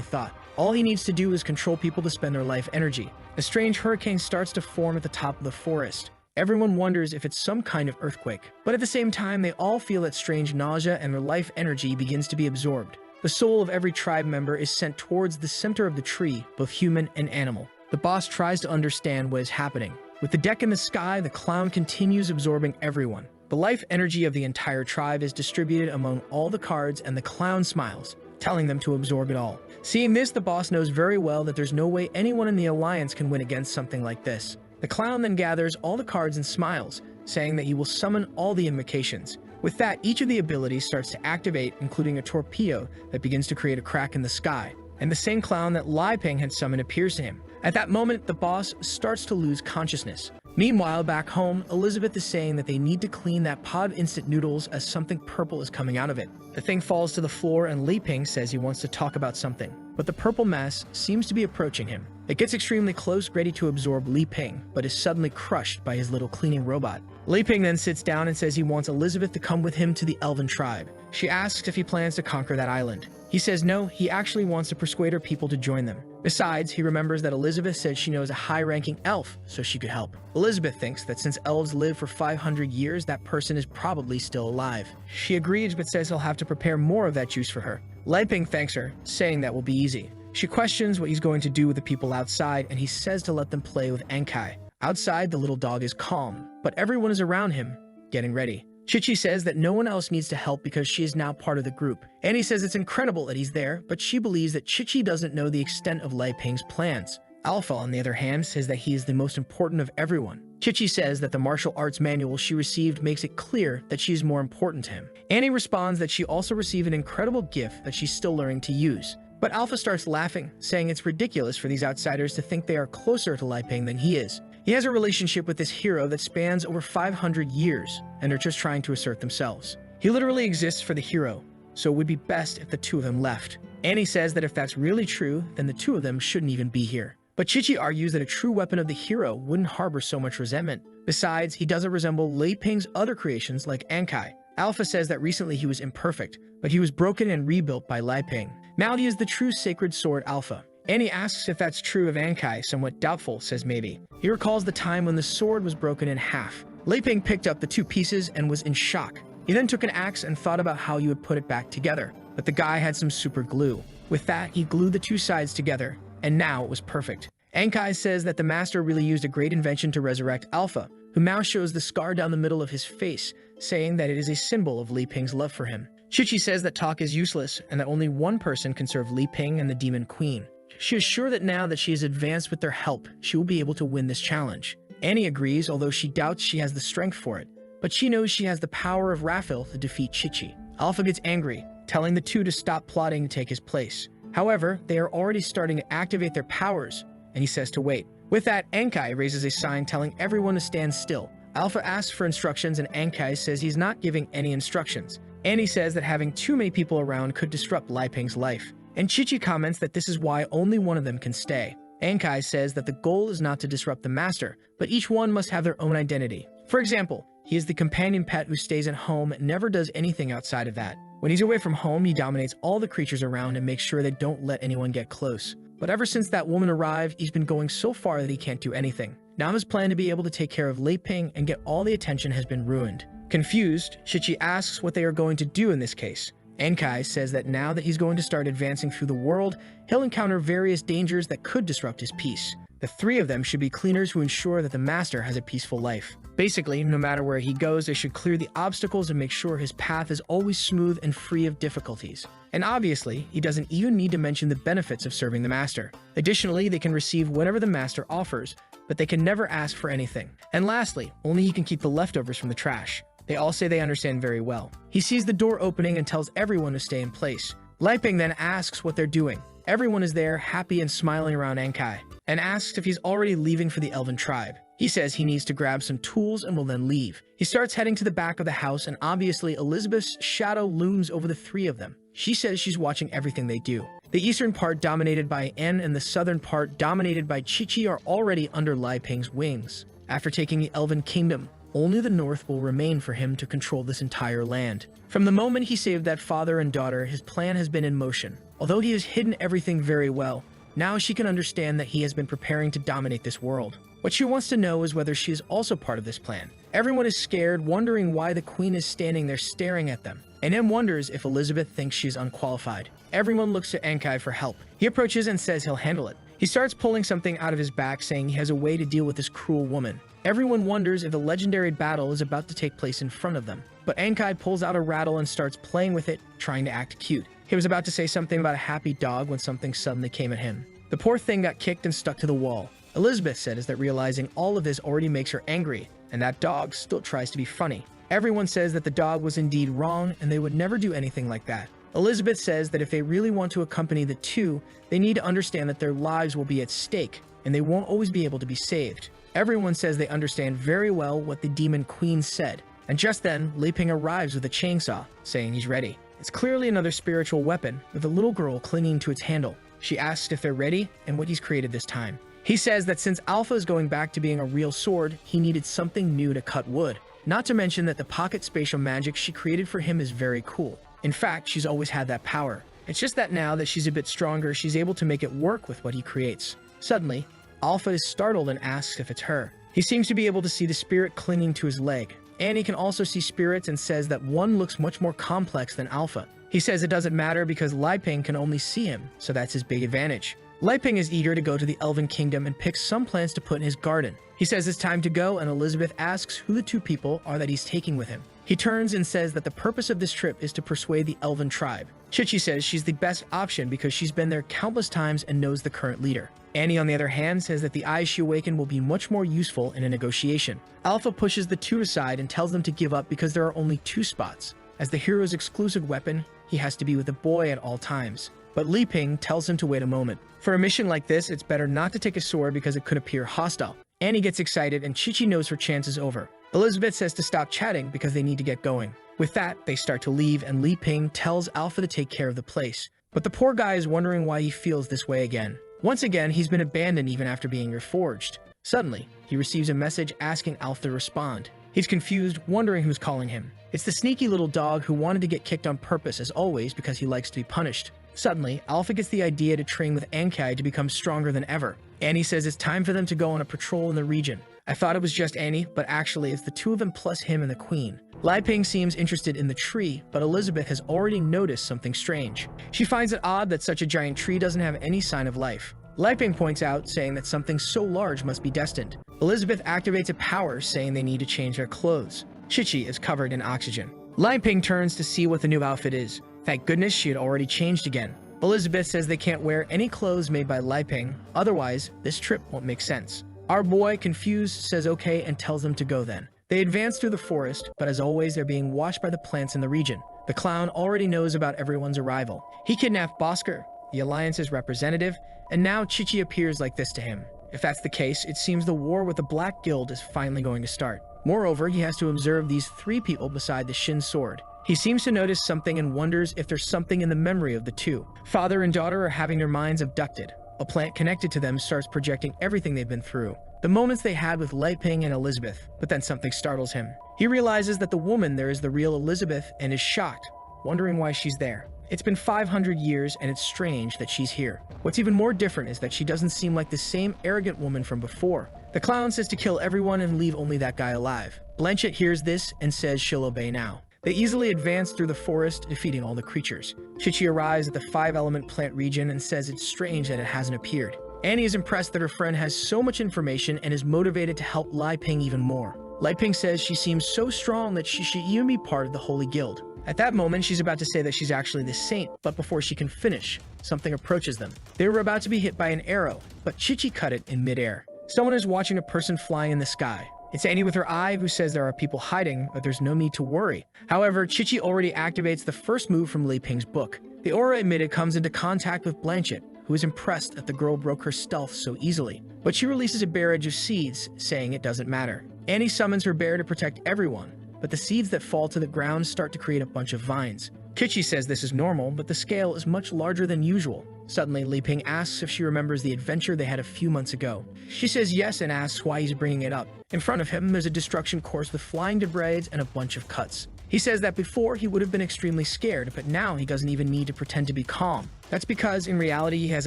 thought. All he needs to do is control people to spend their life energy. A strange hurricane starts to form at the top of the forest. Everyone wonders if it's some kind of earthquake. But at the same time, they all feel that strange nausea, and their life energy begins to be absorbed. The soul of every tribe member is sent towards the center of the tree, both human and animal. The boss tries to understand what is happening. With the deck in the sky, the clown continues absorbing everyone. The life energy of the entire tribe is distributed among all the cards, and the clown smiles, telling them to absorb it all. Seeing this, the boss knows very well that there's no way anyone in the Alliance can win against something like this. The clown then gathers all the cards and smiles, saying that he will summon all the invocations. With that, each of the abilities starts to activate, including a torpedo that begins to create a crack in the sky. And the same clown that Li Ping had summoned appears to him. At that moment, the boss starts to lose consciousness. Meanwhile, back home, Elizabeth is saying that they need to clean that pot of instant noodles as something purple is coming out of it. The thing falls to the floor and Li Ping says he wants to talk about something, but the purple mess seems to be approaching him. It gets extremely close, ready to absorb Li Ping, but is suddenly crushed by his little cleaning robot. Li Ping then sits down and says he wants Elizabeth to come with him to the Elven tribe. She asks if he plans to conquer that island. He says no, he actually wants to persuade her people to join them. Besides, he remembers that Elizabeth said she knows a high-ranking elf, so she could help. Elizabeth thinks that since elves live for 500 years, that person is probably still alive. She agrees, but says he'll have to prepare more of that juice for her. Li Ping thanks her, saying that will be easy. She questions what he's going to do with the people outside, and he says to let them play with Ankai. Outside, the little dog is calm, but everyone is around him, getting ready. Chichi says that no one else needs to help because she is now part of the group. Annie says it's incredible that he's there, but she believes that Chichi doesn't know the extent of Li Ping's plans. Alpha, on the other hand, says that he is the most important of everyone. Chichi says that the martial arts manual she received makes it clear that she is more important to him. Annie responds that she also received an incredible gift that she's still learning to use. But Alpha starts laughing, saying it's ridiculous for these outsiders to think they are closer to Li Ping than he is. He has a relationship with this hero that spans over 500 years, and they're just trying to assert themselves. He literally exists for the hero, so it would be best if the two of them left. Annie says that if that's really true, then the two of them shouldn't even be here. But Chichi argues that a true weapon of the hero wouldn't harbor so much resentment. Besides, he doesn't resemble Li Ping's other creations like Ankai. Alpha says that recently he was imperfect, but he was broken and rebuilt by Li Ping. Now he is the true sacred sword Alpha. Annie asks if that's true of Ankai, somewhat doubtful, says maybe. He recalls the time when the sword was broken in half. Li Ping picked up the two pieces and was in shock. He then took an axe and thought about how you would put it back together, but the guy had some super glue. With that, he glued the two sides together, and now it was perfect. Ankai says that the master really used a great invention to resurrect Alpha, who now shows the scar down the middle of his face, saying that it is a symbol of Li Ping's love for him. Chichi says that talk is useless and that only one person can serve Li Ping and the Demon Queen. She is sure that now that she is advanced with their help, she will be able to win this challenge. Annie agrees, although she doubts she has the strength for it, but she knows she has the power of Raphael to defeat Chichi. Alpha gets angry, telling the two to stop plotting to take his place. However, they are already starting to activate their powers, and he says to wait. With that, Ankai raises a sign telling everyone to stand still. Alpha asks for instructions, and Ankai says he's not giving any instructions. Annie says that having too many people around could disrupt Li Ping's life. And Chichi comments that this is why only one of them can stay. Ankai says that the goal is not to disrupt the master, but each one must have their own identity. For example, he is the companion pet who stays at home and never does anything outside of that. When he's away from home, he dominates all the creatures around and makes sure they don't let anyone get close. But ever since that woman arrived, he's been going so far that he can't do anything. Now his plan to be able to take care of Li Ping and get all the attention has been ruined. Confused, Chichi asks what they are going to do in this case. Ankai says that now that he's going to start advancing through the world, he'll encounter various dangers that could disrupt his peace. The three of them should be cleaners who ensure that the master has a peaceful life. Basically, no matter where he goes, they should clear the obstacles and make sure his path is always smooth and free of difficulties. And obviously, he doesn't even need to mention the benefits of serving the master. Additionally, they can receive whatever the master offers, but they can never ask for anything. And lastly, only he can keep the leftovers from the trash. They all say they understand very well. He sees the door opening and tells everyone to stay in place. Li Ping then asks what they're doing. Everyone is there, happy and smiling around Ankai, and asks if he's already leaving for the Elven tribe. He says he needs to grab some tools and will then leave. He starts heading to the back of the house, and obviously Elizabeth's shadow looms over the three of them. She says she's watching everything they do. The eastern part dominated by En and the southern part dominated by Chichi are already under Li Ping's wings. After taking the Elven kingdom, only the north will remain for him to control this entire land. From the moment he saved that father and daughter, his plan has been in motion. Although he has hidden everything very well, now she can understand that he has been preparing to dominate this world. What she wants to know is whether she is also part of this plan. Everyone is scared, wondering why the queen is standing there staring at them. And M wonders if Elizabeth thinks she's unqualified. Everyone looks to Ankai for help. He approaches and says he'll handle it. He starts pulling something out of his back, saying he has a way to deal with this cruel woman. Everyone wonders if a legendary battle is about to take place in front of them. But Ankai pulls out a rattle and starts playing with it, trying to act cute. He was about to say something about a happy dog when something suddenly came at him. The poor thing got kicked and stuck to the wall. Elizabeth says that realizing all of this already makes her angry, and that dog still tries to be funny. Everyone says that the dog was indeed wrong and they would never do anything like that. Elizabeth says that if they really want to accompany the two, they need to understand that their lives will be at stake, and they won't always be able to be saved. Everyone says they understand very well what the Demon Queen said, and just then, Li Ping arrives with a chainsaw, saying he's ready. It's clearly another spiritual weapon, with a little girl clinging to its handle. She asks if they're ready and what he's created this time. He says that since Alpha is going back to being a real sword, he needed something new to cut wood. Not to mention that the pocket spatial magic she created for him is very cool. In fact, she's always had that power. It's just that now that she's a bit stronger, she's able to make it work with what he creates. Suddenly, Alpha is startled and asks if it's her. He seems to be able to see the spirit clinging to his leg. Annie can also see spirits and says that one looks much more complex than Alpha. He says it doesn't matter because Li Ping can only see him, so that's his big advantage. Li Ping is eager to go to the Elven Kingdom and picks some plants to put in his garden. He says it's time to go, and Elizabeth asks who the two people are that he's taking with him. He turns and says that the purpose of this trip is to persuade the Elven tribe. Chichi says she's the best option because she's been there countless times and knows the current leader. Annie, on the other hand, says that the eyes she awakened will be much more useful in a negotiation. Alpha pushes the two aside and tells them to give up because there are only 2 spots. As the hero's exclusive weapon, he has to be with a boy at all times. But Li Ping tells him to wait a moment. For a mission like this, it's better not to take a sword because it could appear hostile. Annie gets excited and Chichi knows her chance is over. Elizabeth says to stop chatting because they need to get going. With that, they start to leave and Li Ping tells Alpha to take care of the place. But the poor guy is wondering why he feels this way again. Once again, he's been abandoned even after being reforged. Suddenly, he receives a message asking Alpha to respond. He's confused, wondering who's calling him. It's the sneaky little dog who wanted to get kicked on purpose as always because he likes to be punished. Suddenly, Alpha gets the idea to train with Ankai to become stronger than ever. Annie says it's time for them to go on a patrol in the region. I thought it was just Annie, but actually it's the 2 of them plus him and the Queen. Li Ping seems interested in the tree, but Elizabeth has already noticed something strange. She finds it odd that such a giant tree doesn't have any sign of life. Li Ping points out, saying that something so large must be destined. Elizabeth activates a power, saying they need to change their clothes. Chichi is covered in oxygen. Li Ping turns to see what the new outfit is. Thank goodness she had already changed again. Elizabeth says they can't wear any clothes made by Li Ping, otherwise this trip won't make sense. Our boy, confused, says okay and tells them to go then. They advance through the forest, but as always they're being watched by the plants in the region. The clown already knows about everyone's arrival. He kidnapped Bosker, the Alliance's representative, and now Chichi appears like this to him. If that's the case, it seems the war with the Black Guild is finally going to start. Moreover, he has to observe these 3 people beside the Shin sword. He seems to notice something and wonders if there's something in the memory of the 2. Father and daughter are having their minds abducted. A plant connected to them starts projecting everything they've been through. The moments they had with Li Ping and Elizabeth, but then something startles him. He realizes that the woman there is the real Elizabeth and is shocked, wondering why she's there. It's been 500 years and it's strange that she's here. What's even more different is that she doesn't seem like the same arrogant woman from before. The clown says to kill everyone and leave only that guy alive. Blanchett hears this and says she'll obey now. They easily advance through the forest, defeating all the creatures. Chichi arrives at the 5-element plant region and says it's strange that it hasn't appeared. Annie is impressed that her friend has so much information and is motivated to help Li Ping even more. Li Ping says she seems so strong that she should even be part of the Holy Guild. At that moment, she's about to say that she's actually the saint, but before she can finish, something approaches them. They were about to be hit by an arrow, but Chichi cut it in midair. Someone is watching a person flying in the sky. It's Annie with her eye who says there are people hiding, but there's no need to worry. However, Chichi already activates the first move from Li Ping's book. The aura emitted comes into contact with Blanchett, who is impressed that the girl broke her stealth so easily. But she releases a barrage of seeds, saying it doesn't matter. Annie summons her bear to protect everyone, but the seeds that fall to the ground start to create a bunch of vines. Chichi says this is normal, but the scale is much larger than usual. Suddenly, Li Ping asks if she remembers the adventure they had a few months ago. She says yes and asks why he's bringing it up. In front of him, there's a destruction course with flying debris and a bunch of cuts. He says that before he would have been extremely scared, but now he doesn't even need to pretend to be calm. That's because, in reality, he has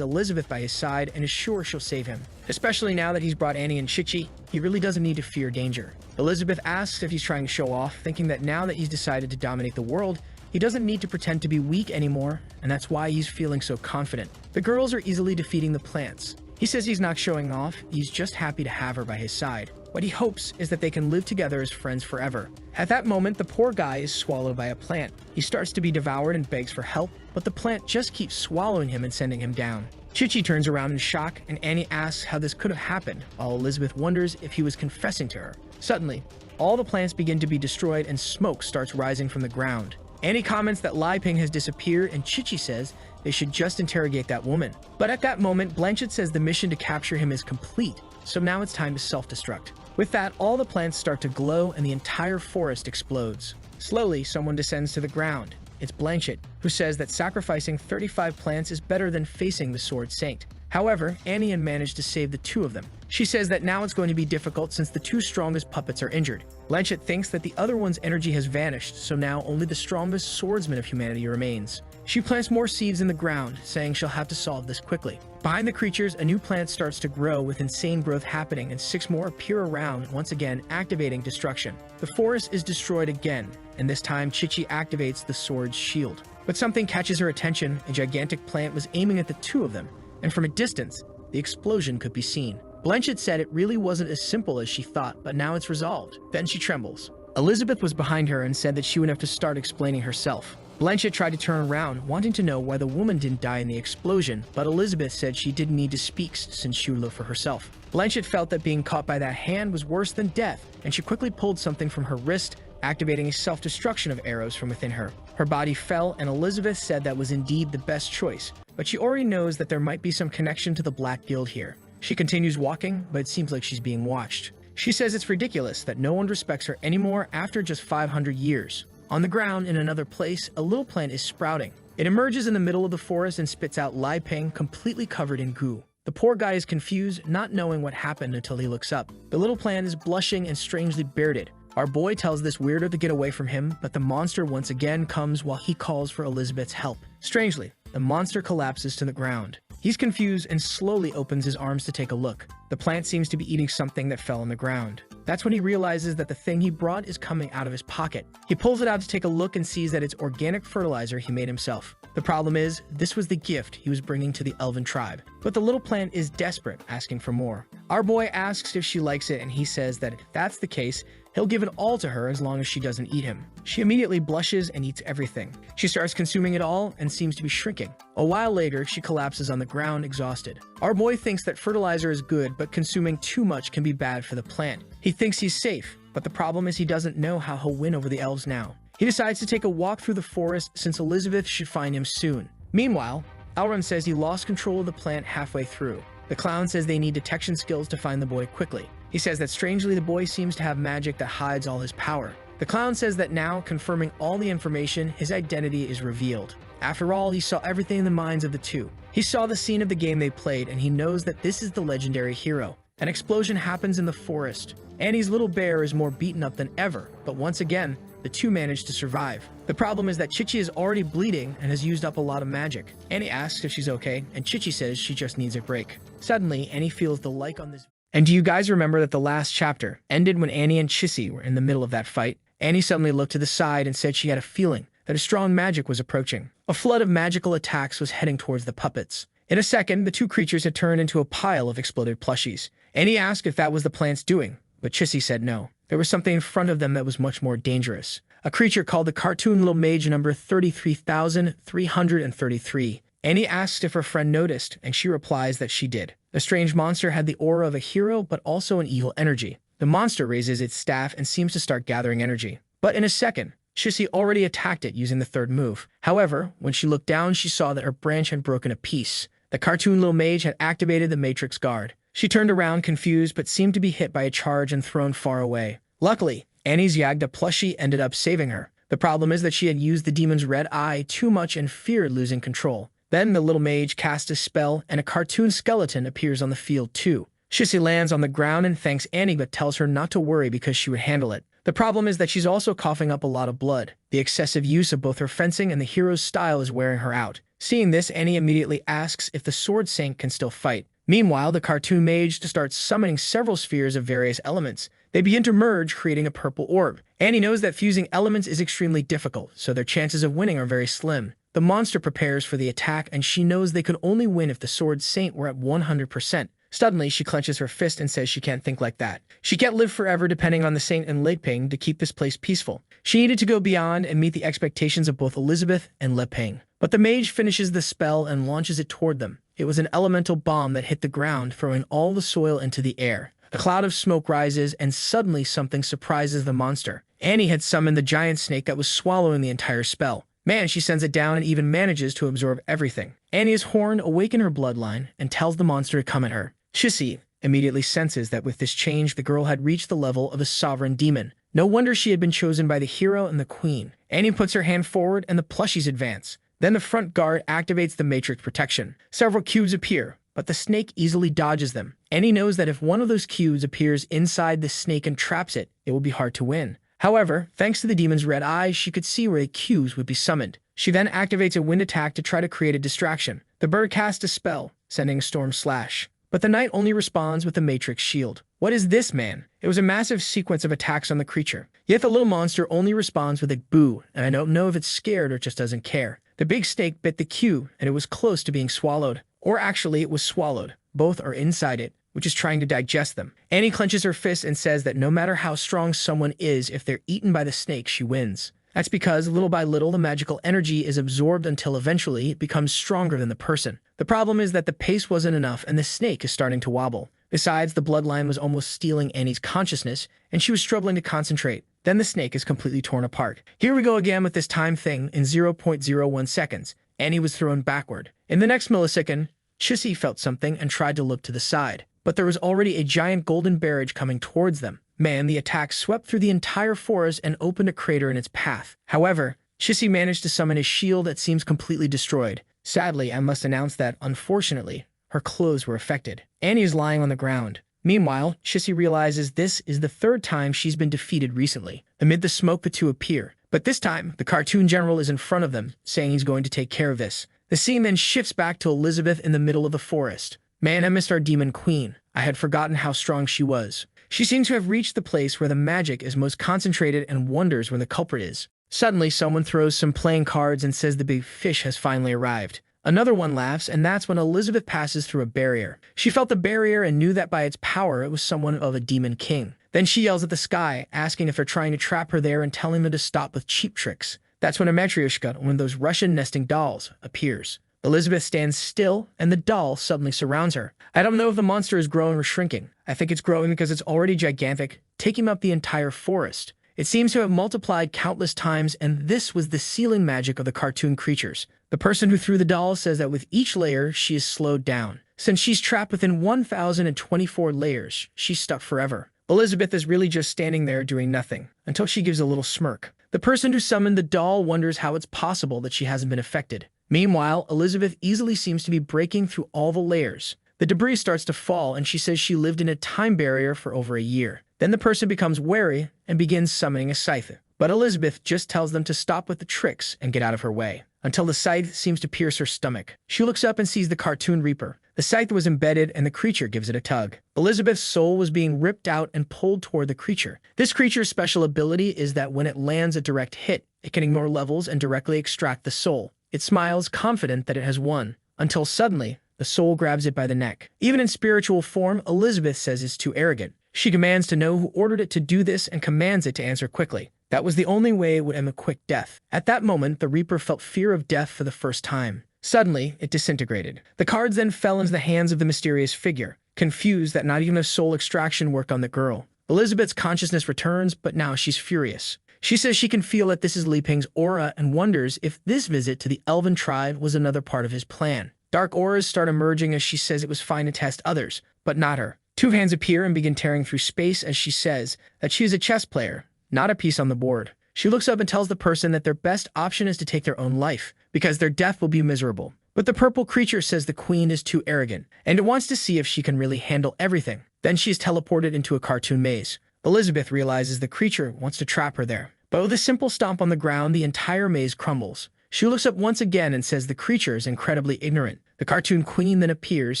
Elizabeth by his side and is sure she'll save him. Especially now that he's brought Annie and Chichi, he really doesn't need to fear danger. Elizabeth asks if he's trying to show off, thinking that now that he's decided to dominate the world, he doesn't need to pretend to be weak anymore, and that's why he's feeling so confident. The girls are easily defeating the plants. He says he's not showing off, he's just happy to have her by his side. What he hopes is that they can live together as friends forever. At that moment, the poor guy is swallowed by a plant. He starts to be devoured and begs for help, but the plant just keeps swallowing him and sending him down. Chichi turns around in shock, and Annie asks how this could have happened, while Elizabeth wonders if he was confessing to her. Suddenly, all the plants begin to be destroyed and smoke starts rising from the ground. Annie comments that Lai Ping has disappeared, and Chichi says they should just interrogate that woman. But at that moment, Blanchett says the mission to capture him is complete, so now it's time to self-destruct. With that, all the plants start to glow and the entire forest explodes. Slowly, someone descends to the ground. It's Blanchett, who says that sacrificing 35 plants is better than facing the Sword Saint. However, Annie managed to save the two of them. She says that now it's going to be difficult since the two strongest puppets are injured. Blanchett thinks that the other one's energy has vanished, so now only the strongest swordsman of humanity remains. She plants more seeds in the ground, saying she'll have to solve this quickly. Behind the creatures, a new plant starts to grow with insane growth happening, and 6 more appear around, once again activating destruction. The forest is destroyed again, and this time Chichi activates the sword's shield. But something catches her attention. A gigantic plant was aiming at the two of them, and from a distance, the explosion could be seen. Blanchett said it really wasn't as simple as she thought, but now it's resolved. Then she trembles. Elizabeth was behind her and said that she would have to start explaining herself. Blanchett tried to turn around, wanting to know why the woman didn't die in the explosion, but Elizabeth said she didn't need to speak since she would look for herself. Blanchett felt that being caught by that hand was worse than death, and she quickly pulled something from her wrist, activating a self-destruction of arrows from within her. Her body fell, and Elizabeth said that was indeed the best choice, but she already knows that there might be some connection to the Black Guild here. She continues walking, but it seems like she's being watched. She says it's ridiculous that no one respects her anymore after just 500 years. On the ground, in another place, a little plant is sprouting. It emerges in the middle of the forest and spits out Lai Ping completely covered in goo. The poor guy is confused, not knowing what happened until he looks up. The little plant is blushing and strangely bearded. Our boy tells this weirdo to get away from him, but the monster once again comes while he calls for Elizabeth's help. Strangely, the monster collapses to the ground. He's confused and slowly opens his arms to take a look. The plant seems to be eating something that fell on the ground. That's when he realizes that the thing he brought is coming out of his pocket. He pulls it out to take a look and sees that it's organic fertilizer he made himself. The problem is, this was the gift he was bringing to the elven tribe. But the little plant is desperate, asking for more. Our boy asks if she likes it, and he says that if that's the case, he'll give it all to her as long as she doesn't eat him. She immediately blushes and eats everything. She starts consuming it all and seems to be shrinking. A while later, she collapses on the ground, exhausted. Our boy thinks that fertilizer is good, but consuming too much can be bad for the plant. He thinks he's safe, but the problem is he doesn't know how he'll win over the elves now. He decides to take a walk through the forest since Elizabeth should find him soon. Meanwhile, Elrond says he lost control of the plant halfway through. The clown says they need detection skills to find the boy quickly. He says that strangely the boy seems to have magic that hides all his power. The clown says that now, confirming all the information, his identity is revealed. After all, he saw everything in the minds of the two. He saw the scene of the game they played, and he knows that this is the legendary hero. An explosion happens in the forest. Annie's little bear is more beaten up than ever, but once again, the two manage to survive. The problem is that Chichi is already bleeding and has used up a lot of magic. Annie asks if she's okay, and Chichi says she just needs a break. Suddenly, Annie feels the like on this. And do you guys remember that the last chapter ended when Annie and Chissy were in the middle of that fight? Annie suddenly looked to the side and said she had a feeling that a strong magic was approaching. A flood of magical attacks was heading towards the puppets. In a second, the two creatures had turned into a pile of exploded plushies. Annie asked if that was the plant's doing, but Chissy said no. There was something in front of them that was much more dangerous. A creature called the cartoon little mage number 33,333. Annie asked if her friend noticed, and she replies that she did. The strange monster had the aura of a hero, but also an evil energy. The monster raises its staff and seems to start gathering energy. But in a second, Chissy already attacked it using the third move. However, when she looked down, she saw that her branch had broken a piece. The cartoon little mage had activated the Matrix Guard. She turned around confused, but seemed to be hit by a charge and thrown far away. Luckily, Annie's Yagda plushie ended up saving her. The problem is that she had used the demon's red eye too much and feared losing control. Then the little mage casts a spell, and a cartoon skeleton appears on the field too. Chissy lands on the ground and thanks Annie, but tells her not to worry because she would handle it. The problem is that she's also coughing up a lot of blood. The excessive use of both her fencing and the hero's style is wearing her out. Seeing this, Annie immediately asks if the Sword Saint can still fight. Meanwhile, the cartoon mage starts summoning several spheres of various elements. They begin to merge, creating a purple orb. Annie knows that fusing elements is extremely difficult, so their chances of winning are very slim. The monster prepares for the attack, and she knows they could only win if the Sword Saint were at 100%. Suddenly, she clenches her fist and says she can't think like that. She can't live forever depending on the saint and Leping to keep this place peaceful. She needed to go beyond and meet the expectations of both Elizabeth and Leping. But the mage finishes the spell and launches it toward them. It was an elemental bomb that hit the ground, throwing all the soil into the air. A cloud of smoke rises, and suddenly something surprises the monster. Annie had summoned the giant snake that was swallowing the entire spell. Man, she sends it down and even manages to absorb everything. Annie's horn awakens her bloodline and tells the monster to come at her. Shissy immediately senses that with this change, the girl had reached the level of a sovereign demon. No wonder she had been chosen by the hero and the queen. Annie puts her hand forward and the plushies advance. Then the front guard activates the matrix protection. Several cubes appear, but the snake easily dodges them. Annie knows that if one of those cubes appears inside the snake and traps it, it will be hard to win. However, thanks to the demon's red eyes, she could see where the cubes would be summoned. She then activates a wind attack to try to create a distraction. The bird casts a spell, sending a storm slash. But the knight only responds with a matrix shield. What is this, man? It was a massive sequence of attacks on the creature. Yet the little monster only responds with a boo, and I don't know if it's scared or just doesn't care. The big snake bit the cube, and it was close to being swallowed. Or actually, it was swallowed. Both are inside it, which is trying to digest them. Annie clenches her fist and says that no matter how strong someone is, if they're eaten by the snake, she wins. That's because, little by little, the magical energy is absorbed until eventually it becomes stronger than the person. The problem is that the pace wasn't enough and the snake is starting to wobble. Besides, the bloodline was almost stealing Annie's consciousness, and she was struggling to concentrate. Then the snake is completely torn apart. Here we go again with this time thing in 0.01 seconds. Annie was thrown backward. In the next millisecond, Chissy felt something and tried to look to the side. But there was already a giant golden barrage coming towards them. Man, the attack swept through the entire forest and opened a crater in its path. However, Chissy managed to summon a shield that seems completely destroyed. Sadly, I must announce that, unfortunately, her clothes were affected. Annie is lying on the ground. Meanwhile, Chissy realizes this is the third time she's been defeated recently. Amid the smoke, the two appear. But this time, the cartoon general is in front of them, saying he's going to take care of this. The scene then shifts back to Elizabeth in the middle of the forest. Man, I missed our demon queen. I had forgotten how strong she was. She seems to have reached the place where the magic is most concentrated and wonders where the culprit is. Suddenly, someone throws some playing cards and says the big fish has finally arrived. Another one laughs, and that's when Elizabeth passes through a barrier. She felt the barrier and knew that by its power it was someone of a demon king. Then she yells at the sky, asking if they're trying to trap her there and telling them to stop with cheap tricks. That's when a Matryoshka, one of those Russian nesting dolls, appears. Elizabeth stands still, and the doll suddenly surrounds her. I don't know if the monster is growing or shrinking. I think it's growing because it's already gigantic, taking up the entire forest. It seems to have multiplied countless times, and this was the sealing magic of the cartoon creatures. The person who threw the doll says that with each layer, she is slowed down. Since she's trapped within 1,024 layers, she's stuck forever. Elizabeth is really just standing there doing nothing, until she gives a little smirk. The person who summoned the doll wonders how it's possible that she hasn't been affected. Meanwhile, Elizabeth easily seems to be breaking through all the layers. The debris starts to fall, and she says she lived in a time barrier for over a year. Then the person becomes wary and begins summoning a scythe. But Elizabeth just tells them to stop with the tricks and get out of her way, until the scythe seems to pierce her stomach. She looks up and sees the cartoon reaper. The scythe was embedded, and the creature gives it a tug. Elizabeth's soul was being ripped out and pulled toward the creature. This creature's special ability is that when it lands a direct hit, it can ignore levels and directly extract the soul. It smiles, confident that it has won, until suddenly, the soul grabs it by the neck. Even in spiritual form, Elizabeth says it's too arrogant. She commands to know who ordered it to do this and commands it to answer quickly. That was the only way it would end a quick death. At that moment, the Reaper felt fear of death for the first time. Suddenly, it disintegrated. The cards then fell into the hands of the mysterious figure, confused that not even a soul extraction worked on the girl. Elizabeth's consciousness returns, but now she's furious. She says she can feel that this is Li Ping's aura and wonders if this visit to the Elven tribe was another part of his plan. Dark auras start emerging as she says it was fine to test others, but not her. Two hands appear and begin tearing through space as she says that she is a chess player, not a piece on the board. She looks up and tells the person that their best option is to take their own life, because their death will be miserable. But the purple creature says the queen is too arrogant, and it wants to see if she can really handle everything. Then she is teleported into a cartoon maze. Elizabeth realizes the creature wants to trap her there. But with a simple stomp on the ground, the entire maze crumbles. She looks up once again and says the creature is incredibly ignorant. The cartoon queen then appears,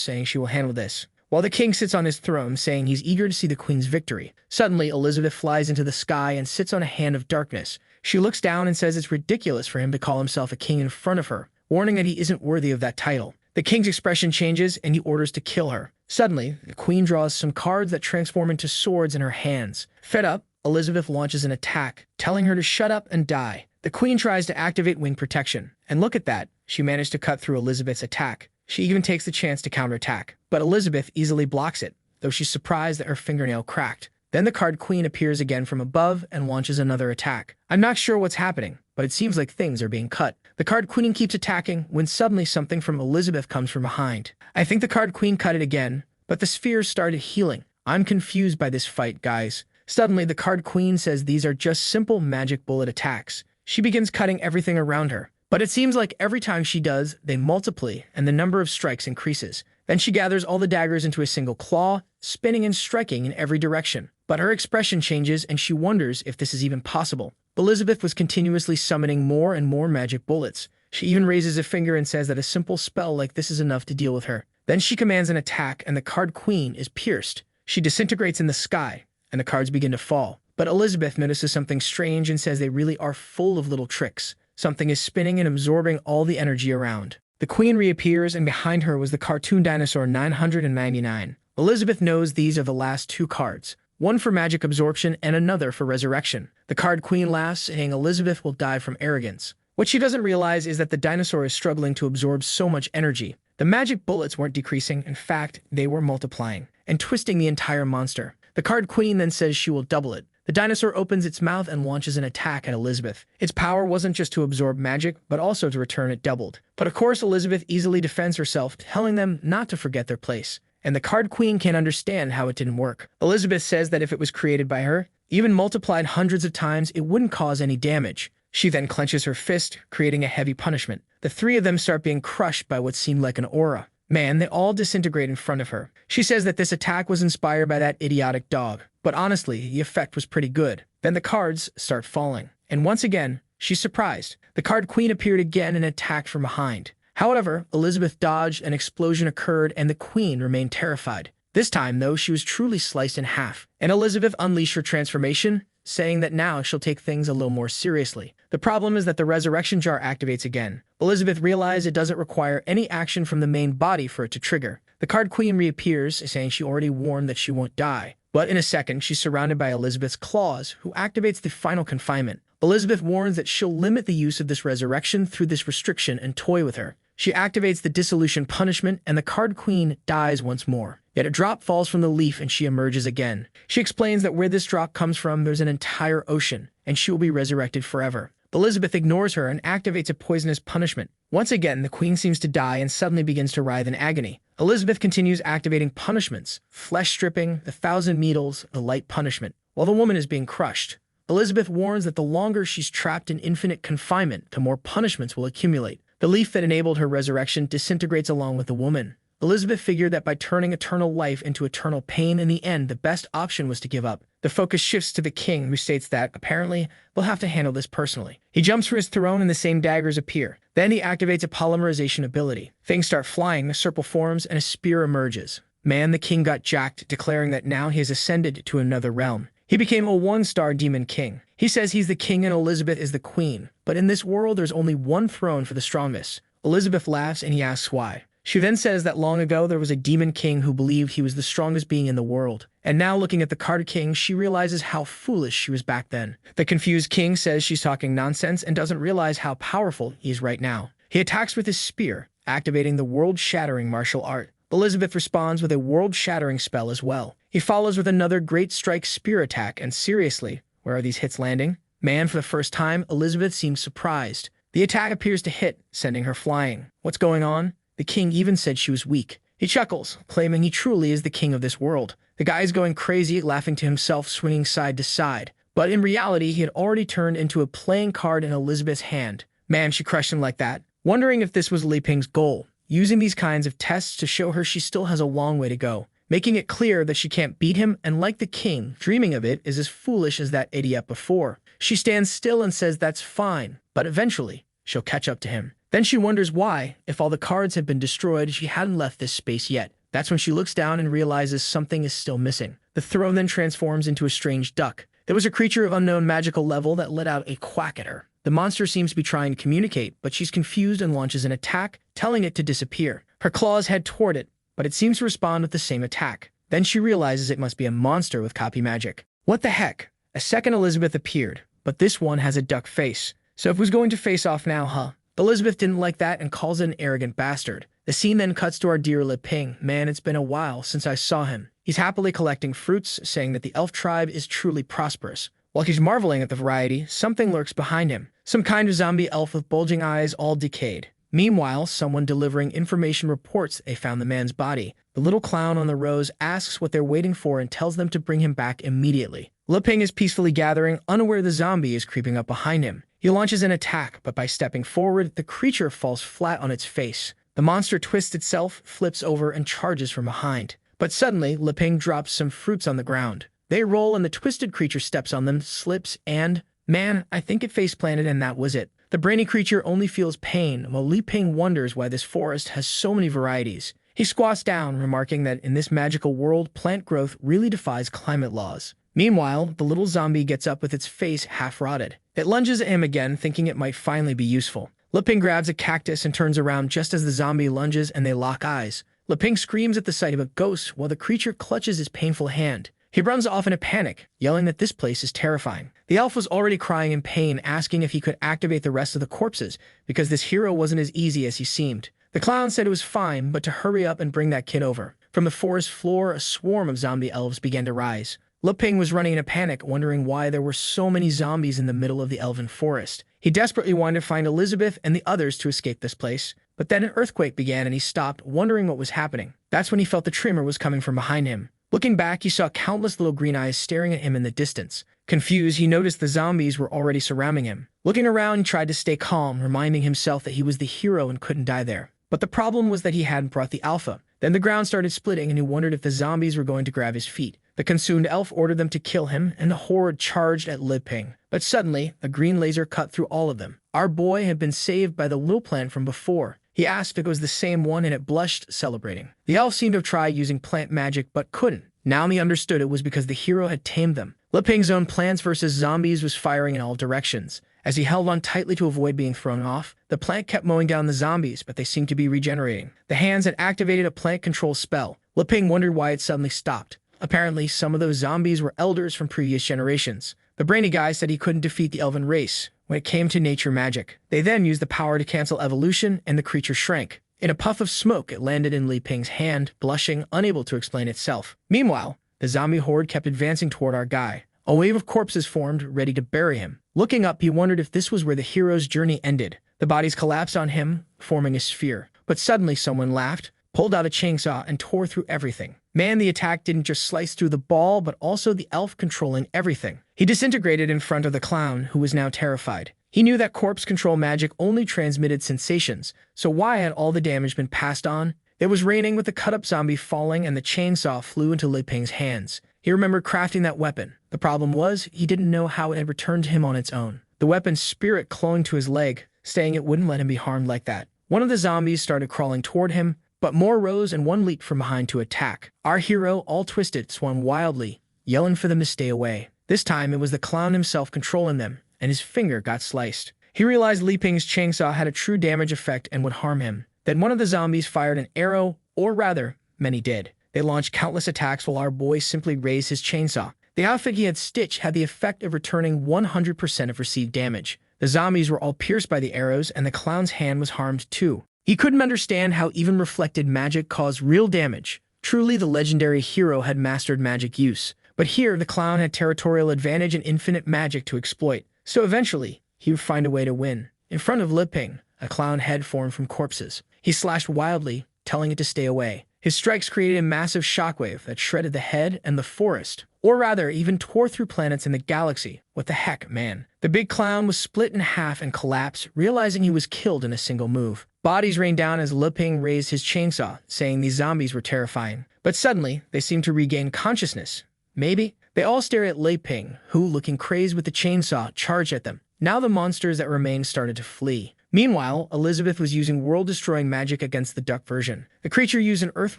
saying she will handle this, while the king sits on his throne, saying he's eager to see the queen's victory. Suddenly, Elizabeth flies into the sky and sits on a hand of darkness. She looks down and says it's ridiculous for him to call himself a king in front of her, warning that he isn't worthy of that title. The king's expression changes, and he orders to kill her. Suddenly, the queen draws some cards that transform into swords in her hands. Fed up, Elizabeth launches an attack, telling her to shut up and die. The queen tries to activate wing protection, and look at that, she managed to cut through Elizabeth's attack. She even takes the chance to counterattack, but Elizabeth easily blocks it, though she's surprised that her fingernail cracked. Then the card queen appears again from above and launches another attack. I'm not sure what's happening, but it seems like things are being cut. The card queen keeps attacking when suddenly something from Elizabeth comes from behind. I think the card queen cut it again, but the spheres started healing. I'm confused by this fight, guys. Suddenly, the card queen says these are just simple magic bullet attacks. She begins cutting everything around her, but it seems like every time she does, they multiply and the number of strikes increases. Then she gathers all the daggers into a single claw, spinning and striking in every direction. But her expression changes and she wonders if this is even possible. Elizabeth was continuously summoning more and more magic bullets. She even raises a finger and says that a simple spell like this is enough to deal with her. Then she commands an attack and the card queen is pierced. She disintegrates in the sky, and the cards begin to fall. But Elizabeth notices something strange and says they really are full of little tricks. Something is spinning and absorbing all the energy around. The queen reappears, and behind her was the cartoon dinosaur 999. Elizabeth knows these are the last two cards, one for magic absorption and another for resurrection. The card queen laughs, saying Elizabeth will die from arrogance. What she doesn't realize is that the dinosaur is struggling to absorb so much energy. The magic bullets weren't decreasing, in fact, they were multiplying and twisting the entire monster. The card queen then says she will double it. The dinosaur opens its mouth and launches an attack at Elizabeth. Its power wasn't just to absorb magic, but also to return it doubled. But of course, Elizabeth easily defends herself, telling them not to forget their place. And the card queen can't understand how it didn't work. Elizabeth says that if it was created by her, even multiplied hundreds of times, it wouldn't cause any damage. She then clenches her fist, creating a heavy punishment. The three of them start being crushed by what seemed like an aura. Man, they all disintegrate in front of her. She says that this attack was inspired by that idiotic dog. But honestly, the effect was pretty good. Then the cards start falling. And once again, she's surprised. The card queen appeared again and attacked from behind. However, Elizabeth dodged, an explosion occurred, and the queen remained terrified. This time, though, she was truly sliced in half. And Elizabeth unleashed her transformation, saying that now she'll take things a little more seriously. The problem is that the resurrection jar activates again. Elizabeth realized it doesn't require any action from the main body for it to trigger. The card queen reappears, saying she already warned that she won't die. But in a second, she's surrounded by Elizabeth's claws, who activates the final confinement. Elizabeth warns that she'll limit the use of this resurrection through this restriction and toy with her. She activates the dissolution punishment, and the card queen dies once more. Yet a drop falls from the leaf and she emerges again. She explains that where this drop comes from, there's an entire ocean, and she will be resurrected forever. Elizabeth ignores her and activates a poisonous punishment. Once again, the queen seems to die and suddenly begins to writhe in agony. Elizabeth continues activating punishments, flesh stripping, the 1,000 needles, the light punishment, while the woman is being crushed. Elizabeth warns that the longer she's trapped in infinite confinement, the more punishments will accumulate. The leaf that enabled her resurrection disintegrates along with the woman. Elizabeth figured that by turning eternal life into eternal pain in the end, the best option was to give up. The focus shifts to the king, who states that, apparently, they'll have to handle this personally. He jumps from his throne and the same daggers appear. Then he activates a polymerization ability. Things start flying, a serpent forms, and a spear emerges. Man, the king got jacked, declaring that now he has ascended to another realm. He became a one-star demon king. He says he's the king and Elizabeth is the queen. But in this world, there's only one throne for the strongest. Elizabeth laughs and he asks why. She then says that long ago there was a demon king who believed he was the strongest being in the world. And now looking at the card king, she realizes how foolish she was back then. The confused king says she's talking nonsense and doesn't realize how powerful he is right now. He attacks with his spear, activating the world-shattering martial art. Elizabeth responds with a world-shattering spell as well. He follows with another great strike spear attack, and seriously, where are these hits landing? Man, for the first time, Elizabeth seems surprised. The attack appears to hit, sending her flying. What's going on? The king even said she was weak. He chuckles, claiming he truly is the king of this world. The guy is going crazy, laughing to himself, swinging side to side. But in reality, he had already turned into a playing card in Elizabeth's hand. Man, she crushed him like that, wondering if this was Li Ping's goal, using these kinds of tests to show her she still has a long way to go, making it clear that she can't beat him, and like the king, dreaming of it is as foolish as that idiot before. She stands still and says that's fine, but eventually, she'll catch up to him. Then she wonders why, if all the cards had been destroyed, she hadn't left this space yet. That's when she looks down and realizes something is still missing. The throne then transforms into a strange duck. There was a creature of unknown magical level that let out a quack at her. The monster seems to be trying to communicate, but she's confused and launches an attack, telling it to disappear. Her claws head toward it, but it seems to respond with the same attack. Then she realizes it must be a monster with copy magic. What the heck? A second Elizabeth appeared, but this one has a duck face. So if who's going to face off now, huh? Elizabeth didn't like that and calls it an arrogant bastard. The scene then cuts to our dear Li Ping. Man, it's been a while since I saw him. He's happily collecting fruits, saying that the elf tribe is truly prosperous. While he's marveling at the variety, something lurks behind him. Some kind of zombie elf with bulging eyes, all decayed. Meanwhile, someone delivering information reports they found the man's body. The little clown on the rows asks what they're waiting for and tells them to bring him back immediately. Li Ping is peacefully gathering, unaware the zombie is creeping up behind him. He launches an attack, but by stepping forward, the creature falls flat on its face. The monster twists itself, flips over, and charges from behind. But suddenly, Li Ping drops some fruits on the ground. They roll and the twisted creature steps on them, slips, and... man, I think it face-planted and that was it. The brainy creature only feels pain, while Li Ping wonders why this forest has so many varieties. He squats down, remarking that in this magical world, plant growth really defies climate laws. Meanwhile, the little zombie gets up with its face half-rotted. It lunges at him again, thinking it might finally be useful. Li Ping grabs a cactus and turns around just as the zombie lunges and they lock eyes. Li Ping screams at the sight of a ghost while the creature clutches his painful hand. He runs off in a panic, yelling that this place is terrifying. The elf was already crying in pain, asking if he could activate the rest of the corpses, because this hero wasn't as easy as he seemed. The clown said it was fine, but to hurry up and bring that kid over. From the forest floor, a swarm of zombie elves began to rise. Li Ping was running in a panic, wondering why there were so many zombies in the middle of the elven forest. He desperately wanted to find Elizabeth and the others to escape this place. But then an earthquake began and he stopped, wondering what was happening. That's when he felt the tremor was coming from behind him. Looking back, he saw countless little green eyes staring at him in the distance. Confused, he noticed the zombies were already surrounding him. Looking around, he tried to stay calm, reminding himself that he was the hero and couldn't die there. But the problem was that he hadn't brought the alpha. Then the ground started splitting and he wondered if the zombies were going to grab his feet. The consumed elf ordered them to kill him, and the horde charged at Li Ping. But suddenly, a green laser cut through all of them. Our boy had been saved by the little plant from before. He asked if it was the same one and it blushed, celebrating. The elf seemed to have tried using plant magic but couldn't. Now he understood it was because the hero had tamed them. Li Ping's own Plants vs. Zombies was firing in all directions. As he held on tightly to avoid being thrown off, the plant kept mowing down the zombies, but they seemed to be regenerating. The hands had activated a plant control spell. Li Ping wondered why it suddenly stopped. Apparently, some of those zombies were elders from previous generations. The brainy guy said he couldn't defeat the elven race when it came to nature magic. They then used the power to cancel evolution, and the creature shrank. In a puff of smoke, it landed in Li Ping's hand, blushing, unable to explain itself. Meanwhile, the zombie horde kept advancing toward our guy. A wave of corpses formed, ready to bury him. Looking up, he wondered if this was where the hero's journey ended. The bodies collapsed on him, forming a sphere. But suddenly someone laughed, pulled out a chainsaw, and tore through everything. Man, the attack didn't just slice through the ball, but also the elf controlling everything. He disintegrated in front of the clown, who was now terrified. He knew that corpse control magic only transmitted sensations, so why had all the damage been passed on? It was raining with the cut-up zombie falling and the chainsaw flew into Li Ping's hands. He remembered crafting that weapon. The problem was, he didn't know how it had returned to him on its own. The weapon's spirit clung to his leg, saying it wouldn't let him be harmed like that. One of the zombies started crawling toward him, but more rose and one leaped from behind to attack. Our hero, all twisted, swung wildly, yelling for them to stay away. This time, it was the clown himself controlling them, and his finger got sliced. He realized Li Ping's chainsaw had a true damage effect and would harm him. Then one of the zombies fired an arrow, or rather, many did. They launched countless attacks while our boy simply raised his chainsaw. The outfit he had stitched had the effect of returning 100% of received damage. The zombies were all pierced by the arrows, and the clown's hand was harmed too. He couldn't understand how even reflected magic caused real damage. Truly, the legendary hero had mastered magic use. But here, the clown had territorial advantage and infinite magic to exploit. So eventually, he would find a way to win. In front of Li Ping, a clown head formed from corpses. He slashed wildly, telling it to stay away. His strikes created a massive shockwave that shredded the head and the forest, or rather, even tore through planets in the galaxy. What the heck, man? The big clown was split in half and collapsed, realizing he was killed in a single move. Bodies rained down as Li Ping raised his chainsaw, saying these zombies were terrifying. But suddenly, they seemed to regain consciousness. Maybe? They all stared at Li Ping, who, looking crazed with the chainsaw, charged at them. Now the monsters that remained started to flee. Meanwhile, Elizabeth was using world-destroying magic against the duck version. The creature used an earth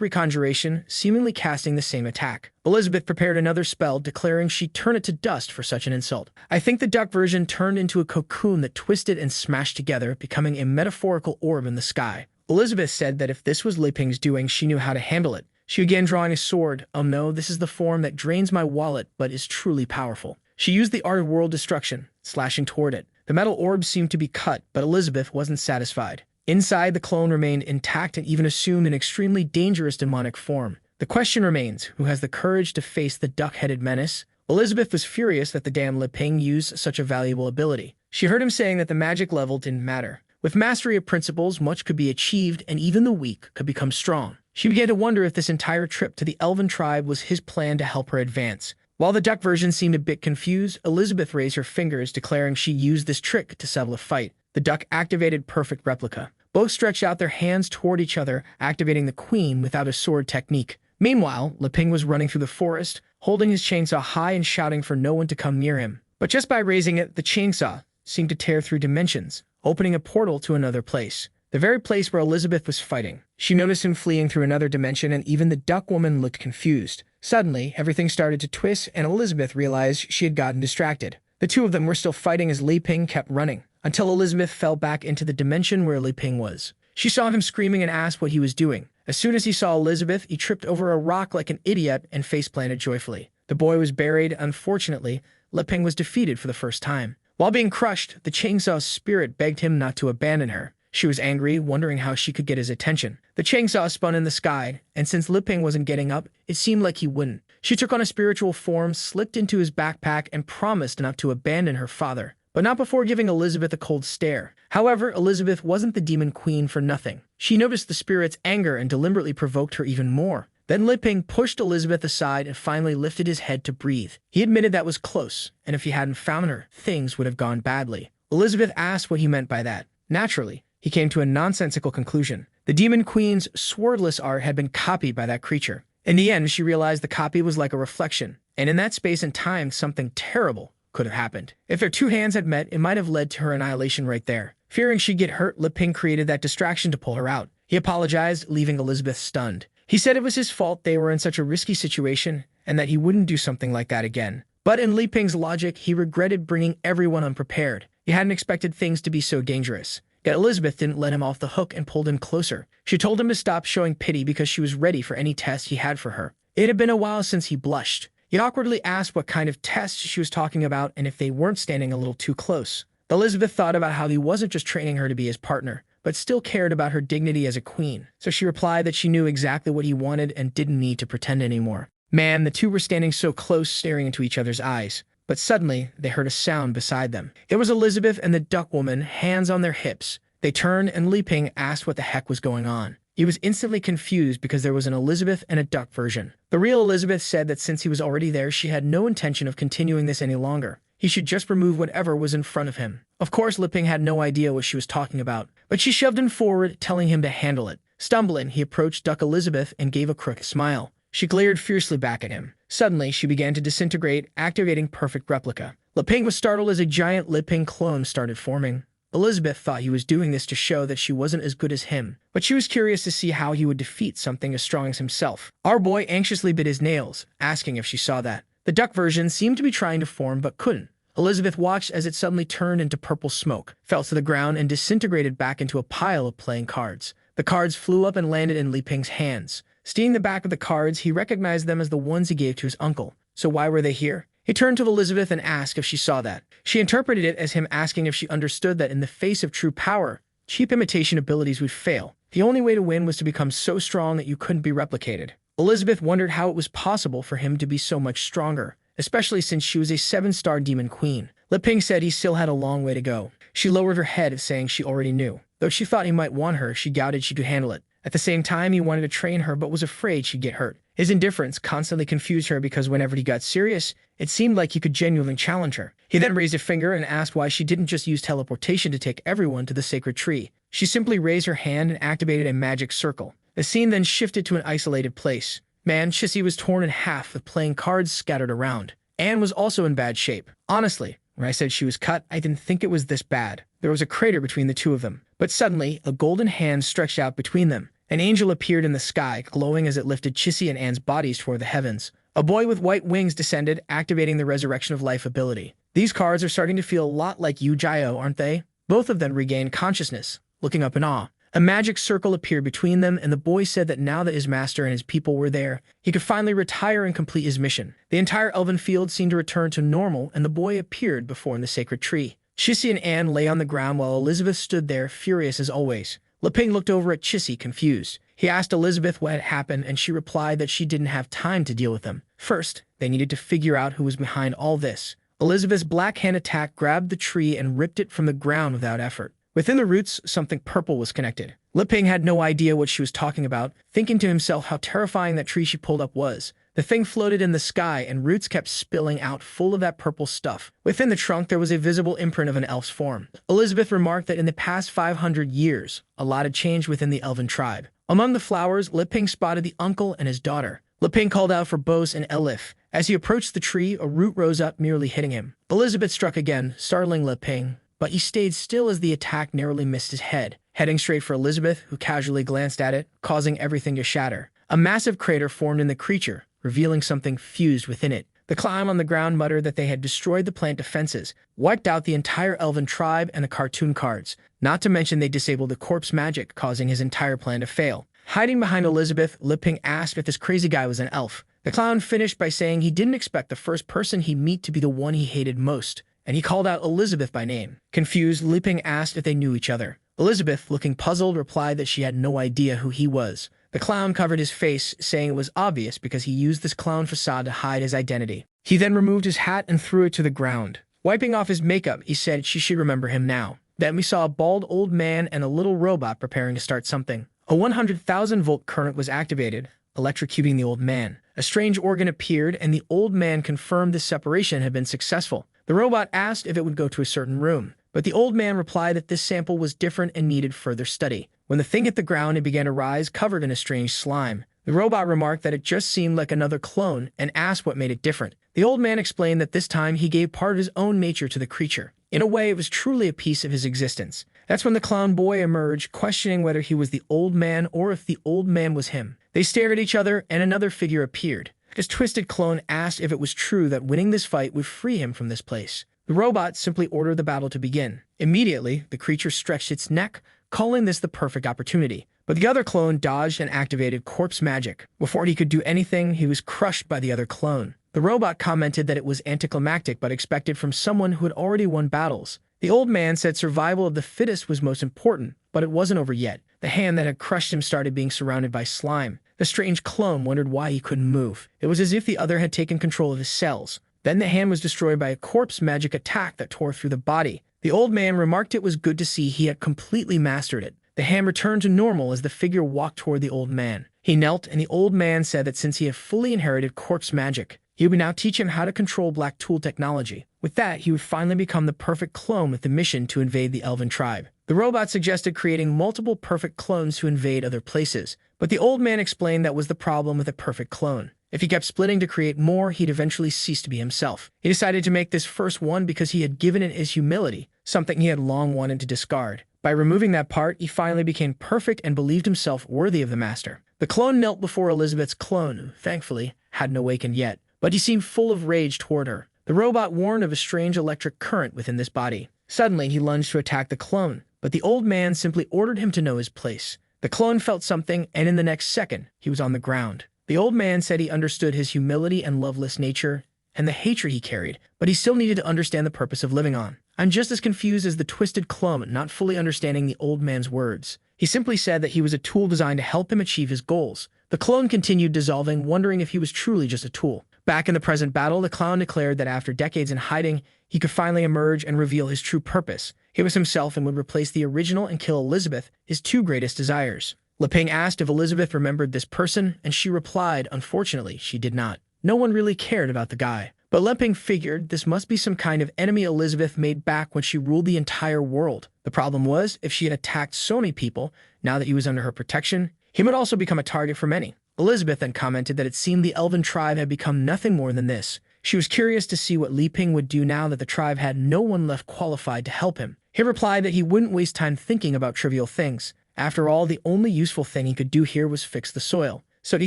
reconjuration, seemingly casting the same attack. Elizabeth prepared another spell, declaring she'd turn it to dust for such an insult. I think the duck version turned into a cocoon that twisted and smashed together, becoming a metaphorical orb in the sky. Elizabeth said that if this was Li Ping's doing, she knew how to handle it. She began drawing a sword. Oh no, this is the form that drains my wallet, but is truly powerful. She used the art of world destruction, slashing toward it. The metal orb seemed to be cut, but Elizabeth wasn't satisfied. Inside, the clone remained intact and even assumed an extremely dangerous demonic form. The question remains, who has the courage to face the duck-headed menace? Elizabeth was furious that the damn Li Ping used such a valuable ability. She heard him saying that the magic level didn't matter. With mastery of principles, much could be achieved, and even the weak could become strong. She began to wonder if this entire trip to the Elven tribe was his plan to help her advance. While the duck version seemed a bit confused, Elizabeth raised her fingers, declaring she used this trick to settle a fight. The duck activated perfect replica. Both stretched out their hands toward each other, activating the queen without a sword technique. Meanwhile, Li Ping was running through the forest, holding his chainsaw high and shouting for no one to come near him. But just by raising it, the chainsaw seemed to tear through dimensions, opening a portal to another place. The very place where Elizabeth was fighting. She noticed him fleeing through another dimension, and even the duck woman looked confused. Suddenly, everything started to twist, and Elizabeth realized she had gotten distracted. The two of them were still fighting as Li Ping kept running, until Elizabeth fell back into the dimension where Li Ping was. She saw him screaming and asked what he was doing. As soon as he saw Elizabeth, he tripped over a rock like an idiot and face-planted joyfully. The boy was buried. Unfortunately, Li Ping was defeated for the first time. While being crushed, the chainsaw's spirit begged him not to abandon her. She was angry, wondering how she could get his attention. The chainsaw spun in the sky, and since Li Ping wasn't getting up, it seemed like he wouldn't. She took on a spiritual form, slipped into his backpack, and promised not to abandon her father, but not before giving Elizabeth a cold stare. However, Elizabeth wasn't the demon queen for nothing. She noticed the spirit's anger and deliberately provoked her even more. Then Li Ping pushed Elizabeth aside and finally lifted his head to breathe. He admitted that was close, and if he hadn't found her, things would have gone badly. Elizabeth asked what he meant by that. Naturally, he came to a nonsensical conclusion. The demon queen's swordless art had been copied by that creature. In the end, she realized the copy was like a reflection, and in that space and time, something terrible could have happened. If their two hands had met, it might have led to her annihilation right there. Fearing she'd get hurt, Li Ping created that distraction to pull her out. He apologized, leaving Elizabeth stunned. He said it was his fault they were in such a risky situation, and that he wouldn't do something like that again. But in Li Ping's logic, he regretted bringing everyone unprepared. He hadn't expected things to be so dangerous. Yet Elizabeth didn't let him off the hook and pulled him closer. She told him to stop showing pity because she was ready for any test he had for her. It had been a while since he blushed. He awkwardly asked what kind of test she was talking about and if they weren't standing a little too close. Elizabeth thought about how he wasn't just training her to be his partner, but still cared about her dignity as a queen. So she replied that she knew exactly what he wanted and didn't need to pretend anymore. Man, the two were standing so close, staring into each other's eyes. But suddenly, they heard a sound beside them. It was Elizabeth and the duck woman, hands on their hips. They turned, and Li Ping asked what the heck was going on. He was instantly confused because there was an Elizabeth and a duck version. The real Elizabeth said that since he was already there, she had no intention of continuing this any longer. He should just remove whatever was in front of him. Of course, Li Ping had no idea what she was talking about, but she shoved him forward, telling him to handle it. Stumbling, he approached Duck Elizabeth and gave a crooked smile. She glared fiercely back at him. Suddenly, she began to disintegrate, activating perfect replica. Li Ping was startled as a giant Li Ping clone started forming. Elizabeth thought he was doing this to show that she wasn't as good as him, but she was curious to see how he would defeat something as strong as himself. Our boy anxiously bit his nails, asking if she saw that. The duck version seemed to be trying to form but couldn't. Elizabeth watched as it suddenly turned into purple smoke, fell to the ground, and disintegrated back into a pile of playing cards. The cards flew up and landed in Li Ping's hands. Seeing the back of the cards, he recognized them as the ones he gave to his uncle. So why were they here? He turned to Elizabeth and asked if she saw that. She interpreted it as him asking if she understood that in the face of true power, cheap imitation abilities would fail. The only way to win was to become so strong that you couldn't be replicated. Elizabeth wondered how it was possible for him to be so much stronger, especially since she was a 7-star demon queen. Li Ping said he still had a long way to go. She lowered her head, saying she already knew. Though she thought he might want her, she doubted she could handle it. At the same time, he wanted to train her but was afraid she'd get hurt. His indifference constantly confused her because whenever he got serious, it seemed like he could genuinely challenge her. He then raised a finger and asked why she didn't just use teleportation to take everyone to the sacred tree. She simply raised her hand and activated a magic circle. The scene then shifted to an isolated place. Man, Chissy was torn in half with playing cards scattered around. Anne was also in bad shape. Honestly, when I said she was cut, I didn't think it was this bad. There was a crater between the two of them. But suddenly, a golden hand stretched out between them. An angel appeared in the sky, glowing as it lifted Chissy and Anne's bodies toward the heavens. A boy with white wings descended, activating the Resurrection of Life ability. These cards are starting to feel a lot like Yu-Gi-Oh, aren't they? Both of them regained consciousness, looking up in awe. A magic circle appeared between them, and the boy said that now that his master and his people were there, he could finally retire and complete his mission. The entire elven field seemed to return to normal, and the boy appeared before the sacred tree. Chissy and Anne lay on the ground while Elizabeth stood there, furious as always. Leping looked over at Chissy, confused. He asked Elizabeth what had happened, and she replied that she didn't have time to deal with them. First, they needed to figure out who was behind all this. Elizabeth's black hand attack grabbed the tree and ripped it from the ground without effort. Within the roots, something purple was connected. Leping had no idea what she was talking about, thinking to himself how terrifying that tree she pulled up was. The thing floated in the sky, and roots kept spilling out full of that purple stuff. Within the trunk, there was a visible imprint of an elf's form. Elizabeth remarked that in the past 500 years, a lot had changed within the elven tribe. Among the flowers, Leping spotted the uncle and his daughter. Leping called out for Bose and Elif. As he approached the tree, a root rose up, nearly hitting him. Elizabeth struck again, startling Leping, but he stayed still as the attack narrowly missed his head, heading straight for Elizabeth, who casually glanced at it, causing everything to shatter. A massive crater formed in the creature, revealing something fused within it. The clown on the ground muttered that they had destroyed the plant defenses, wiped out the entire elven tribe and the cartoon cards. Not to mention they disabled the corpse magic, causing his entire plan to fail. Hiding behind Elizabeth, Leping asked if this crazy guy was an elf. The clown finished by saying he didn't expect the first person he'd meet to be the one he hated most, and he called out Elizabeth by name. Confused, Leping asked if they knew each other. Elizabeth, looking puzzled, replied that she had no idea who he was. The clown covered his face, saying it was obvious because he used this clown facade to hide his identity. He then removed his hat and threw it to the ground. Wiping off his makeup, he said she should remember him now. Then we saw a bald old man and a little robot preparing to start something. A 100,000-volt current was activated, electrocuting the old man. A strange organ appeared, and the old man confirmed this separation had been successful. The robot asked if it would go to a certain room, but the old man replied that this sample was different and needed further study. When the thing hit the ground, it began to rise, covered in a strange slime. The robot remarked that it just seemed like another clone and asked what made it different. The old man explained that this time he gave part of his own nature to the creature. In a way, it was truly a piece of his existence. That's when the clown boy emerged, questioning whether he was the old man or if the old man was him. They stared at each other, and another figure appeared. His twisted clone asked if it was true that winning this fight would free him from this place. The robot simply ordered the battle to begin. Immediately, the creature stretched its neck, calling this the perfect opportunity. But the other clone dodged and activated corpse magic. Before he could do anything, he was crushed by the other clone. The robot commented that it was anticlimactic but expected from someone who had already won battles. The old man said survival of the fittest was most important, but it wasn't over yet. The hand that had crushed him started being surrounded by slime. The strange clone wondered why he couldn't move. It was as if the other had taken control of his cells. Then the hand was destroyed by a corpse magic attack that tore through the body. The old man remarked it was good to see he had completely mastered it. The hand returned to normal as the figure walked toward the old man. He knelt, and the old man said that since he had fully inherited corpse magic, he would now teach him how to control black tool technology. With that, he would finally become the perfect clone with the mission to invade the elven tribe. The robot suggested creating multiple perfect clones to invade other places, but the old man explained that was the problem with a perfect clone. If he kept splitting to create more, he'd eventually cease to be himself. He decided to make this first one because he had given it his humility, something he had long wanted to discard. By removing that part, he finally became perfect and believed himself worthy of the master. The clone knelt before Elizabeth's clone, who, thankfully, hadn't awakened yet, but he seemed full of rage toward her. The robot warned of a strange electric current within this body. Suddenly, he lunged to attack the clone, but the old man simply ordered him to know his place. The clone felt something, and in the next second, he was on the ground. The old man said he understood his humility and loveless nature, and the hatred he carried, but he still needed to understand the purpose of living on. I'm just as confused as the twisted clone, not fully understanding the old man's words. He simply said that he was a tool designed to help him achieve his goals. The clone continued dissolving, wondering if he was truly just a tool. Back in the present battle, the clown declared that after decades in hiding, he could finally emerge and reveal his true purpose. He was himself and would replace the original and kill Elizabeth, his two greatest desires. Leping asked if Elizabeth remembered this person, and she replied, unfortunately, she did not. No one really cared about the guy. But Leping figured this must be some kind of enemy Elizabeth made back when she ruled the entire world. The problem was, if she had attacked so many people, now that he was under her protection, he would also become a target for many. Elizabeth then commented that it seemed the elven tribe had become nothing more than this. She was curious to see what Leping would do now that the tribe had no one left qualified to help him. He replied that he wouldn't waste time thinking about trivial things. After all, the only useful thing he could do here was fix the soil. So he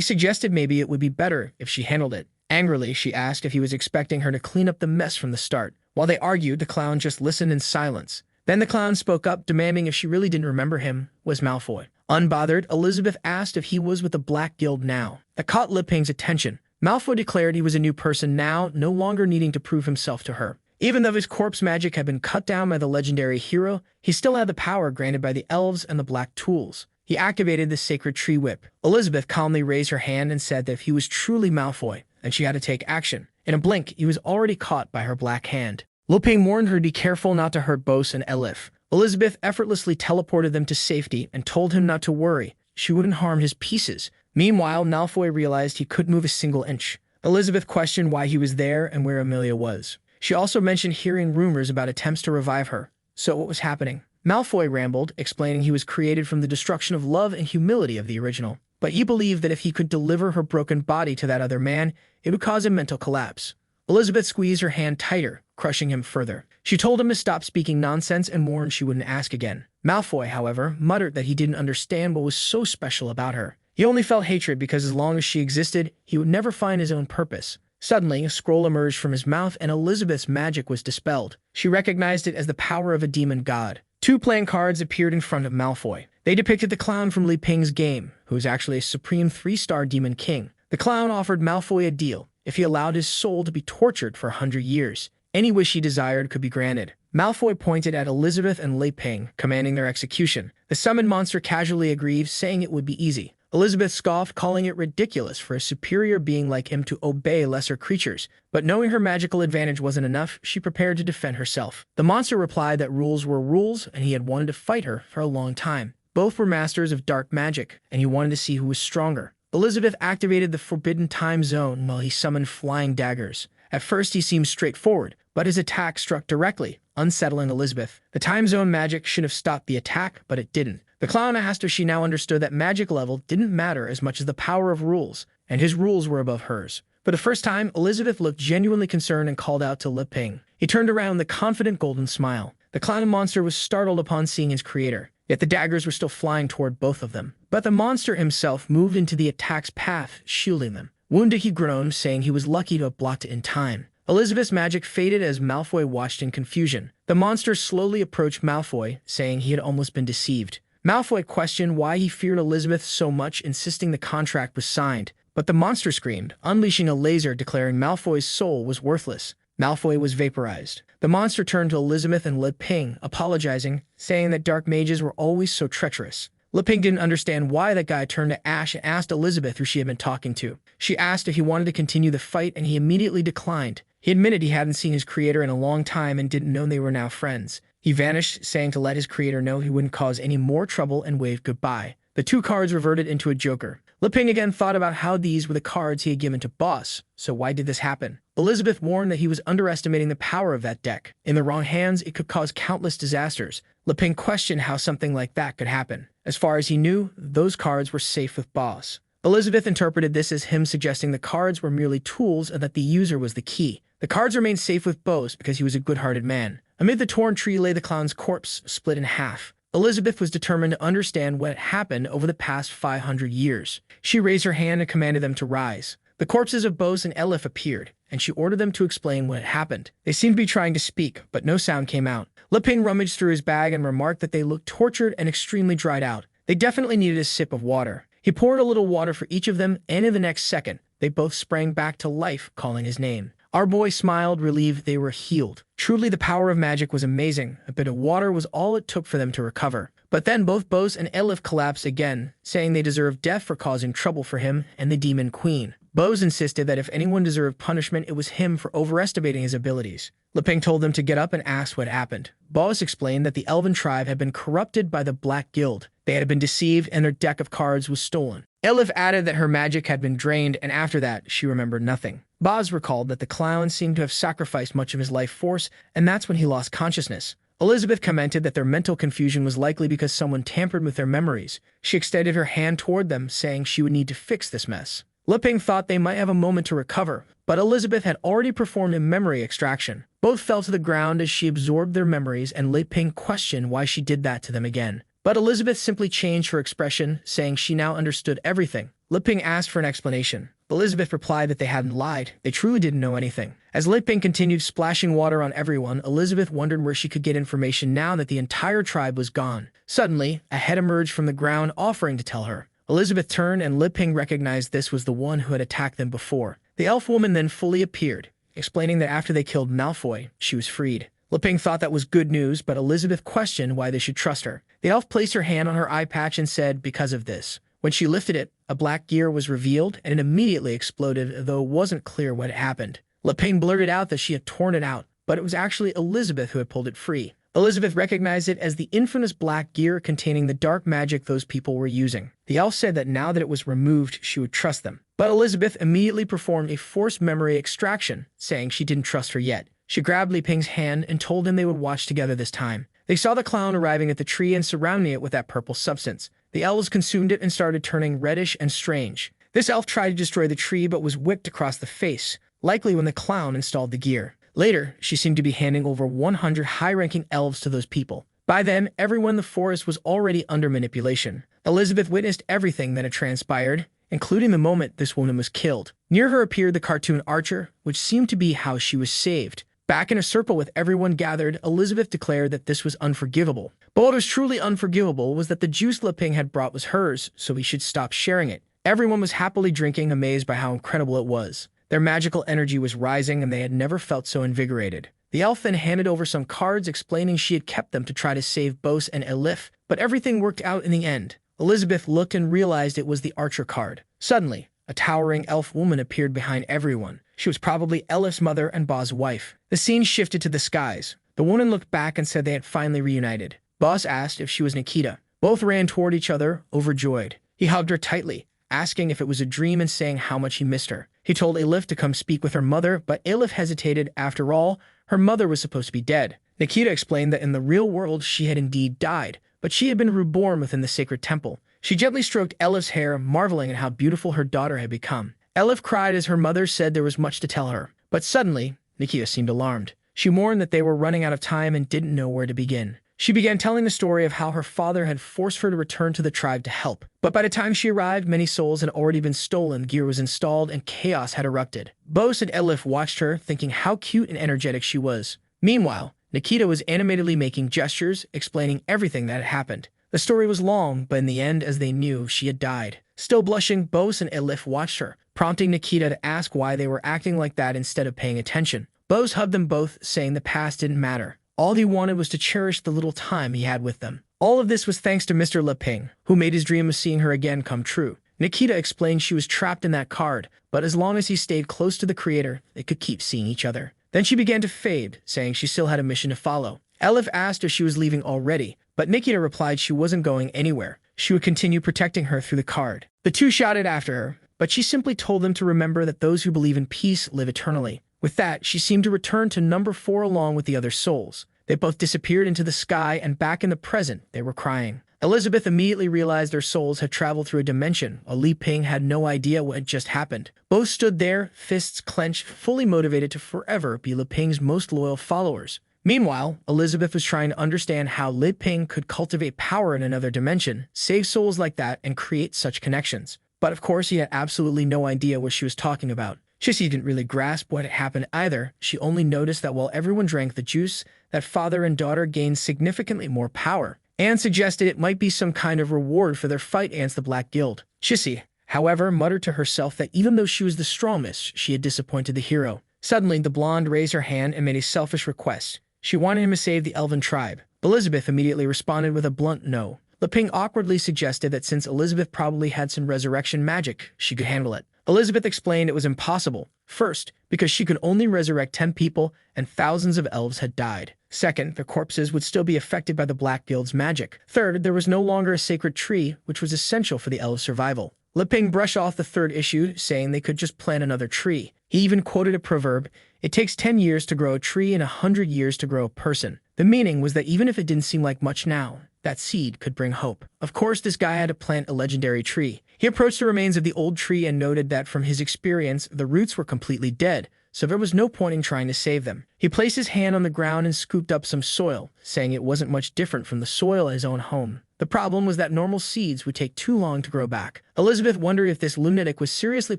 suggested maybe it would be better if she handled it. Angrily, she asked if he was expecting her to clean up the mess from the start. While they argued, the clown just listened in silence. Then the clown spoke up, demanding if she really didn't remember him was Malfoy. Unbothered, Elizabeth asked if he was with the Black Guild now. That caught Li Ping's attention. Malfoy declared he was a new person now, no longer needing to prove himself to her. Even though his corpse magic had been cut down by the legendary hero, he still had the power granted by the elves and the black tools. He activated the sacred tree whip. Elizabeth calmly raised her hand and said that if he was truly Malfoy, then she had to take action. In a blink, he was already caught by her black hand. Li Ping warned her to be careful not to hurt Bose and Elif. Elizabeth effortlessly teleported them to safety and told him not to worry. She wouldn't harm his pieces. Meanwhile, Malfoy realized he couldn't move a single inch. Elizabeth questioned why he was there and where Amelia was. She also mentioned hearing rumors about attempts to revive her. So what was happening? Malfoy rambled, explaining he was created from the destruction of love and humility of the original. But he believed that if he could deliver her broken body to that other man, it would cause a mental collapse. Elizabeth squeezed her hand tighter, crushing him further. She told him to stop speaking nonsense and warned she wouldn't ask again. Malfoy, however, muttered that he didn't understand what was so special about her. He only felt hatred because as long as she existed, he would never find his own purpose. Suddenly, a scroll emerged from his mouth and Elizabeth's magic was dispelled. She recognized it as the power of a demon god. 2 playing cards appeared in front of Malfoy. They depicted the clown from Li Ping's game, who was actually a supreme 3-star demon king. The clown offered Malfoy a deal. If he allowed his soul to be tortured for 100 years, any wish he desired could be granted. Malfoy pointed at Elizabeth and Li Ping, commanding their execution. The summoned monster casually agreed, saying it would be easy. Elizabeth scoffed, calling it ridiculous for a superior being like him to obey lesser creatures. But knowing her magical advantage wasn't enough, she prepared to defend herself. The monster replied that rules were rules, and he had wanted to fight her for a long time. Both were masters of dark magic, and he wanted to see who was stronger. Elizabeth activated the Forbidden Time Zone while he summoned flying daggers. At first, he seemed straightforward, but his attack struck directly, unsettling Elizabeth. The Time Zone magic should have stopped the attack, but it didn't. The clown asked if she now understood that magic level didn't matter as much as the power of rules, and his rules were above hers. For the first time, Elizabeth looked genuinely concerned and called out to Li Ping. He turned around with a confident golden smile. The clown monster was startled upon seeing his creator, yet the daggers were still flying toward both of them. But the monster himself moved into the attack's path, shielding them. Wounded, he groaned, saying he was lucky to have blocked it in time. Elizabeth's magic faded as Malfoy watched in confusion. The monster slowly approached Malfoy, saying he had almost been deceived. Malfoy questioned why he feared Elizabeth so much, insisting the contract was signed. But the monster screamed, unleashing a laser declaring Malfoy's soul was worthless. Malfoy was vaporized. The monster turned to Elizabeth and Li Ping, apologizing, saying that dark mages were always so treacherous. Li Ping didn't understand why that guy turned to ash and asked Elizabeth who she had been talking to. She asked if he wanted to continue the fight, and he immediately declined. He admitted he hadn't seen his creator in a long time and didn't know they were now friends. He vanished, saying to let his creator know he wouldn't cause any more trouble, and waved goodbye. The 2 cards reverted into a joker. Li Ping again thought about how these were the cards he had given to Boss, so why did this happen? Elizabeth warned that he was underestimating the power of that deck. In the wrong hands, it could cause countless disasters. Li Ping questioned how something like that could happen. As far as he knew, those cards were safe with Boss. Elizabeth interpreted this as him suggesting the cards were merely tools and that the user was the key. The cards remained safe with Bose because he was a good-hearted man. Amid the torn tree lay the clown's corpse, split in half. Elizabeth was determined to understand what had happened over the past 500 years. She raised her hand and commanded them to rise. The corpses of Bose and Elif appeared, and she ordered them to explain what had happened. They seemed to be trying to speak, but no sound came out. Li Ping rummaged through his bag and remarked that they looked tortured and extremely dried out. They definitely needed a sip of water. He poured a little water for each of them, and in the next second, they both sprang back to life, calling his name. Our boy smiled, relieved they were healed. Truly, the power of magic was amazing. A bit of water was all it took for them to recover. But then both Bose and Elif collapsed again, saying they deserved death for causing trouble for him and the Demon Queen. Bose insisted that if anyone deserved punishment, it was him for overestimating his abilities. Li Ping told them to get up and ask what happened. Bose explained that the Elven tribe had been corrupted by the Black Guild. They had been deceived and their deck of cards was stolen. Elif added that her magic had been drained, and after that, she remembered nothing. Boz recalled that the clown seemed to have sacrificed much of his life force, and that's when he lost consciousness. Elizabeth commented that their mental confusion was likely because someone tampered with their memories. She extended her hand toward them, saying she would need to fix this mess. Li Ping thought they might have a moment to recover, but Elizabeth had already performed a memory extraction. Both fell to the ground as she absorbed their memories, and Li Ping questioned why she did that to them again. But Elizabeth simply changed her expression, saying she now understood everything. Li Ping asked for an explanation. Elizabeth replied that they hadn't lied. They truly didn't know anything. As Liping continued splashing water on everyone, Elizabeth wondered where she could get information now that the entire tribe was gone. Suddenly, a head emerged from the ground offering to tell her. Elizabeth turned and Liping recognized this was the one who had attacked them before. The elf woman then fully appeared, explaining that after they killed Malfoy, she was freed. Liping thought that was good news, but Elizabeth questioned why they should trust her. The elf placed her hand on her eye patch and said, because of this. When she lifted it, a black gear was revealed and it immediately exploded, though it wasn't clear what had happened. Liping blurted out that she had torn it out, but it was actually Elizabeth who had pulled it free. Elizabeth recognized it as the infamous black gear containing the dark magic those people were using. The elf said that now that it was removed, she would trust them. But Elizabeth immediately performed a forced memory extraction, saying she didn't trust her yet. She grabbed Liping's hand and told him they would watch together this time. They saw the clown arriving at the tree and surrounding it with that purple substance. The elves consumed it and started turning reddish and strange. This elf tried to destroy the tree but was whipped across the face, likely when the clown installed the gear. Later, she seemed to be handing over 100 high-ranking elves to those people. By then, everyone in the forest was already under manipulation. Elizabeth witnessed everything that had transpired, including the moment this woman was killed. Near her appeared the cartoon archer, which seemed to be how she was saved. Back in a circle with everyone gathered, Elizabeth declared that this was unforgivable. But what was truly unforgivable was that the juice Liping had brought was hers, so he should stop sharing it. Everyone was happily drinking, amazed by how incredible it was. Their magical energy was rising, and they had never felt so invigorated. The elf then handed over some cards, explaining she had kept them to try to save Bose and Elif, but everything worked out in the end. Elizabeth looked and realized it was the archer card. Suddenly, a towering elf woman appeared behind everyone. She was probably Elif's mother and Ba's wife. The scene shifted to the skies. The woman looked back and said they had finally reunited. Bas asked if she was Nikita. Both ran toward each other, overjoyed. He hugged her tightly, asking if it was a dream and saying how much he missed her. He told Elif to come speak with her mother, but Elif hesitated. After all, her mother was supposed to be dead. Nikita explained that in the real world she had indeed died, but she had been reborn within the sacred temple. She gently stroked Elif's hair, marveling at how beautiful her daughter had become. Elif cried as her mother said there was much to tell her. But suddenly, Nikita seemed alarmed. She mourned that they were running out of time and didn't know where to begin. She began telling the story of how her father had forced her to return to the tribe to help. But by the time she arrived, many souls had already been stolen, gear was installed, and chaos had erupted. Bose and Elif watched her, thinking how cute and energetic she was. Meanwhile, Nikita was animatedly making gestures, explaining everything that had happened. The story was long, but in the end, as they knew, she had died. Still blushing, Bose and Elif watched her, prompting Nikita to ask why they were acting like that instead of paying attention. Bose hugged them both, saying the past didn't matter. All he wanted was to cherish the little time he had with them. All of this was thanks to Mr. Liping, who made his dream of seeing her again come true. Nikita explained she was trapped in that card, but as long as he stayed close to the creator, they could keep seeing each other. Then she began to fade, saying she still had a mission to follow. Elif asked if she was leaving already, but Nikita replied she wasn't going anywhere. She would continue protecting her through the card. The two shouted after her, but she simply told them to remember that those who believe in peace live eternally. With that, she seemed to return to number 4 along with the other souls. They both disappeared into the sky, and back in the present, they were crying. Elizabeth immediately realized their souls had traveled through a dimension, while Liping had no idea what had just happened. Both stood there, fists clenched, fully motivated to forever be Liping's most loyal followers. Meanwhile, Elizabeth was trying to understand how Liping could cultivate power in another dimension, save souls like that, and create such connections. But of course, he had absolutely no idea what she was talking about. Sissy didn't really grasp what had happened either. She only noticed that while everyone drank the juice, that father and daughter gained significantly more power. Anne suggested it might be some kind of reward for their fight against the Black Guild. Sissy, however, muttered to herself that even though she was the strongest, she had disappointed the hero. Suddenly, the blonde raised her hand and made a selfish request. She wanted him to save the elven tribe. Elizabeth immediately responded with a blunt no. Liping awkwardly suggested that since Elizabeth probably had some resurrection magic, she could handle it. Elizabeth explained it was impossible. First, because she could only resurrect 10 people and thousands of elves had died. Second, their corpses would still be affected by the Black Guild's magic. Third, there was no longer a sacred tree, which was essential for the elves' survival. Liping brushed off the third issue, saying they could just plant another tree. He even quoted a proverb, "It takes 10 years to grow a tree and 100 years to grow a person." The meaning was that even if it didn't seem like much now, that seed could bring hope. Of course, this guy had to plant a legendary tree. He approached the remains of the old tree and noted that from his experience, the roots were completely dead, so there was no point in trying to save them. He placed his hand on the ground and scooped up some soil, saying it wasn't much different from the soil at his own home. The The problem was that normal seeds would take too long to grow back. Elizabeth wondered if this lunatic was seriously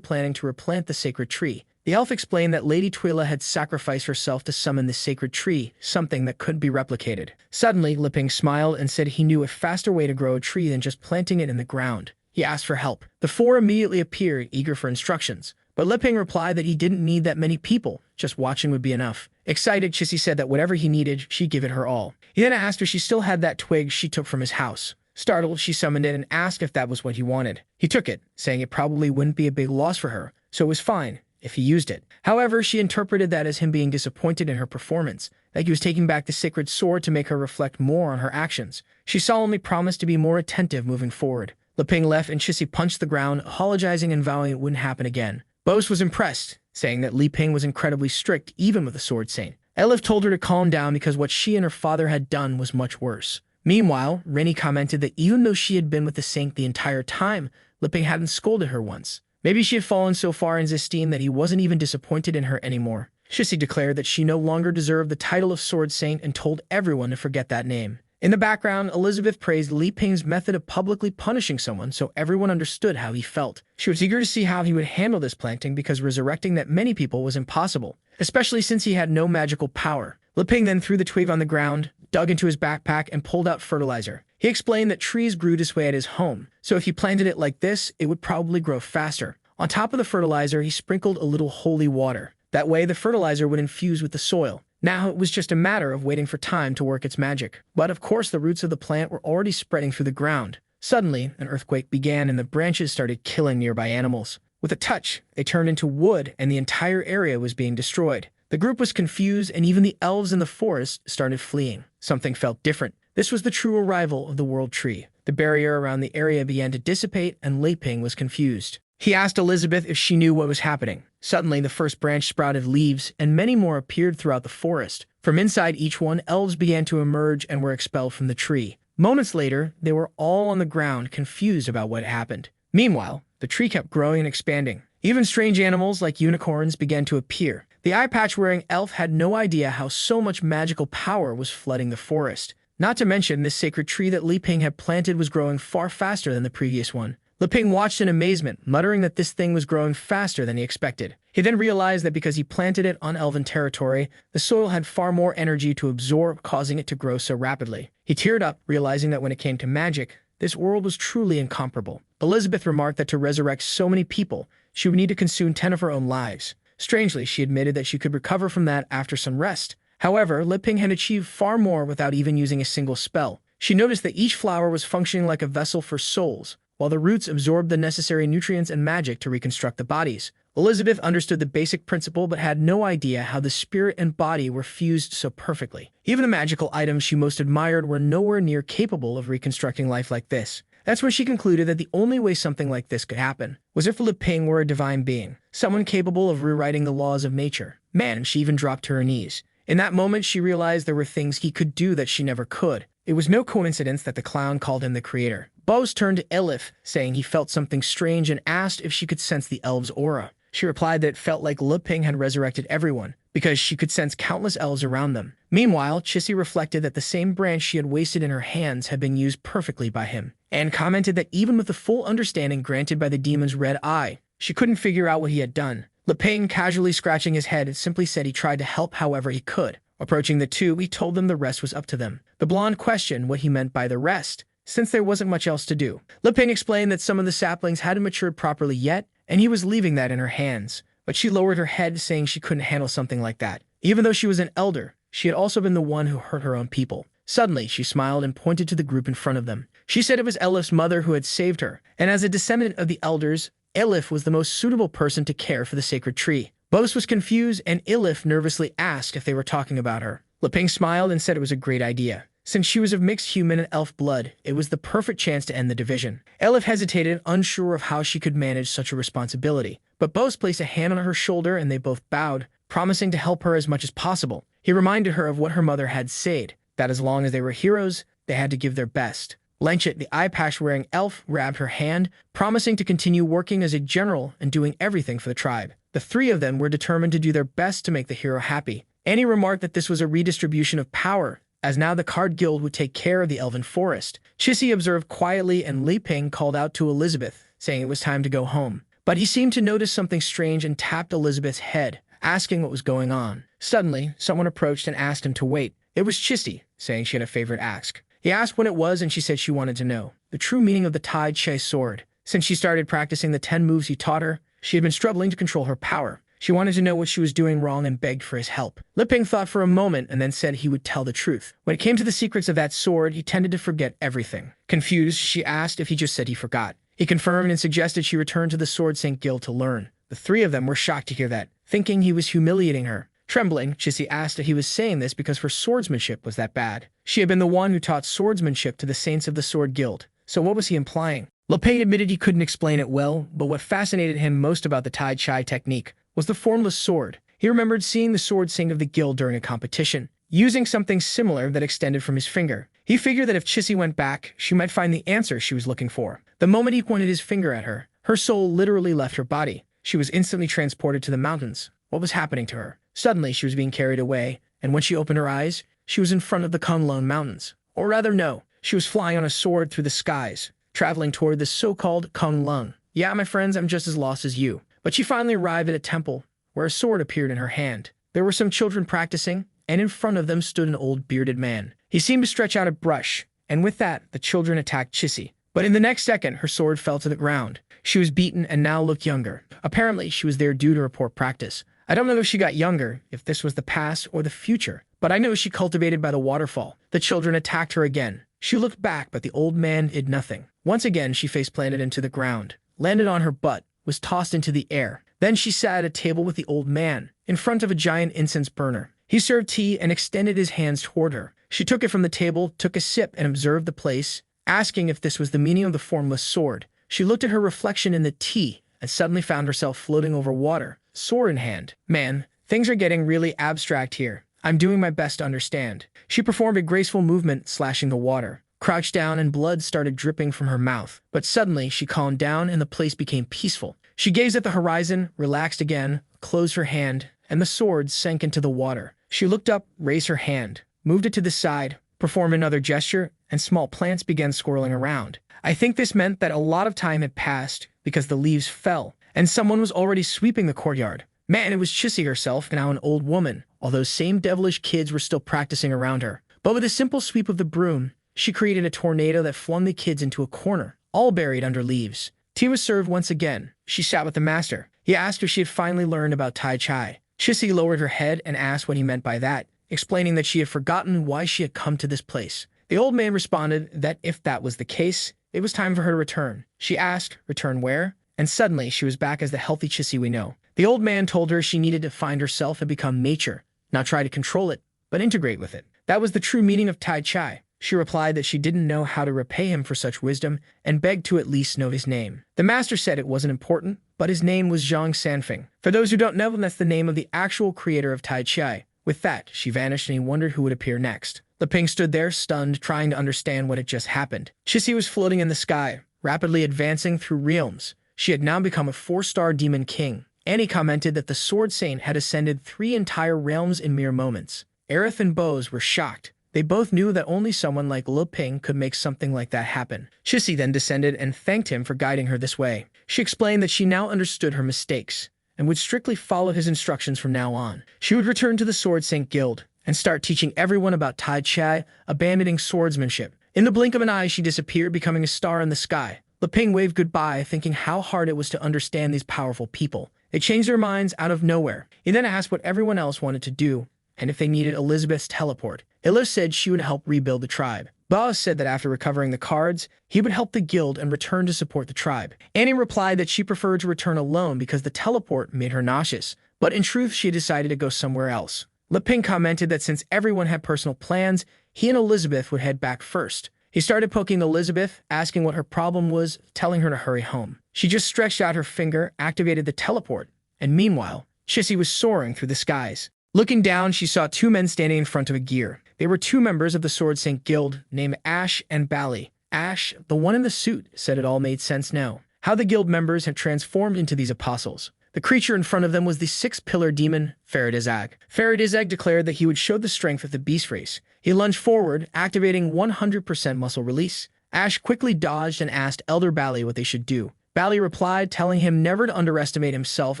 planning to replant the sacred tree. The elf explained that Lady Twila had sacrificed herself to summon the sacred tree, something that couldn't be replicated. Suddenly, Liping smiled and said he knew a faster way to grow a tree than just planting it in the ground. He asked for help. The four immediately appeared, eager for instructions. But Liping replied that he didn't need that many people, just watching would be enough. Excited, Chissy said that whatever he needed, she'd give it her all. He then asked if she still had that twig she took from his house. Startled, she summoned it and asked if that was what he wanted. He took it, saying it probably wouldn't be a big loss for her, so it was fine if he used it. However, she interpreted that as him being disappointed in her performance, that he was taking back the sacred sword to make her reflect more on her actions. She solemnly promised to be more attentive moving forward. Liping left and Chissy punched the ground, apologizing and vowing it wouldn't happen again. Bose was impressed, saying that Liping was incredibly strict even with a sword saint. Elif told her to calm down because what she and her father had done was much worse. Meanwhile, Rennie commented that even though she had been with the saint the entire time, Liping hadn't scolded her once. Maybe she had fallen so far in his esteem that he wasn't even disappointed in her anymore. Chissy declared that she no longer deserved the title of Sword Saint and told everyone to forget that name. In the background, Elizabeth praised Liping's method of publicly punishing someone so everyone understood how he felt. She was eager to see how he would handle this planting because resurrecting that many people was impossible, especially since he had no magical power. Liping then threw the twig on the ground, dug into his backpack, and pulled out fertilizer. He explained that trees grew this way at his home, so if you planted it like this, it would probably grow faster. On top of the fertilizer, he sprinkled a little holy water. That way, the fertilizer would infuse with the soil. Now it was just a matter of waiting for time to work its magic. But of course, the roots of the plant were already spreading through the ground. Suddenly, an earthquake began and the branches started killing nearby animals. With a touch, they turned into wood and the entire area was being destroyed. The group was confused and even the elves in the forest started fleeing. Something felt different. This was the true arrival of the World Tree. The barrier around the area began to dissipate and Liping was confused. He asked Elizabeth if she knew what was happening. Suddenly, the first branch sprouted leaves, and many more appeared throughout the forest. From inside each one, elves began to emerge and were expelled from the tree. Moments later, they were all on the ground, confused about what happened. Meanwhile, the tree kept growing and expanding. Even strange animals like unicorns began to appear. The eye-patch-wearing elf had no idea how so much magical power was flooding the forest. Not to mention, this sacred tree that Liping had planted was growing far faster than the previous one. Liping watched in amazement, muttering that this thing was growing faster than he expected. He then realized that because he planted it on elven territory, the soil had far more energy to absorb, causing it to grow so rapidly. He teared up, realizing that when it came to magic, this world was truly incomparable. Elizabeth remarked that to resurrect so many people, she would need to consume 10 of her own lives. Strangely, she admitted that she could recover from that after some rest. However, Liping had achieved far more without even using a single spell. She noticed that each flower was functioning like a vessel for souls, while the roots absorbed the necessary nutrients and magic to reconstruct the bodies. Elizabeth understood the basic principle but had no idea how the spirit and body were fused so perfectly. Even the magical items she most admired were nowhere near capable of reconstructing life like this. That's when she concluded that the only way something like this could happen was if Liping were a divine being, someone capable of rewriting the laws of nature. Man, she even dropped to her knees. In that moment, she realized there were things he could do that she never could. It was no coincidence that the clown called him the creator. Bose turned to Elif, saying he felt something strange and asked if she could sense the elves' aura. She replied that it felt like Liping had resurrected everyone, because she could sense countless elves around them. Meanwhile, Chissy reflected that the same branch she had wasted in her hands had been used perfectly by him, and commented that even with the full understanding granted by the demon's red eye, she couldn't figure out what he had done. Liping, casually scratching his head, simply said he tried to help however he could. Approaching the two, he told them the rest was up to them. The blonde questioned what he meant by the rest, since there wasn't much else to do. Liping explained that some of the saplings hadn't matured properly yet, and he was leaving that in her hands. But she lowered her head, saying she couldn't handle something like that. Even though she was an elder, she had also been the one who hurt her own people. Suddenly, she smiled and pointed to the group in front of them. She said it was Elif's mother who had saved her, and as a descendant of the elders, Elif was the most suitable person to care for the sacred tree. Bose was confused, and Elif nervously asked if they were talking about her. Liping smiled and said it was a great idea. Since she was of mixed human and elf blood, it was the perfect chance to end the division. Elif hesitated, unsure of how she could manage such a responsibility. But Bose placed a hand on her shoulder and they both bowed, promising to help her as much as possible. He reminded her of what her mother had said, that as long as they were heroes, they had to give their best. Lenchet, the eye-patch-wearing elf, grabbed her hand, promising to continue working as a general and doing everything for the tribe. The three of them were determined to do their best to make the hero happy. Annie remarked that this was a redistribution of power. as now the Card Guild would take care of the Elven Forest. Chissy observed quietly, and Li Ping called out to Elizabeth, saying it was time to go home. But he seemed to notice something strange and tapped Elizabeth's head, asking what was going on. Suddenly, someone approached and asked him to wait. It was Chissy, saying she had a favorite ask. He asked when it was, and she said she wanted to know the true meaning of the Tai Chi sword. Since she started practicing the 10 moves he taught her, she had been struggling to control her power. She wanted to know what she was doing wrong and begged for his help. Li Ping thought for a moment and then said he would tell the truth. When it came to the secrets of that sword, he tended to forget everything. Confused, she asked if he just said he forgot. He confirmed and suggested she return to the Sword Saint Guild to learn. The three of them were shocked to hear that, thinking he was humiliating her. Trembling, Chissy asked if he was saying this because her swordsmanship was that bad. She had been the one who taught swordsmanship to the saints of the Sword Guild. So what was he implying? Li Ping admitted he couldn't explain it well, but what fascinated him most about the Tai Chi technique was the formless sword. He remembered seeing the sword saint of the guild during a competition, using something similar that extended from his finger. He figured that if Chissy went back, she might find the answer she was looking for. The moment he pointed his finger at her, her soul literally left her body. She was instantly transported to the mountains. What was happening to her? Suddenly, she was being carried away, and when she opened her eyes, she was in front of the Kunlun Mountains. Or rather, no, she was flying on a sword through the skies, traveling toward the so-called Kunlun. Yeah, my friends, I'm just as lost as you. But she finally arrived at a temple, where a sword appeared in her hand. There were some children practicing, and in front of them stood an old bearded man. He seemed to stretch out a brush, and with that, the children attacked Chissy. But in the next second, her sword fell to the ground. She was beaten and now looked younger. Apparently, she was there due to report practice. I don't know if she got younger, if this was the past or the future, but I know she cultivated by the waterfall. The children attacked her again. She looked back, but the old man did nothing. Once again, she face-planted into the ground, landed on her butt, was tossed into the air. Then she sat at a table with the old man, in front of a giant incense burner. He served tea and extended his hands toward her. She took it from the table, took a sip, and observed the place, asking if this was the meaning of the formless sword. She looked at her reflection in the tea, and suddenly found herself floating over water, sword in hand. Man, things are getting really abstract here. I'm doing my best to understand. She performed a graceful movement, slashing the water, crouched down, and blood started dripping from her mouth. But suddenly, she calmed down, and the place became peaceful. She gazed at the horizon, relaxed again, closed her hand, and the sword sank into the water. She looked up, raised her hand, moved it to the side, performed another gesture, and small plants began swirling around. I think this meant that a lot of time had passed because the leaves fell, and someone was already sweeping the courtyard. Man, it was Chissy herself, now an old woman, all those same devilish kids were still practicing around her. But with a simple sweep of the broom, she created a tornado that flung the kids into a corner, all buried under leaves. Tea was served once again. She sat with the master. He asked if she had finally learned about Tai Chi. Chissy lowered her head and asked what he meant by that, explaining that she had forgotten why she had come to this place. The old man responded that if that was the case, it was time for her to return. She asked, return where? And suddenly, she was back as the healthy Chissy we know. The old man told her she needed to find herself and become nature, not try to control it, but integrate with it. That was the true meaning of Tai Chi. She replied that she didn't know how to repay him for such wisdom and begged to at least know his name. The master said it wasn't important, but his name was Zhang Sanfeng. For those who don't know, that's the name of the actual creator of Tai Chi. With that, she vanished and he wondered who would appear next. Li Ping stood there, stunned, trying to understand what had just happened. Chissy was floating in the sky, rapidly advancing through realms. She had now become a 4-star demon king. Annie commented that the Sword Saint had ascended 3 entire realms in mere moments. Aerith and Bose were shocked. They both knew that only someone like Li Ping could make something like that happen. Chissy then descended and thanked him for guiding her this way. She explained that she now understood her mistakes and would strictly follow his instructions from now on. She would return to the Sword Saint Guild and start teaching everyone about Tai Chi, abandoning swordsmanship. In the blink of an eye, she disappeared, becoming a star in the sky. Li Ping waved goodbye, thinking how hard it was to understand these powerful people. They changed their minds out of nowhere. He then asked what everyone else wanted to do, and if they needed Elizabeth's teleport. Illa said she would help rebuild the tribe. Boaz said that after recovering the cards, he would help the guild and return to support the tribe. Annie replied that she preferred to return alone because the teleport made her nauseous, but in truth she decided to go somewhere else. Li Ping commented that since everyone had personal plans, he and Elizabeth would head back first. He started poking Elizabeth, asking what her problem was, telling her to hurry home. She just stretched out her finger, activated the teleport, and meanwhile, Chissy was soaring through the skies. Looking down, she saw 2 men standing in front of a gear. They were 2 members of the Sword Saint Guild, named Ash and Bali. Ash, the one in the suit, said it all made sense now. How the guild members had transformed into these apostles. The creature in front of them was the six-pillar demon, Faradizag. Faradizag declared that he would show the strength of the beast race. He lunged forward, activating 100% muscle release. Ash quickly dodged and asked Elder Bally what they should do. Bally replied, telling him never to underestimate himself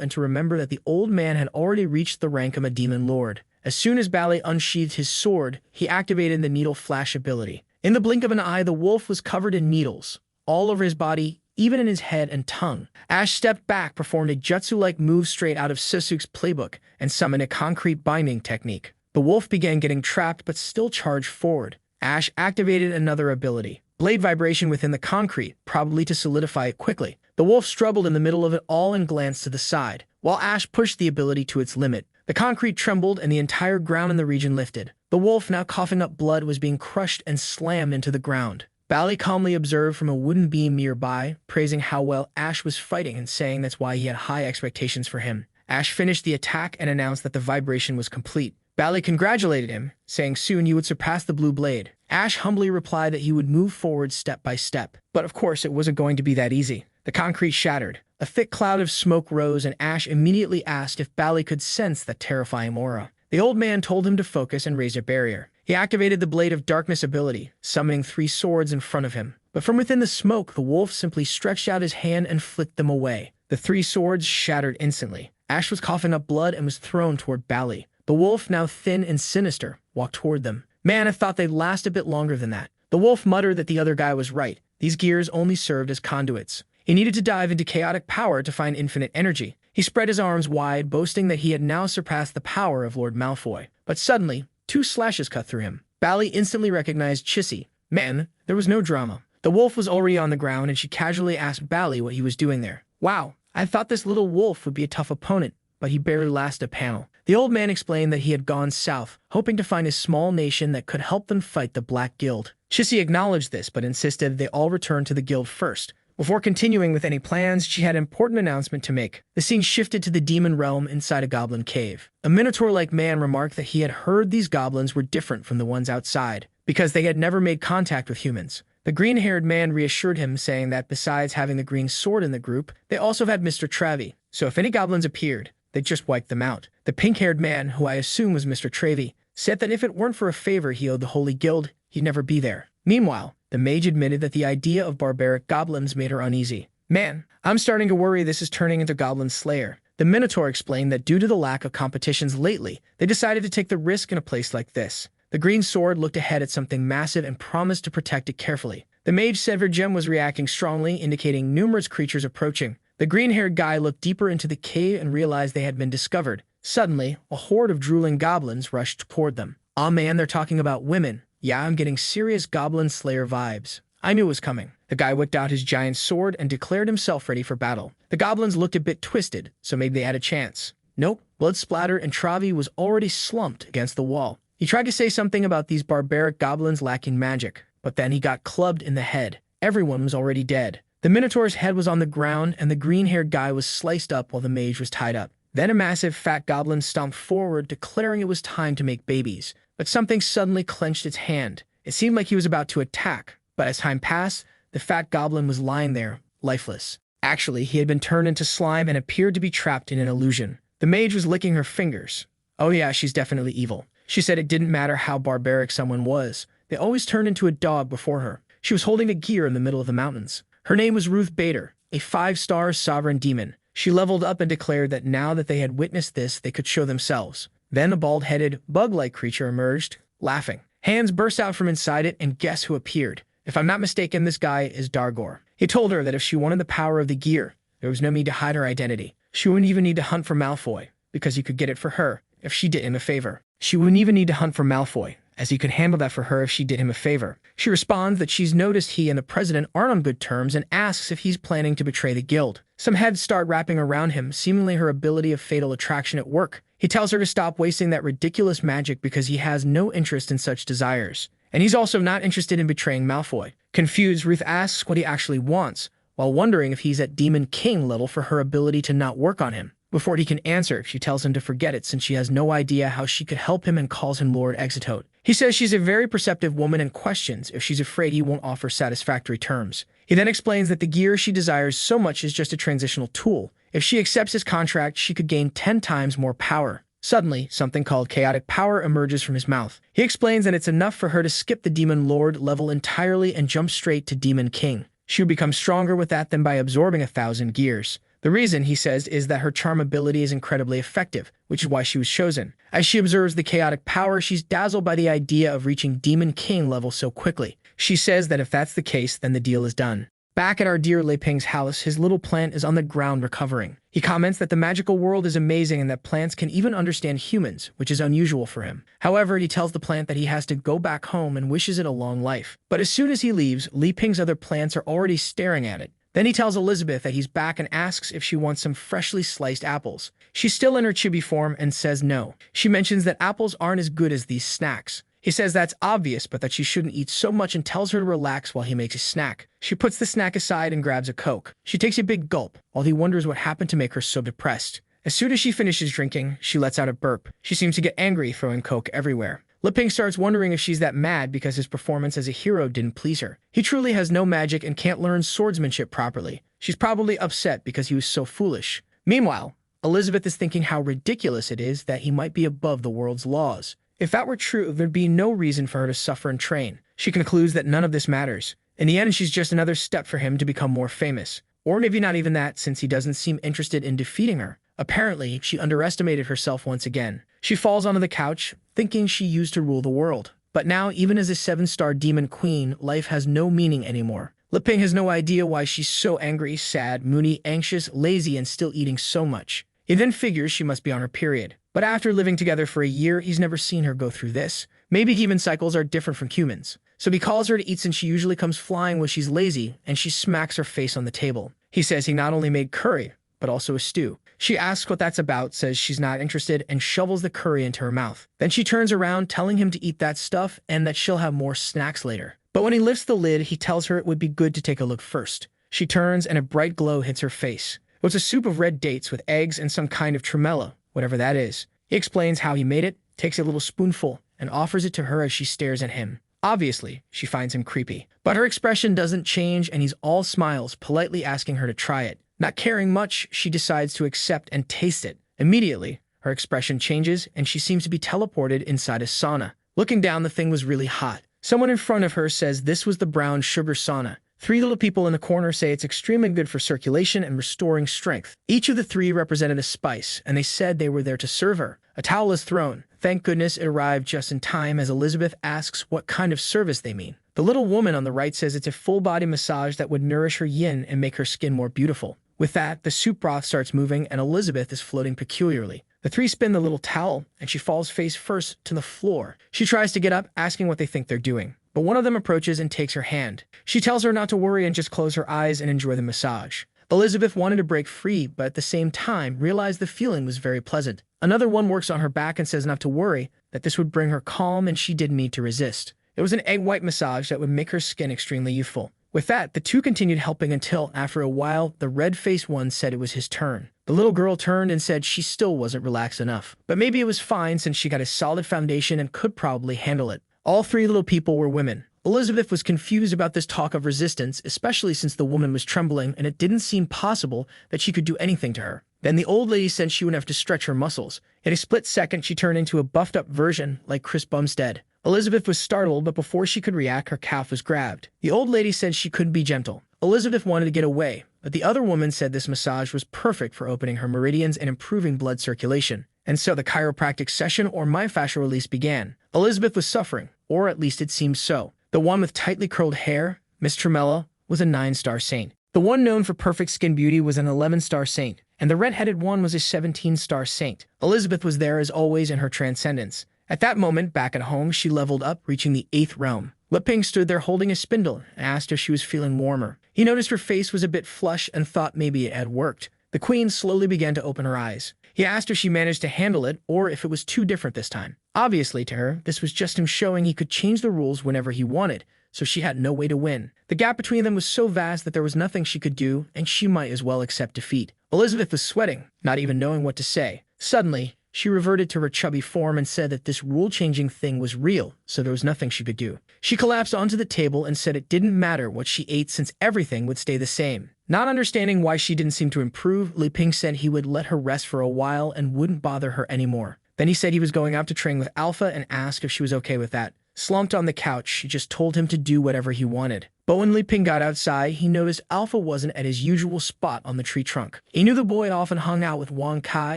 and to remember that the old man had already reached the rank of a demon lord. As soon as Bally unsheathed his sword, he activated the needle flash ability. In the blink of an eye, the wolf was covered in needles, all over his body, even in his head and tongue. Ash stepped back, performed a jutsu-like move straight out of Sasuke's playbook, and summoned a concrete binding technique. The wolf began getting trapped but still charged forward. Ash activated another ability, blade vibration within the concrete, probably to solidify it quickly. The wolf struggled in the middle of it all and glanced to the side, while Ash pushed the ability to its limit. The concrete trembled and the entire ground in the region lifted. The wolf, now coughing up blood, was being crushed and slammed into the ground. Bally calmly observed from a wooden beam nearby, praising how well Ash was fighting and saying that's why he had high expectations for him. Ash finished the attack and announced that the vibration was complete. Bally congratulated him, saying soon you would surpass the blue blade. Ash humbly replied that he would move forward step by step. But of course it wasn't going to be that easy. The concrete shattered. A thick cloud of smoke rose and Ash immediately asked if Bally could sense that terrifying aura. The old man told him to focus and raise a barrier. He activated the Blade of Darkness ability, summoning 3 swords in front of him. But from within the smoke, the wolf simply stretched out his hand and flicked them away. The 3 swords shattered instantly. Ash was coughing up blood and was thrown toward Bally. The wolf, now thin and sinister, walked toward them. Man, I thought they'd last a bit longer than that. The wolf muttered that the other guy was right. These gears only served as conduits. He needed to dive into chaotic power to find infinite energy. He spread his arms wide, boasting that he had now surpassed the power of Lord Malfoy. But suddenly, 2 slashes cut through him. Bally instantly recognized Chissy. Man, there was no drama. The wolf was already on the ground and she casually asked Bally what he was doing there. Wow, I thought this little wolf would be a tough opponent, but he barely lasted a panel. The old man explained that he had gone south, hoping to find a small nation that could help them fight the Black Guild. Chissy acknowledged this, but insisted they all return to the guild first. Before continuing with any plans, she had an important announcement to make. The scene shifted to the demon realm inside a goblin cave. A minotaur-like man remarked that he had heard these goblins were different from the ones outside, because they had never made contact with humans. The green-haired man reassured him, saying that besides having the green sword in the group, they also had Mr. Travy, so if any goblins appeared, they'd just wipe them out. The pink-haired man, who I assume was Mr. Travy, said that if it weren't for a favor he owed the Holy Guild, he'd never be there. Meanwhile, the mage admitted that the idea of barbaric goblins made her uneasy. Man, I'm starting to worry this is turning into Goblin Slayer. The Minotaur explained that due to the lack of competitions lately, they decided to take the risk in a place like this. The green sword looked ahead at something massive and promised to protect it carefully. The mage Severed Gem was reacting strongly, indicating numerous creatures approaching. The green-haired guy looked deeper into the cave and realized they had been discovered. Suddenly, a horde of drooling goblins rushed toward them. Aw man, they're talking about women. Yeah, I'm getting serious Goblin Slayer vibes. I knew it was coming. The guy whipped out his giant sword and declared himself ready for battle. The goblins looked a bit twisted, so maybe they had a chance. Nope, blood splattered and Travy was already slumped against the wall. He tried to say something about these barbaric goblins lacking magic, but then he got clubbed in the head. Everyone was already dead. The Minotaur's head was on the ground and the green-haired guy was sliced up while the mage was tied up. Then a massive fat goblin stomped forward, declaring it was time to make babies. But something suddenly clenched its hand. It seemed like he was about to attack, but as time passed, the fat goblin was lying there, lifeless. Actually, he had been turned into slime and appeared to be trapped in an illusion. The mage was licking her fingers. Oh yeah, she's definitely evil. She said it didn't matter how barbaric someone was. They always turned into a dog before her. She was holding a gear in the middle of the mountains. Her name was Ruth Bader, a 5-star sovereign demon. She leveled up and declared that now that they had witnessed this, they could show themselves. Then a bald-headed, bug-like creature emerged, laughing. Hands burst out from inside it, and guess who appeared? If I'm not mistaken, this guy is Dargor. He told her that if she wanted the power of the gear, there was no need to hide her identity. She wouldn't even need to hunt for Malfoy, because he could get it for her if she did him a favor. She wouldn't even need to hunt for Malfoy, as he could handle that for her if she did him a favor. She responds that she's noticed he and the president aren't on good terms and asks if he's planning to betray the guild. Some heads start wrapping around him, seemingly her ability of fatal attraction at work. He tells her to stop wasting that ridiculous magic because he has no interest in such desires. And he's also not interested in betraying Malfoy. Confused, Ruth asks what he actually wants, while wondering if he's at Demon King level for her ability to not work on him. Before he can answer, she tells him to forget it since she has no idea how she could help him and calls him Lord Exitote. He says she's a very perceptive woman and questions if she's afraid he won't offer satisfactory terms. He then explains that the gear she desires so much is just a transitional tool. If she accepts his contract, she could gain 10 times more power. Suddenly, something called chaotic power emerges from his mouth. He explains that it's enough for her to skip the Demon Lord level entirely and jump straight to Demon King. She would become stronger with that than by absorbing 1,000 gears. The reason, he says, is that her charm ability is incredibly effective, which is why she was chosen. As she observes the chaotic power, she's dazzled by the idea of reaching Demon King level so quickly. She says that if that's the case, then the deal is done. Back at our dear Lei Ping's house, his little plant is on the ground recovering. He comments that the magical world is amazing and that plants can even understand humans, which is unusual for him. However, he tells the plant that he has to go back home and wishes it a long life. But as soon as he leaves, Lei Ping's other plants are already staring at it. Then he tells Elizabeth that he's back and asks if she wants some freshly sliced apples. She's still in her chibi form and says no. She mentions that apples aren't as good as these snacks. He says that's obvious, but that she shouldn't eat so much and tells her to relax while he makes a snack. She puts the snack aside and grabs a Coke. She takes a big gulp, while he wonders what happened to make her so depressed. As soon as she finishes drinking, she lets out a burp. She seems to get angry, throwing Coke everywhere. Lei Ping starts wondering if she's that mad because his performance as a hero didn't please her. He truly has no magic and can't learn swordsmanship properly. She's probably upset because he was so foolish. Meanwhile, Elizabeth is thinking how ridiculous it is that he might be above the world's laws. If that were true, there'd be no reason for her to suffer and train. She concludes that none of this matters. In the end, she's just another step for him to become more famous. Or maybe not even that, since he doesn't seem interested in defeating her. Apparently, she underestimated herself once again. She falls onto the couch, thinking she used to rule the world. But now, even as a 7-star demon queen, life has no meaning anymore. Lei Ping has no idea why she's so angry, sad, moody, anxious, lazy, and still eating so much. He then figures she must be on her period. But after living together for a year, he's never seen her go through this. Maybe human cycles are different from humans. So he calls her to eat since she usually comes flying when she's lazy, and she smacks her face on the table. He says he not only made curry, but also a stew. She asks what that's about, says she's not interested, and shovels the curry into her mouth. Then she turns around, telling him to eat that stuff and that she'll have more snacks later. But when he lifts the lid, he tells her it would be good to take a look first. She turns, and a bright glow hits her face. It was a soup of red dates with eggs and some kind of tremella, whatever that is. He explains how he made it, takes a little spoonful, and offers it to her as she stares at him. Obviously, she finds him creepy. But her expression doesn't change, and he's all smiles, politely asking her to try it. Not caring much, she decides to accept and taste it. Immediately, her expression changes, and she seems to be teleported inside a sauna. Looking down, the thing was really hot. Someone in front of her says this was the brown sugar sauna. 3 little people in the corner say it's extremely good for circulation and restoring strength. Each of the 3 represented a spice, and they said they were there to serve her. A towel is thrown. Thank goodness it arrived just in time as Elizabeth asks what kind of service they mean. The little woman on the right says it's a full-body massage that would nourish her yin and make her skin more beautiful. With that, the soup broth starts moving and Elizabeth is floating peculiarly. The 3 spin the little towel, and she falls face first to the floor. She tries to get up, asking what they think they're doing. But one of them approaches and takes her hand. She tells her not to worry and just close her eyes and enjoy the massage. Elizabeth wanted to break free, but at the same time realized the feeling was very pleasant. Another one works on her back and says not to worry, that this would bring her calm and she didn't need to resist. It was an egg white massage that would make her skin extremely youthful. With that, the 2 continued helping until, after a while, the red-faced one said it was his turn. The little girl turned and said she still wasn't relaxed enough. But maybe it was fine since she got a solid foundation and could probably handle it. All 3 little people were women. Elizabeth was confused about this talk of resistance, especially since the woman was trembling and it didn't seem possible that she could do anything to her. Then the old lady said she would have to stretch her muscles. In a split second, she turned into a buffed-up version like Chris Bumstead. Elizabeth was startled, but before she could react, her calf was grabbed. The old lady said she couldn't be gentle. Elizabeth wanted to get away, but the other woman said this massage was perfect for opening her meridians and improving blood circulation. And so the chiropractic session or myofascial release began. Elizabeth was suffering, or at least it seemed so. The one with tightly curled hair, Miss Tremella, was a 9-star saint. The one known for perfect skin beauty was an 11-star saint, and the red-headed one was a 17-star saint. Elizabeth was there as always in her transcendence. At that moment, back at home, she leveled up, reaching the 8th realm. Lei Ping stood there holding a spindle and asked if she was feeling warmer. He noticed her face was a bit flushed and thought maybe it had worked. The queen slowly began to open her eyes. He asked if she managed to handle it or if it was too different this time. Obviously to her, this was just him showing he could change the rules whenever he wanted, so she had no way to win. The gap between them was so vast that there was nothing she could do, and she might as well accept defeat. Elizabeth was sweating, not even knowing what to say. Suddenly, she reverted to her chubby form and said that this rule-changing thing was real, so there was nothing she could do. She collapsed onto the table and said it didn't matter what she ate since everything would stay the same. Not understanding why she didn't seem to improve, Li Ping said he would let her rest for a while and wouldn't bother her anymore. Then he said he was going out to train with Alpha and asked if she was okay with that. Slumped on the couch, she just told him to do whatever he wanted. But when Li Ping got outside, he noticed Alpha wasn't at his usual spot on the tree trunk. He knew the boy had often hung out with Wang Kai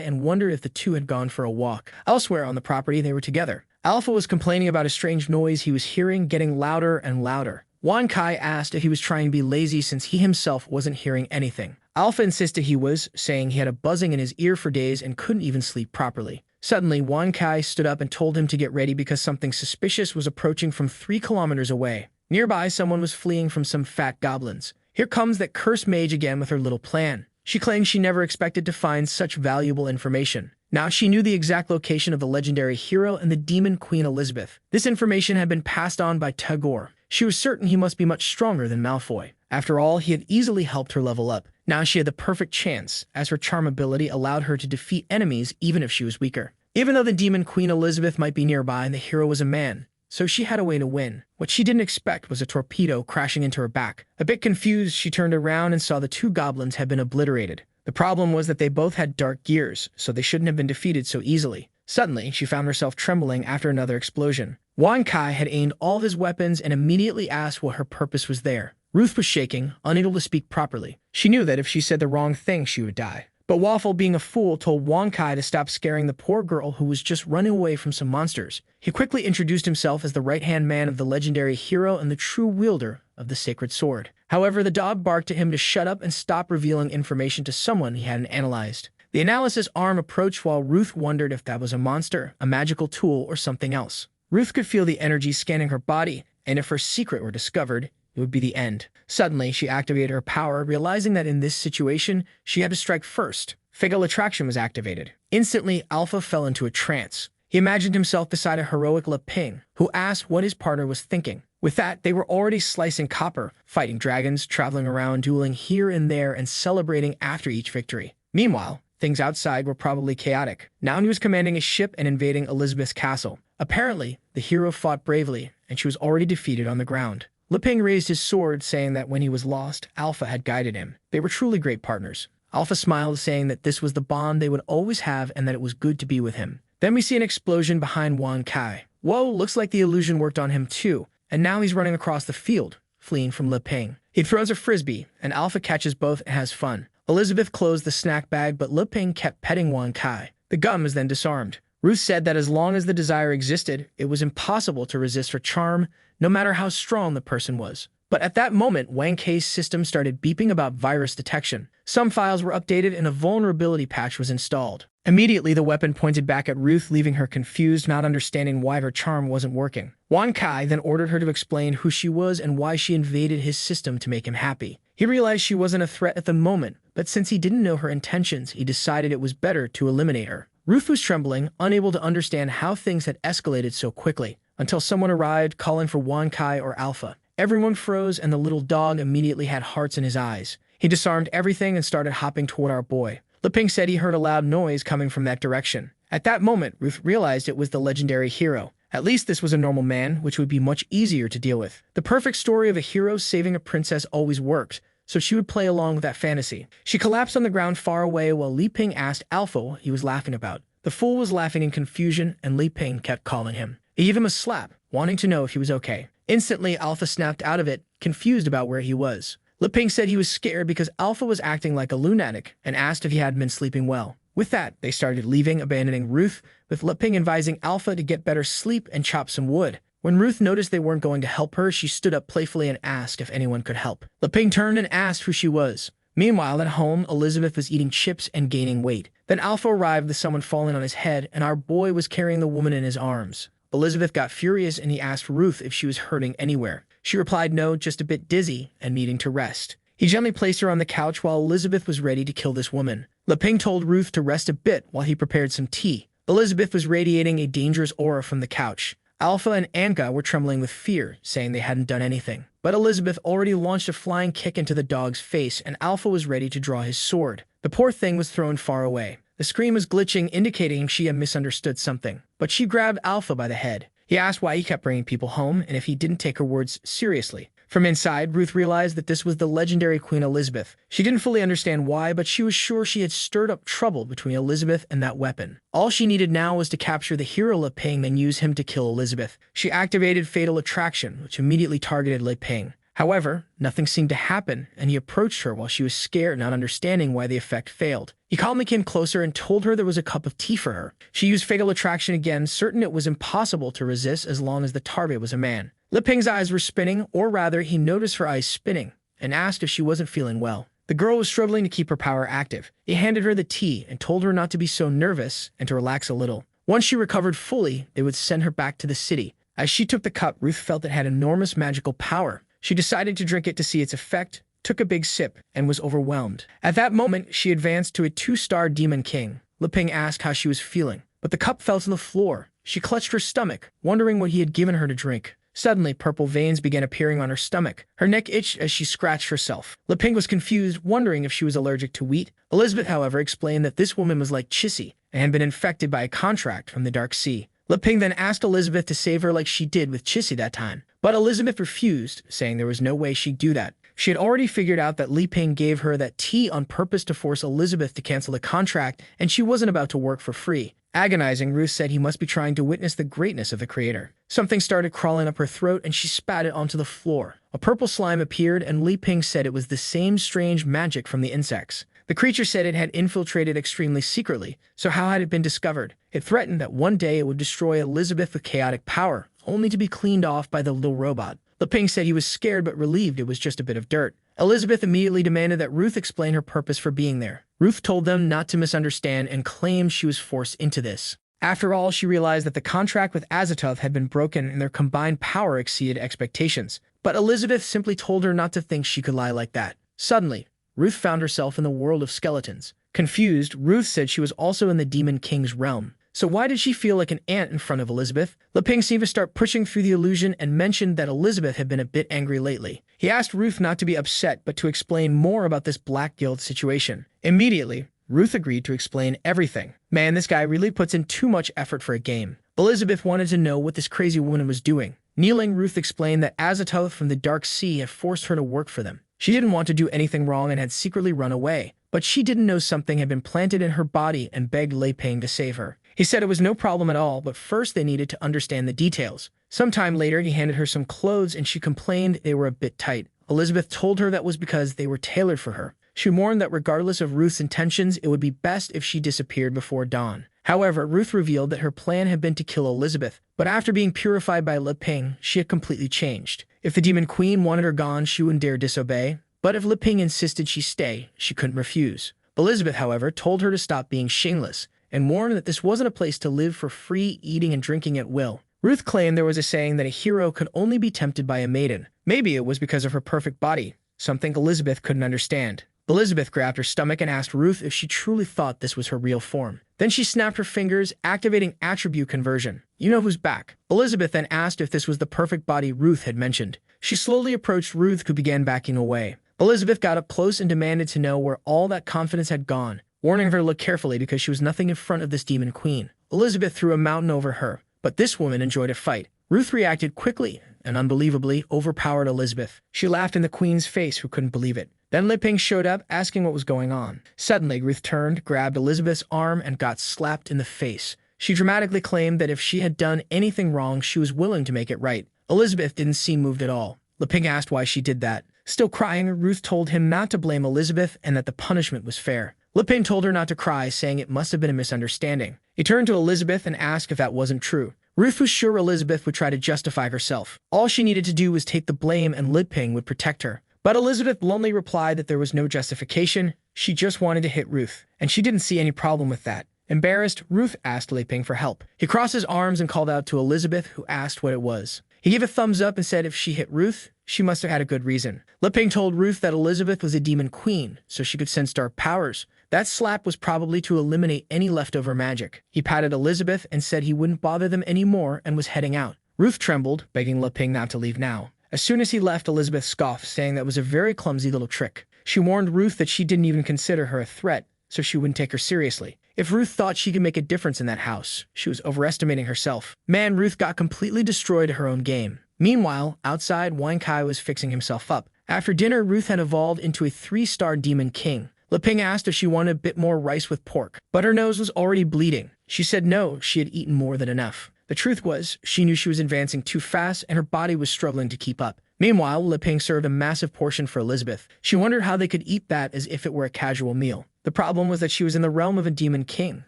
and wondered if the two had gone for a walk. Elsewhere on the property, they were together. Alpha was complaining about a strange noise he was hearing, getting louder and louder. Wang Kai asked if he was trying to be lazy since he himself wasn't hearing anything. Alpha insisted he was, saying he had a buzzing in his ear for days and couldn't even sleep properly. Suddenly, Wang Kai stood up and told him to get ready because something suspicious was approaching from 3 kilometers away. Nearby, someone was fleeing from some fat goblins. Here comes that cursed mage again with her little plan. She claimed she never expected to find such valuable information. Now she knew the exact location of the legendary hero and the demon Queen Elizabeth. This information had been passed on by Tagore. She was certain he must be much stronger than Malfoy. After all, he had easily helped her level up. Now she had the perfect chance, as her charm ability allowed her to defeat enemies even if she was weaker. Even though the demon Queen Elizabeth might be nearby and the hero was a man, so she had a way to win. What she didn't expect was a torpedo crashing into her back. A bit confused, she turned around and saw the 2 goblins had been obliterated. The problem was that they both had dark gears, so they shouldn't have been defeated so easily. Suddenly, she found herself trembling after another explosion. Wang Kai had aimed all his weapons and immediately asked what her purpose was there. Ruth was shaking, unable to speak properly. She knew that if she said the wrong thing, she would die. But Waffle, being a fool, told Wang Kai to stop scaring the poor girl who was just running away from some monsters. He quickly introduced himself as the right-hand man of the legendary hero and the true wielder of the sacred sword. However, the dog barked at him to shut up and stop revealing information to someone he hadn't analyzed. The analysis arm approached while Ruth wondered if that was a monster, a magical tool, or something else. Ruth could feel the energy scanning her body, and if her secret were discovered, it would be the end. Suddenly, she activated her power, realizing that in this situation, she had to strike first. Fatal Attraction was activated. Instantly, Alpha fell into a trance. He imagined himself beside a heroic Li Ping, who asked what his partner was thinking. With that, they were already slicing copper, fighting dragons, traveling around, dueling here and there, and celebrating after each victory. Meanwhile, things outside were probably chaotic. Now he was commanding a ship and invading Elizabeth's castle. Apparently, the hero fought bravely, and she was already defeated on the ground. Li Ping raised his sword, saying that when he was lost, Alpha had guided him. They were truly great partners. Alpha smiled, saying that this was the bond they would always have and that it was good to be with him. Then we see an explosion behind Wang Kai. Whoa, looks like the illusion worked on him too, and now he's running across the field, fleeing from Li Ping. He throws a frisbee, and Alpha catches both and has fun. Elizabeth closed the snack bag, but Li Ping kept petting Wang Kai. The gum is then disarmed. Ruth said that as long as the desire existed, it was impossible to resist her charm, no matter how strong the person was. But at that moment, Wang Kai's system started beeping about virus detection. Some files were updated and a vulnerability patch was installed. Immediately, the weapon pointed back at Ruth, leaving her confused, not understanding why her charm wasn't working. Wang Kai then ordered her to explain who she was and why she invaded his system to make him happy. He realized she wasn't a threat at the moment, but since he didn't know her intentions, he decided it was better to eliminate her. Ruth was trembling, unable to understand how things had escalated so quickly, until someone arrived calling for Wang Kai or Alpha. Everyone froze and the little dog immediately had hearts in his eyes. He disarmed everything and started hopping toward our boy. Li Ping said he heard a loud noise coming from that direction. At that moment, Ruth realized it was the legendary hero. At least this was a normal man, which would be much easier to deal with. The perfect story of a hero saving a princess always worked, so she would play along with that fantasy. She collapsed on the ground far away while Li Ping asked Alpha what he was laughing about. The fool was laughing in confusion, and Li Ping kept calling him. He gave him a slap, wanting to know if he was okay. Instantly, Alpha snapped out of it, confused about where he was. Li Ping said he was scared because Alpha was acting like a lunatic and asked if he had been sleeping well. With that, they started leaving, abandoning Ruth, with Li Ping advising Alpha to get better sleep and chop some wood. When Ruth noticed they weren't going to help her, she stood up playfully and asked if anyone could help. Li Ping turned and asked who she was. Meanwhile, at home, Elizabeth was eating chips and gaining weight. Then Alpha arrived with someone falling on his head, and our boy was carrying the woman in his arms. Elizabeth got furious and he asked Ruth if she was hurting anywhere. She replied no, just a bit dizzy and needing to rest. He gently placed her on the couch while Elizabeth was ready to kill this woman. Li Ping told Ruth to rest a bit while he prepared some tea. Elizabeth was radiating a dangerous aura from the couch. Alpha and Anka were trembling with fear, saying they hadn't done anything. But Elizabeth already launched a flying kick into the dog's face, and Alpha was ready to draw his sword. The poor thing was thrown far away. The screen was glitching, indicating she had misunderstood something. But she grabbed Alpha by the head. He asked why he kept bringing people home, and if he didn't take her words seriously. From inside, Ruth realized that this was the legendary Queen Elizabeth. She didn't fully understand why, but she was sure she had stirred up trouble between Elizabeth and that weapon. All she needed now was to capture the hero Le Ping and use him to kill Elizabeth. She activated Fatal Attraction, which immediately targeted Le Ping. However, nothing seemed to happen, and he approached her while she was scared, not understanding why the effect failed. He calmly came closer and told her there was a cup of tea for her. She used Fatal Attraction again, certain it was impossible to resist as long as the target was a man. Le Ping's eyes were spinning, or rather, he noticed her eyes spinning, and asked if she wasn't feeling well. The girl was struggling to keep her power active. He handed her the tea and told her not to be so nervous and to relax a little. Once she recovered fully, they would send her back to the city. As she took the cup, Ruth felt it had enormous magical power. She decided to drink it to see its effect, took a big sip, and was overwhelmed. At that moment, she advanced to a 2-star demon king. Le Ping asked how she was feeling, but the cup fell to the floor. She clutched her stomach, wondering what he had given her to drink. Suddenly, purple veins began appearing on her stomach. Her neck itched as she scratched herself. Le Ping was confused, wondering if she was allergic to wheat. Elizabeth, however, explained that this woman was like Chissy and had been infected by a contract from the Dark Sea. Le Ping then asked Elizabeth to save her like she did with Chissy that time. But Elizabeth refused, saying there was no way she'd do that. She had already figured out that Le Ping gave her that tea on purpose to force Elizabeth to cancel the contract, and she wasn't about to work for free. Agonizing, Ruth said he must be trying to witness the greatness of the creator. Something started crawling up her throat, and she spat it onto the floor. A purple slime appeared, and Le Ping said it was the same strange magic from the insects. The creature said it had infiltrated extremely secretly, so how had it been discovered? It threatened that one day it would destroy Elizabeth with chaotic power, only to be cleaned off by the little robot. Le Ping said he was scared but relieved it was just a bit of dirt. Elizabeth immediately demanded that Ruth explain her purpose for being there. Ruth told them not to misunderstand and claimed she was forced into this. After all, she realized that the contract with Azathoth had been broken and their combined power exceeded expectations. But Elizabeth simply told her not to think she could lie like that. Suddenly, Ruth found herself in the world of skeletons. Confused, Ruth said she was also in the Demon King's realm. So why did she feel like an ant in front of Elizabeth? Le Ping seemed to start pushing through the illusion and mentioned that Elizabeth had been a bit angry lately. He asked Ruth not to be upset, but to explain more about this Black Guild situation. Immediately, Ruth agreed to explain everything. Man, this guy really puts in too much effort for a game. Elizabeth wanted to know what this crazy woman was doing. Kneeling, Ruth explained that Azathoth from the Dark Sea had forced her to work for them. She didn't want to do anything wrong and had secretly run away. But she didn't know something had been planted in her body and begged Le Ping to save her. He said it was no problem at all, but first they needed to understand the details. Sometime later, he handed her some clothes and she complained they were a bit tight. Elizabeth told her that was because they were tailored for her. She warned that regardless of Ruth's intentions, it would be best if she disappeared before dawn. However, Ruth revealed that her plan had been to kill Elizabeth, but after being purified by Le Ping, she had completely changed. If the Demon Queen wanted her gone, she wouldn't dare disobey. But if Le Ping insisted she stay, she couldn't refuse. Elizabeth, however, told her to stop being shameless and warned that this wasn't a place to live for free eating and drinking at will. Ruth claimed there was a saying that a hero could only be tempted by a maiden. Maybe it was because of her perfect body, something Elizabeth couldn't understand. Elizabeth grabbed her stomach and asked Ruth if she truly thought this was her real form. Then she snapped her fingers, activating attribute conversion. You know who's back. Elizabeth then asked if this was the perfect body Ruth had mentioned. She slowly approached Ruth, who began backing away. Elizabeth got up close and demanded to know where all that confidence had gone, warning her to look carefully because she was nothing in front of this demon queen. Elizabeth threw a mountain over her, but this woman enjoyed a fight. Ruth reacted quickly and unbelievably overpowered Elizabeth. She laughed in the queen's face, who couldn't believe it. Then Le Ping showed up, asking what was going on. Suddenly, Ruth turned, grabbed Elizabeth's arm, and got slapped in the face. She dramatically claimed that if she had done anything wrong, she was willing to make it right. Elizabeth didn't seem moved at all. Le Ping asked why she did that. Still crying, Ruth told him not to blame Elizabeth and that the punishment was fair. Le Ping told her not to cry, saying it must have been a misunderstanding. He turned to Elizabeth and asked if that wasn't true. Ruth was sure Elizabeth would try to justify herself. All she needed to do was take the blame and Le Ping would protect her. But Elizabeth bluntly replied that there was no justification. She just wanted to hit Ruth, and she didn't see any problem with that. Embarrassed, Ruth asked Le Ping for help. He crossed his arms and called out to Elizabeth, who asked what it was. He gave a thumbs up and said if she hit Ruth, she must have had a good reason. Le Ping told Ruth that Elizabeth was a demon queen, so she could sense dark powers. That slap was probably to eliminate any leftover magic. He patted Elizabeth and said he wouldn't bother them anymore and was heading out. Ruth trembled, begging Le Ping not to leave now. As soon as he left, Elizabeth scoffed, saying that was a very clumsy little trick. She warned Ruth that she didn't even consider her a threat, so she wouldn't take her seriously. If Ruth thought she could make a difference in that house, she was overestimating herself. Man, Ruth got completely destroyed at her own game. Meanwhile, outside, Kai was fixing himself up. After dinner, Ruth had evolved into a 3-star demon king. Ping asked if she wanted a bit more rice with pork, but her nose was already bleeding. She said no, she had eaten more than enough. The truth was, she knew she was advancing too fast and her body was struggling to keep up. Meanwhile, Ping served a massive portion for Elizabeth. She wondered how they could eat that as if it were a casual meal. The problem was that she was in the realm of a demon king,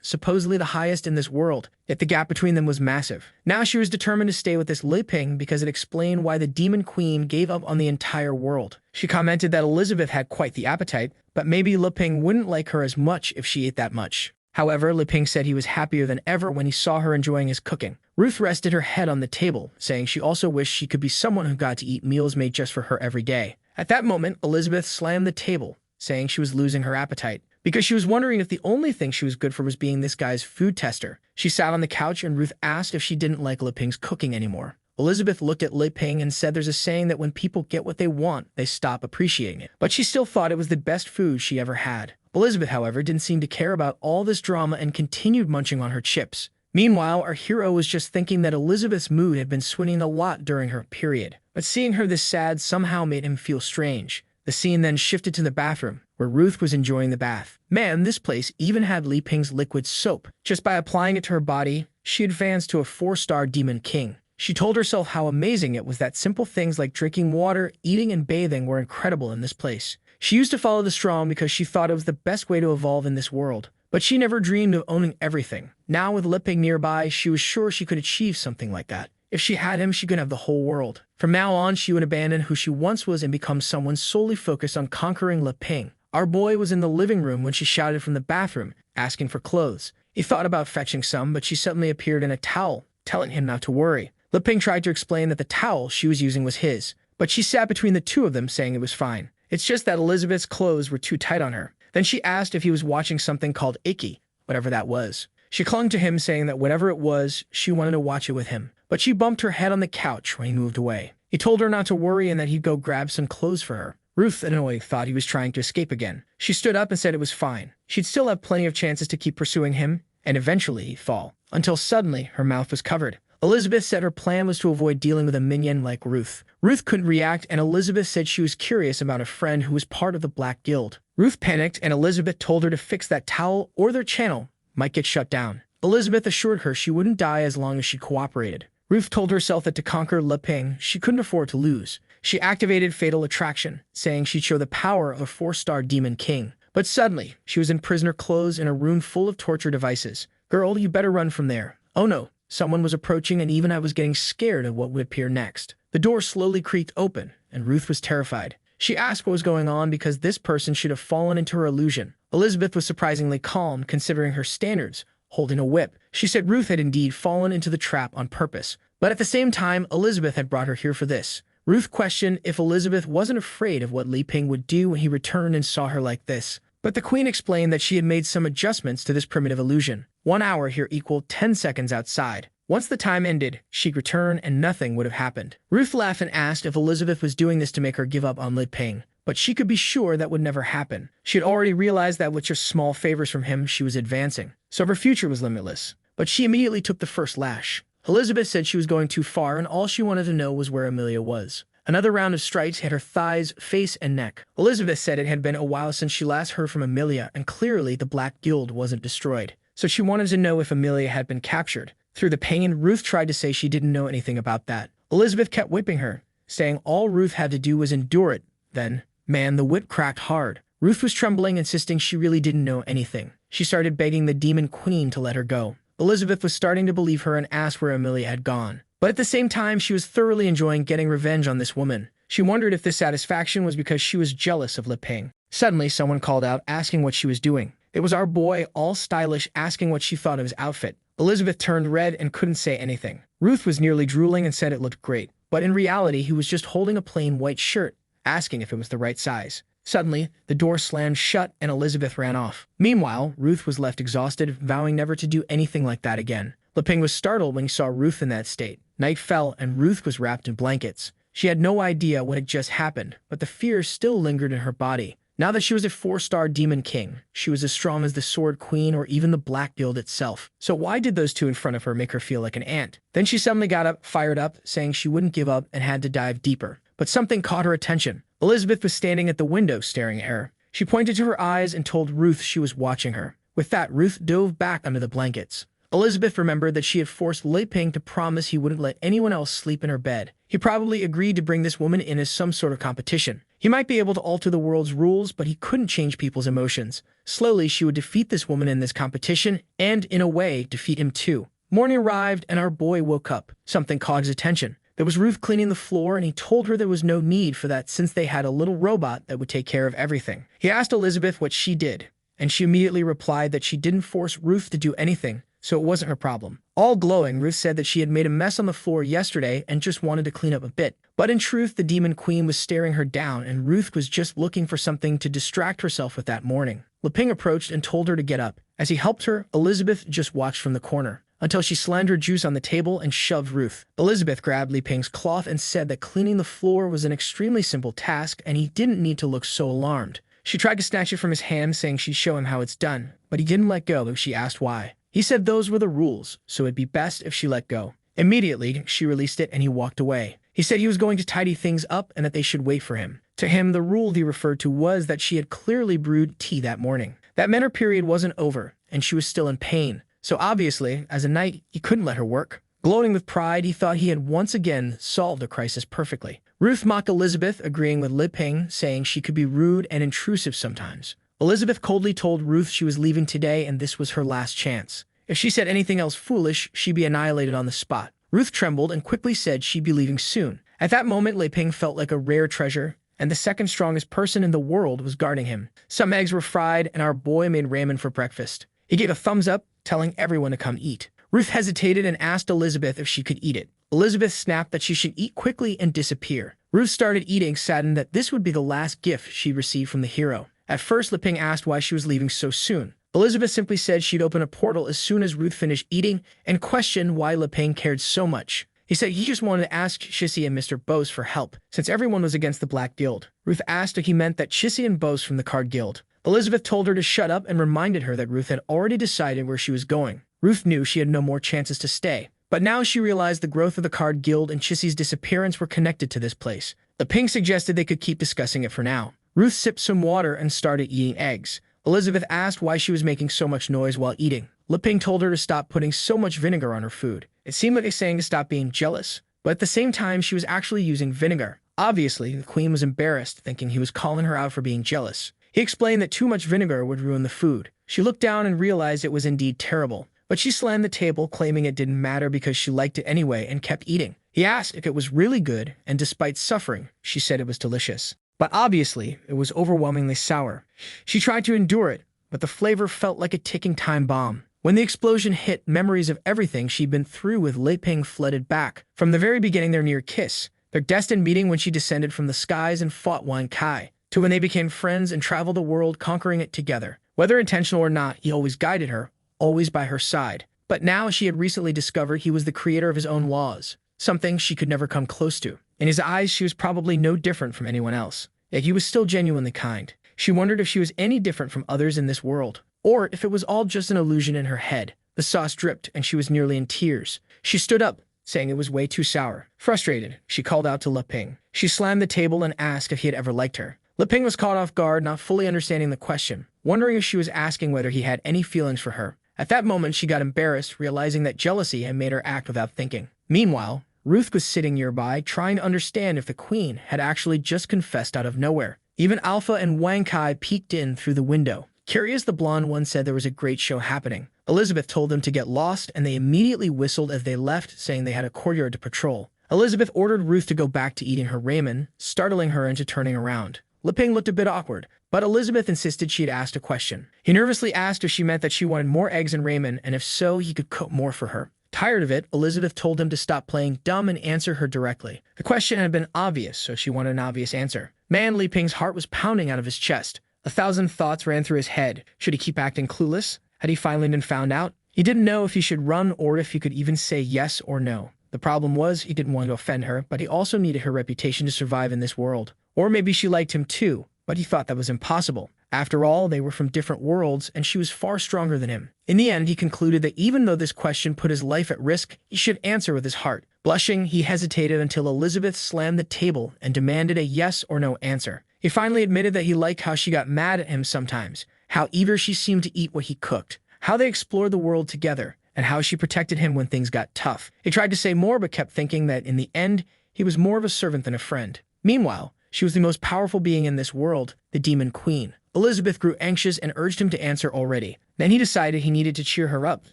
supposedly the highest in this world, yet the gap between them was massive. Now she was determined to stay with this Ping because it explained why the demon queen gave up on the entire world. She commented that Elizabeth had quite the appetite, but maybe Ping wouldn't like her as much if she ate that much. However, Ping said he was happier than ever when he saw her enjoying his cooking. Ruth rested her head on the table, saying she also wished she could be someone who got to eat meals made just for her every day. At that moment, Elizabeth slammed the table, saying she was losing her appetite, because she was wondering if the only thing she was good for was being this guy's food tester. She sat on the couch and Ruth asked if she didn't like Ping's cooking anymore. Elizabeth looked at Ping and said there's a saying that when people get what they want, they stop appreciating it. But she still thought it was the best food she ever had. Elizabeth, however, didn't seem to care about all this drama and continued munching on her chips. Meanwhile, our hero was just thinking that Elizabeth's mood had been swinging a lot during her period. But seeing her this sad somehow made him feel strange. The scene then shifted to the bathroom, where Ruth was enjoying the bath. Man, this place even had Ping's liquid soap. Just by applying it to her body, she advanced to a 4-star demon king. She told herself how amazing it was that simple things like drinking water, eating, and bathing were incredible in this place. She used to follow the strong because she thought it was the best way to evolve in this world. But she never dreamed of owning everything. Now with Ping nearby, she was sure she could achieve something like that. If she had him, she could have the whole world. From now on, she would abandon who she once was and become someone solely focused on conquering Ping. Our boy was in the living room when she shouted from the bathroom, asking for clothes. He thought about fetching some, but she suddenly appeared in a towel, telling him not to worry. Ping tried to explain that the towel she was using was his, but she sat between the two of them, saying it was fine. It's just that Elizabeth's clothes were too tight on her. Then she asked if he was watching something called Icky, whatever that was. She clung to him, saying that whatever it was, she wanted to watch it with him. But she bumped her head on the couch when he moved away. He told her not to worry and that he'd go grab some clothes for her. Ruth, annoyed, thought he was trying to escape again. She stood up and said it was fine. She'd still have plenty of chances to keep pursuing him, and eventually he'd fall. Until suddenly, her mouth was covered. Elizabeth said her plan was to avoid dealing with a minion like Ruth. Ruth couldn't react, and Elizabeth said she was curious about a friend who was part of the Black Guild. Ruth panicked, and Elizabeth told her to fix that towel or their channel might get shut down. Elizabeth assured her she wouldn't die as long as she cooperated. Ruth told herself that to conquer Ping, she couldn't afford to lose. She activated Fatal Attraction, saying she'd show the power of a 4-star demon king. But suddenly, she was in prisoner clothes in a room full of torture devices. Girl, you better run from there. Oh no. Someone was approaching, and even I was getting scared of what would appear next. The door slowly creaked open, and Ruth was terrified. She asked what was going on because this person should have fallen into her illusion. Elizabeth was surprisingly calm, considering her standards, holding a whip. She said Ruth had indeed fallen into the trap on purpose. But at the same time, Elizabeth had brought her here for this. Ruth questioned if Elizabeth wasn't afraid of what Ping would do when he returned and saw her like this. But the queen explained that she had made some adjustments to this primitive illusion. 1 hour here equaled 10 seconds outside. Once the time ended, she'd return and nothing would have happened. Ruth laughed and asked if Elizabeth was doing this to make her give up on Ping. But she could be sure that would never happen. She had already realized that with just small favors from him, she was advancing. So her future was limitless. But she immediately took the first lash. Elizabeth said she was going too far and all she wanted to know was where Amelia was. Another round of strikes hit her thighs, face, and neck. Elizabeth said it had been a while since she last heard from Amelia, and clearly the Black Guild wasn't destroyed. So she wanted to know if Amelia had been captured. Through the pain, Ruth tried to say she didn't know anything about that. Elizabeth kept whipping her, saying all Ruth had to do was endure it. Then, man, the whip cracked hard. Ruth was trembling, insisting she really didn't know anything. She started begging the Demon Queen to let her go. Elizabeth was starting to believe her and asked where Amelia had gone. But at the same time, she was thoroughly enjoying getting revenge on this woman. She wondered if this satisfaction was because she was jealous of Ping. Suddenly, someone called out, asking what she was doing. It was our boy, all stylish, asking what she thought of his outfit. Elizabeth turned red and couldn't say anything. Ruth was nearly drooling and said it looked great. But in reality, he was just holding a plain white shirt, asking if it was the right size. Suddenly, the door slammed shut and Elizabeth ran off. Meanwhile, Ruth was left exhausted, vowing never to do anything like that again. Ping was startled when he saw Ruth in that state. Night fell and Ruth was wrapped in blankets. She had no idea what had just happened, but the fear still lingered in her body. Now that she was a 4-star demon king, she was as strong as the Sword Queen or even the Black Guild itself. So why did those two in front of her make her feel like an ant? Then she suddenly got up, fired up, saying she wouldn't give up and had to dive deeper. But something caught her attention. Elizabeth was standing at the window staring at her. She pointed to her eyes and told Ruth she was watching her. With that, Ruth dove back under the blankets. Elizabeth remembered that she had forced Lei Ping to promise he wouldn't let anyone else sleep in her bed. He probably agreed to bring this woman in as some sort of competition. He might be able to alter the world's rules, but he couldn't change people's emotions. Slowly, she would defeat this woman in this competition, and, in a way, defeat him too. Morning arrived, and our boy woke up. Something caught his attention. There was Ruth cleaning the floor, and he told her there was no need for that since they had a little robot that would take care of everything. He asked Elizabeth what she did, and she immediately replied that she didn't force Ruth to do anything, so it wasn't her problem. All glowing, Ruth said that she had made a mess on the floor yesterday and just wanted to clean up a bit. But in truth, the Demon Queen was staring her down, and Ruth was just looking for something to distract herself with that morning. Lei Ping approached and told her to get up. As he helped her, Elizabeth just watched from the corner, until she slammed her juice on the table and shoved Ruth. Elizabeth grabbed Lei Ping's cloth and said that cleaning the floor was an extremely simple task, and he didn't need to look so alarmed. She tried to snatch it from his hand, saying she'd show him how it's done, but he didn't let go, though she asked why. He said those were the rules, so it'd be best if she let go. Immediately, she released it and he walked away. He said he was going to tidy things up and that they should wait for him. To him, the rule he referred to was that she had clearly brewed tea that morning. That meant her period wasn't over, and she was still in pain. So obviously, as a knight, he couldn't let her work. Gloating with pride, he thought he had once again solved the crisis perfectly. Ruth mocked Elizabeth, agreeing with Lei Ping, saying she could be rude and intrusive sometimes. Elizabeth coldly told Ruth she was leaving today and this was her last chance. If she said anything else foolish, she'd be annihilated on the spot. Ruth trembled and quickly said she'd be leaving soon. At that moment, Lei Ping felt like a rare treasure, and the second strongest person in the world was guarding him. Some eggs were fried, and our boy made ramen for breakfast. He gave a thumbs up, telling everyone to come eat. Ruth hesitated and asked Elizabeth if she could eat it. Elizabeth snapped that she should eat quickly and disappear. Ruth started eating, saddened that this would be the last gift she received from the hero. At first, Lei Ping asked why she was leaving so soon. Elizabeth simply said she'd open a portal as soon as Ruth finished eating and questioned why Lei Ping cared so much. He said he just wanted to ask Shissy and Mr. Bose for help, since everyone was against the Black Guild. Ruth asked if he meant that Shissy and Bose from the Card Guild. Elizabeth told her to shut up and reminded her that Ruth had already decided where she was going. Ruth knew she had no more chances to stay, but now she realized the growth of the Card Guild and Shissy's disappearance were connected to this place. Lei Ping suggested they could keep discussing it for now. Ruth sipped some water and started eating eggs. Elizabeth asked why she was making so much noise while eating. Lei Ping told her to stop putting so much vinegar on her food. It seemed like a saying to stop being jealous, but at the same time she was actually using vinegar. Obviously, the queen was embarrassed, thinking he was calling her out for being jealous. He explained that too much vinegar would ruin the food. She looked down and realized it was indeed terrible, but she slammed the table, claiming it didn't matter because she liked it anyway and kept eating. He asked if it was really good, and despite suffering, she said it was delicious. But obviously, it was overwhelmingly sour. She tried to endure it, but the flavor felt like a ticking time bomb. When the explosion hit, memories of everything she'd been through with Lei Ping flooded back. From the very beginning, their near kiss, their destined meeting when she descended from the skies and fought Wan Kai, to when they became friends and traveled the world conquering it together. Whether intentional or not, he always guided her, always by her side. But now she had recently discovered he was the creator of his own laws, something she could never come close to. In his eyes, she was probably no different from anyone else. Yet he was still genuinely kind. She wondered if she was any different from others in this world, or if it was all just an illusion in her head. The sauce dripped, and she was nearly in tears. She stood up, saying it was way too sour. Frustrated, she called out to Lei Ping. She slammed the table and asked if he had ever liked her. Lei Ping was caught off guard, not fully understanding the question, wondering if she was asking whether he had any feelings for her. At that moment, she got embarrassed, realizing that jealousy had made her act without thinking. Meanwhile, Ruth was sitting nearby, trying to understand if the queen had actually just confessed out of nowhere. Even Alpha and Wang Kai peeked in through the window. Curious, the blonde one said there was a great show happening. Elizabeth told them to get lost, and they immediately whistled as they left, saying they had a courtyard to patrol. Elizabeth ordered Ruth to go back to eating her ramen, startling her into turning around. Lei Ping looked a bit awkward, but Elizabeth insisted she had asked a question. He nervously asked if she meant that she wanted more eggs and ramen, and if so, he could cook more for her. Tired of it, Elizabeth told him to stop playing dumb and answer her directly. The question had been obvious, so she wanted an obvious answer. Man, Lei Ping's heart was pounding out of his chest. 1,000 thoughts ran through his head. Should he keep acting clueless? Had he finally been found out? He didn't know if he should run or if he could even say yes or no. The problem was he didn't want to offend her, but he also needed her reputation to survive in this world. Or maybe she liked him too, but he thought that was impossible. After all, they were from different worlds, and she was far stronger than him. In the end, he concluded that even though this question put his life at risk, he should answer with his heart. Blushing, he hesitated until Elizabeth slammed the table and demanded a yes or no answer. He finally admitted that he liked how she got mad at him sometimes, how eager she seemed to eat what he cooked, how they explored the world together, and how she protected him when things got tough. He tried to say more but kept thinking that in the end, he was more of a servant than a friend. Meanwhile, she was the most powerful being in this world, the Demon Queen. Elizabeth grew anxious and urged him to answer already. Then he decided he needed to cheer her up,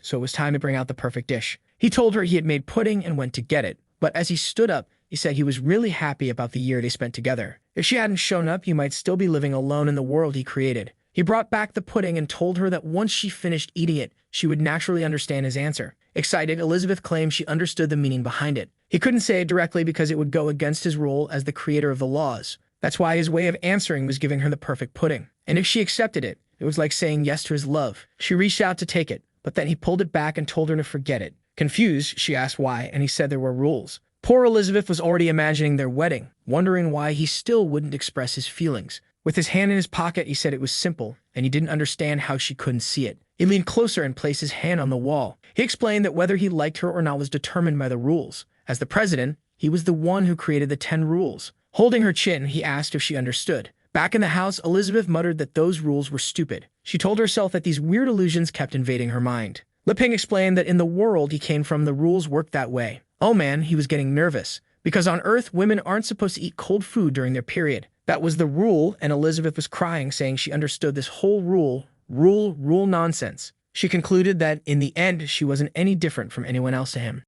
so it was time to bring out the perfect dish. He told her he had made pudding and went to get it, but as he stood up, he said he was really happy about the year they spent together. If she hadn't shown up, he might still be living alone in the world he created. He brought back the pudding and told her that once she finished eating it, she would naturally understand his answer. Excited, Elizabeth claimed she understood the meaning behind it. He couldn't say it directly because it would go against his role as the creator of the laws. That's why his way of answering was giving her the perfect pudding. And if she accepted it, it was like saying yes to his love. She reached out to take it, but then he pulled it back and told her to forget it. Confused, she asked why, and he said there were rules. Poor Elizabeth was already imagining their wedding, wondering why he still wouldn't express his feelings. With his hand in his pocket, he said it was simple, and he didn't understand how she couldn't see it. He leaned closer and placed his hand on the wall. He explained that whether he liked her or not was determined by the rules. As the president, he was the one who created the 10 rules. Holding her chin, he asked if she understood. Back in the house, Elizabeth muttered that those rules were stupid. She told herself that these weird illusions kept invading her mind. Liping explained that in the world he came from, the rules worked that way. Oh man, he was getting nervous. Because on Earth, women aren't supposed to eat cold food during their period. That was the rule, and Elizabeth was crying, saying she understood this whole rule nonsense. She concluded that, in the end, she wasn't any different from anyone else to him.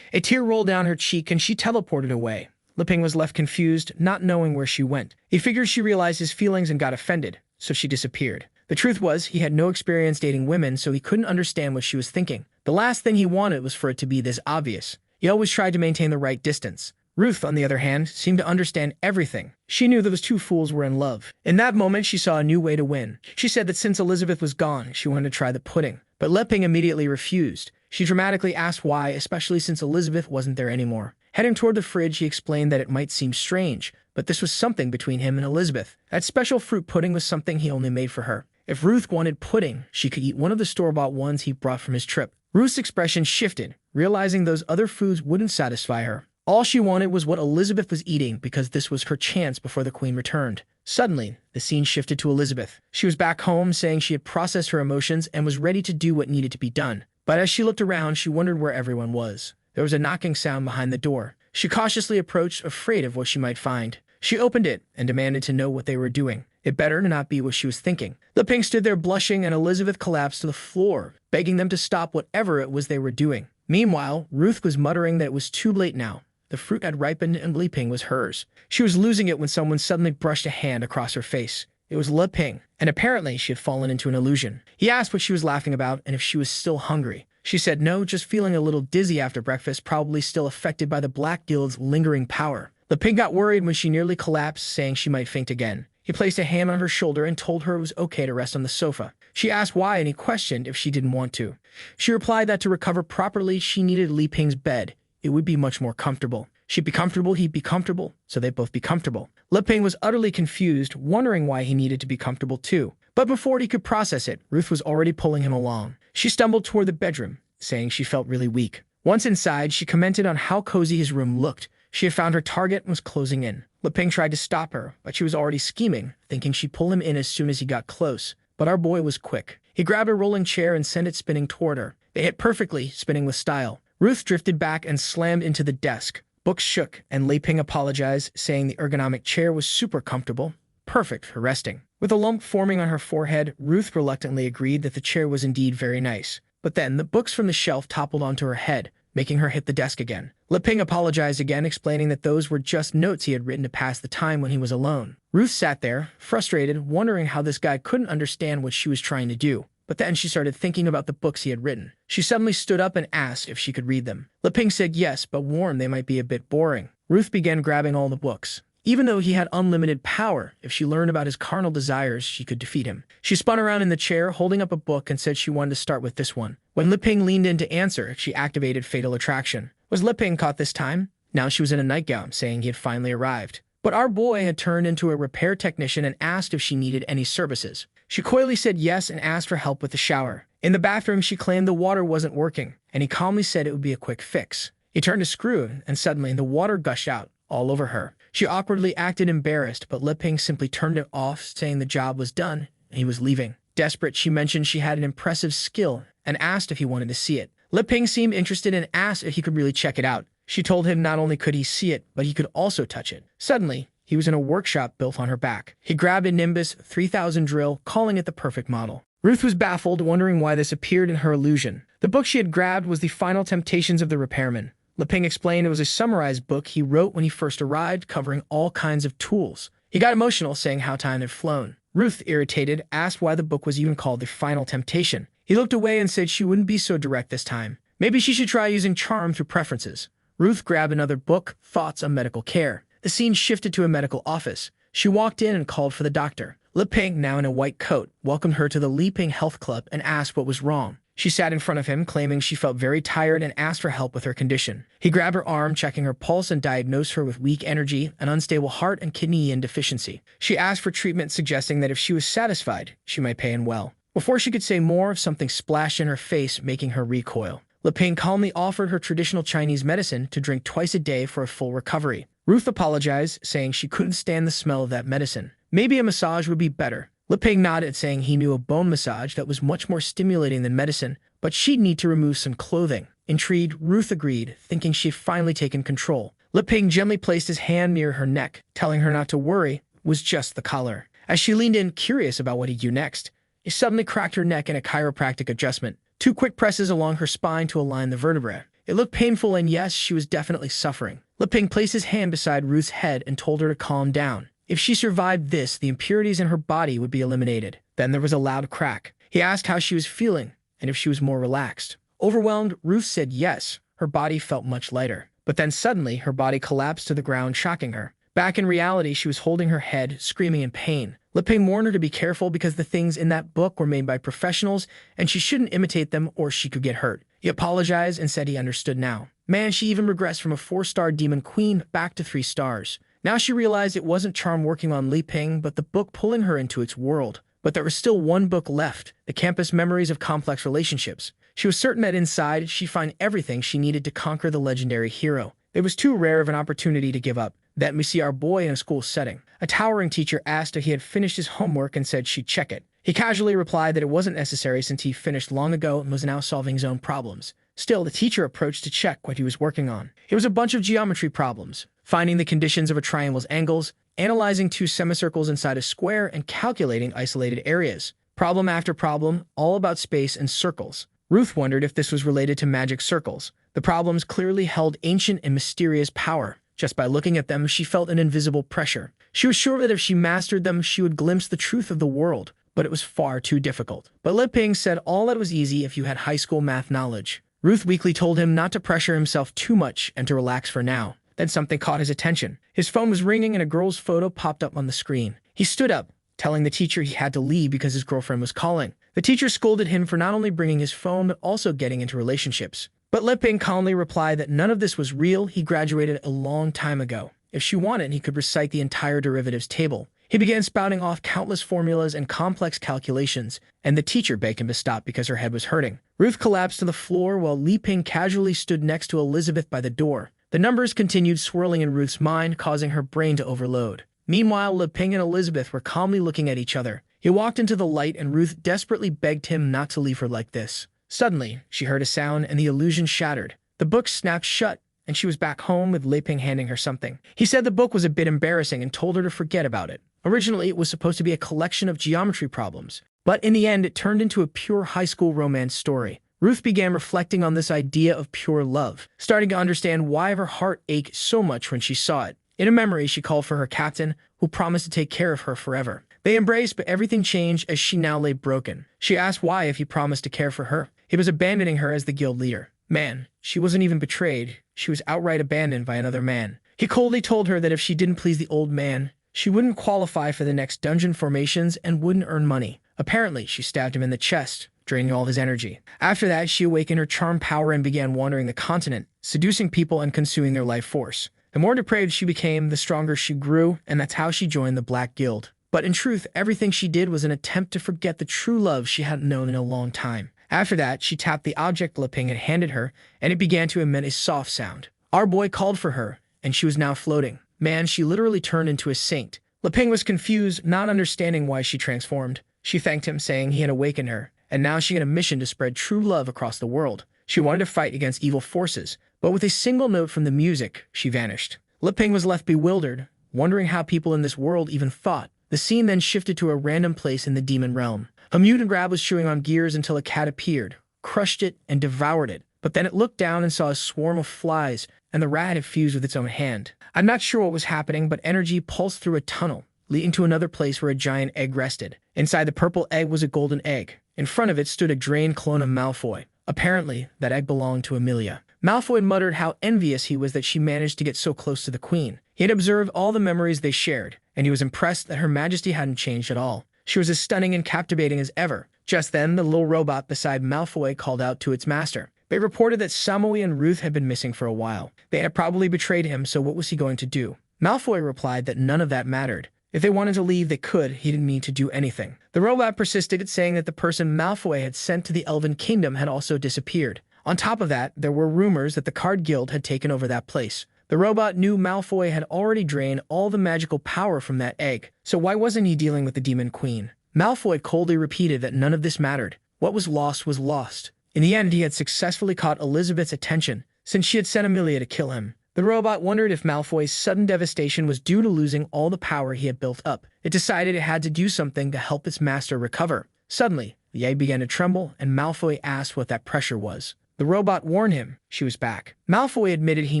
A tear rolled down her cheek, and she teleported away. Liping was left confused, not knowing where she went. He figured she realized his feelings and got offended, so she disappeared. The truth was, he had no experience dating women, so he couldn't understand what she was thinking. The last thing he wanted was for it to be this obvious. He always tried to maintain the right distance. Ruth, on the other hand, seemed to understand everything. She knew those two fools were in love. In that moment, she saw a new way to win. She said that since Elizabeth was gone, she wanted to try the pudding. But Leping immediately refused. She dramatically asked why, especially since Elizabeth wasn't there anymore. Heading toward the fridge, he explained that it might seem strange, but this was something between him and Elizabeth. That special fruit pudding was something he only made for her. If Ruth wanted pudding, she could eat one of the store-bought ones he brought from his trip. Ruth's expression shifted, realizing those other foods wouldn't satisfy her. All she wanted was what Elizabeth was eating because this was her chance before the queen returned. Suddenly, the scene shifted to Elizabeth. She was back home, saying she had processed her emotions and was ready to do what needed to be done. But as she looked around, she wondered where everyone was. There was a knocking sound behind the door. She cautiously approached, afraid of what she might find. She opened it and demanded to know what they were doing. It better not be what she was thinking. The Pink stood there blushing, and Elizabeth collapsed to the floor, begging them to stop whatever it was they were doing. Meanwhile, Ruth was muttering that it was too late now. The fruit had ripened and Leping was hers. She was losing it when someone suddenly brushed a hand across her face. It was Leping, and apparently she had fallen into an illusion. He asked what she was laughing about and if she was still hungry. She said no, just feeling a little dizzy after breakfast, probably still affected by the Black Guild's lingering power. Leping got worried when she nearly collapsed, saying she might faint again. He placed a hand on her shoulder and told her it was okay to rest on the sofa. She asked why, and he questioned if she didn't want to. She replied that to recover properly, she needed Leping's bed. It would be much more comfortable. She'd be comfortable, he'd be comfortable, so they'd both be comfortable. Leping was utterly confused, wondering why he needed to be comfortable too. But before he could process it, Ruth was already pulling him along. She stumbled toward the bedroom, saying she felt really weak. Once inside, she commented on how cozy his room looked. She had found her target and was closing in. Leping tried to stop her, but she was already scheming, thinking she'd pull him in as soon as he got close. But our boy was quick. He grabbed a rolling chair and sent it spinning toward her. They hit perfectly, spinning with style. Ruth drifted back and slammed into the desk. Books shook, and Leping apologized, saying the ergonomic chair was super comfortable, perfect for resting. With a lump forming on her forehead, Ruth reluctantly agreed that the chair was indeed very nice. But then the books from the shelf toppled onto her head, making her hit the desk again. Leping apologized again, explaining that those were just notes he had written to pass the time when he was alone. Ruth sat there, frustrated, wondering how this guy couldn't understand what she was trying to do. But then she started thinking about the books he had written. She suddenly stood up and asked if she could read them. Leping said yes, but warned they might be a bit boring. Ruth began grabbing all the books. Even though he had unlimited power, if she learned about his carnal desires, she could defeat him. She spun around in the chair, holding up a book, and said she wanted to start with this one. When Leping leaned in to answer, she activated Fatal Attraction. Was Leping caught this time? Now she was in a nightgown, saying he had finally arrived. But our boy had turned into a repair technician and asked if she needed any services. She coyly said yes and asked for help with the shower. In the bathroom, she claimed the water wasn't working, and he calmly said it would be a quick fix. He turned a screw, and suddenly the water gushed out all over her. She awkwardly acted embarrassed, but Liping simply turned it off, saying the job was done and he was leaving. Desperate, she mentioned she had an impressive skill and asked if he wanted to see it. Liping seemed interested and asked if he could really check it out. She told him not only could he see it, but he could also touch it. Suddenly, he was in a workshop built on her back. He grabbed a Nimbus 3000 drill, calling it the perfect model. Ruth was baffled, wondering why this appeared in her illusion. The book she had grabbed was The Final Temptations of the Repairman. Liping explained it was a summarized book he wrote when he first arrived, covering all kinds of tools. He got emotional, saying how time had flown. Ruth, irritated, asked why the book was even called The Final Temptation. He looked away and said she wouldn't be so direct this time. Maybe she should try using charm through preferences. Ruth grabbed another book, Thoughts on Medical Care. The scene shifted to a medical office. She walked in and called for the doctor. Liping, now in a white coat, welcomed her to the Liping Health Club and asked what was wrong. She sat in front of him, claiming she felt very tired and asked for help with her condition. He grabbed her arm, checking her pulse, and diagnosed her with weak energy, an unstable heart, and kidney yin deficiency. She asked for treatment, suggesting that if she was satisfied, she might pay him well. Before she could say more, something splashed in her face, making her recoil. Liping calmly offered her traditional Chinese medicine to drink twice a day for a full recovery. Ruth apologized, saying she couldn't stand the smell of that medicine. Maybe a massage would be better. Liping nodded, saying he knew a bone massage that was much more stimulating than medicine, but she'd need to remove some clothing. Intrigued, Ruth agreed, thinking she'd finally taken control. Liping gently placed his hand near her neck, telling her not to worry, it was just the collar. As she leaned in, curious about what he'd do next, he suddenly cracked her neck in a chiropractic adjustment. 2 quick presses along her spine to align the vertebrae. It looked painful, and yes, she was definitely suffering. Liping placed his hand beside Ruth's head and told her to calm down. If she survived this, the impurities in her body would be eliminated. Then there was a loud crack. He asked how she was feeling and if she was more relaxed. Overwhelmed, Ruth said yes. Her body felt much lighter. But then suddenly, her body collapsed to the ground, shocking her. Back in reality, she was holding her head, screaming in pain. Liping warned her to be careful because the things in that book were made by professionals and she shouldn't imitate them or she could get hurt. He apologized and said he understood now. Man, she even regressed from a 4-star demon queen back to 3 stars. Now she realized it wasn't charm working on Liping, but the book pulling her into its world. But there was still one book left, The Campus Memories of Complex Relationships. She was certain that inside, she'd find everything she needed to conquer the legendary hero. It was too rare of an opportunity to give up. Then we see our boy in a school setting. A towering teacher asked if he had finished his homework and said she'd check it. He casually replied that it wasn't necessary since he finished long ago and was now solving his own problems. Still, the teacher approached to check what he was working on. It was a bunch of geometry problems, finding the conditions of a triangle's angles, analyzing 2 semicircles inside a square, and calculating isolated areas. Problem after problem, all about space and circles. Ruth wondered if this was related to magic circles. The problems clearly held ancient and mysterious power. Just by looking at them, she felt an invisible pressure. She was sure that if she mastered them, she would glimpse the truth of the world, but it was far too difficult. But Liping said all that was easy if you had high school math knowledge. Ruth weakly told him not to pressure himself too much and to relax for now. Then something caught his attention. His phone was ringing and a girl's photo popped up on the screen. He stood up, telling the teacher he had to leave because his girlfriend was calling. The teacher scolded him for not only bringing his phone but also getting into relationships. But Liping calmly replied that none of this was real. He graduated a long time ago. If she wanted, he could recite the entire derivatives table. He began spouting off countless formulas and complex calculations, and the teacher begged him to stop because her head was hurting. Ruth collapsed to the floor while Liping casually stood next to Elizabeth by the door. The numbers continued swirling in Ruth's mind, causing her brain to overload. Meanwhile, Liping and Elizabeth were calmly looking at each other. He walked into the light and Ruth desperately begged him not to leave her like this. Suddenly, she heard a sound and the illusion shattered. The book snapped shut, and she was back home with Liping handing her something. He said the book was a bit embarrassing and told her to forget about it. Originally, it was supposed to be a collection of geometry problems, but in the end, it turned into a pure high school romance story. Ruth began reflecting on this idea of pure love, starting to understand why her heart ached so much when she saw it. In a memory, she called for her captain, who promised to take care of her forever. They embraced, but everything changed as she now lay broken. She asked why if he promised to care for her. He was abandoning her as the guild leader. Man, she wasn't even betrayed. She was outright abandoned by another man. He coldly told her that if she didn't please the old man, she wouldn't qualify for the next dungeon formations and wouldn't earn money. Apparently, she stabbed him in the chest, draining all his energy. After that, she awakened her charm power and began wandering the continent, seducing people and consuming their life force. The more depraved she became, the stronger she grew, and that's how she joined the Black Guild. But in truth, everything she did was an attempt to forget the true love she hadn't known in a long time. After that, she tapped the object Leping had handed her, and it began to emit a soft sound. Our boy called for her, and she was now floating. Man, she literally turned into a saint. Leping was confused, not understanding why she transformed. She thanked him, saying he had awakened her, and now she had a mission to spread true love across the world. She wanted to fight against evil forces, but with a single note from the music, she vanished. Leping was left bewildered, wondering how people in this world even thought. The scene then shifted to a random place in the demon realm. A mutant rat was chewing on gears until a cat appeared, crushed it, and devoured it. But then it looked down and saw a swarm of flies, and the rat had fused with its own hand. I'm not sure what was happening, but energy pulsed through a tunnel, leading to another place where a giant egg rested. Inside the purple egg was a golden egg. In front of it stood a drained clone of Malfoy. Apparently, that egg belonged to Amelia. Malfoy muttered how envious he was that she managed to get so close to the queen. He had observed all the memories they shared, and he was impressed that her majesty hadn't changed at all. She was as stunning and captivating as ever. Just then, the little robot beside Malfoy called out to its master. They reported that Samui and Ruth had been missing for a while. They had probably betrayed him, so what was he going to do? Malfoy replied that none of that mattered. If they wanted to leave, they could. He didn't need to do anything. The robot persisted, saying that the person Malfoy had sent to the Elven Kingdom had also disappeared. On top of that, there were rumors that the Card Guild had taken over that place. The robot knew Malfoy had already drained all the magical power from that egg, so why wasn't he dealing with the Demon Queen? Malfoy coldly repeated that none of this mattered. What was lost was lost. In the end, he had successfully caught Elizabeth's attention, since she had sent Amelia to kill him. The robot wondered if Malfoy's sudden devastation was due to losing all the power he had built up. It decided it had to do something to help its master recover. Suddenly, the egg began to tremble, and Malfoy asked what that pressure was. The robot warned him she was back. Malfoy admitted he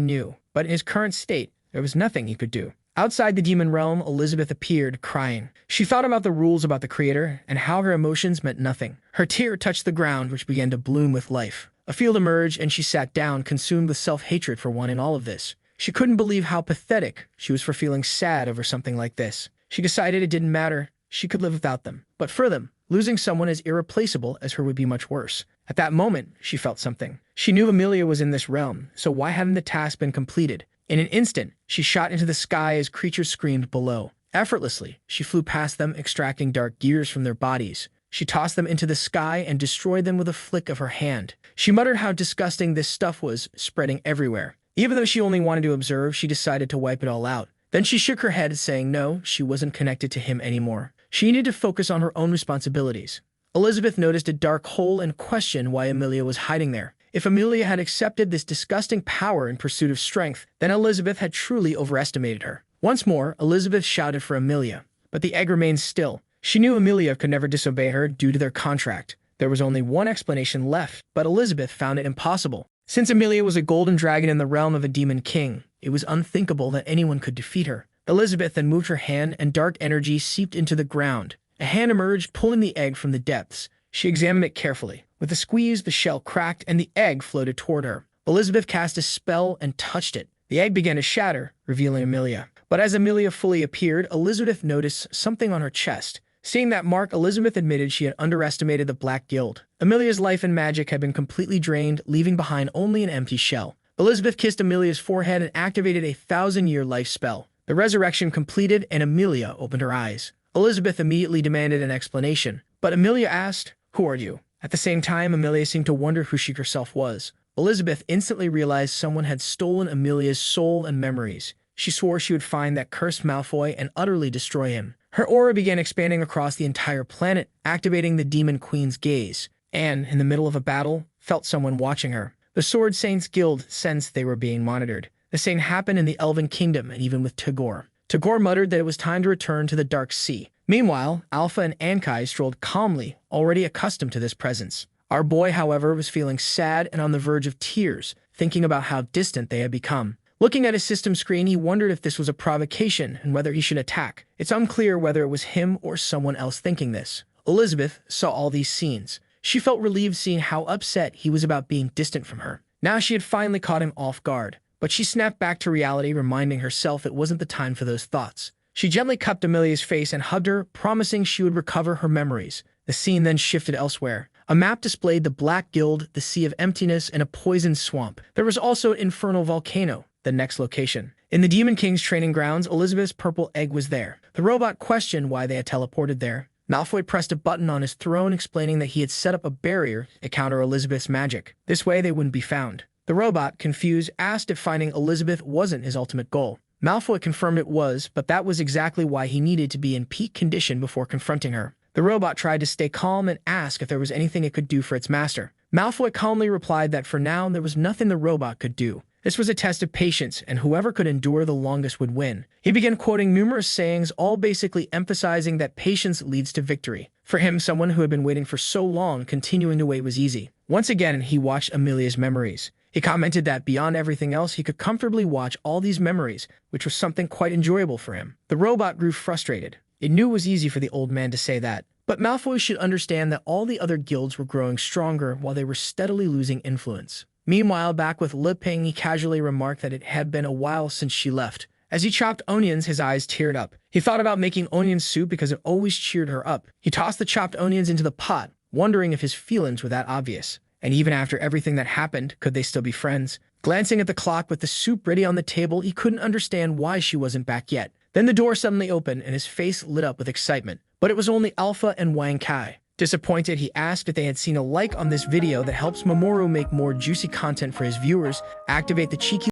knew, but in his current state, there was nothing he could do. Outside the demon realm, Elizabeth appeared, crying. She thought about the rules about the creator and how her emotions meant nothing. Her tear touched the ground, which began to bloom with life. A field emerged, and she sat down, consumed with self-hatred for one in all of this. She couldn't believe how pathetic she was for feeling sad over something like this. She decided it didn't matter. She could live without them. But for them, losing someone as irreplaceable as her would be much worse. At that moment, she felt something. She knew Amelia was in this realm, so why hadn't the task been completed? In an instant, she shot into the sky as creatures screamed below. Effortlessly, she flew past them, extracting dark gears from their bodies. She tossed them into the sky and destroyed them with a flick of her hand. She muttered how disgusting this stuff was, spreading everywhere. Even though she only wanted to observe, she decided to wipe it all out. Then she shook her head, saying no, she wasn't connected to him anymore. She needed to focus on her own responsibilities. Elizabeth noticed a dark hole and questioned why Amelia was hiding there. If Amelia had accepted this disgusting power in pursuit of strength, then Elizabeth had truly overestimated her. Once more, Elizabeth shouted for Amelia, but the egg remained still. She knew Amelia could never disobey her due to their contract. There was only one explanation left, but Elizabeth found it impossible. Since Amelia was a golden dragon in the realm of a demon king, it was unthinkable that anyone could defeat her. Elizabeth then moved her hand, and dark energy seeped into the ground. A hand emerged, pulling the egg from the depths. She examined it carefully. With a squeeze, the shell cracked, and the egg floated toward her. Elizabeth cast a spell and touched it. The egg began to shatter, revealing Amelia. But as Amelia fully appeared, Elizabeth noticed something on her chest. Seeing that mark, Elizabeth admitted she had underestimated the Black Guild. Amelia's life and magic had been completely drained, leaving behind only an empty shell. Elizabeth kissed Amelia's forehead and activated a 1,000-year life spell. The resurrection completed, and Amelia opened her eyes. Elizabeth immediately demanded an explanation, but Amelia asked, "Who are you?" At the same time, Amelia seemed to wonder who she herself was. Elizabeth instantly realized someone had stolen Amelia's soul and memories. She swore she would find that cursed Malfoy and utterly destroy him. Her aura began expanding across the entire planet, activating the Demon Queen's gaze. Anne, in the middle of a battle, felt someone watching her. The Sword Saints Guild sensed they were being monitored. The same happened in the Elven Kingdom and even with Tagore. Tagore muttered that it was time to return to the Dark Sea. Meanwhile, Alpha and Ankai strolled calmly, already accustomed to this presence. Our boy, however, was feeling sad and on the verge of tears, thinking about how distant they had become. Looking at his system screen, he wondered if this was a provocation and whether he should attack. It's unclear whether it was him or someone else thinking this. Elizabeth saw all these scenes. She felt relieved seeing how upset he was about being distant from her. Now she had finally caught him off guard. But she snapped back to reality, reminding herself it wasn't the time for those thoughts. She gently cupped Amelia's face and hugged her, promising she would recover her memories. The scene then shifted elsewhere. A map displayed the Black Guild, the Sea of Emptiness, and a poisoned swamp. There was also an infernal volcano, the next location. In the Demon King's training grounds, Elizabeth's purple egg was there. The robot questioned why they had teleported there. Malfoy pressed a button on his throne explaining that he had set up a barrier to counter Elizabeth's magic. This way they wouldn't be found. The robot, confused, asked if finding Elizabeth wasn't his ultimate goal. Malfoy confirmed it was, but that was exactly why he needed to be in peak condition before confronting her. The robot tried to stay calm and ask if there was anything it could do for its master. Malfoy calmly replied that for now there was nothing the robot could do. This was a test of patience, and whoever could endure the longest would win. He began quoting numerous sayings, all basically emphasizing that patience leads to victory. For him, someone who had been waiting for so long, continuing to wait was easy. Once again, he watched Amelia's memories. He commented that beyond everything else, he could comfortably watch all these memories, which was something quite enjoyable for him. The robot grew frustrated. It knew it was easy for the old man to say that. But Malfoy should understand that all the other guilds were growing stronger while they were steadily losing influence. Meanwhile, back with Li Ping, he casually remarked that it had been a while since she left. As he chopped onions, his eyes teared up. He thought about making onion soup because it always cheered her up. He tossed the chopped onions into the pot, wondering if his feelings were that obvious. And even after everything that happened, could they still be friends? Glancing at the clock with the soup ready on the table, he couldn't understand why she wasn't back yet. Then the door suddenly opened and his face lit up with excitement. But it was only Alpha and Wang Kai. Disappointed, he asked if they had seen a like on this video that helps Mamoru make more juicy content for his viewers. Activate the cheeky